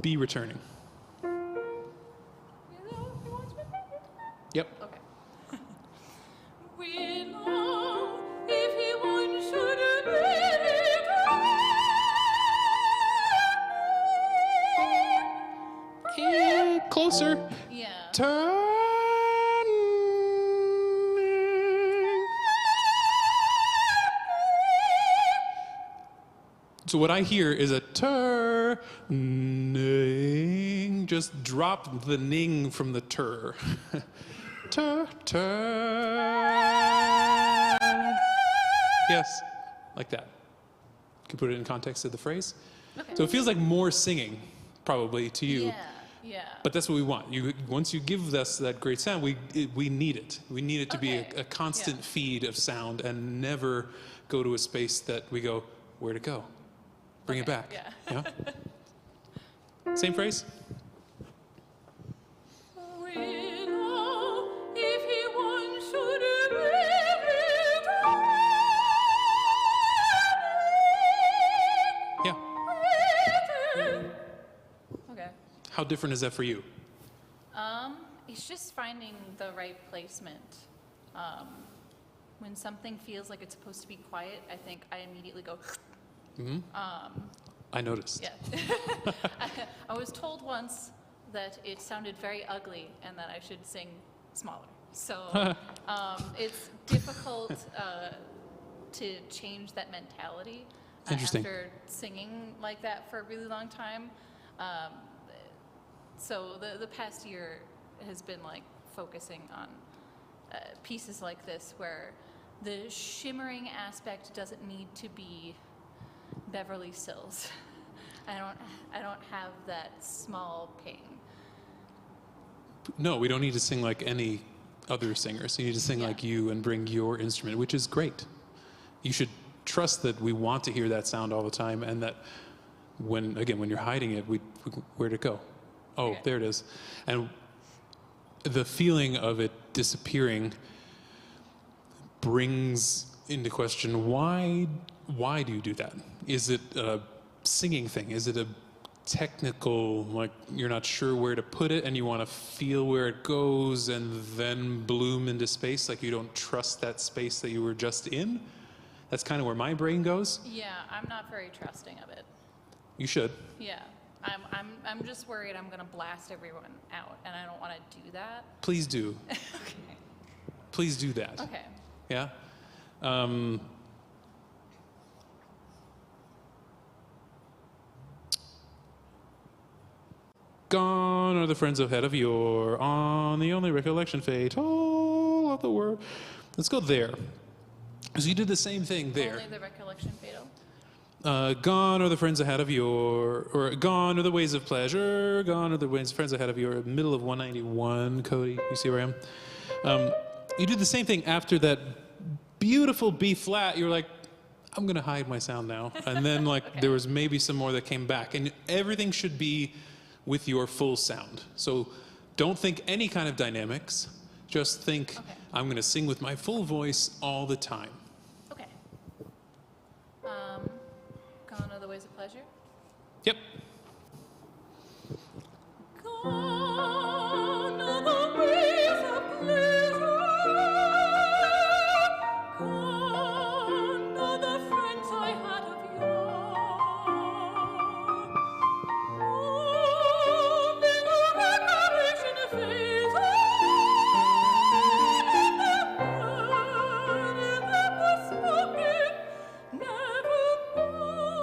be returning. Yep. Okay. We know if he once should be Closer. Yeah. Turning. So what I hear is a turning. Just drop the ning from the tur. Yes, like that. You can put it in context of the phrase. Okay. So it feels like more singing, probably, to you. Yeah. But that's what we want. Once you give us that great sound, we need it. We need it to be a constant feed of sound and never go to a space that we go, where'd it go? Bring it back. Yeah. Same phrase? We know if he once should Yeah. Okay. How different is that for you? It's just finding the right placement. When something feels like it's supposed to be quiet, I think I immediately go. I noticed. Yeah. I was told once that it sounded very ugly and that I should sing smaller. So it's difficult to change that mentality Interesting. after singing like that for a really long time. So the past year has been like focusing on pieces like this where the shimmering aspect doesn't need to be Beverly Sills. I don't have that small ping. No, we don't need to sing like any other singers. You need to sing like you and bring your instrument, which is great. You should trust that we want to hear that sound all the time, and that when you're hiding it, where'd it go? Oh, there it is. And the feeling of it disappearing brings into question, why do you do that? Is it a singing thing? Is it a technical, like you're not sure where to put it and you want to feel where it goes and then bloom into space, like you don't trust that space that you were just in? That's kind of where my brain goes. Yeah, I'm not very trusting of it. You should. Yeah, I'm just worried I'm gonna blast everyone out, and I don't want to do that. Please do. Okay. Please do that. Okay. Yeah. Gone are the friends ahead of yore, on the only recollection fatal of the world. Let's go there. So you did the same thing there. Only the recollection fatal. Gone are the friends ahead of yore, or gone are the ways of pleasure, gone are the friends ahead of yore. Middle of 191, Cody, you see where I am? You did the same thing after that beautiful B flat. You were like, I'm gonna hide my sound now. And then like there was maybe some more that came back. And everything should be with your full sound. So don't think any kind of dynamics. Just think, I'm gonna sing with my full voice all the time. Okay. Gone are the ways of pleasure? Yep. Gone are the ways of pleasure. Gone are the friends I had of yore. Only the recollection fades. And the word that was spoken never more.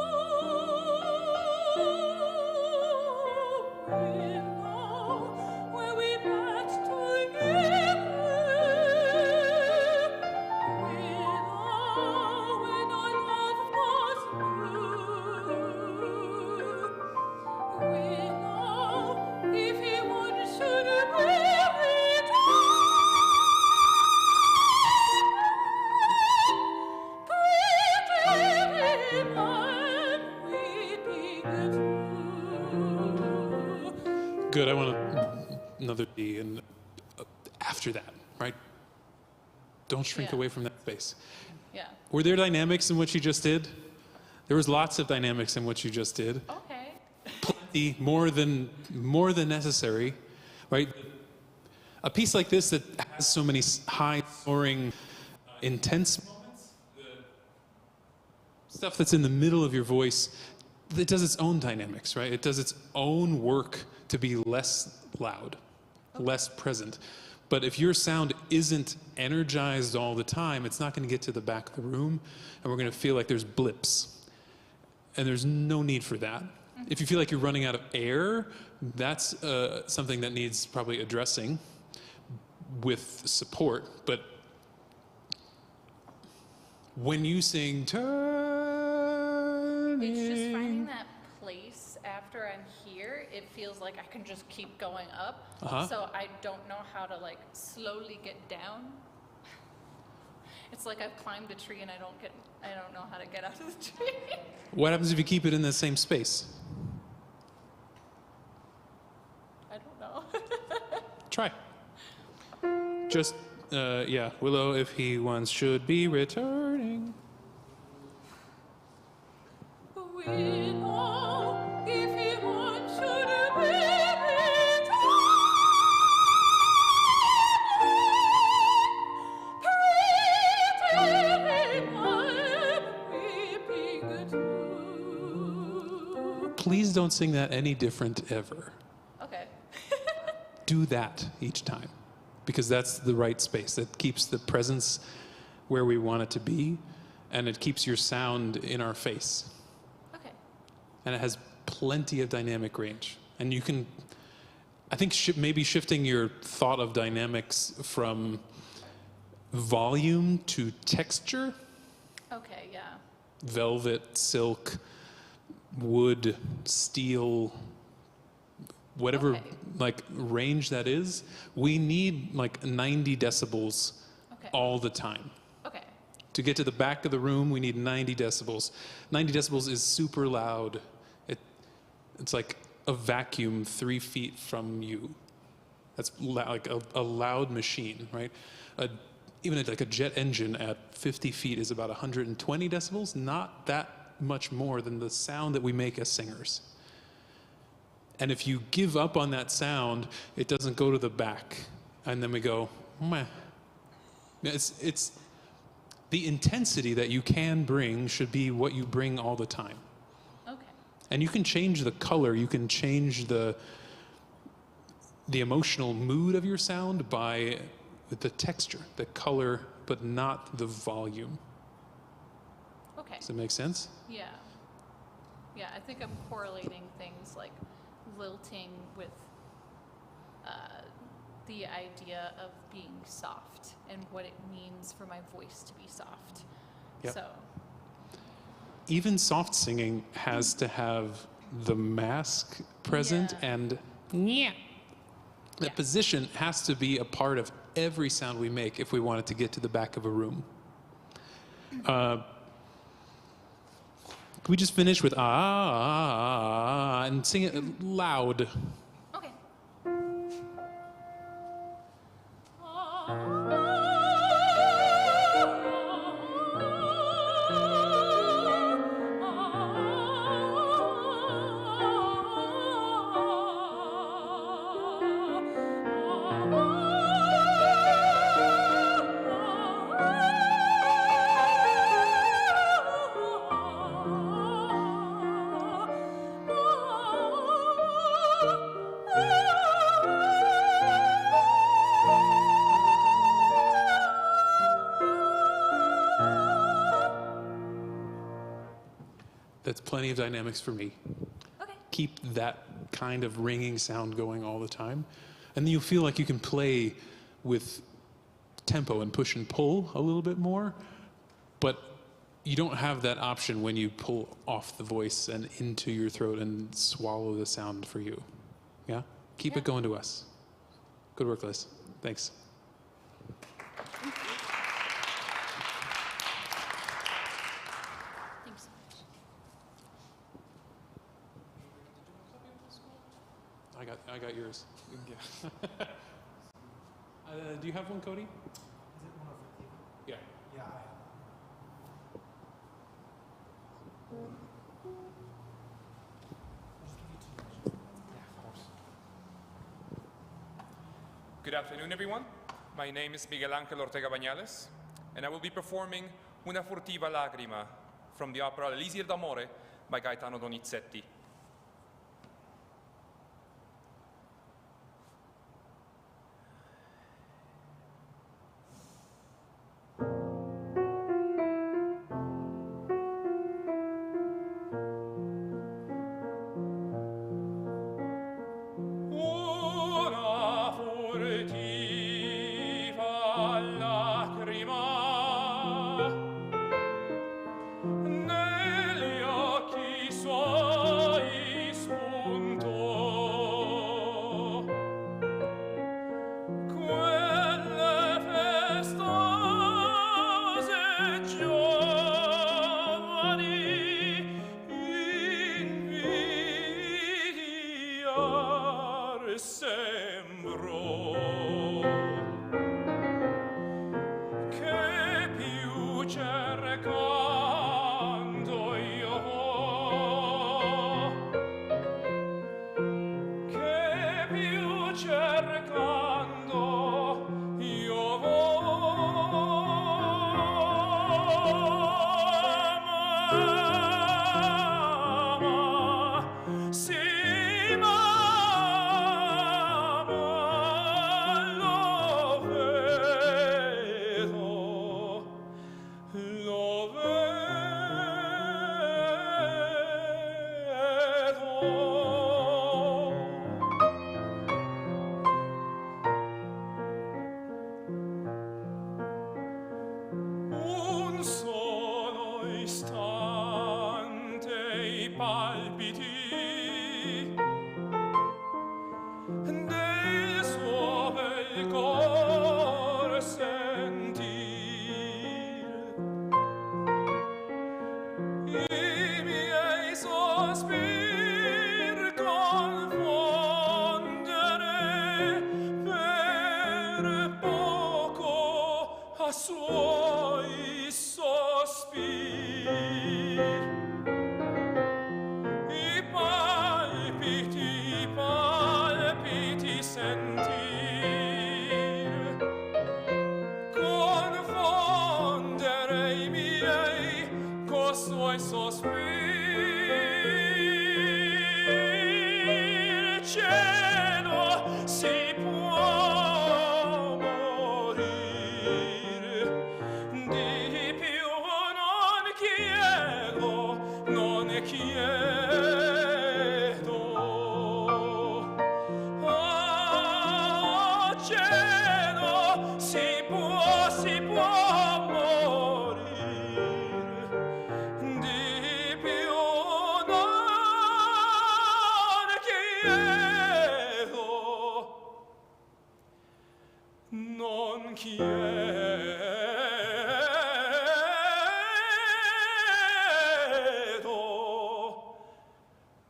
good. I want another D, and after that, right? Don't shrink away from that space. Yeah. Were there dynamics in what you just did? There was lots of dynamics in what you just did. Okay. Plenty, more than necessary, right? A piece like this that has so many high soaring, intense moments, the stuff that's in the middle of your voice, it does its own dynamics, right? It does its own work to be less loud, less present. But if your sound isn't energized all the time, it's not going to get to the back of the room, and we're going to feel like there's blips. And there's no need for that. If you feel like you're running out of air, that's something that needs probably addressing with support. But when you sing turning, It's just finding that place after I'm here. It feels like I can just keep going up. So I don't know how to like slowly get down. It's like I've climbed a tree and I don't know how to get out of the tree. What happens if you keep it in the same space? I don't know. Try. Just, yeah, Willow, if he once should be returning. Willow, if he once should be Please don't sing that any different ever. Okay. Do that each time, because that's the right space. That keeps the presence where we want it to be, and it keeps your sound in our face. Okay. And it has plenty of dynamic range. And you can, I think maybe shifting your thought of dynamics from volume to texture. Okay, yeah. Velvet, silk, wood, steel, whatever like range that is, we need like 90 decibels all the time. Okay. To get to the back of the room, we need 90 decibels. 90 decibels is super loud. It's like a vacuum 3 feet from you. That's like a loud machine, right? Even like a jet engine at 50 feet is about 120 decibels, not that much more than the sound that we make as singers. And if you give up on that sound, it doesn't go to the back. And then we go, meh. It's the intensity that you can bring should be what you bring all the time. Okay. And you can change the color, you can change the emotional mood of your sound by the texture, the color, but not the volume. Okay. Does that make sense? Yeah. Yeah, I think I'm correlating things like lilting with the idea of being soft and what it means for my voice to be soft. Yep. So. Even soft singing has to have the mask present and the position has to be a part of every sound we make if we want it to get to the back of a room. Can we just finish with ah and sing it loud? Okay. That's plenty of dynamics for me. Okay. Keep that kind of ringing sound going all the time. And then you'll feel like you can play with tempo and push and pull a little bit more. But you don't have that option when you pull off the voice and into your throat and swallow the sound for you. Yeah? Keep it going to us. Good work, Liz. Thanks. I got yours. Do you have one, Cody? Is it one of the people? Yeah. Yeah, I have. Good afternoon, everyone. My name is Miguel Ángel Ortega Bañales, and I will be performing Una furtiva lagrima from the opera L'Elisir d'amore by Gaetano Donizetti.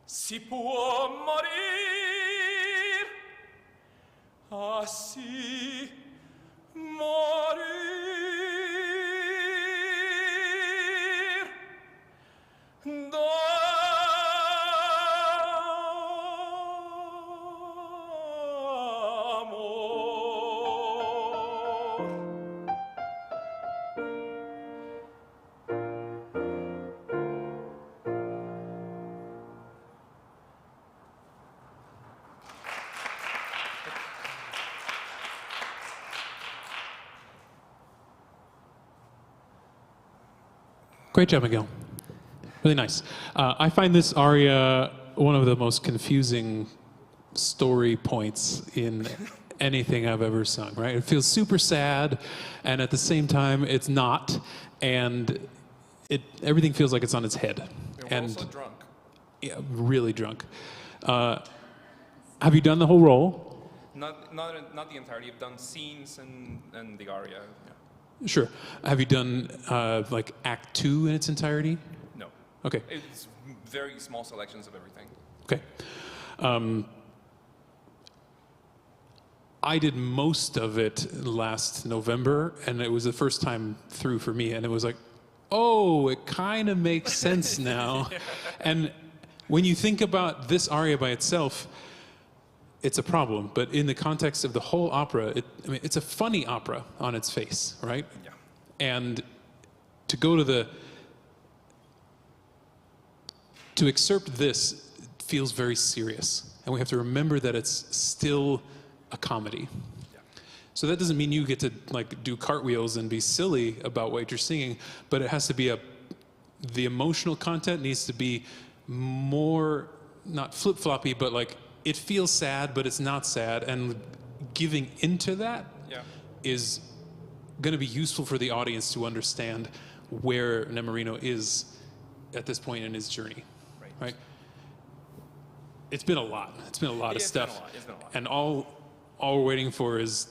Si può morir, ah sì, morir Great job, Miguel. Really nice. I find this aria one of the most confusing story points in anything I've ever sung, right? It feels super sad, and at the same time, it's not, and everything feels like it's on its head. We're also drunk. Yeah, really drunk. Have you done the whole role? Not the entirety. I've done scenes and the aria. Yeah. Sure. Have you done like Act 2 in its entirety? No. Okay. It's very small selections of everything. Okay. I did most of it last November, and it was the first time through for me, and it was like, oh, it kind of makes sense now. And when you think about this aria by itself, it's a problem. But in the context of the whole opera, it's a funny opera on its face, right? Yeah. And to go to to excerpt this feels very serious. And we have to remember that it's still a comedy. Yeah. So that doesn't mean you get to like do cartwheels and be silly about what you're singing, but it has to be the emotional content needs to be more, not flip-floppy, but like it feels sad, but it's not sad. And giving into that is going to be useful for the audience to understand where Nemorino is at this point in his journey, right? It's been a lot. It's been a lot of stuff. It's been a lot. And all we're waiting for is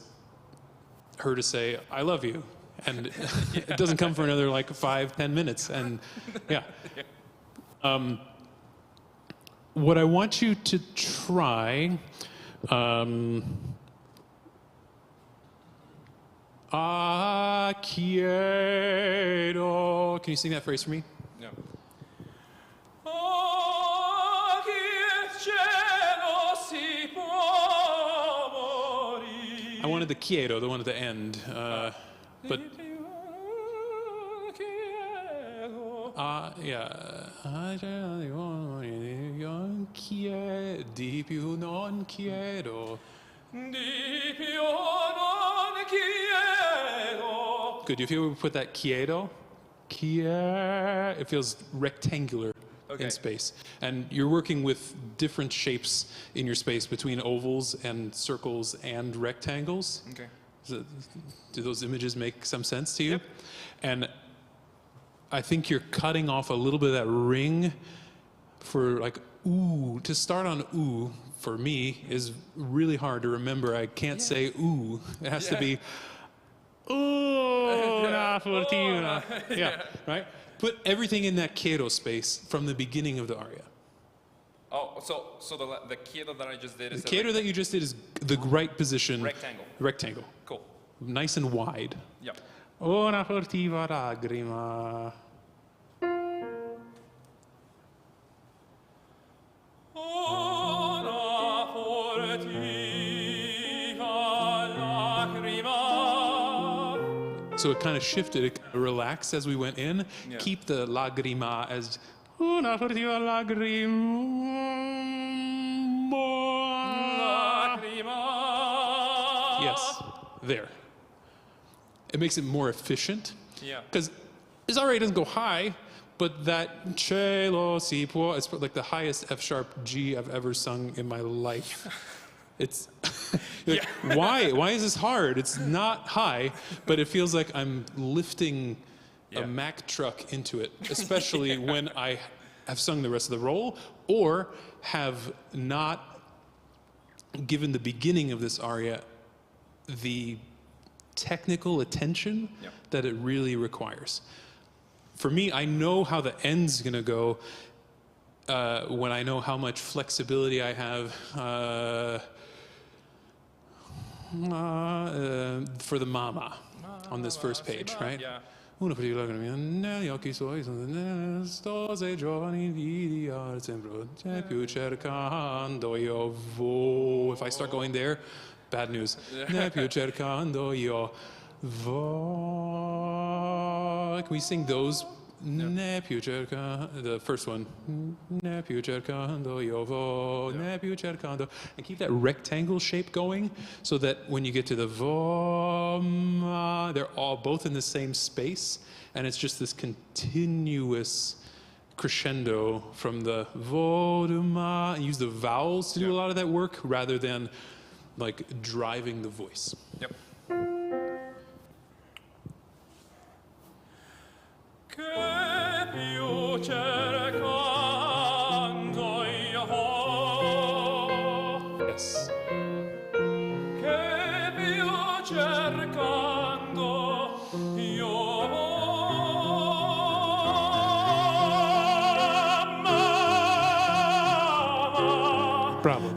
her to say, I love you. And it doesn't come for another like 5-10 minutes. And yeah. What I want you to try, quiero. Can you sing that phrase for me? No. I wanted the quiero, the one at the end, but yeah. Di più non quiero. Good. If you put that quiero, it feels rectangular in space. And you're working with different shapes in your space between ovals and circles and rectangles. Okay. Do those images make some sense to you? Yep. And I think you're cutting off a little bit of that ring for like ooh. To start on ooh for me is really hard to remember. I can't say ooh. It has to be ooh, una fortuna. Yeah, right? Put everything in that quiero space from the beginning of the aria. Oh, so the quiero that I just did is the quiero that you just did is the right position. Rectangle. Rectangle. Cool. Nice and wide. Yep. Una furtiva lagrima. Una furtiva lagrima. So it kind of shifted, it kind of relaxed as we went in. Yeah. Keep the lagrima as una furtiva lagrima. Yes, there. It makes it more efficient. Yeah. Because this aria doesn't go high, but that cielo si può, it's like the highest F sharp G I've ever sung in my life. It's like, why is this hard? It's not high, but it feels like I'm lifting a Mack truck into it, especially when I have sung the rest of the roll or have not given the beginning of this aria the technical attention that it really requires. For me, I know how the end's going to go when I know how much flexibility I have for the mama on this first page, right? Yeah. Una particola negli occhi suoi sono stose giovani vidi al sembro più cercando io vo. If I start going there, bad news. Ne più cercando io vo. Can we sing those? Ne più cerca, the first one. Ne più cercando io vo. Ne più cercando. And keep that rectangle shape going so that when you get to the vo, ma, they're all both in the same space. And it's just this continuous crescendo from the vo to ma. And use the vowels to do a lot of that work rather than like driving the voice. Yep. Yes. Bravo.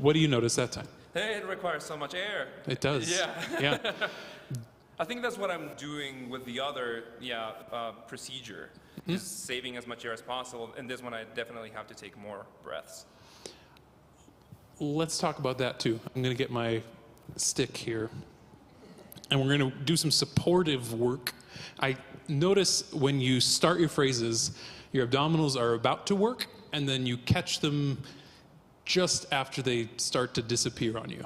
What do you notice that time? It requires so much air. It does. Yeah. Yeah. I think that's what I'm doing with the other procedure, just saving as much air as possible. And this one, I definitely have to take more breaths. Let's talk about that too. I'm going to get my stick here. And we're going to do some supportive work. I notice when you start your phrases, your abdominals are about to work, and then you catch them just after they start to disappear on you.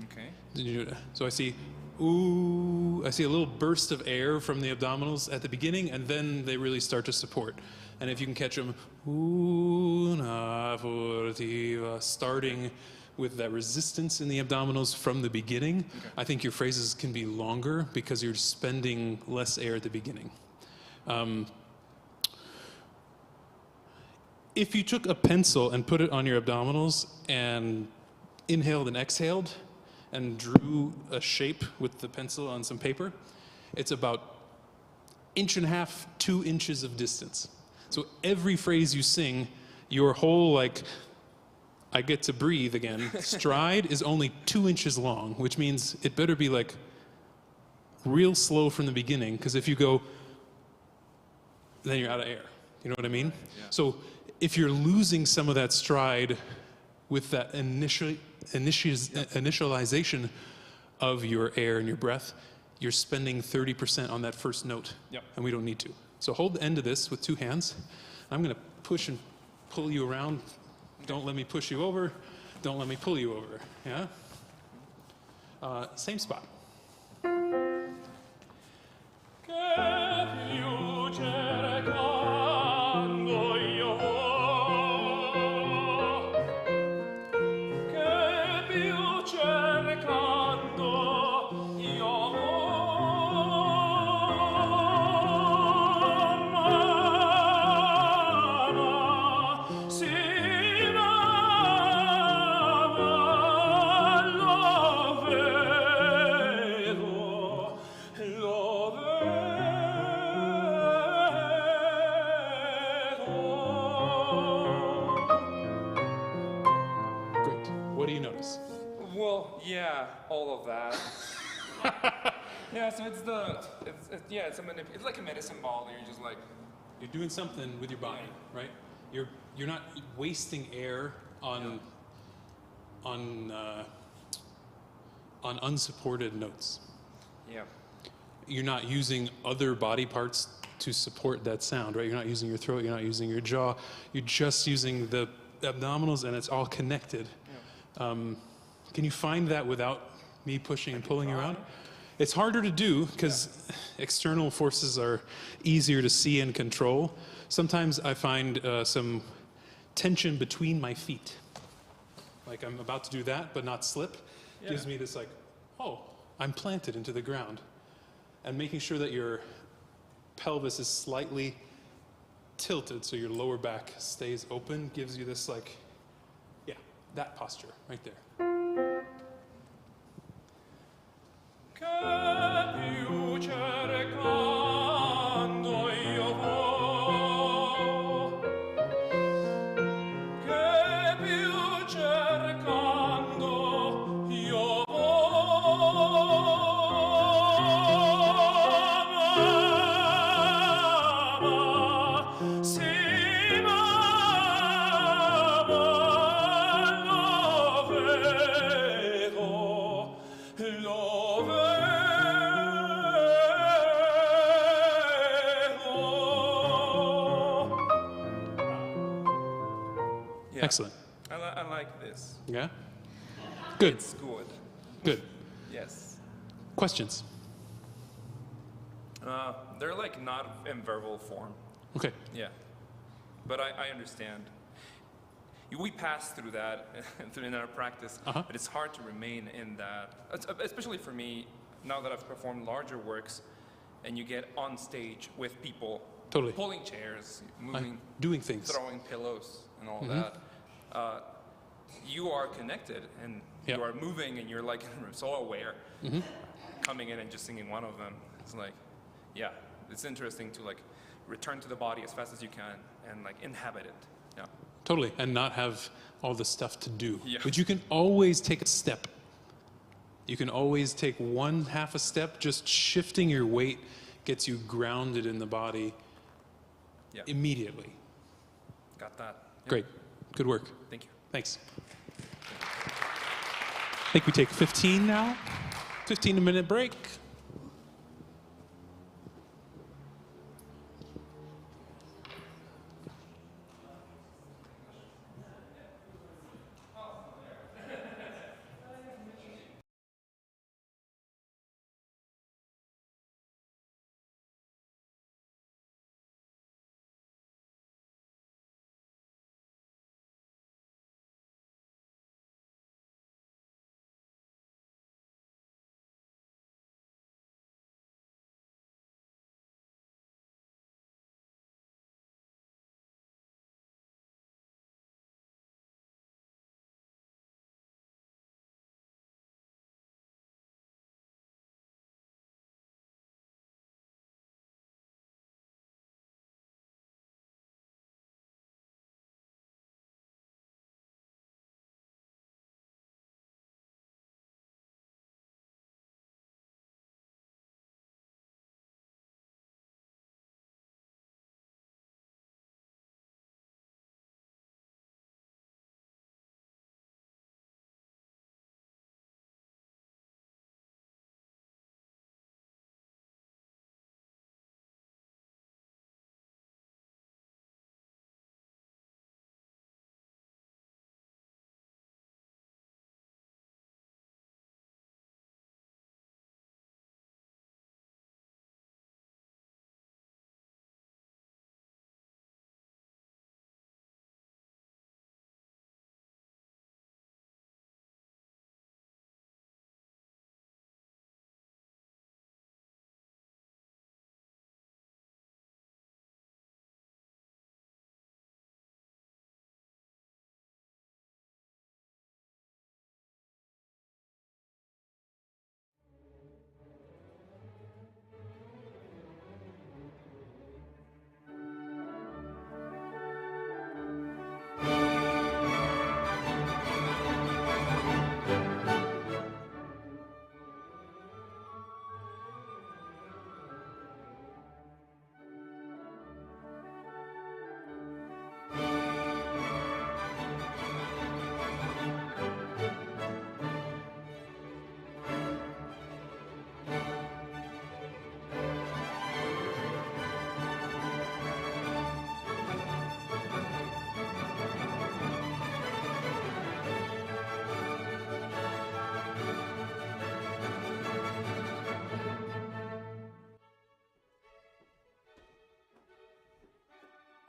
Okay. So I see, ooh, I see a little burst of air from the abdominals at the beginning, and then they really start to support. And if you can catch them, una furtiva, starting with that resistance in the abdominals from the beginning, I think your phrases can be longer because you're spending less air at the beginning. If you took a pencil and put it on your abdominals and inhaled and exhaled and drew a shape with the pencil on some paper, it's about 1.5 to 2 inches of distance. So every phrase you sing, your whole I get to breathe again, stride is only 2 inches long, which means it better be real slow from the beginning, because if you go, then you're out of air. You know what I mean? Yeah. So if you're losing some of that stride with that initialization of your air and your breath, you're spending 30% on that first note, and we don't need to. So hold the end of this with 2 hands. I'm going to push and pull you around. Don't let me push you over. Don't let me pull you over. Yeah? Same spot. All of that. Yeah, so it's like a medicine ball. You're just you're doing something with your body, right? You're not wasting air on unsupported notes. Yeah. You're not using other body parts to support that sound, right? You're not using your throat. You're not using your jaw. You're just using the abdominals, and it's all connected. Yeah. Can you find that without me pushing and pulling you around? It's harder to do because external forces are easier to see and control. Sometimes I find some tension between my feet. Like I'm about to do that, but not slip. Gives me this oh, I'm planted into the ground. And making sure that your pelvis is slightly tilted so your lower back stays open gives you this that posture right there. Excellent. I like this. Yeah? Good. It's good. Good. Yes. Questions? They're not in verbal form. Okay. Yeah. But I understand. We pass through that in our practice, but it's hard to remain in that, especially for me, now that I've performed larger works, and you get on stage with people, pulling chairs, moving, doing things, throwing pillows, and all that. You are connected, and you are moving, and you're so aware. Coming in and just singing one of them, it's it's interesting to return to the body as fast as you can and inhabit it. Yeah. Totally, and not have all the stuff to do. Yeah. But you can always take a step. You can always take one half a step. Just shifting your weight gets you grounded in the body immediately. Got that. Yeah. Great. Good work. Thank you. Thanks. I think we take 15 now. 15-minute break.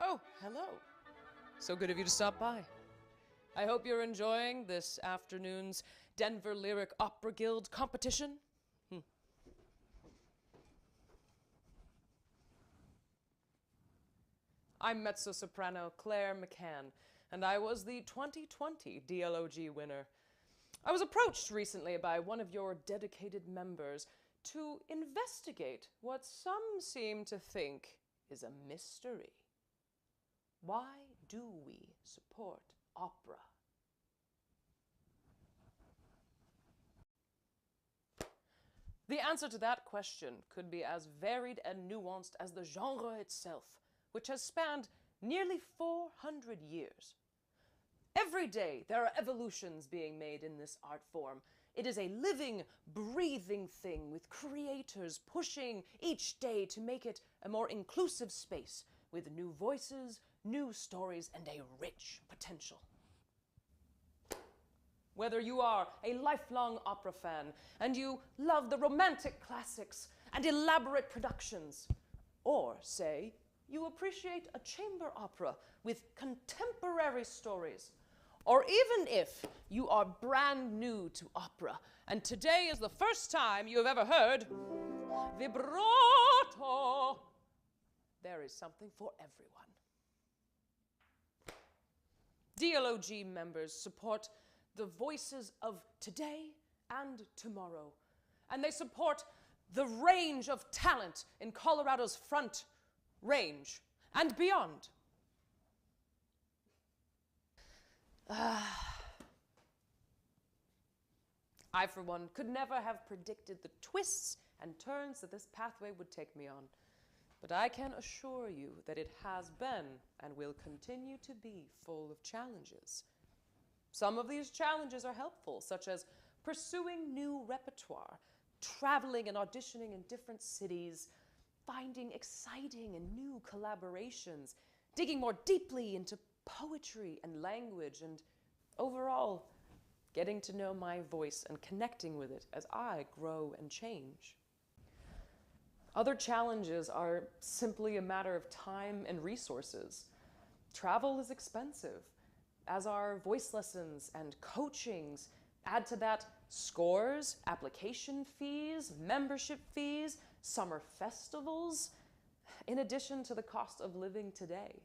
Oh, hello. So good of you to stop by. I hope you're enjoying this afternoon's Denver Lyric Opera Guild competition. I'm Mezzo Soprano Claire McCann, and I was the 2020 DLOG winner. I was approached recently by one of your dedicated members to investigate what some seem to think is a mystery. Why do we support opera? The answer to that question could be as varied and nuanced as the genre itself, which has spanned nearly 400 years. Every day there are evolutions being made in this art form. It is a living, breathing thing with creators pushing each day to make it a more inclusive space with new voices, new stories, and a rich potential. Whether you are a lifelong opera fan and you love the romantic classics and elaborate productions, or say you appreciate a chamber opera with contemporary stories, or even if you are brand new to opera and today is the first time you have ever heard vibrato, there is something for everyone. DLOG members support the voices of today and tomorrow, and they support the range of talent in Colorado's Front Range and beyond. I, for one, could never have predicted the twists and turns that this pathway would take me on. But I can assure you that it has been and will continue to be full of challenges. Some of these challenges are helpful, such as pursuing new repertoire, traveling and auditioning in different cities, finding exciting and new collaborations, digging more deeply into poetry and language, and overall, getting to know my voice and connecting with it as I grow and change. Other challenges are simply a matter of time and resources. Travel is expensive, as are voice lessons and coachings. Add to that scores, application fees, membership fees, summer festivals, in addition to the cost of living today.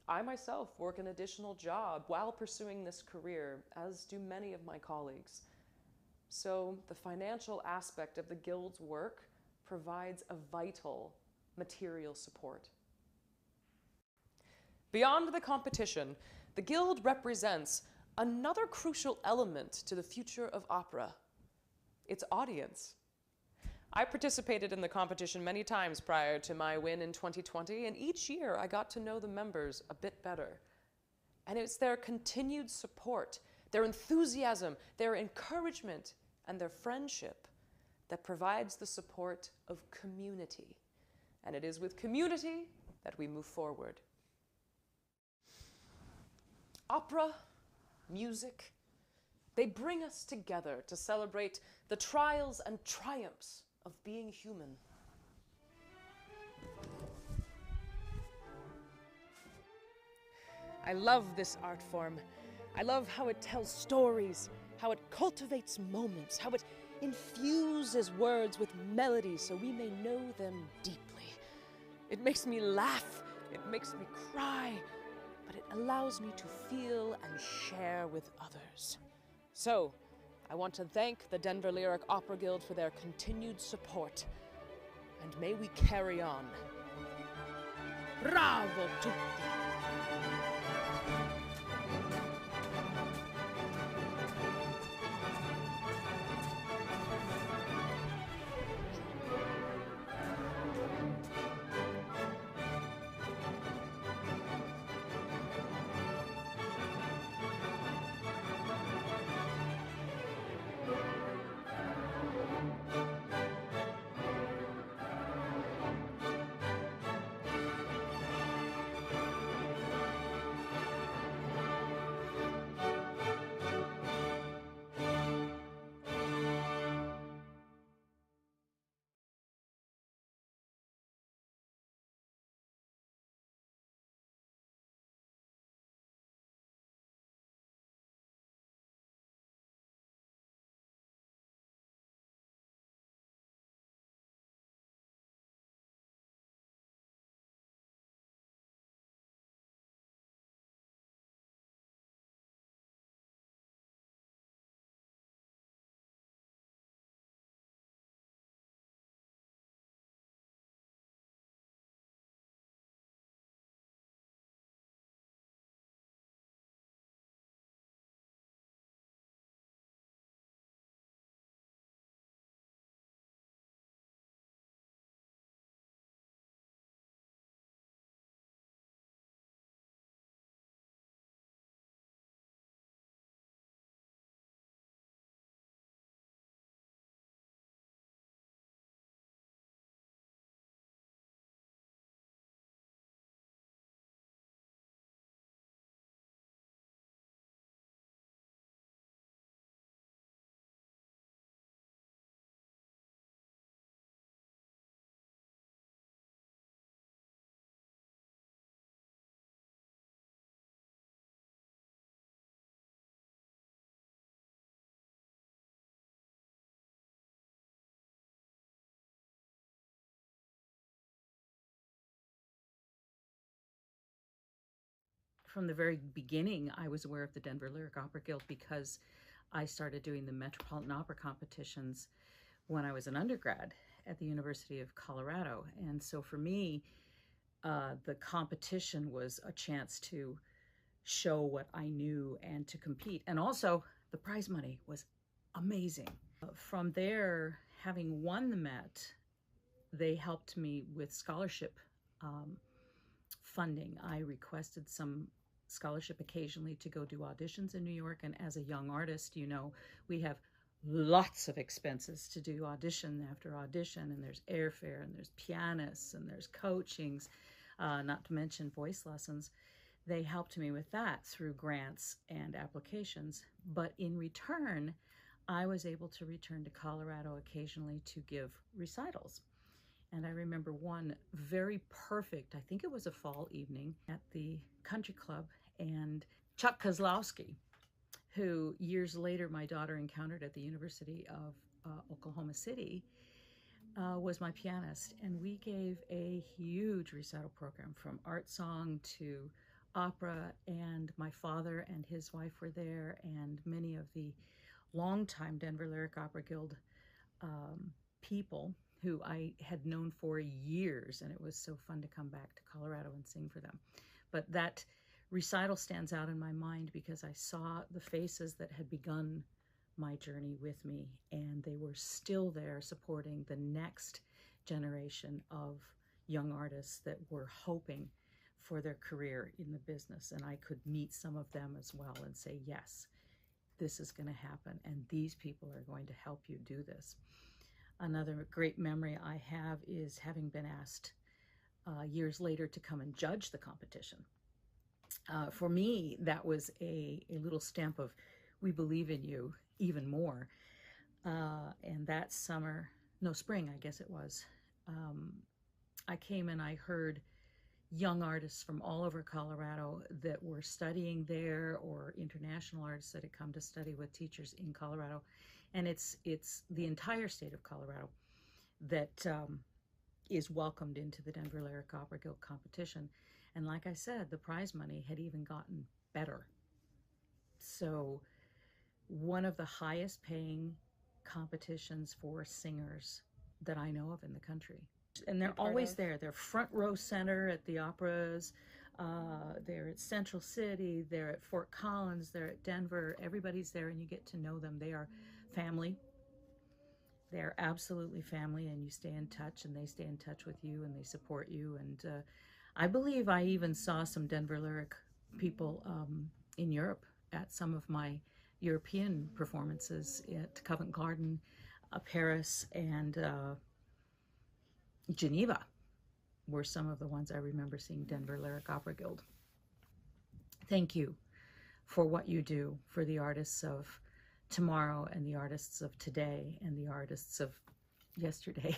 I myself work an additional job while pursuing this career, as do many of my colleagues. So the financial aspect of the Guild's work provides a vital material support. Beyond the competition, the Guild represents another crucial element to the future of opera: its audience. I participated in the competition many times prior to my win in 2020, and each year I got to know the members a bit better. And it's their continued support, their enthusiasm, their encouragement, and their friendship that provides the support of community. And it is with community that we move forward. Opera, music, they bring us together to celebrate the trials and triumphs of being human. I love this art form. I love how it tells stories, how it cultivates moments, how it infuses words with melody so we may know them deeply. It makes me laugh, it makes me cry, but it allows me to feel and share with others. So, I want to thank the Denver Lyric Opera Guild for their continued support, and may we carry on. Bravo tutti! From the very beginning, I was aware of the Denver Lyric Opera Guild because I started doing the Metropolitan Opera competitions when I was an undergrad at the University of Colorado. And so for me, the competition was a chance to show what I knew and to compete. And also, the prize money was amazing. From there, having won the Met, they helped me with scholarship funding. I requested some scholarship occasionally to go do auditions in New York, and as a young artist, you know, we have lots of expenses to do audition after audition, and there's airfare, and there's pianists, and there's coachings, not to mention voice lessons. They helped me with that through grants and applications, but in return, I was able to return to Colorado occasionally to give recitals. And I remember one very perfect, I think it was a fall evening at the country club, and Chuck Kozlowski, who years later my daughter encountered at the University of Oklahoma City, was my pianist. And we gave a huge recital program from art song to opera, and my father and his wife were there, and many of the longtime Denver Lyric Opera Guild people who I had known for years, and it was so fun to come back to Colorado and sing for them. But that recital stands out in my mind because I saw the faces that had begun my journey with me, and they were still there supporting the next generation of young artists that were hoping for their career in the business. And I could meet some of them as well and say, yes, this is going to happen, and these people are going to help you do this. Another great memory I have is having been asked years later to come and judge the competition. For me, that was a little stamp of, we believe in you even more. And that spring, I guess it was, I came and I heard young artists from all over Colorado that were studying there, or international artists that had come to study with teachers in Colorado. And it's the entire state of Colorado that is welcomed into the Denver Lyric Opera Guild competition. And like I said, the prize money had even gotten better. So one of the highest paying competitions for singers that I know of in the country. And they're always there. They're front row center at the operas. They're at Central City. They're at Fort Collins. They're at Denver. Everybody's there, and you get to know them. They are family. They're absolutely family, and you stay in touch, and they stay in touch with you, and they support you. And I believe I even saw some Denver Lyric people in Europe at some of my European performances at Covent Garden, Paris, and Geneva were some of the ones I remember seeing Denver Lyric Opera Guild. Thank you for what you do for the artists of tomorrow, and the artists of today, and the artists of yesterday.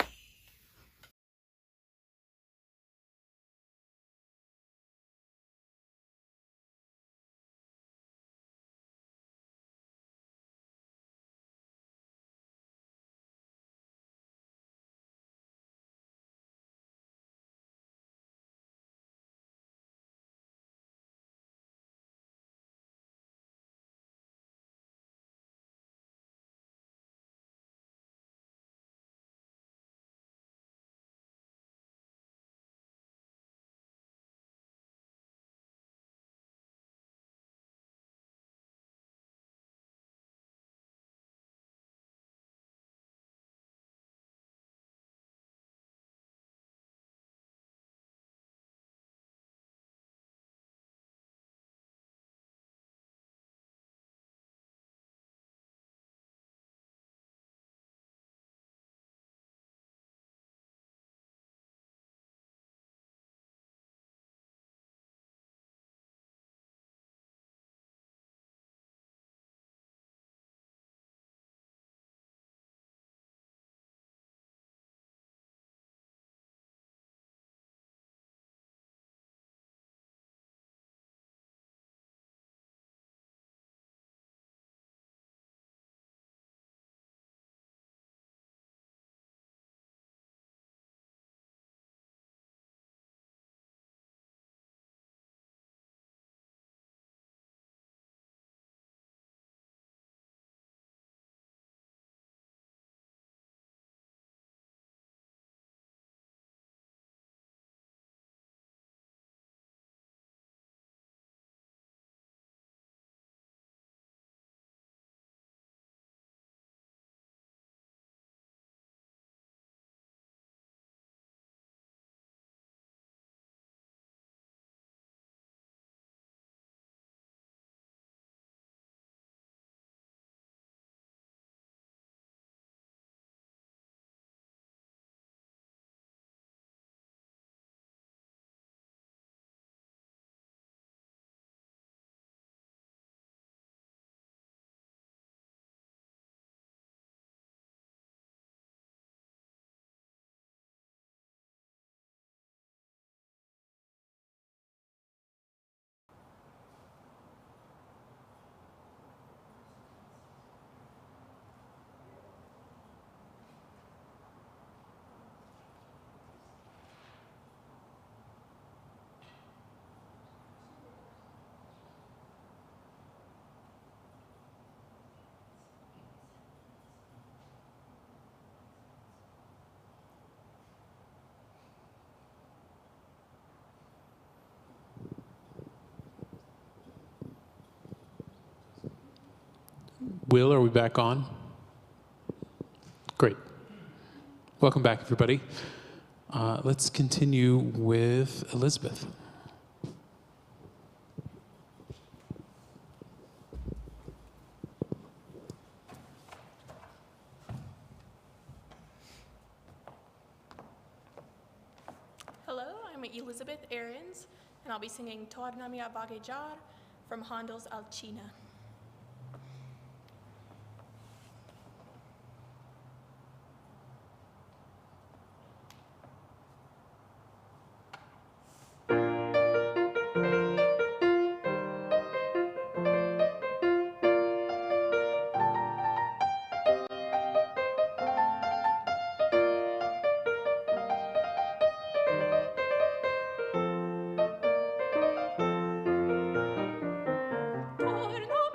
Will, are we back on? Great. Welcome back, everybody. Let's continue with Elizabeth. Hello, I'm Elizabeth Arons, and I'll be singing Tornami a vagheggiar from Handel's Alcina. Tornami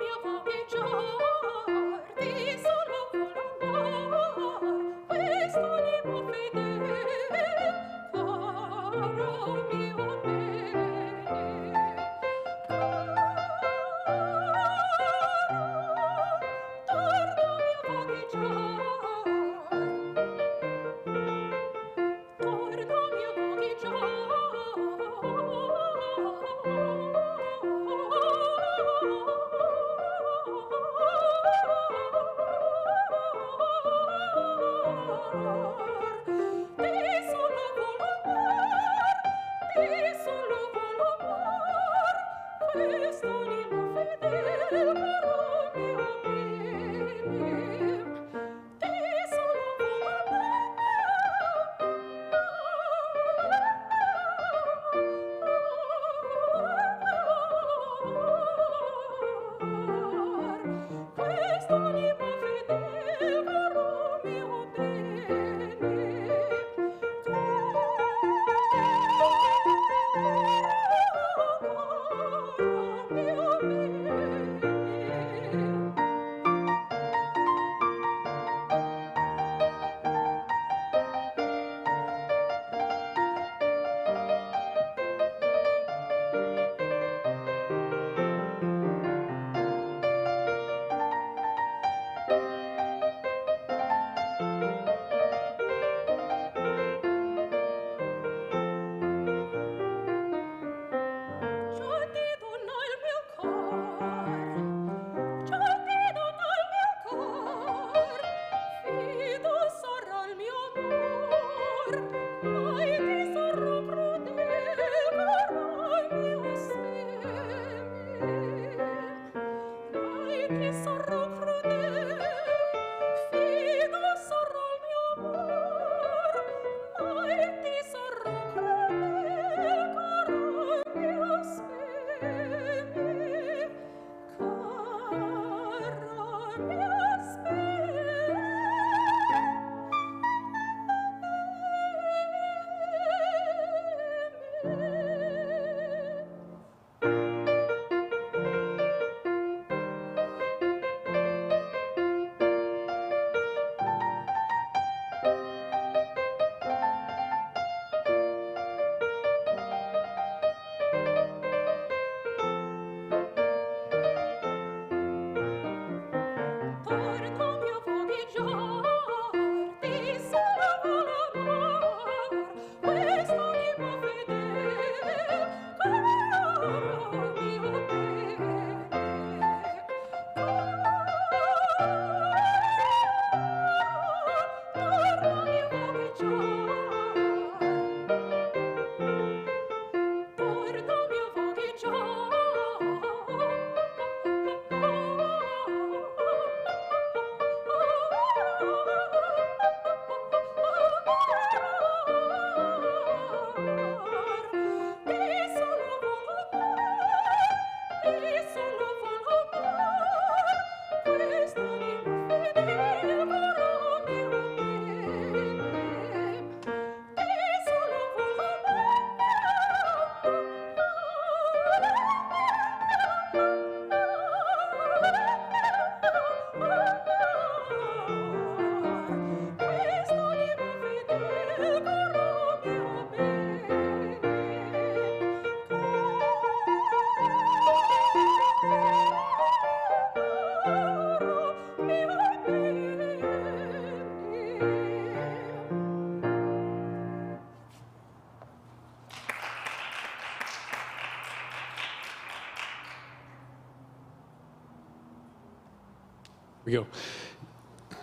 we go.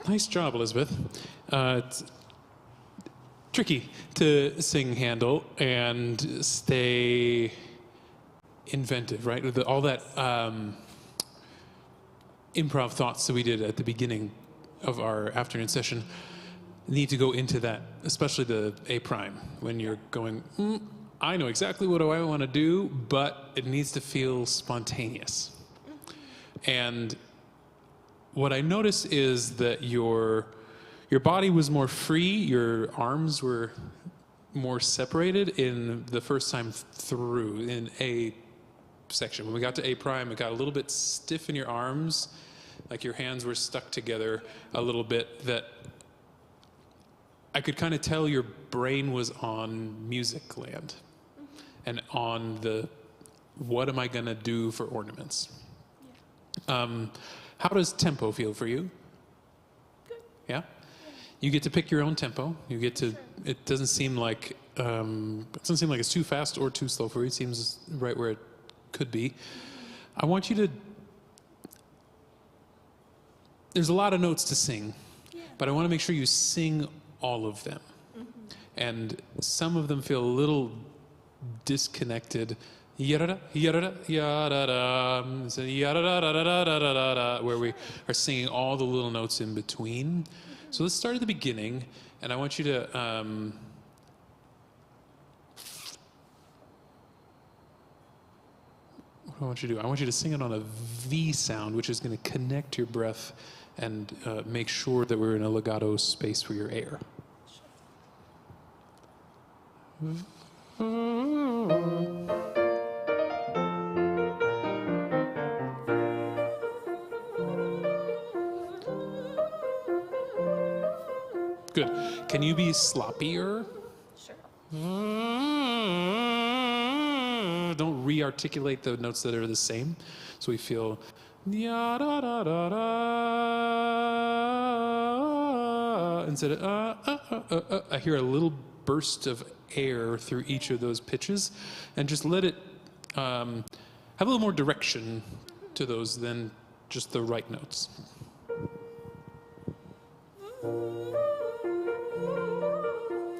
Nice job, Elizabeth. It's tricky to sing Handel and stay inventive, right? All that improv thoughts that we did at the beginning of our afternoon session need to go into that, especially the A prime, when you're going, I know exactly what I want to do, but it needs to feel spontaneous. And what I noticed is that your body was more free, your arms were more separated in the first time through in A section. When we got to A prime, it got a little bit stiff in your arms, like your hands were stuck together a little bit, that I could kind of tell your brain was on music land and on the, what am I going to do for ornaments? How does tempo feel for you? Good. Yeah? You get to pick your own tempo. You get to, it doesn't seem like it's too fast or too slow for you. It seems right where it could be. I want you to, there's a lot of notes to sing, but I want to make sure you sing all of them. And some of them feel a little disconnected. Where we are singing all the little notes in between. So let's start at the beginning, and I want you to what do I want you to do? I want you to sing it on a V sound, which is going to connect your breath and make sure that we're in a legato space for your air. Good. Can you be sloppier? Sure. Don't re-articulate the notes that are the same. So we feel instead of I hear a little burst of air through each of those pitches, and just let it have a little more direction to those than just the right notes.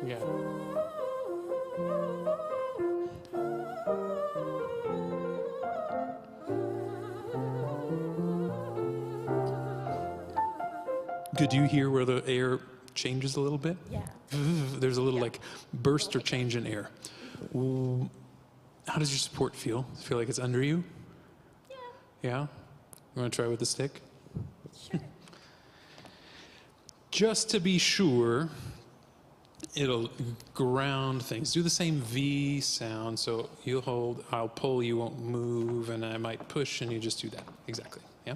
Yeah. Good. Do you hear where the air changes a little bit? Yeah. There's a little like burst or change in air. How does your support feel? Feel like it's under you? Yeah. Yeah? You want to try with the stick? Sure. Just to be sure, it'll ground things. Do the same V sound. So you'll hold, I'll pull, you won't move, and I might push, and you just do that. Exactly. Yeah?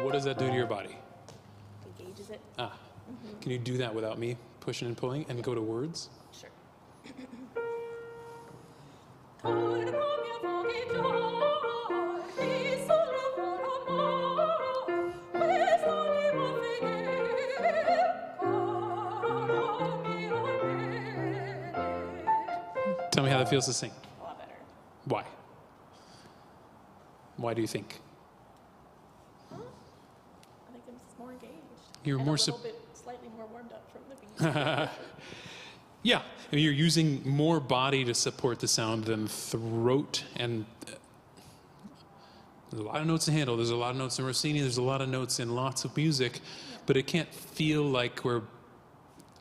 What does that do to your body? Engages it. Can you do that without me pushing and pulling and go to words? Sure. Tell me how that feels to sing. A lot better. Why? Why do you think? I think I'm just more engaged. You're and more a little bit slightly more warmed up from the beat. Yeah, I mean, you're using more body to support the sound than throat, and there's a lot of notes in Handel, there's a lot of notes in Rossini, there's a lot of notes in lots of music, but it can't feel like we're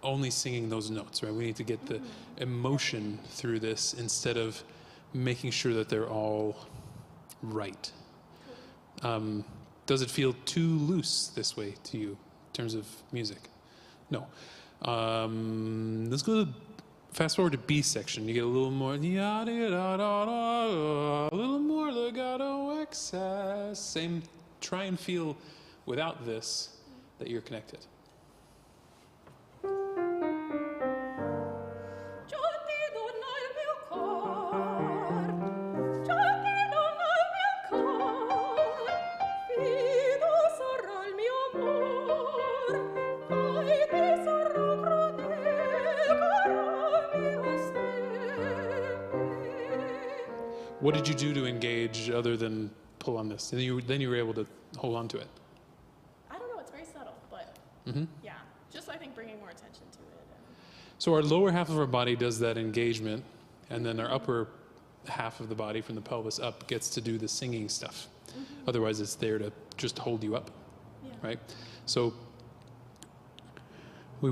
only singing those notes, right? We need to get the emotion through this instead of making sure that they're all right. Does it feel too loose this way to you in terms of music? No. Let's go to fast forward to B section. You get a little more, a little more legato excess. Same. Try and feel without this that you're connected. What did you do to engage other than pull on this? And then you were able to hold on to it. I don't know, it's very subtle, but Mm-hmm. yeah, just I think bringing more attention to it. So our lower half of our body does that engagement, and then our upper half of the body from the pelvis up gets to do the singing stuff. Otherwise, it's there to just hold you up, right? So we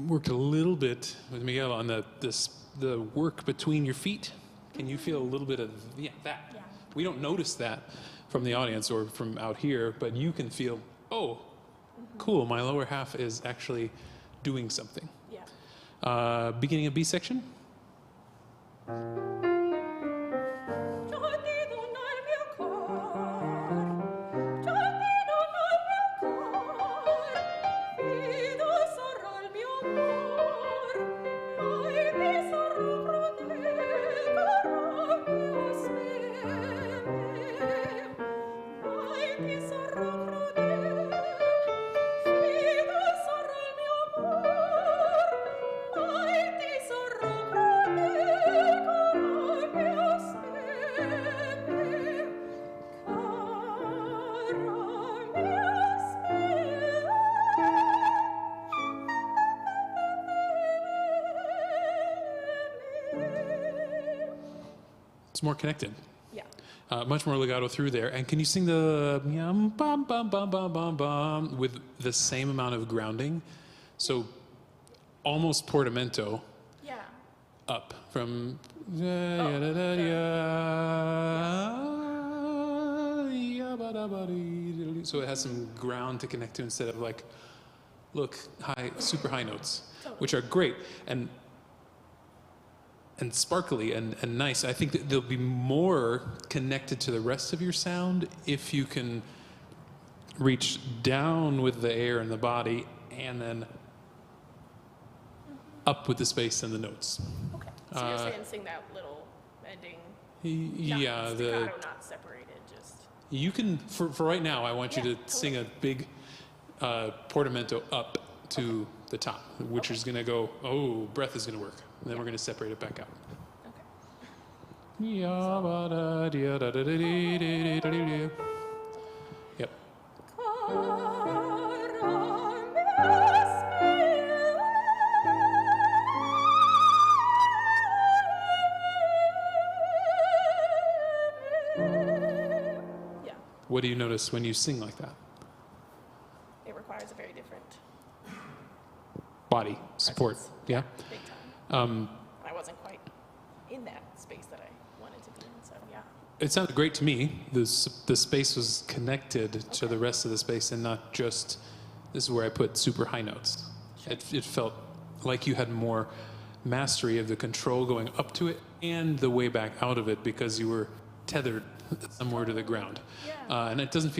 worked a little bit with Miguel on the work between your feet. Can you feel a little bit of that? Yeah. We don't notice that from the audience or from out here, but you can feel, oh, cool, my lower half is actually doing something. Yeah. Beginning of B section. More connected. Yeah. Much more legato through there. And can you sing the yum bum bum bum bum bum bum with the same amount of grounding? So almost portamento. Yeah. Up from so it has some ground to connect to instead of like high, super high notes, which are great and sparkly and nice. I think that they'll be more connected to the rest of your sound if you can reach down with the air and the body and then up with the space and the notes. Okay. So you're saying sing that little ending. Yeah, not staccato, not separated, just. You can for right now. I want you to sing a big portamento up to the top, which is going to go. Oh, breath is going to work. And then we're going to separate it back out. Okay. Yep. Yeah. What do you notice when you sing like that? It requires a very different Body support. Yeah. big time. I wasn't quite in that space that I wanted to be in, so yeah. It sounded great to me. The space was connected to the rest of the space and not just, this is where I put super high notes. Sure. It felt like you had more mastery of the control going up to it and the way back out of it because you were tethered somewhere to the ground. Yeah. And it doesn't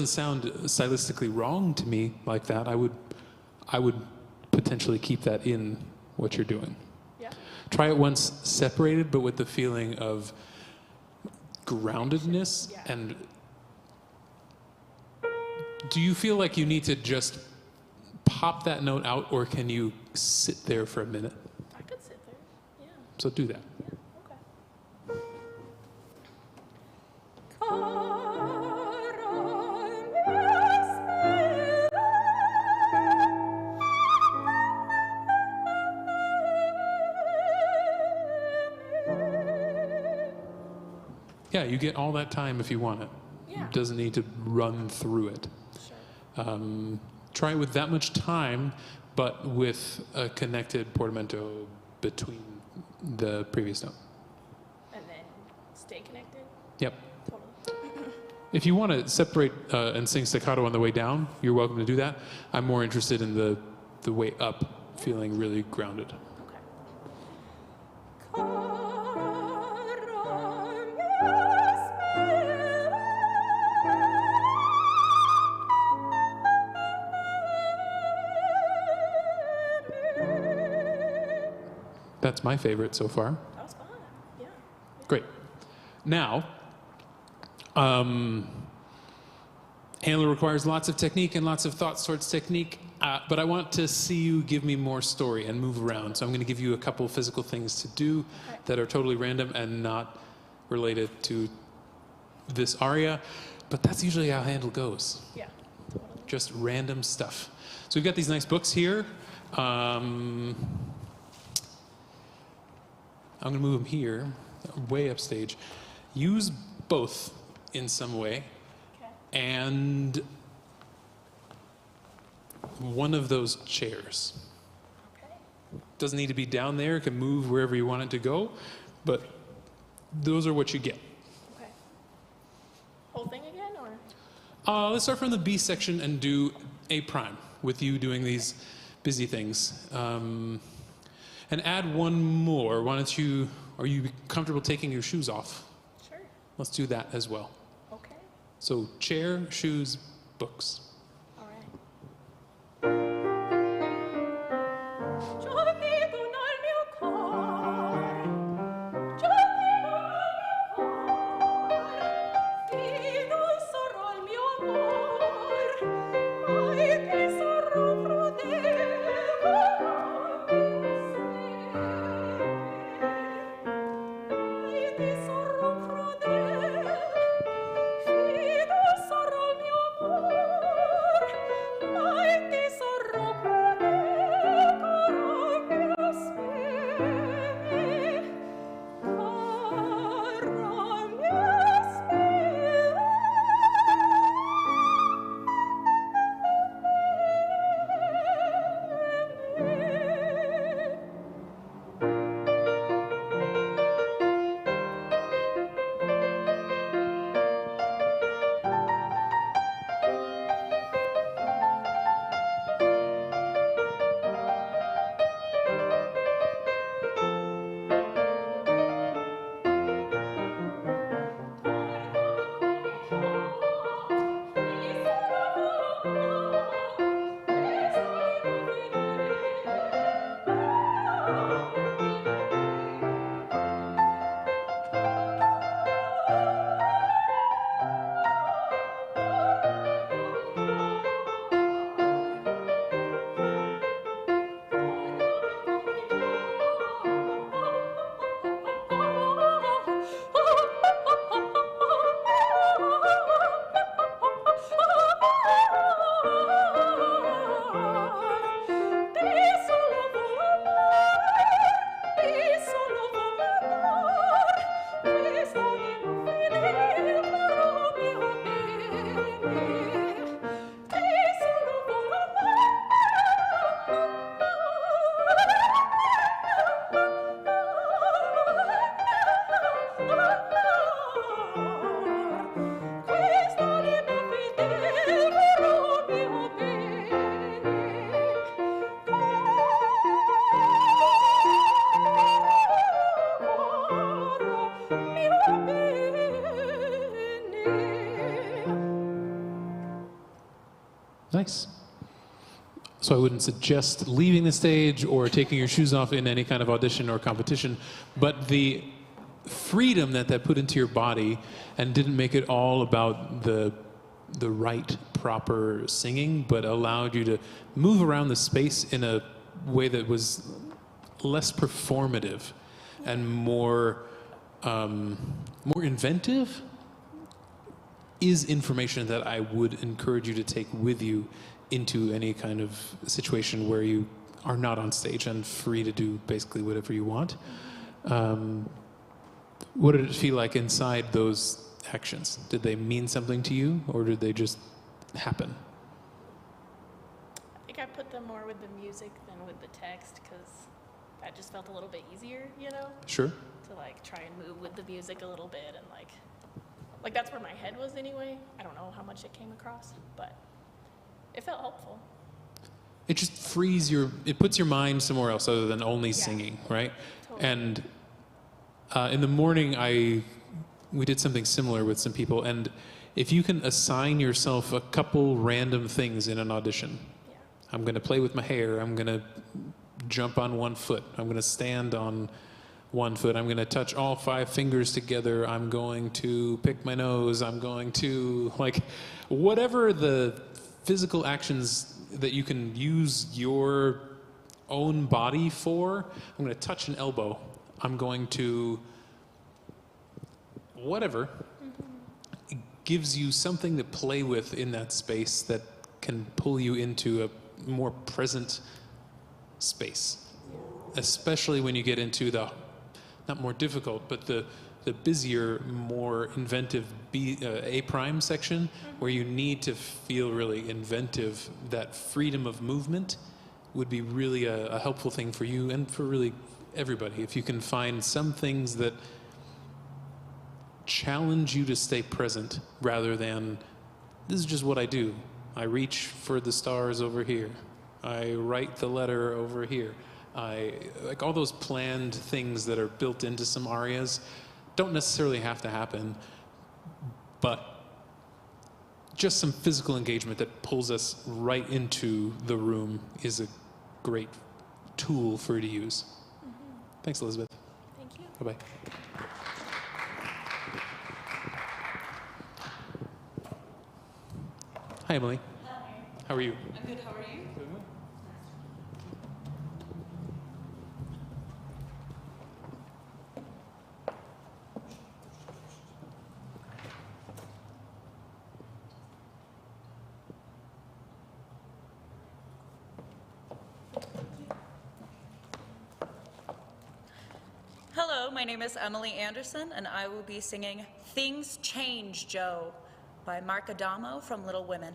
sound stylistically wrong to me like that. I would potentially keep that in what you're doing. Yeah. Try it once separated, but with the feeling of groundedness. Yeah. And do you feel like you need to just pop that note out, or can you sit there for a minute? I could sit there, yeah. So do that. Yeah, okay. Yeah, you get all that time if you want it. Yeah. It doesn't need to run through it. Sure. Try it with that much time, but with a connected portamento between the previous note. And then stay connected? Yep. Totally. If you want to separate and sing staccato on the way down, you're welcome to do that. I'm more interested in the way up, feeling really grounded. That's my favorite so far. That was fun, yeah. Great. Now, handler requires lots of technique and lots of thoughts towards technique, but I want to see you give me more story and move around. So I'm going to give you a couple physical things to do that are totally random and not related to this aria, but that's usually how Handel goes. Yeah. Just random stuff. So we've got these nice books here. I'm going to move them here, way upstage. Use both in some way. And one of those chairs. Doesn't need to be down there. It can move wherever you want it to go. But those are what you get. Okay. Whole thing again, or? Let's start from the B section and do A prime with you doing these busy things. And add one more. Why don't you, are you comfortable taking your shoes off? Sure. Let's do that as well. Okay. So chair, shoes, books. All right. Nice. So I wouldn't suggest leaving the stage or taking your shoes off in any kind of audition or competition, but the freedom that put into your body and didn't make it all about the right, proper singing, but allowed you to move around the space in a way that was less performative and more inventive, is information that I would encourage you to take with you into any kind of situation where you are not on stage and free to do basically whatever you want. What did it feel like inside those actions? Did they mean something to you, or did they just happen? I think I put them more with the music than with the text, because that just felt a little bit easier, you know? Sure. To like try and move with the music a little bit, and like that's where my head was anyway. I don't know how much it came across, but it felt helpful. It just frees it puts your mind somewhere else other than only singing, right? Totally. And in the morning, we did something similar with some people, and if you can assign yourself a couple random things in an audition, I'm going to play with my hair, I'm going to jump on one foot, I'm going to stand on one foot, I'm going to touch all 5 fingers together, I'm going to pick my nose, I'm going to, like, whatever the physical actions that you can use your own body for. I'm going to touch an elbow. I'm going to whatever, it gives you something to play with in that space that can pull you into a more present space. Especially when you get into the, not more difficult, but the busier, more inventive A prime section, where you need to feel really inventive. That freedom of movement would be really a helpful thing for you and for really everybody. If you can find some things that challenge you to stay present rather than, this is just what I do. I reach for the stars over here. I write the letter over here. Like all those planned things that are built into some arias don't necessarily have to happen, but just some physical engagement that pulls us right into the room is a great tool for you to use. Thanks, Elizabeth. Thank you. Bye-bye. Hi, Emily. Hi. How are you? I'm good. How are you? Hello, my name is Emily Anderson, and I will be singing Things Change, Joe by Mark Adamo from Little Women.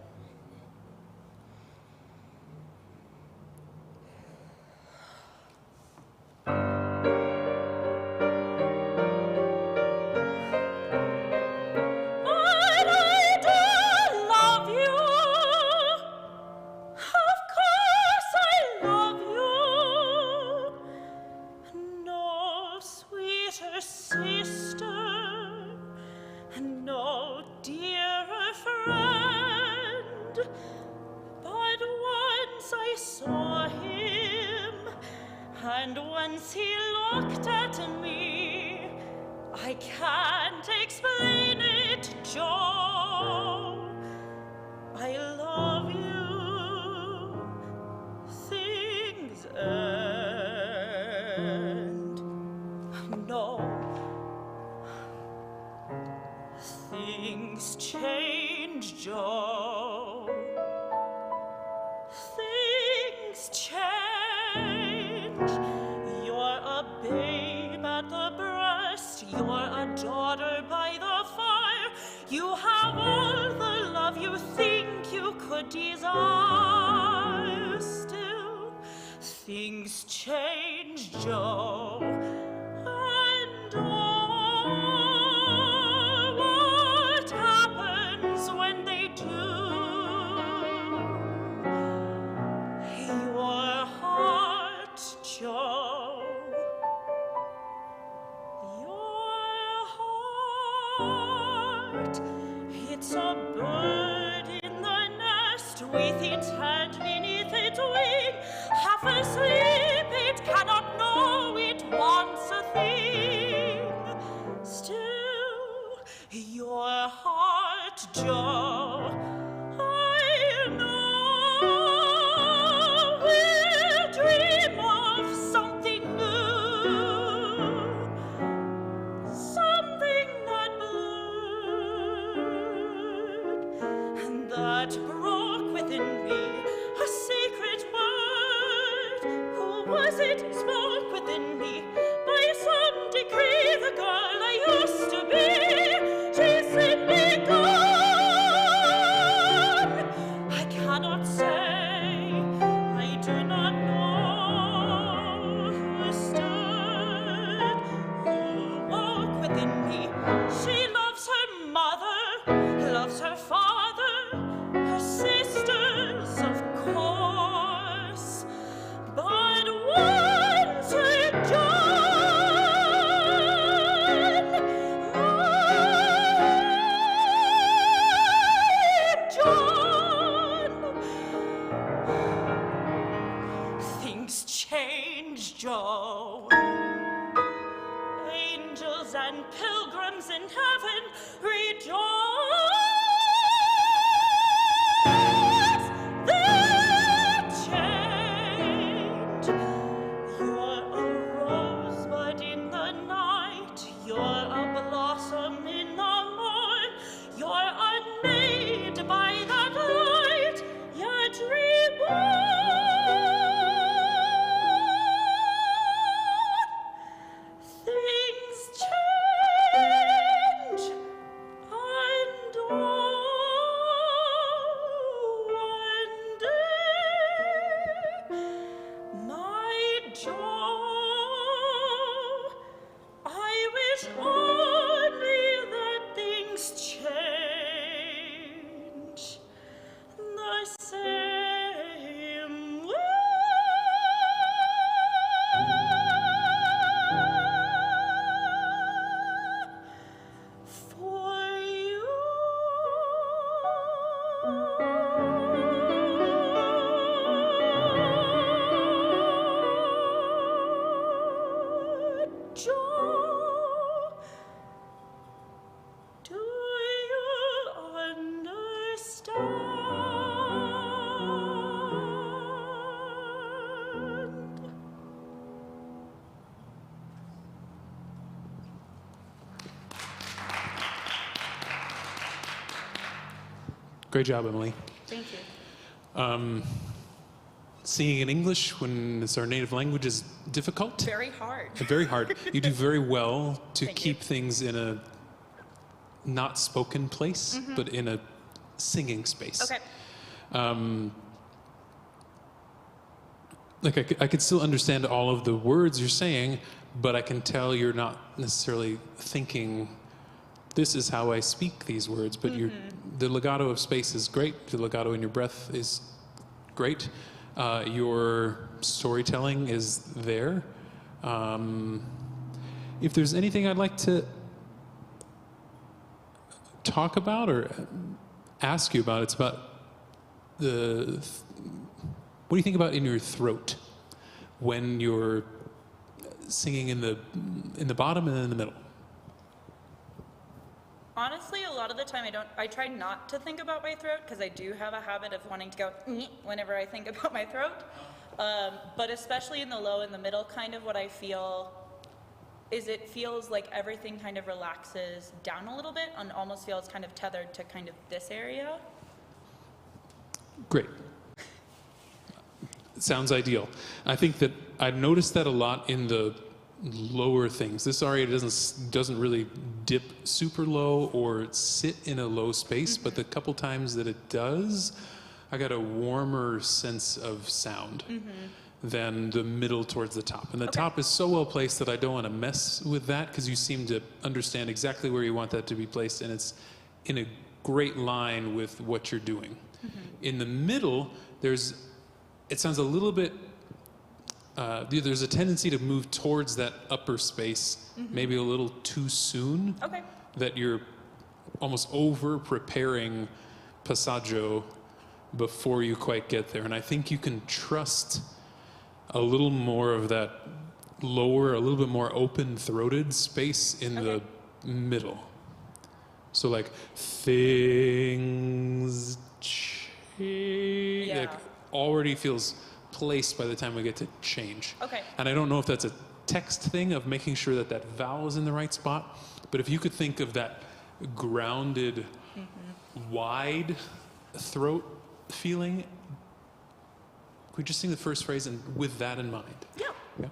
You're a blossom Great job, Emily. Thank you. Singing in English when it's our native language is difficult. Very hard. Very hard. You do very well to Thank keep things in a not spoken place, Mhm. but in a singing space. Okay. Like I could still understand all of the words you're saying, but I can tell you're not necessarily thinking, this is how I speak these words, but the legato of space is great. The legato in your breath is great. Your storytelling is there. If there's anything I'd like to talk about or ask you about, it's about what do you think about in your throat when you're singing in the bottom and then in the middle? Honestly, a lot of the time I try not to think about my throat because I do have a habit of wanting to go whenever I think about my throat. But especially in the low and the middle, kind of what I feel is it feels like everything kind of relaxes down a little bit and almost feels kind of tethered to kind of this area. Great. Sounds ideal. I think that I've noticed that a lot in the lower things. This aria doesn't really dip super low or sit in a low space, but the couple times that it does, I got a warmer sense of sound than the middle towards the top. And the top is so well placed that I don't want to mess with that because you seem to understand exactly where you want that to be placed, and it's in a great line with what you're doing. In the middle, it sounds a little bit, there's a tendency to move towards that upper space, maybe a little too soon. Okay. That you're almost over preparing passaggio before you quite get there. And I think you can trust a little more of that lower, a little bit more open-throated space in the middle. So like, things change. Yeah. Like, already feels placed by the time we get to change. Okay. And I don't know if that's a text thing of making sure that that vowel is in the right spot, but if you could think of that grounded, wide throat feeling, could we just sing the first phrase and with that in mind? Yeah. Yeah.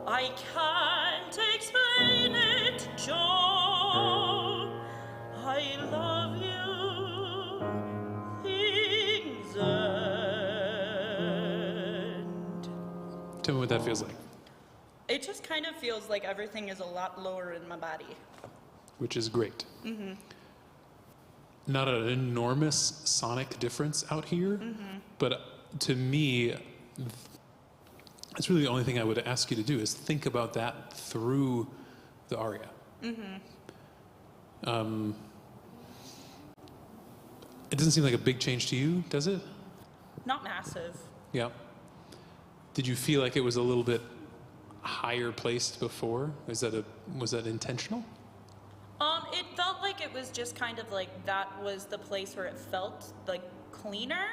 I can't explain it, Joe. I love you, things end. Tell me what that feels like. It just kind of feels like everything is a lot lower in my body. Which is great. Not an enormous sonic difference out here, but to me, it's really the only thing I would ask you to do is think about that through the aria. It doesn't seem like a big change to you, does it? Not massive. Yeah. Did you feel like it was a little bit higher placed before? Was that intentional? It felt like it was just kind of like that was the place where it felt like cleaner.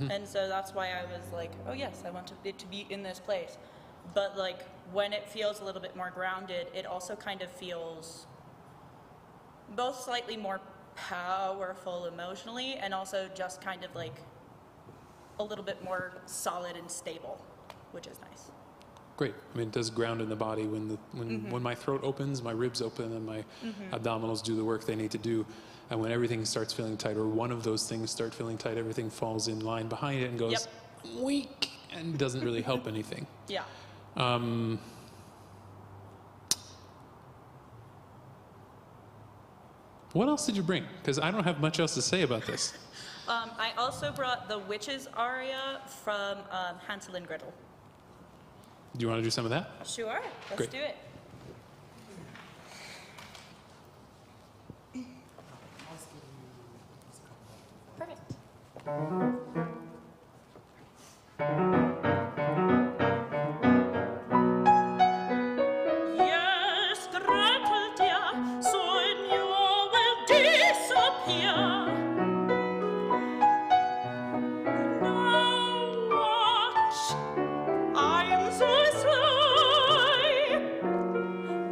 And so that's why I was like, oh yes, I want it to be in this place. But like when it feels a little bit more grounded, it also kind of feels both slightly more powerful emotionally and also just kind of like a little bit more solid and stable, which is nice. Great. I mean, it does ground in the body when my throat opens, my ribs open, and my abdominals do the work they need to do. And when everything starts feeling tight, or one of those things start feeling tight, everything falls in line behind it and goes weak, and doesn't really help anything. Yeah. What else did you bring? Because I don't have much else to say about this. I also brought the Witches aria from Hansel and Gretel. Do you want to do some of that? Sure, let's Great. do it. Yes, Gretel dear, soon you will disappear. Now watch, I'm so sly.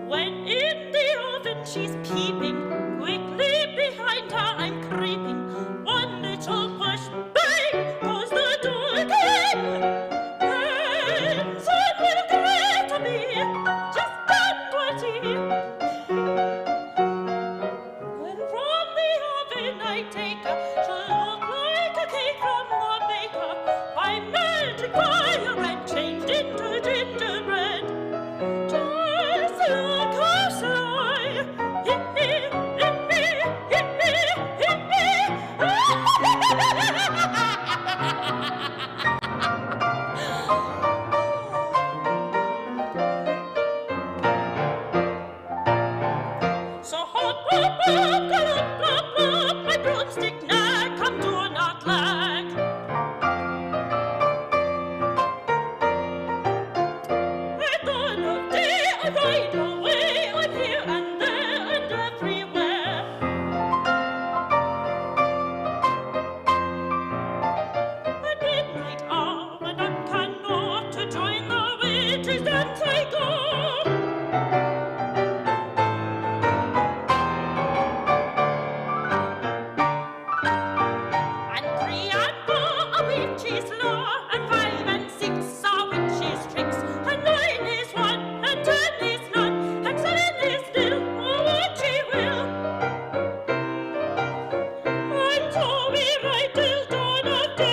When in the oven she's peeping, quickly behind her I'm creeping. One little push, bang, goes the door again. And soon will Gretel be just that pretty. When from the oven I take her, she'll look like a cake from the baker. I melted fire and changed into gingerbread. Just look how sly. Hit me, hit me, hit me, hit me. So hop, hop, hop, galop, lop, lop, my broomstick neck, come do not lag. At dawn of day I ride away, I'm here and there and everywhere. At midnight hour, when none can know, to join the witches' dance I go. And 3 and 4 a witch's lore, and 5 and 6 are witches' tricks, and 9 is 1, and 10 is none, and 7 is nil, oh what she will. And so we ride till dawn of day.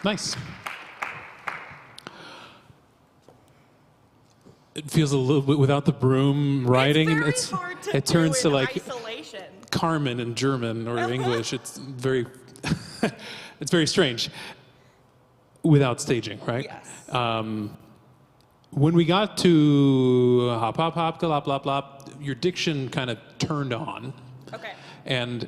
Nice. It feels a little bit without the broom riding. It turns to like Isolation. Carmen in German or English. It's very, it's very strange. Without staging, right? Yes. When we got to hop, hop, hop, glop, glop, glop, your diction kind of turned on. Okay. And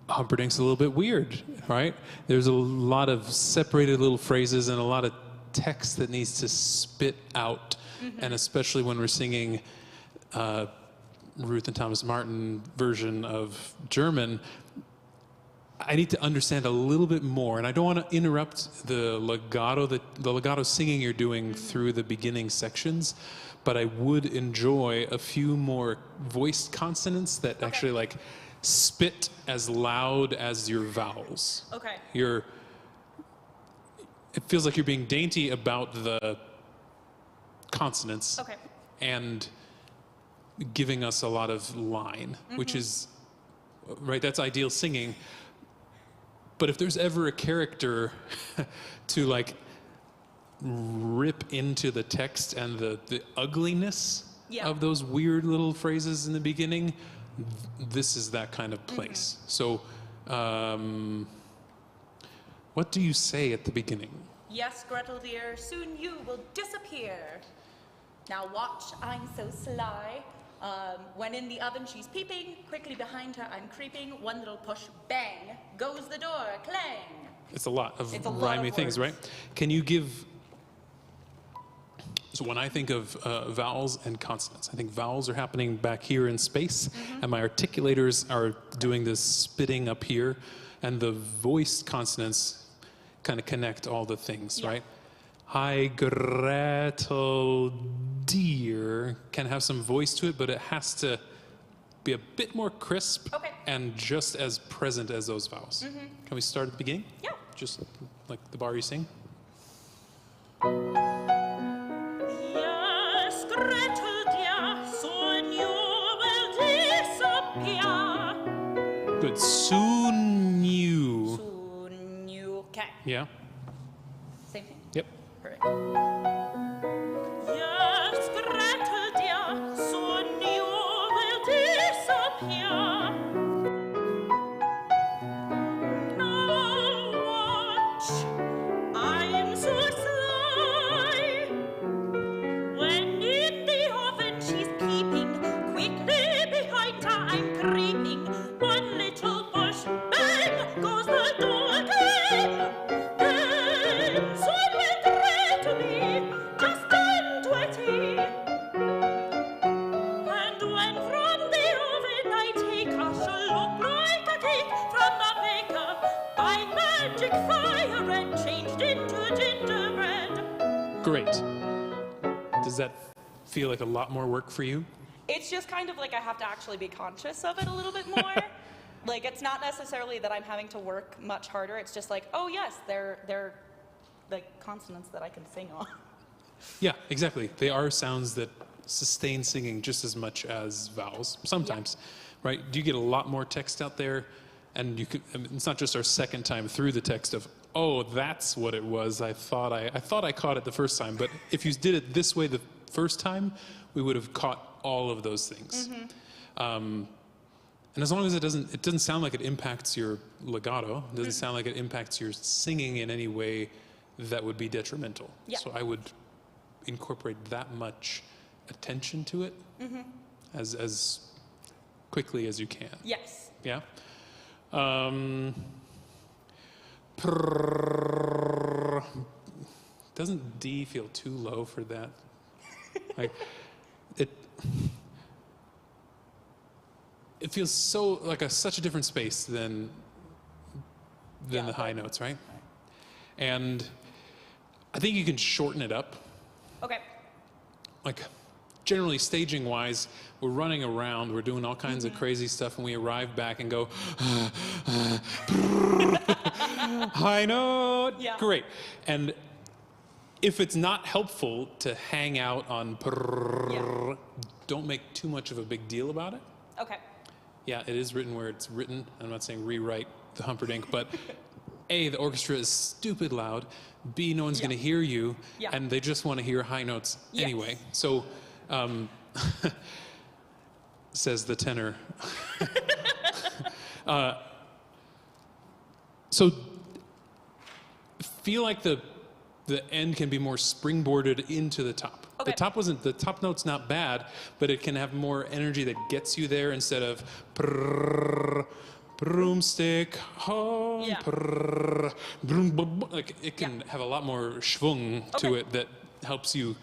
Humperdinck's a little bit weird, right? There's a lot of separated little phrases and a lot of text that needs to spit out. And especially when we're singing Ruth and Thomas Martin version of German, I need to understand a little bit more, and I don't want to interrupt the legato singing you're doing through the beginning sections, but I would enjoy a few more voiced consonants that actually like spit as loud as your vowels. Okay. It feels like you're being dainty about the consonants Okay. and giving us a lot of line, which is, right, that's ideal singing. But if there's ever a character to like rip into the text and the ugliness of those weird little phrases in the beginning, this is that kind of place. So what do you say at the beginning? Yes, Gretel dear, soon you will disappear. Now watch, I'm so sly. When in the oven she's peeping, quickly behind her I'm creeping. One little push, bang, goes the door, clang. It's a lot of It's a lot rhyming of things, words. right? Can you give... So when I think of vowels and consonants, I think vowels are happening back here in space, and my articulators are doing this spitting up here, and the voiced consonants kind of connect all the things, right? Hi, Gretel, dear, can have some voice to it, but it has to be a bit more crisp and just as present as those vowels. Can we start at the beginning? Yeah. Just like the bar you sing? Yes, Gretel dear, soon you will disappear. Good. Soon you. Soon you, okay. Yeah. Same thing? Yep. Perfect. Yes, Gretel dear, soon you will disappear. Great. Does that feel like a lot more work for you? It's just kind of like I have to actually be conscious of it a little bit more. Like, it's not necessarily that I'm having to work much harder. It's just like, oh yes, they're like consonants that I can sing on. Yeah, exactly. They are sounds that sustain singing just as much as vowels, sometimes, right? Do you get a lot more text out there? And you could, I mean, it's not just our second time through the text of, oh, that's what it was. I thought I caught it the first time, but if you did it this way the first time, we would have caught all of those things. And as long as it doesn't sound like it impacts your legato, it doesn't sound like it impacts your singing in any way that would be detrimental. Yeah. So I would incorporate that much attention to it as quickly as you can. Yes. Yeah. Doesn't D feel too low for that? Like it feels so like such a different space than the high notes, right? And I think you can shorten it up. Okay. Like generally staging wise, we're running around, we're doing all kinds of crazy stuff, and we arrive back and go high note. Yeah. Great. And if it's not helpful to hang out on don't make too much of a big deal about it. Okay. Yeah, it is written where it's written. I'm not saying rewrite the Humperdinck, but A, the orchestra is stupid loud. B, no one's going to hear you, and they just want to hear high notes anyway. So, says the tenor. So, feel like the end can be more springboarded into the top. Okay. The top note's not bad, but it can have more energy that gets you there instead of broomstick, home, like it can have a lot more schwung to it that helps you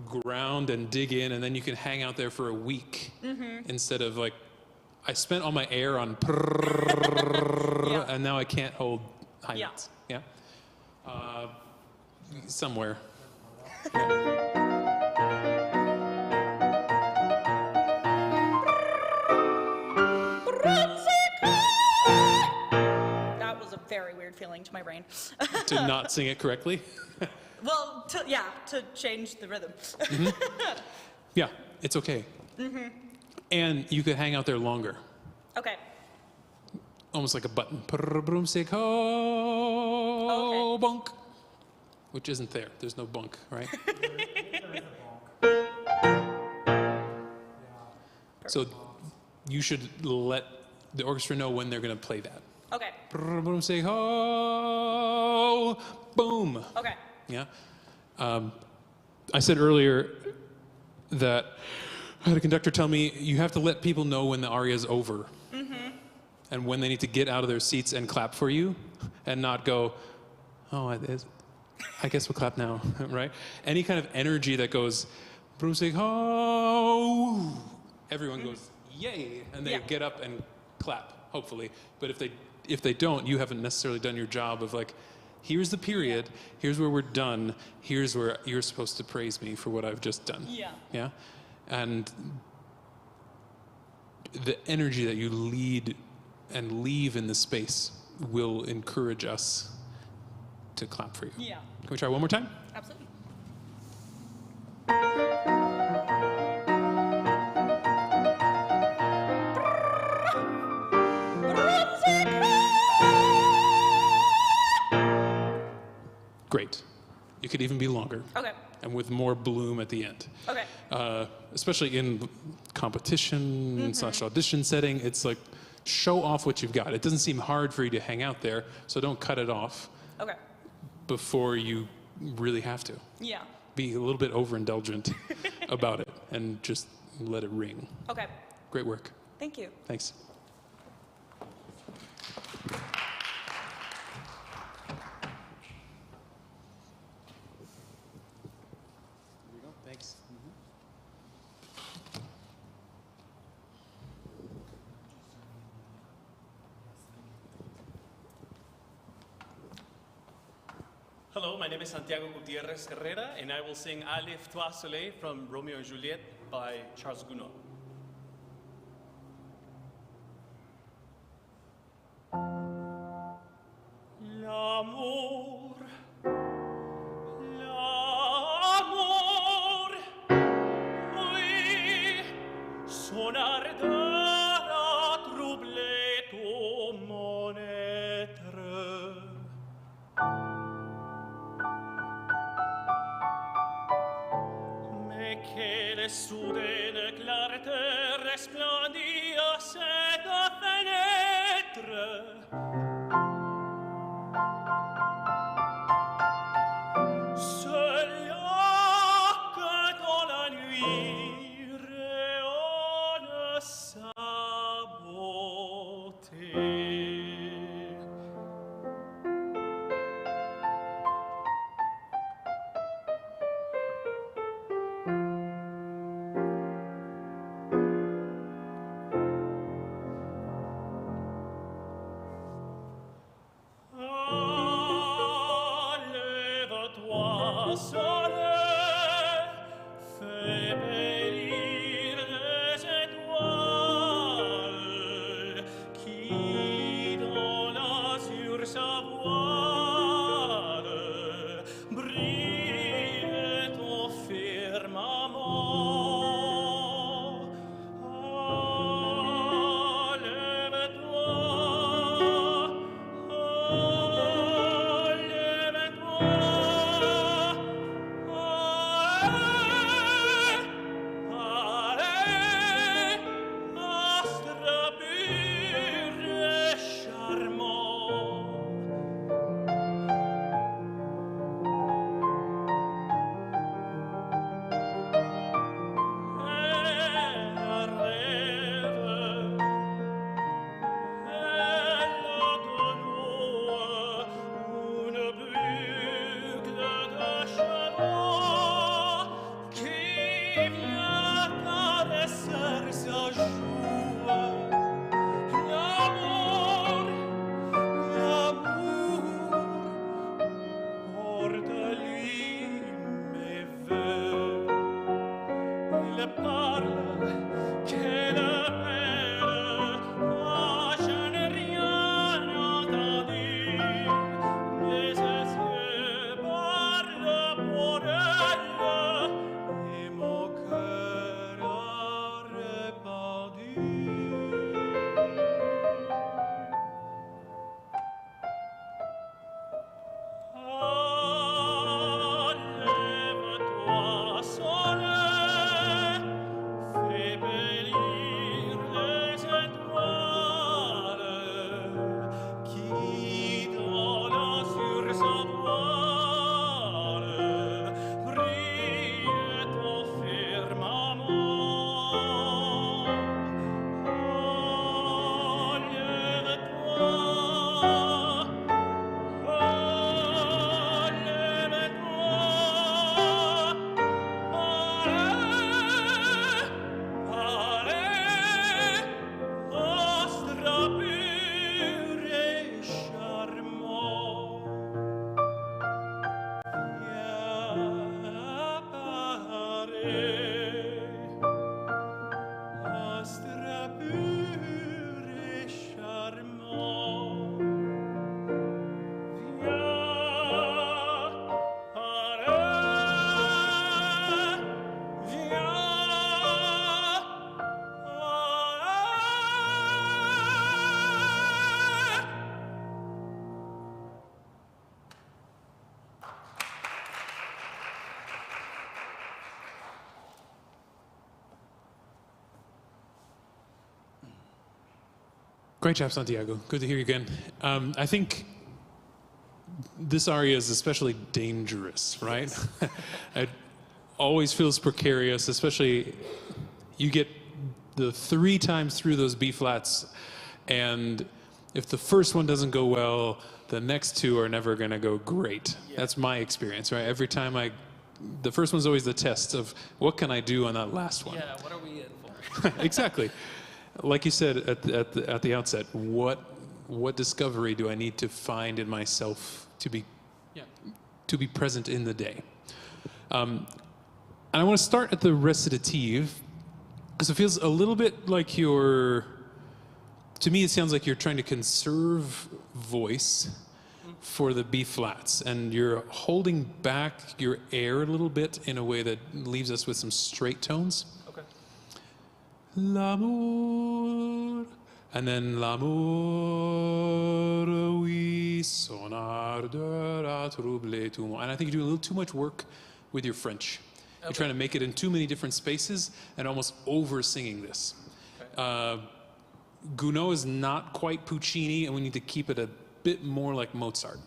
ground and dig in, and then you can hang out there for a week instead of like, I spent all my air on and now I can't hold high notes. Yeah. Somewhere. That was a very weird feeling to my brain. To not sing it correctly? Well, to change the rhythm. Yeah, it's okay. And you could hang out there longer. Okay. Almost like a button. Broomstick, ho, bonk. Which isn't there. There's no bunk, right? So you should let the orchestra know when they're going to play that. Okay. Broomstick, ho, boom. Okay. Yeah. I said earlier that I had a conductor tell me you have to let people know when the aria is over and when they need to get out of their seats and clap for you and not go, oh, I guess we'll clap now, right? Any kind of energy that goes, broomstick, ho, everyone goes, yay, and they get up and clap, hopefully. But if they don't, you haven't necessarily done your job of like, here's the period, here's where we're done, here's where you're supposed to praise me for what I've just done. Yeah. Yeah? And the energy that you lead and leave in the space will encourage us to clap for you. Yeah. Can we try one more time? Absolutely. Great. You could even be longer. Okay. And with more bloom at the end. Okay. Especially in competition / audition setting, it's like show off what you've got. It doesn't seem hard for you to hang out there, so don't cut it off Okay. before you really have to. Yeah. Be a little bit overindulgent about it and just let it ring. Okay. Great work. Thank you. Thanks. Thanks. Hello, my name is Santiago Gutierrez Herrera, and I will sing Alif Toi Soleil from Romeo and Juliet by Charles Gounod. L'amour, l'amour, oui, son ardeur a troublé tout mon être. Mais quelle soudaine clarté resplendit à cette fenêtre. Great job, Santiago. Good to hear you again. I think this aria is especially dangerous, right? It always feels precarious, especially you get the 3 times through those B flats, and if the first one doesn't go well, the next 2 are never going to go great. Yeah. That's my experience, right? Every time the first one's always the test of what can I do on that last one. Yeah, what are we in for? Exactly. Like you said at the outset, what discovery do I need to find in myself to be to be present in the day. And I want to start at the recitative, because it feels a little bit like to me it sounds like you're trying to conserve voice for the B flats, and you're holding back your air a little bit in a way that leaves us with some straight tones. Okay. L'amour, and then l'amour, oui, son ardeur a troublé tout le monde. And I think you're doing a little too much work with your French. You're trying to make it in too many different spaces and almost over-singing this. Gounod is not quite Puccini, and we need to keep it a bit more like Mozart.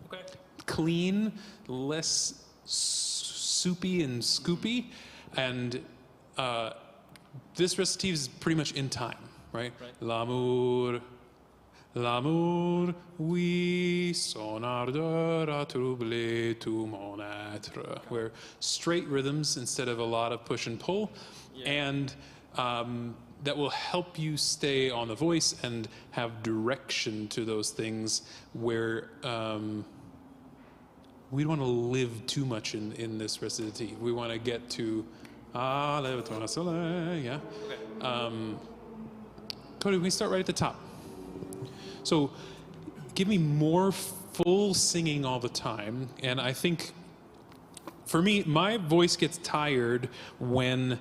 Okay. Clean, less soupy and scoopy, and this recitative is pretty much in time, right? L'amour, l'amour, oui, son ardeur a troublé tout mon être. Where straight rhythms instead of a lot of push and pull, and that will help you stay on the voice and have direction to those things where we don't want to live too much in this recitative. We want to get to lève-toi le soleil, yeah. Cody, we start right at the top. So give me more full singing all the time, and I think for me, my voice gets tired when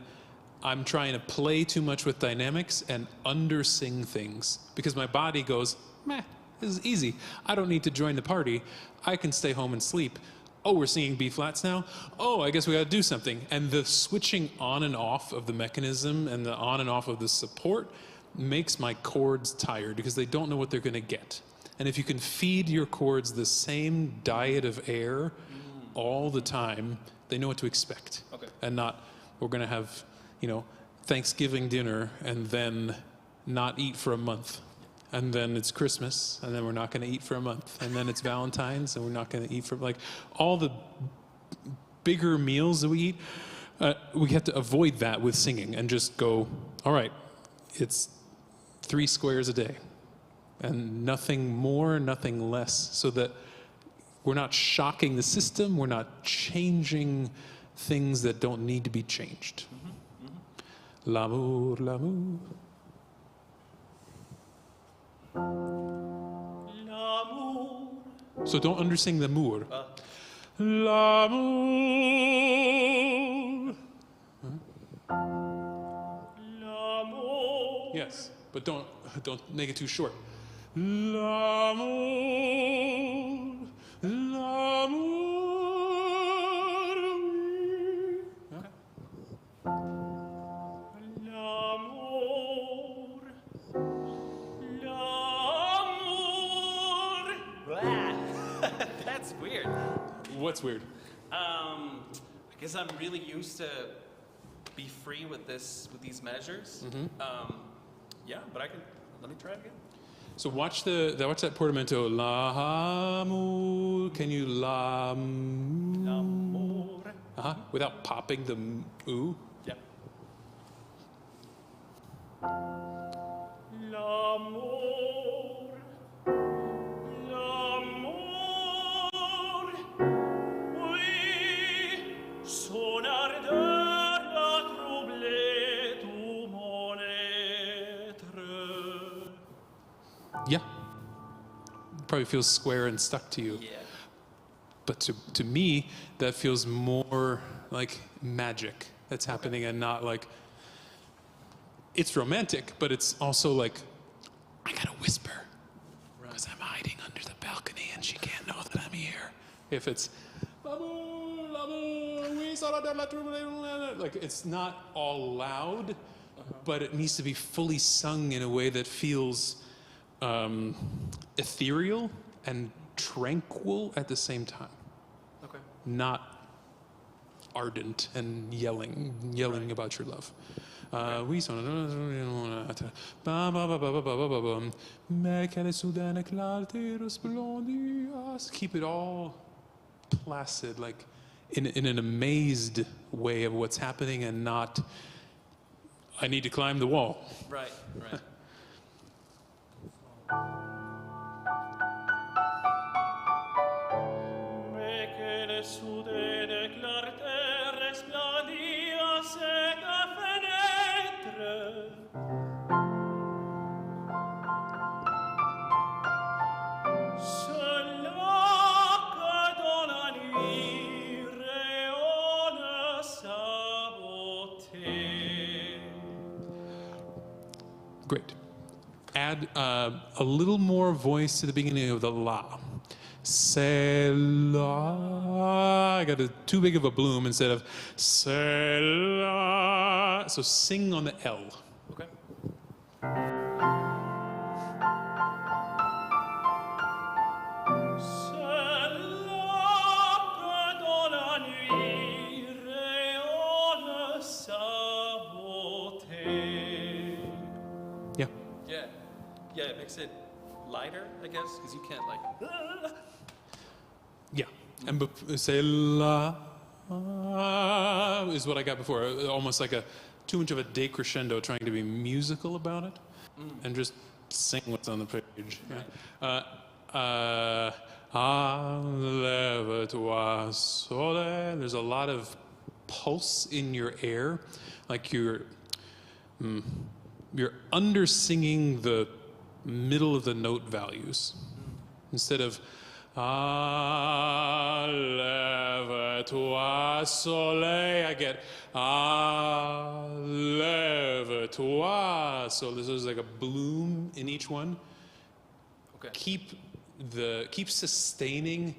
I'm trying to play too much with dynamics and undersing things, because my body goes, meh, this is easy. I don't need to join the party. I can stay home and sleep. Oh, we're singing B flats now? Oh, I guess we got to do something. And the switching on and off of the mechanism and the on and off of the support makes my chords tired, because they don't know what they're going to get. And if you can feed your chords the same diet of air all the time, they know what to expect. Okay. And not, we're going to have, Thanksgiving dinner and then not eat for a month. And then it's Christmas, and then we're not going to eat for a month. And then it's Valentine's, and we're not going to eat for, all the bigger meals that we eat, we have to avoid that with singing and just go, all right, it's 3 squares a day. And nothing more, nothing less, so that we're not shocking the system, we're not changing things that don't need to be changed. L'amour, l'amour. L'amour. So don't undersing the mour. L'amour. L'amour. Yes, but don't make it too short. L'amour, l'amour. Okay. L'amour, l'amour. That's weird. What's weird? I guess I'm really used to be free with these measures. Yeah, but let me try it again. So watch that portamento. L'amour. Can you L'amour. Without popping the ooh. Yeah. L'amour, l'amour, oui, son ardeur a troublé tout mon être. Yeah. Probably feels square and stuck to you. Yeah. But to me, that feels more like magic that's happening, and not like, it's romantic, but it's also like, I gotta whisper, because I'm hiding under the balcony and she can't know that I'm here. If it's, like, it's not all loud, but it needs to be fully sung in a way that feels ethereal and tranquil at the same time. Okay. Not ardent and yelling about your love. Oui, keep it all placid, like in an amazed way of what's happening, and not, I need to climb the wall. Right. soudaine clarté resplendit à cette fenêtre. Cela que dans la nuit rayonne sa beauté. Great. Add a little more voice to the beginning of the la. C'est la. I got too big of a bloom instead of c'est la. So sing on the L. Okay. Yeah. Yeah, it makes it lighter, I guess, because you can't like. Yeah. And c'est la is what I got before. Almost like too much of a decrescendo, trying to be musical about it, and just sing what's on the page. Yeah. Lève-toi, sole. There's a lot of pulse in your air, like you're under-singing the middle of the note values. Instead of lève-toi, soleil, I get lève-toi. So there's like a bloom in each one. Okay. Keep sustaining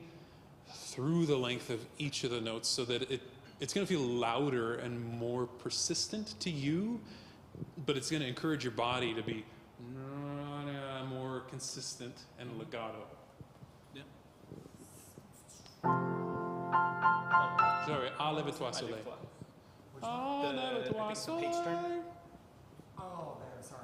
through the length of each of the notes so that it's going to feel louder and more persistent to you, but it's going to encourage your body to be more consistent and legato. Yeah. Sorry, lève-toi, soleil. Lève-toi, soleil. Oh, there, sorry.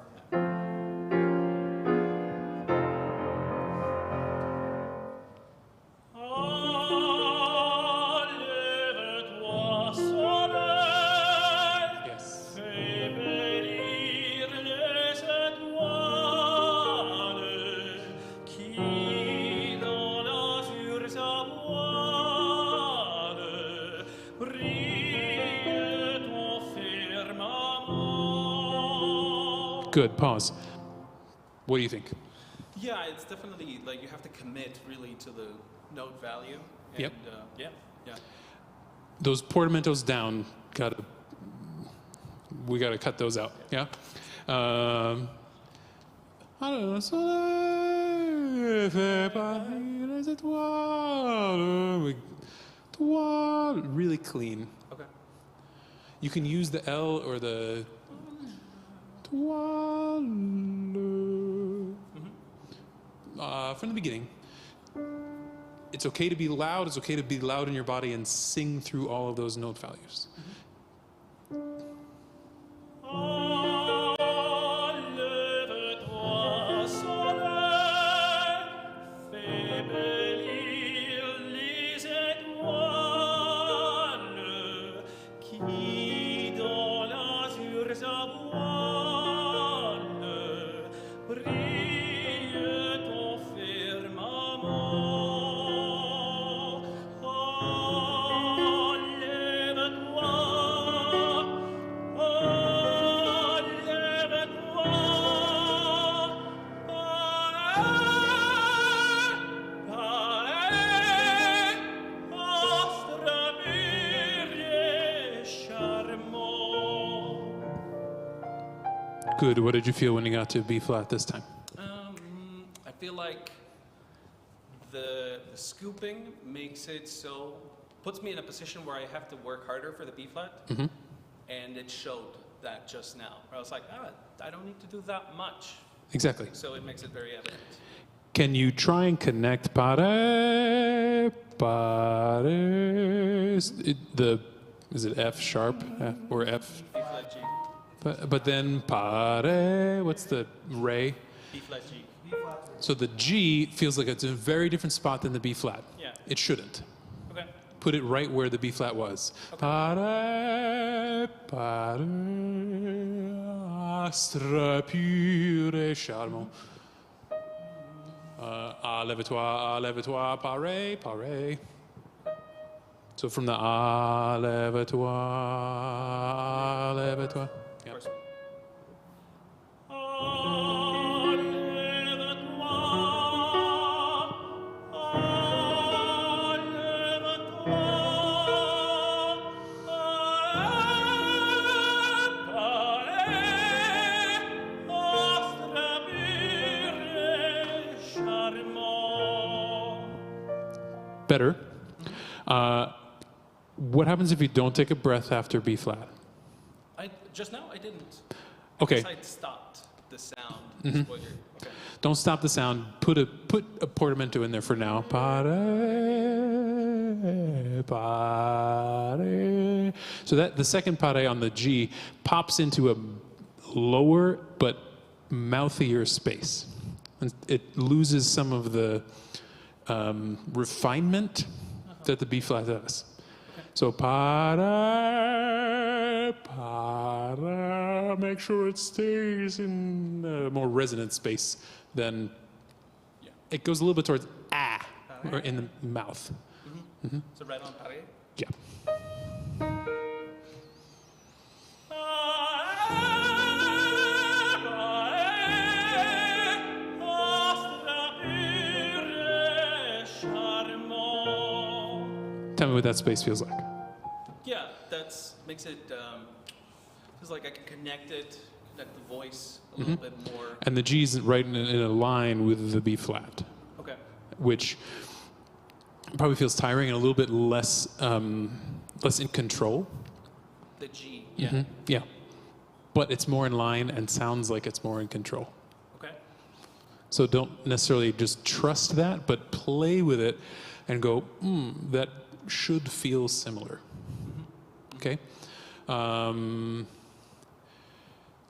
Good, pause. What do you think? Yeah, it's definitely like you have to commit really to the note value. And, Yep. Yeah. Those portamentos down, we gotta cut those out. Yeah. I don't know. Soleil fait parler les étoiles. Really clean. Okay. You can use the L or the from the beginning. It's okay to be loud. It's okay to be loud in your body and sing through all of those note values. Good. What did you feel when you got to B flat this time? I feel like the scooping makes it so, puts me in a position where I have to work harder for the B flat. Mm-hmm. And it showed that just now. I was like, I don't need to do that much. Exactly. So it makes it very evident. Can you try and connect pare? Is it F sharp or F? B flat G. But then pare, what's the re? B flat G. So the G feels like it's a very different spot than the B flat. Yeah. It shouldn't. Okay. Put it right where the B flat was. Pare, pare, astre pure charmant. Lève-toi, pare, pare. So from the ah, lève-toi, lève-toi. Yeah. Better. What happens if you don't take a breath after B flat? Just now I didn't. Okay. I guess I stopped the sound. Mhm. Is what you're- okay. Don't stop the sound. Put a portamento in there for now. Pare, pare. So that the second pare on the G pops into a lower but mouthier space, and it loses some of the refinement that the B flat does. So para, para, make sure it stays in a more resonant space than, it goes a little bit towards ah, or in the mouth. Mhm. So right on pare? Yeah. Tell me what that space feels like. Yeah, that's makes it feels like I can connect the voice a little bit more. And the G is right in a line with the B flat. Okay. Which probably feels tiring and a little bit less less in control. The G, yeah. Yeah. But it's more in line and sounds like it's more in control. Okay. So don't necessarily just trust that, but play with it and go, that should feel similar. Okay?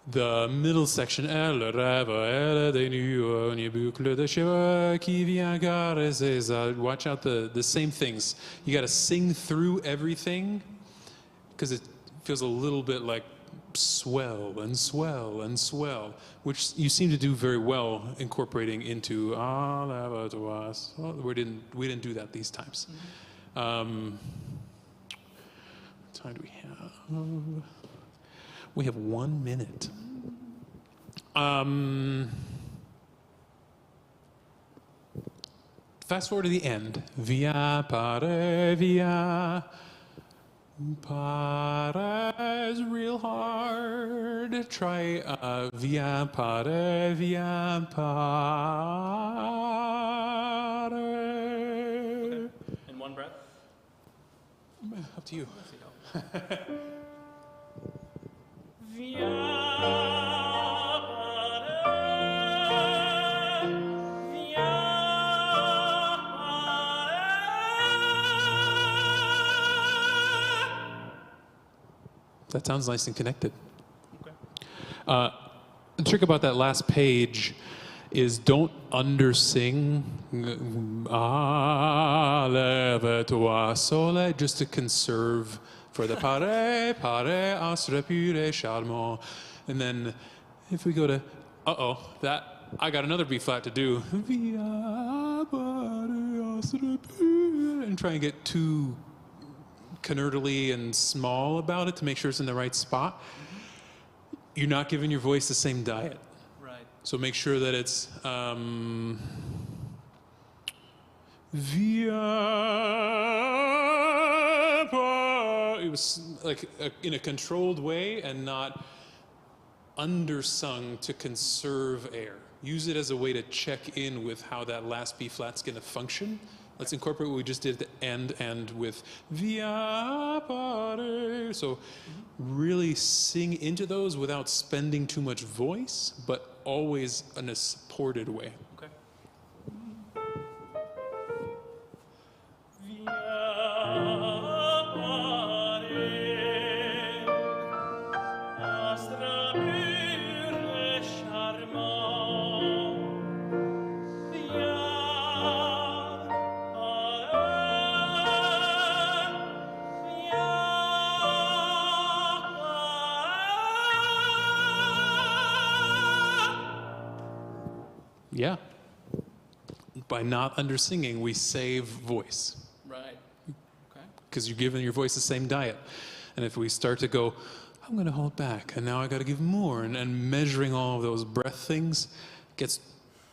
The middle section, elle rêve, elle des nuits, une boucle de cheveux qui vient caresser. Watch out the same things. You got to sing through everything because it feels a little bit like swell and swell and swell, which you seem to do very well incorporating into ah, lève-toi. We didn't do that these times. What time do we have? We have 1 minute. Fast forward to the end. Via pare via. Pare is real hard. Try via pare via pare. Okay. In one breath? Up to you. That sounds nice and connected. The trick about that last page is don't undersing ah, lève-toi, sole, just to conserve for the pare, pare, astre pure, charmant. And then if we go to, that, I got another B flat to do. Via pare, astre pure, and try and get too cannertly and small about it to make sure it's in the right spot. You're not giving your voice the same diet. Right. So make sure that it's it was like in a controlled way and not undersung to conserve air. Use it as a way to check in with how that last B flat's going to function. Let's incorporate what we just did at the end with via pare. So really sing into those without spending too much voice, but always in a supported way. Okay. Yeah. By not undersinging, we save voice. Right. Okay. because you're giving your voice the same diet. And if we start to go, I'm going to hold back, and now I got to give more, and measuring all of those breath things gets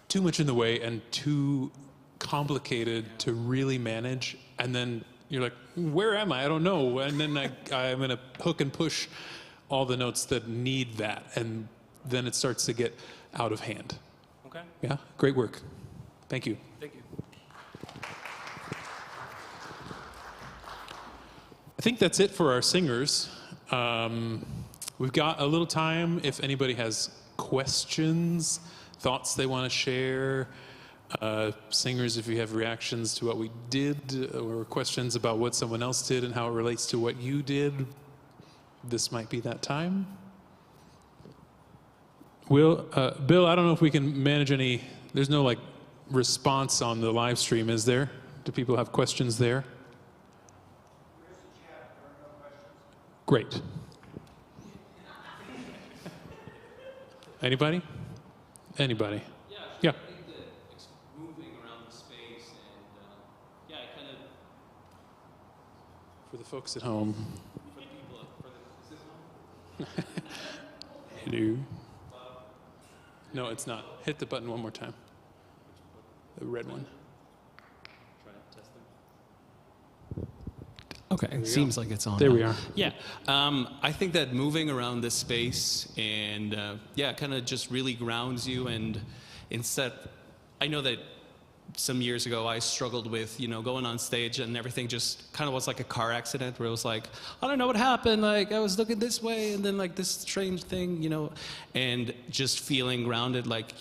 too much in the way and too complicated to really manage. And then you're like, where am I? I don't know. And then I'm going to hook and push all the notes that need that, and then it starts to get out of hand. Okay. Yeah, great work. Thank you. Thank you. I think that's it for our singers. We've got a little time if anybody has questions, thoughts they want to share. Singers, if you have reactions to what we did or questions about what someone else did and how it relates to what you did, this might be that time. Bill, I don't know if we can manage any, there's no like response on the live stream, is there? Do people have questions there? Great. Anybody? Anybody? Yeah. Moving around the space and kind of. For the folks at home. For the people, is this on? Hello. No, it's not. Hit the button one more time. The red one. Try to test them. Okay, seems like it's on. There now. we are. Yeah, I think that moving around the space and kind of just really grounds you. And instead, I know that some years ago I struggled with going on stage and everything just kind of was like a car accident where it was like, I don't know what happened. Like I was looking this way and then like this strange thing, and just feeling grounded. Like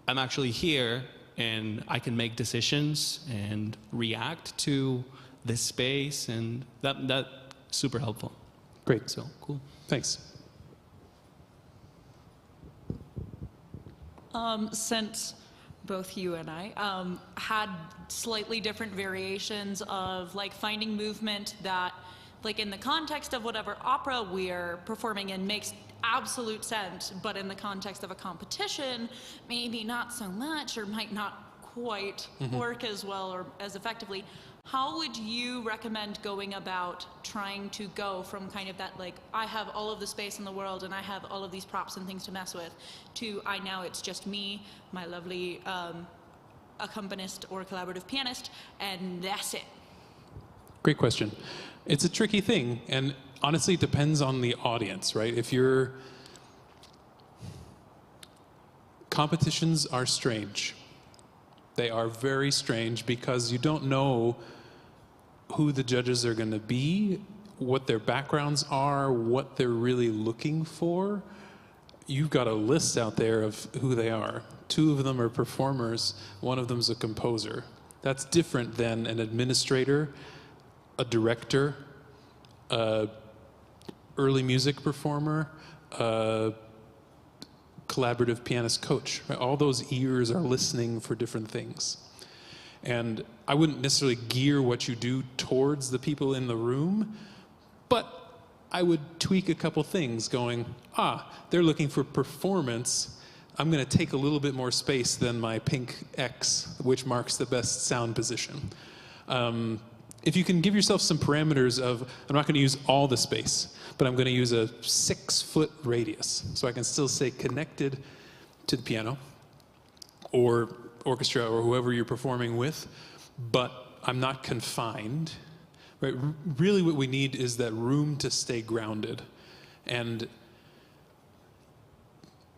I'm actually here and I can make decisions and react to this space, and that super helpful. Great. So cool. Thanks. Since both you and I had slightly different variations of like finding movement that like in the context of whatever opera we're performing in makes absolute sense, but in the context of a competition, maybe not so much or might not quite work as well or as effectively. How would you recommend going about trying to go from kind of that, like, I have all of the space in the world and I have all of these props and things to mess with, to now it's just me, my lovely accompanist or collaborative pianist, and that's it? Great question. It's a tricky thing, and honestly, it depends on the audience, right? If you're... Competitions are strange. They are very strange because you don't know who the judges are going to be, what their backgrounds are, what they're really looking for. You've got a list out there of who they are. 2 of them are performers, 1 of them's a composer. That's different than an administrator, a director, a early music performer, a collaborative pianist coach. Right? All those ears are listening for different things. And I wouldn't necessarily gear what you do towards the people in the room, but I would tweak a couple things going, they're looking for performance. I'm going to take a little bit more space than my pink X, which marks the best sound position. If you can give yourself some parameters of, I'm not going to use all the space, but I'm going to use a 6-foot radius, so I can still stay connected to the piano or orchestra or whoever you're performing with, but I'm not confined. Right? Really what we need is that room to stay grounded. And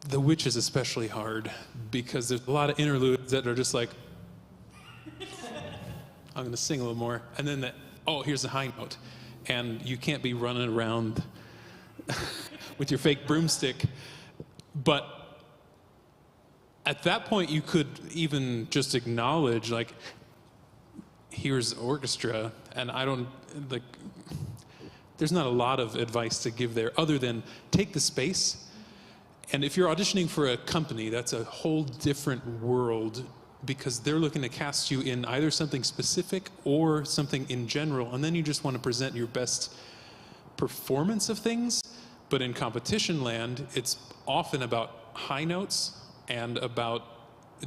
The Witch is especially hard because there's a lot of interludes that are just like, I'm going to sing a little more, and then here's a high note. And you can't be running around with your fake broomstick. But at that point, you could even just acknowledge, like, here's orchestra, and there's not a lot of advice to give there other than take the space. And if you're auditioning for a company, that's a whole different world because they're looking to cast you in either something specific or something in general, and then you just want to present your best performance of things. But in competition land, it's often about high notes and about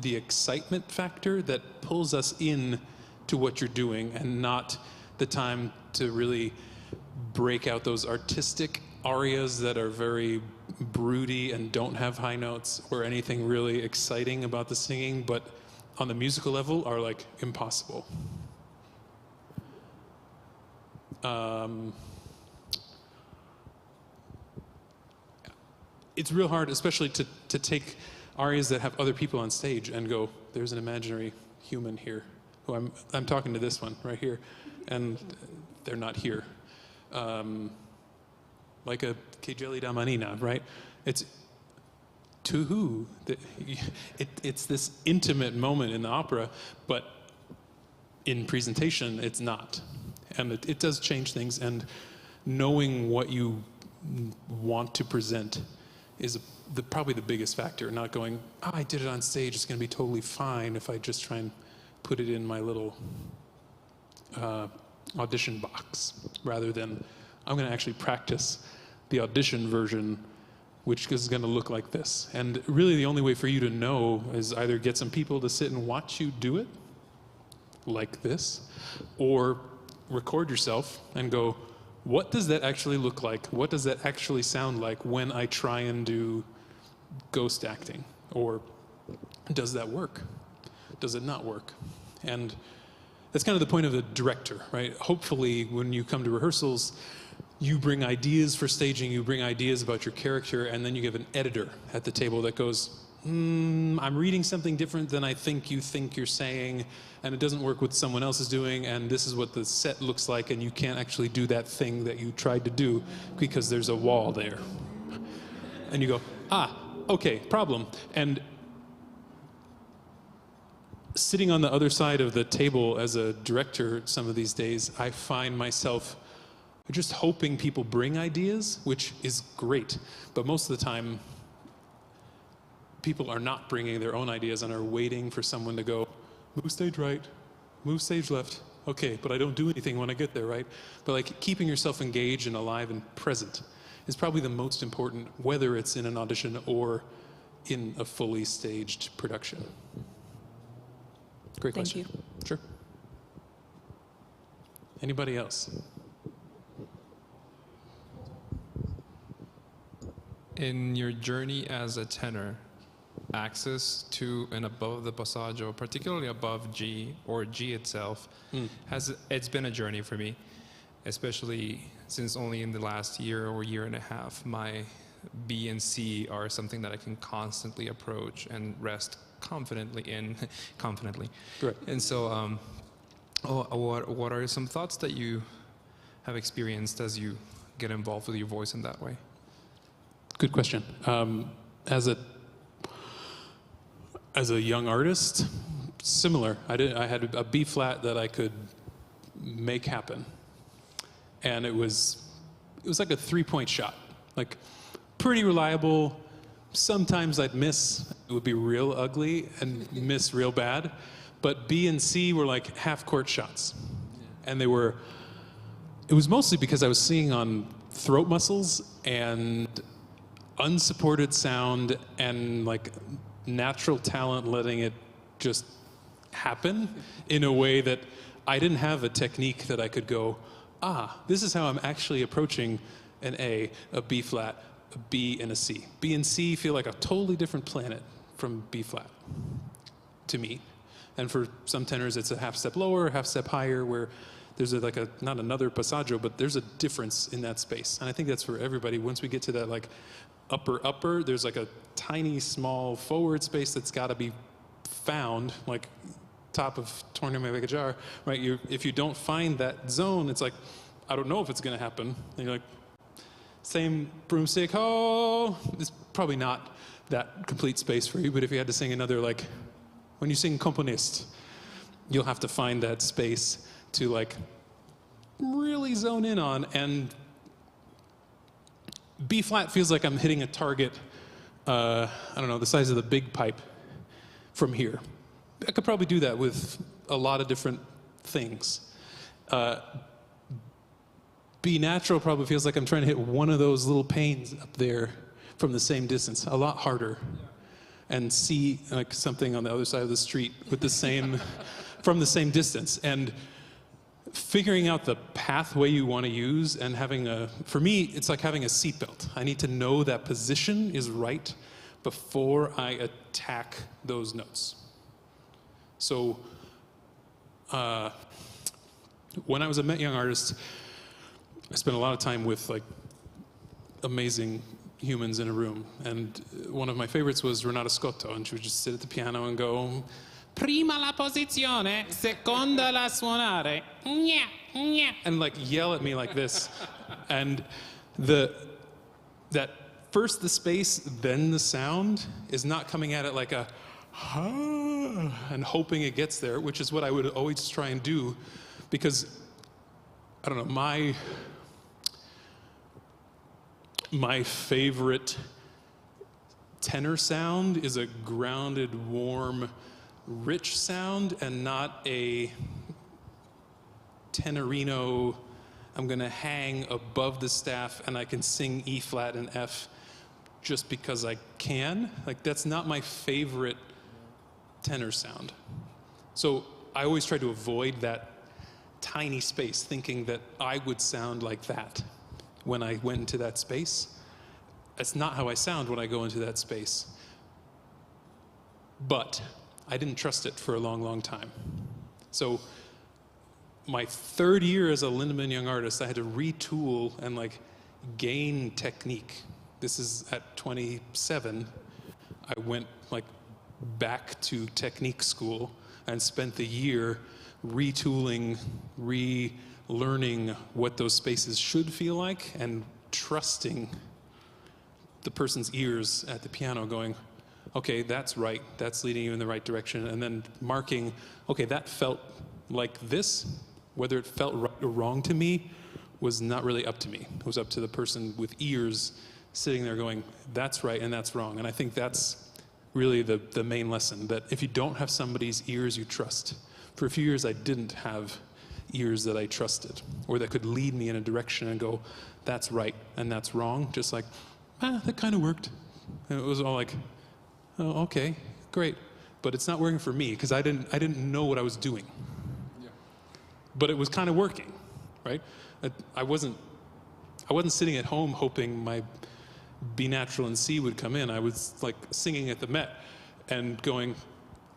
the excitement factor that pulls us in to what you're doing and not the time to really break out those artistic arias that are very broody and don't have high notes or anything really exciting about the singing, but on the musical level are like impossible. It's real hard, especially to take arias that have other people on stage and go, there's an imaginary human here who I'm talking to this one right here, and they're not here. Like a Che gelida manina, right? It's to who? It's this intimate moment in the opera, but in presentation, it's not. And it does change things, and knowing what you want to present is probably the biggest factor, not going, oh, I did it on stage, it's going to be totally fine if I just try and put it in my little audition box, rather than I'm going to actually practice the audition version, which is going to look like this. And really the only way for you to know is either get some people to sit and watch you do it, like this, or record yourself and go, what does that actually look like? What does that actually sound like when I try and do ghost acting? Or does that work? Does it not work? And that's kind of the point of a director, right? Hopefully when you come to rehearsals, you bring ideas for staging, you bring ideas about your character, and then you give an editor at the table that goes, I'm reading something different than I think you're saying, and it doesn't work with someone else is doing, and this is what the set looks like, and you can't actually do that thing that you tried to do because there's a wall there. And you go, okay, problem. And sitting on the other side of the table as a director some of these days, I find myself just hoping people bring ideas, which is great. But most of the time, people are not bringing their own ideas and are waiting for someone to go, move stage right, move stage left. Okay, but I don't do anything when I get there, right? But like keeping yourself engaged and alive and present is probably the most important, whether it's in an audition or in a fully staged production. Great question. Thank you. Sure. Anybody else? In your journey as a tenor, access to and above the passaggio, particularly above G or G itself, it's been a journey for me, especially since only in the last year or year and a half, my B and C are something that I can constantly approach and rest confidently in, Right. And so, what are some thoughts that you have experienced as you get involved with your voice in that way? Good question. As a young artist, similar. I had a B flat that I could make happen, and it was like a 3-point shot, like pretty reliable. Sometimes I'd miss. It would be real ugly and miss real bad, but B and C were like half-court shots, and it was mostly because I was singing on throat muscles and unsupported sound and like natural talent letting it just happen in a way that I didn't have a technique that I could go, this is how I'm actually approaching an A, a B flat, a B, and a C. B and C feel like a totally different planet from B flat to me. And for some tenors, it's a half step lower, half step higher, where there's not another passaggio, but there's a difference in that space. And I think that's for everybody. Once we get to that like upper, there's like a tiny, small forward space that's got to be found, like top of Tornio Megajar, right? If you don't find that zone, it's like, I don't know if it's going to happen. And you're like, same broomstick, it's probably not that complete space for you, but if you had to sing another, like, when you sing Komponist, you'll have to find that space to like really zone in on, and B flat feels like I'm hitting a target, I don't know, the size of the big pipe from here. I could probably do that with a lot of different things. B natural probably feels like I'm trying to hit one of those little panes up there from the same distance, a lot harder. And C, like something on the other side of the street with the same, from the same distance. And figuring out the pathway you want to use and for me, it's like having a seatbelt. I need to know that position is right before I attack those notes. So when I was a Met Young artist, I spent a lot of time with like amazing humans in a room. And one of my favorites was Renata Scotto, and she would just sit at the piano and go, prima la posizione, seconda la suonare, nya, nya, and like yell at me like this. And that first the space, then the sound is not coming at it like a and hoping it gets there, which is what I would always try and do, because I don't know, my favorite tenor sound is a grounded, warm, rich sound, and not a tenorino, I'm gonna hang above the staff and I can sing E flat and F just because I can. Like, that's not my favorite tenor sound. So I always try to avoid that tiny space, thinking that I would sound like that when I went into that space. That's not how I sound when I go into that space. But I didn't trust it for a long, long time. So my third year as a Lindemann Young artist, I had to retool and like gain technique. This is at 27. I went like back to technique school and spent the year retooling, relearning what those spaces should feel like, and trusting the person's ears at the piano going, okay, that's right, that's leading you in the right direction, and then marking, okay, that felt like this. Whether it felt right or wrong to me was not really up to me. It was up to the person with ears sitting there going, that's right and that's wrong. And I think that's really the main lesson, that if you don't have somebody's ears you trust. For a few years I didn't have ears that I trusted, or that could lead me in a direction and go, that's right and that's wrong. Just like, that kind of worked. And it was all like, oh, okay, great. But it's not working for me because I didn't know what I was doing. Yeah. But it was kind of working, right? I wasn't sitting at home hoping my B natural and C would come in. I was like singing at the Met and going,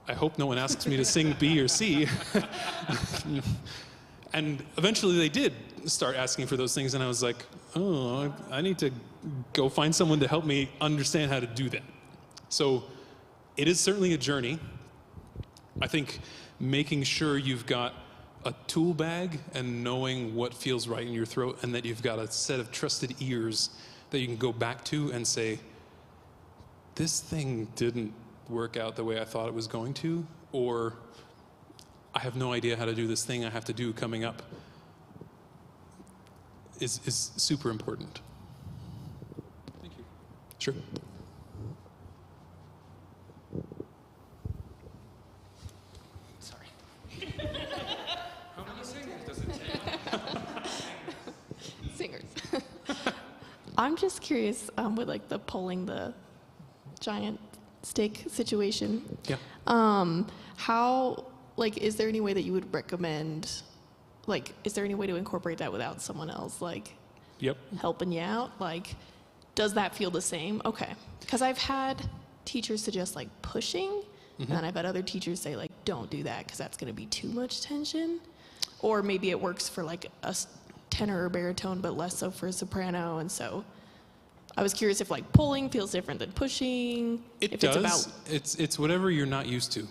I hope no one asks me to sing B or C. And eventually they did start asking for those things, and I was like, oh, I need to go find someone to help me understand how to do that. So it is certainly a journey. I think making sure you've got a tool bag and knowing what feels right in your throat, and that you've got a set of trusted ears that you can go back to and say, this thing didn't work out the way I thought it was going to, or I have no idea how to do this thing I have to do coming up, is super important. Thank you. Sure. Sorry. How many singers does it take? Singers. I'm just curious with like the pulling the giant steak situation. Yeah. How, like, is there any way that you would recommend, like, is there any way to incorporate that without someone else, like, yep, helping you out? Like, does that feel the same? Okay. Because I've had teachers suggest, like, pushing, and I've had other teachers say, like, don't do that because that's going to be too much tension. Or maybe it works for, like, a tenor or baritone, but less so for a soprano. And so I was curious if, like, pulling feels different than pushing. It if does. It's about It's whatever you're not used to.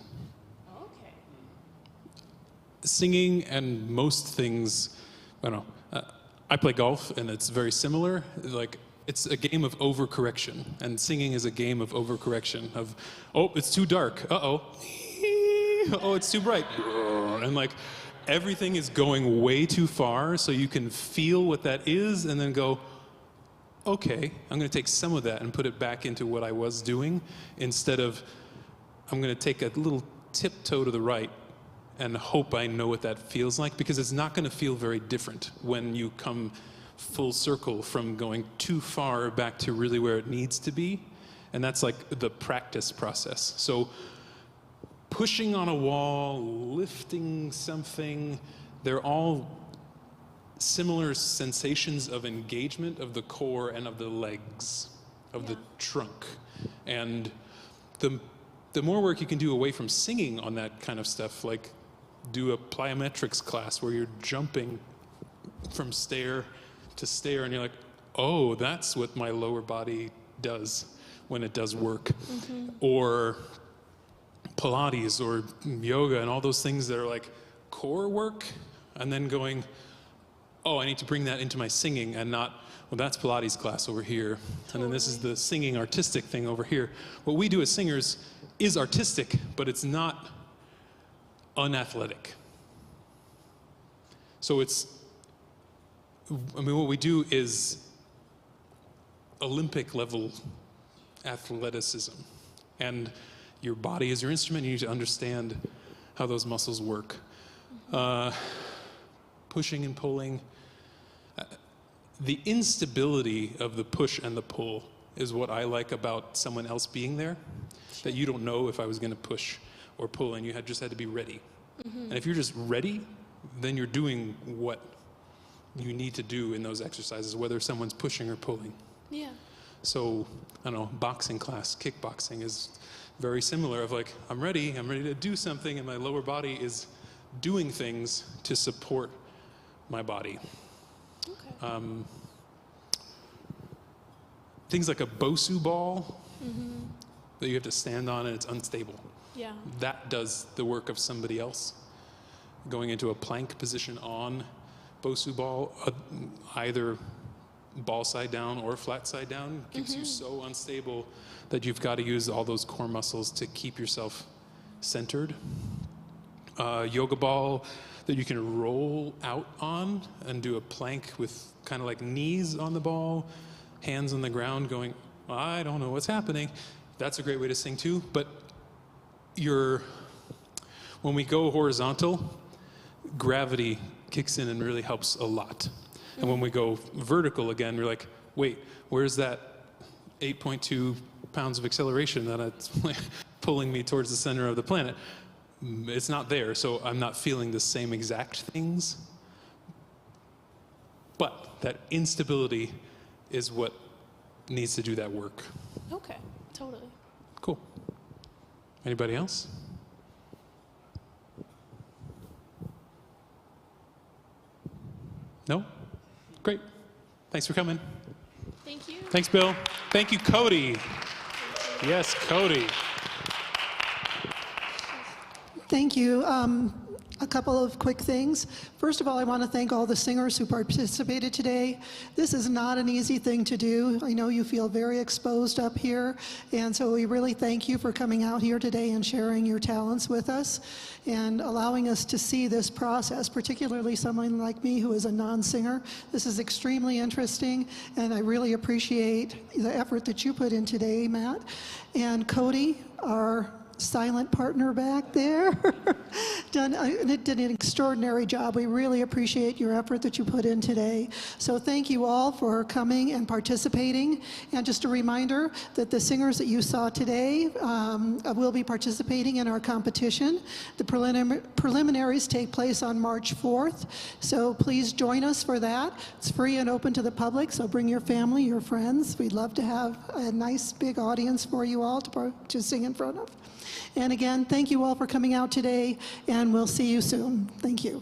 Singing and most things, I don't know, I play golf and it's very similar. Like, it's a game of overcorrection, and singing is a game of overcorrection of, oh, it's too dark, uh-oh, oh, it's too bright, and like everything is going way too far, so you can feel what that is and then go, okay, I'm going to take some of that and put it back into what I was doing, instead of I'm going to take a little tiptoe to the right and hope I know what that feels like, because it's not going to feel very different when you come full circle from going too far back to really where it needs to be. And that's like the practice process. So pushing on a wall, lifting something, they're all similar sensations of engagement of the core and of the legs, of the trunk. And the more work you can do away from singing on that kind of stuff, like do a plyometrics class where you're jumping from stair to stair and you're like, oh, that's what my lower body does when it does work. Or Pilates or yoga and all those things that are like core work, and then going, oh, I need to bring that into my singing and not, well, that's Pilates class over here. And then this is the singing artistic thing over here. What we do as singers is artistic, but it's not unathletic. So it's, I mean, what we do is Olympic level athleticism. And your body is your instrument. You need to understand how those muscles work. Pushing and pulling. The instability of the push and the pull is what I like about someone else being there. That you don't know if I was going to push or pull, and you just had to be ready. And if you're just ready, then you're doing what you need to do in those exercises, whether someone's pushing or pulling. Yeah. So, I don't know, boxing class, kickboxing is very similar of like, I'm ready to do something, and my lower body is doing things to support my body. Okay. Things like a Bosu ball that you have to stand on and it's unstable. Yeah. That does the work of somebody else. Going into a plank position on Bosu ball, either ball side down or flat side down, keeps you so unstable that you've got to use all those core muscles to keep yourself centered. Yoga ball that you can roll out on and do a plank with kind of like knees on the ball, hands on the ground going, I don't know what's happening. That's a great way to sing too. But when we go horizontal, gravity kicks in and really helps a lot. And when we go vertical again, we're like, wait, where's that 8.2 pounds of acceleration that it's pulling me towards the center of the planet? It's not there, so I'm not feeling the same exact things. But that instability is what needs to do that work. Okay, totally. Cool. Anybody else? No? Great. Thanks for coming. Thank you. Thanks, Bill. Thank you, Cody. Yes, Cody. Thank you. A couple of quick things. First of all, I want to thank all the singers who participated today. This is not an easy thing to do. I know you feel very exposed up here, and so we really thank you for coming out here today and sharing your talents with us and allowing us to see this process, particularly someone like me who is a non-singer. This is extremely interesting, and I really appreciate the effort that you put in today, Matt. And Cody, our silent partner back there, did an extraordinary job. We really appreciate your effort that you put in today. So thank you all for coming and participating. And just a reminder that the singers that you saw today will be participating in our competition. The preliminaries take place on March 4th. So please join us for that. It's free and open to the public, so bring your family, your friends. We'd love to have a nice big audience for you all to sing in front of. And again, thank you all for coming out today, and we'll see you soon. Thank you.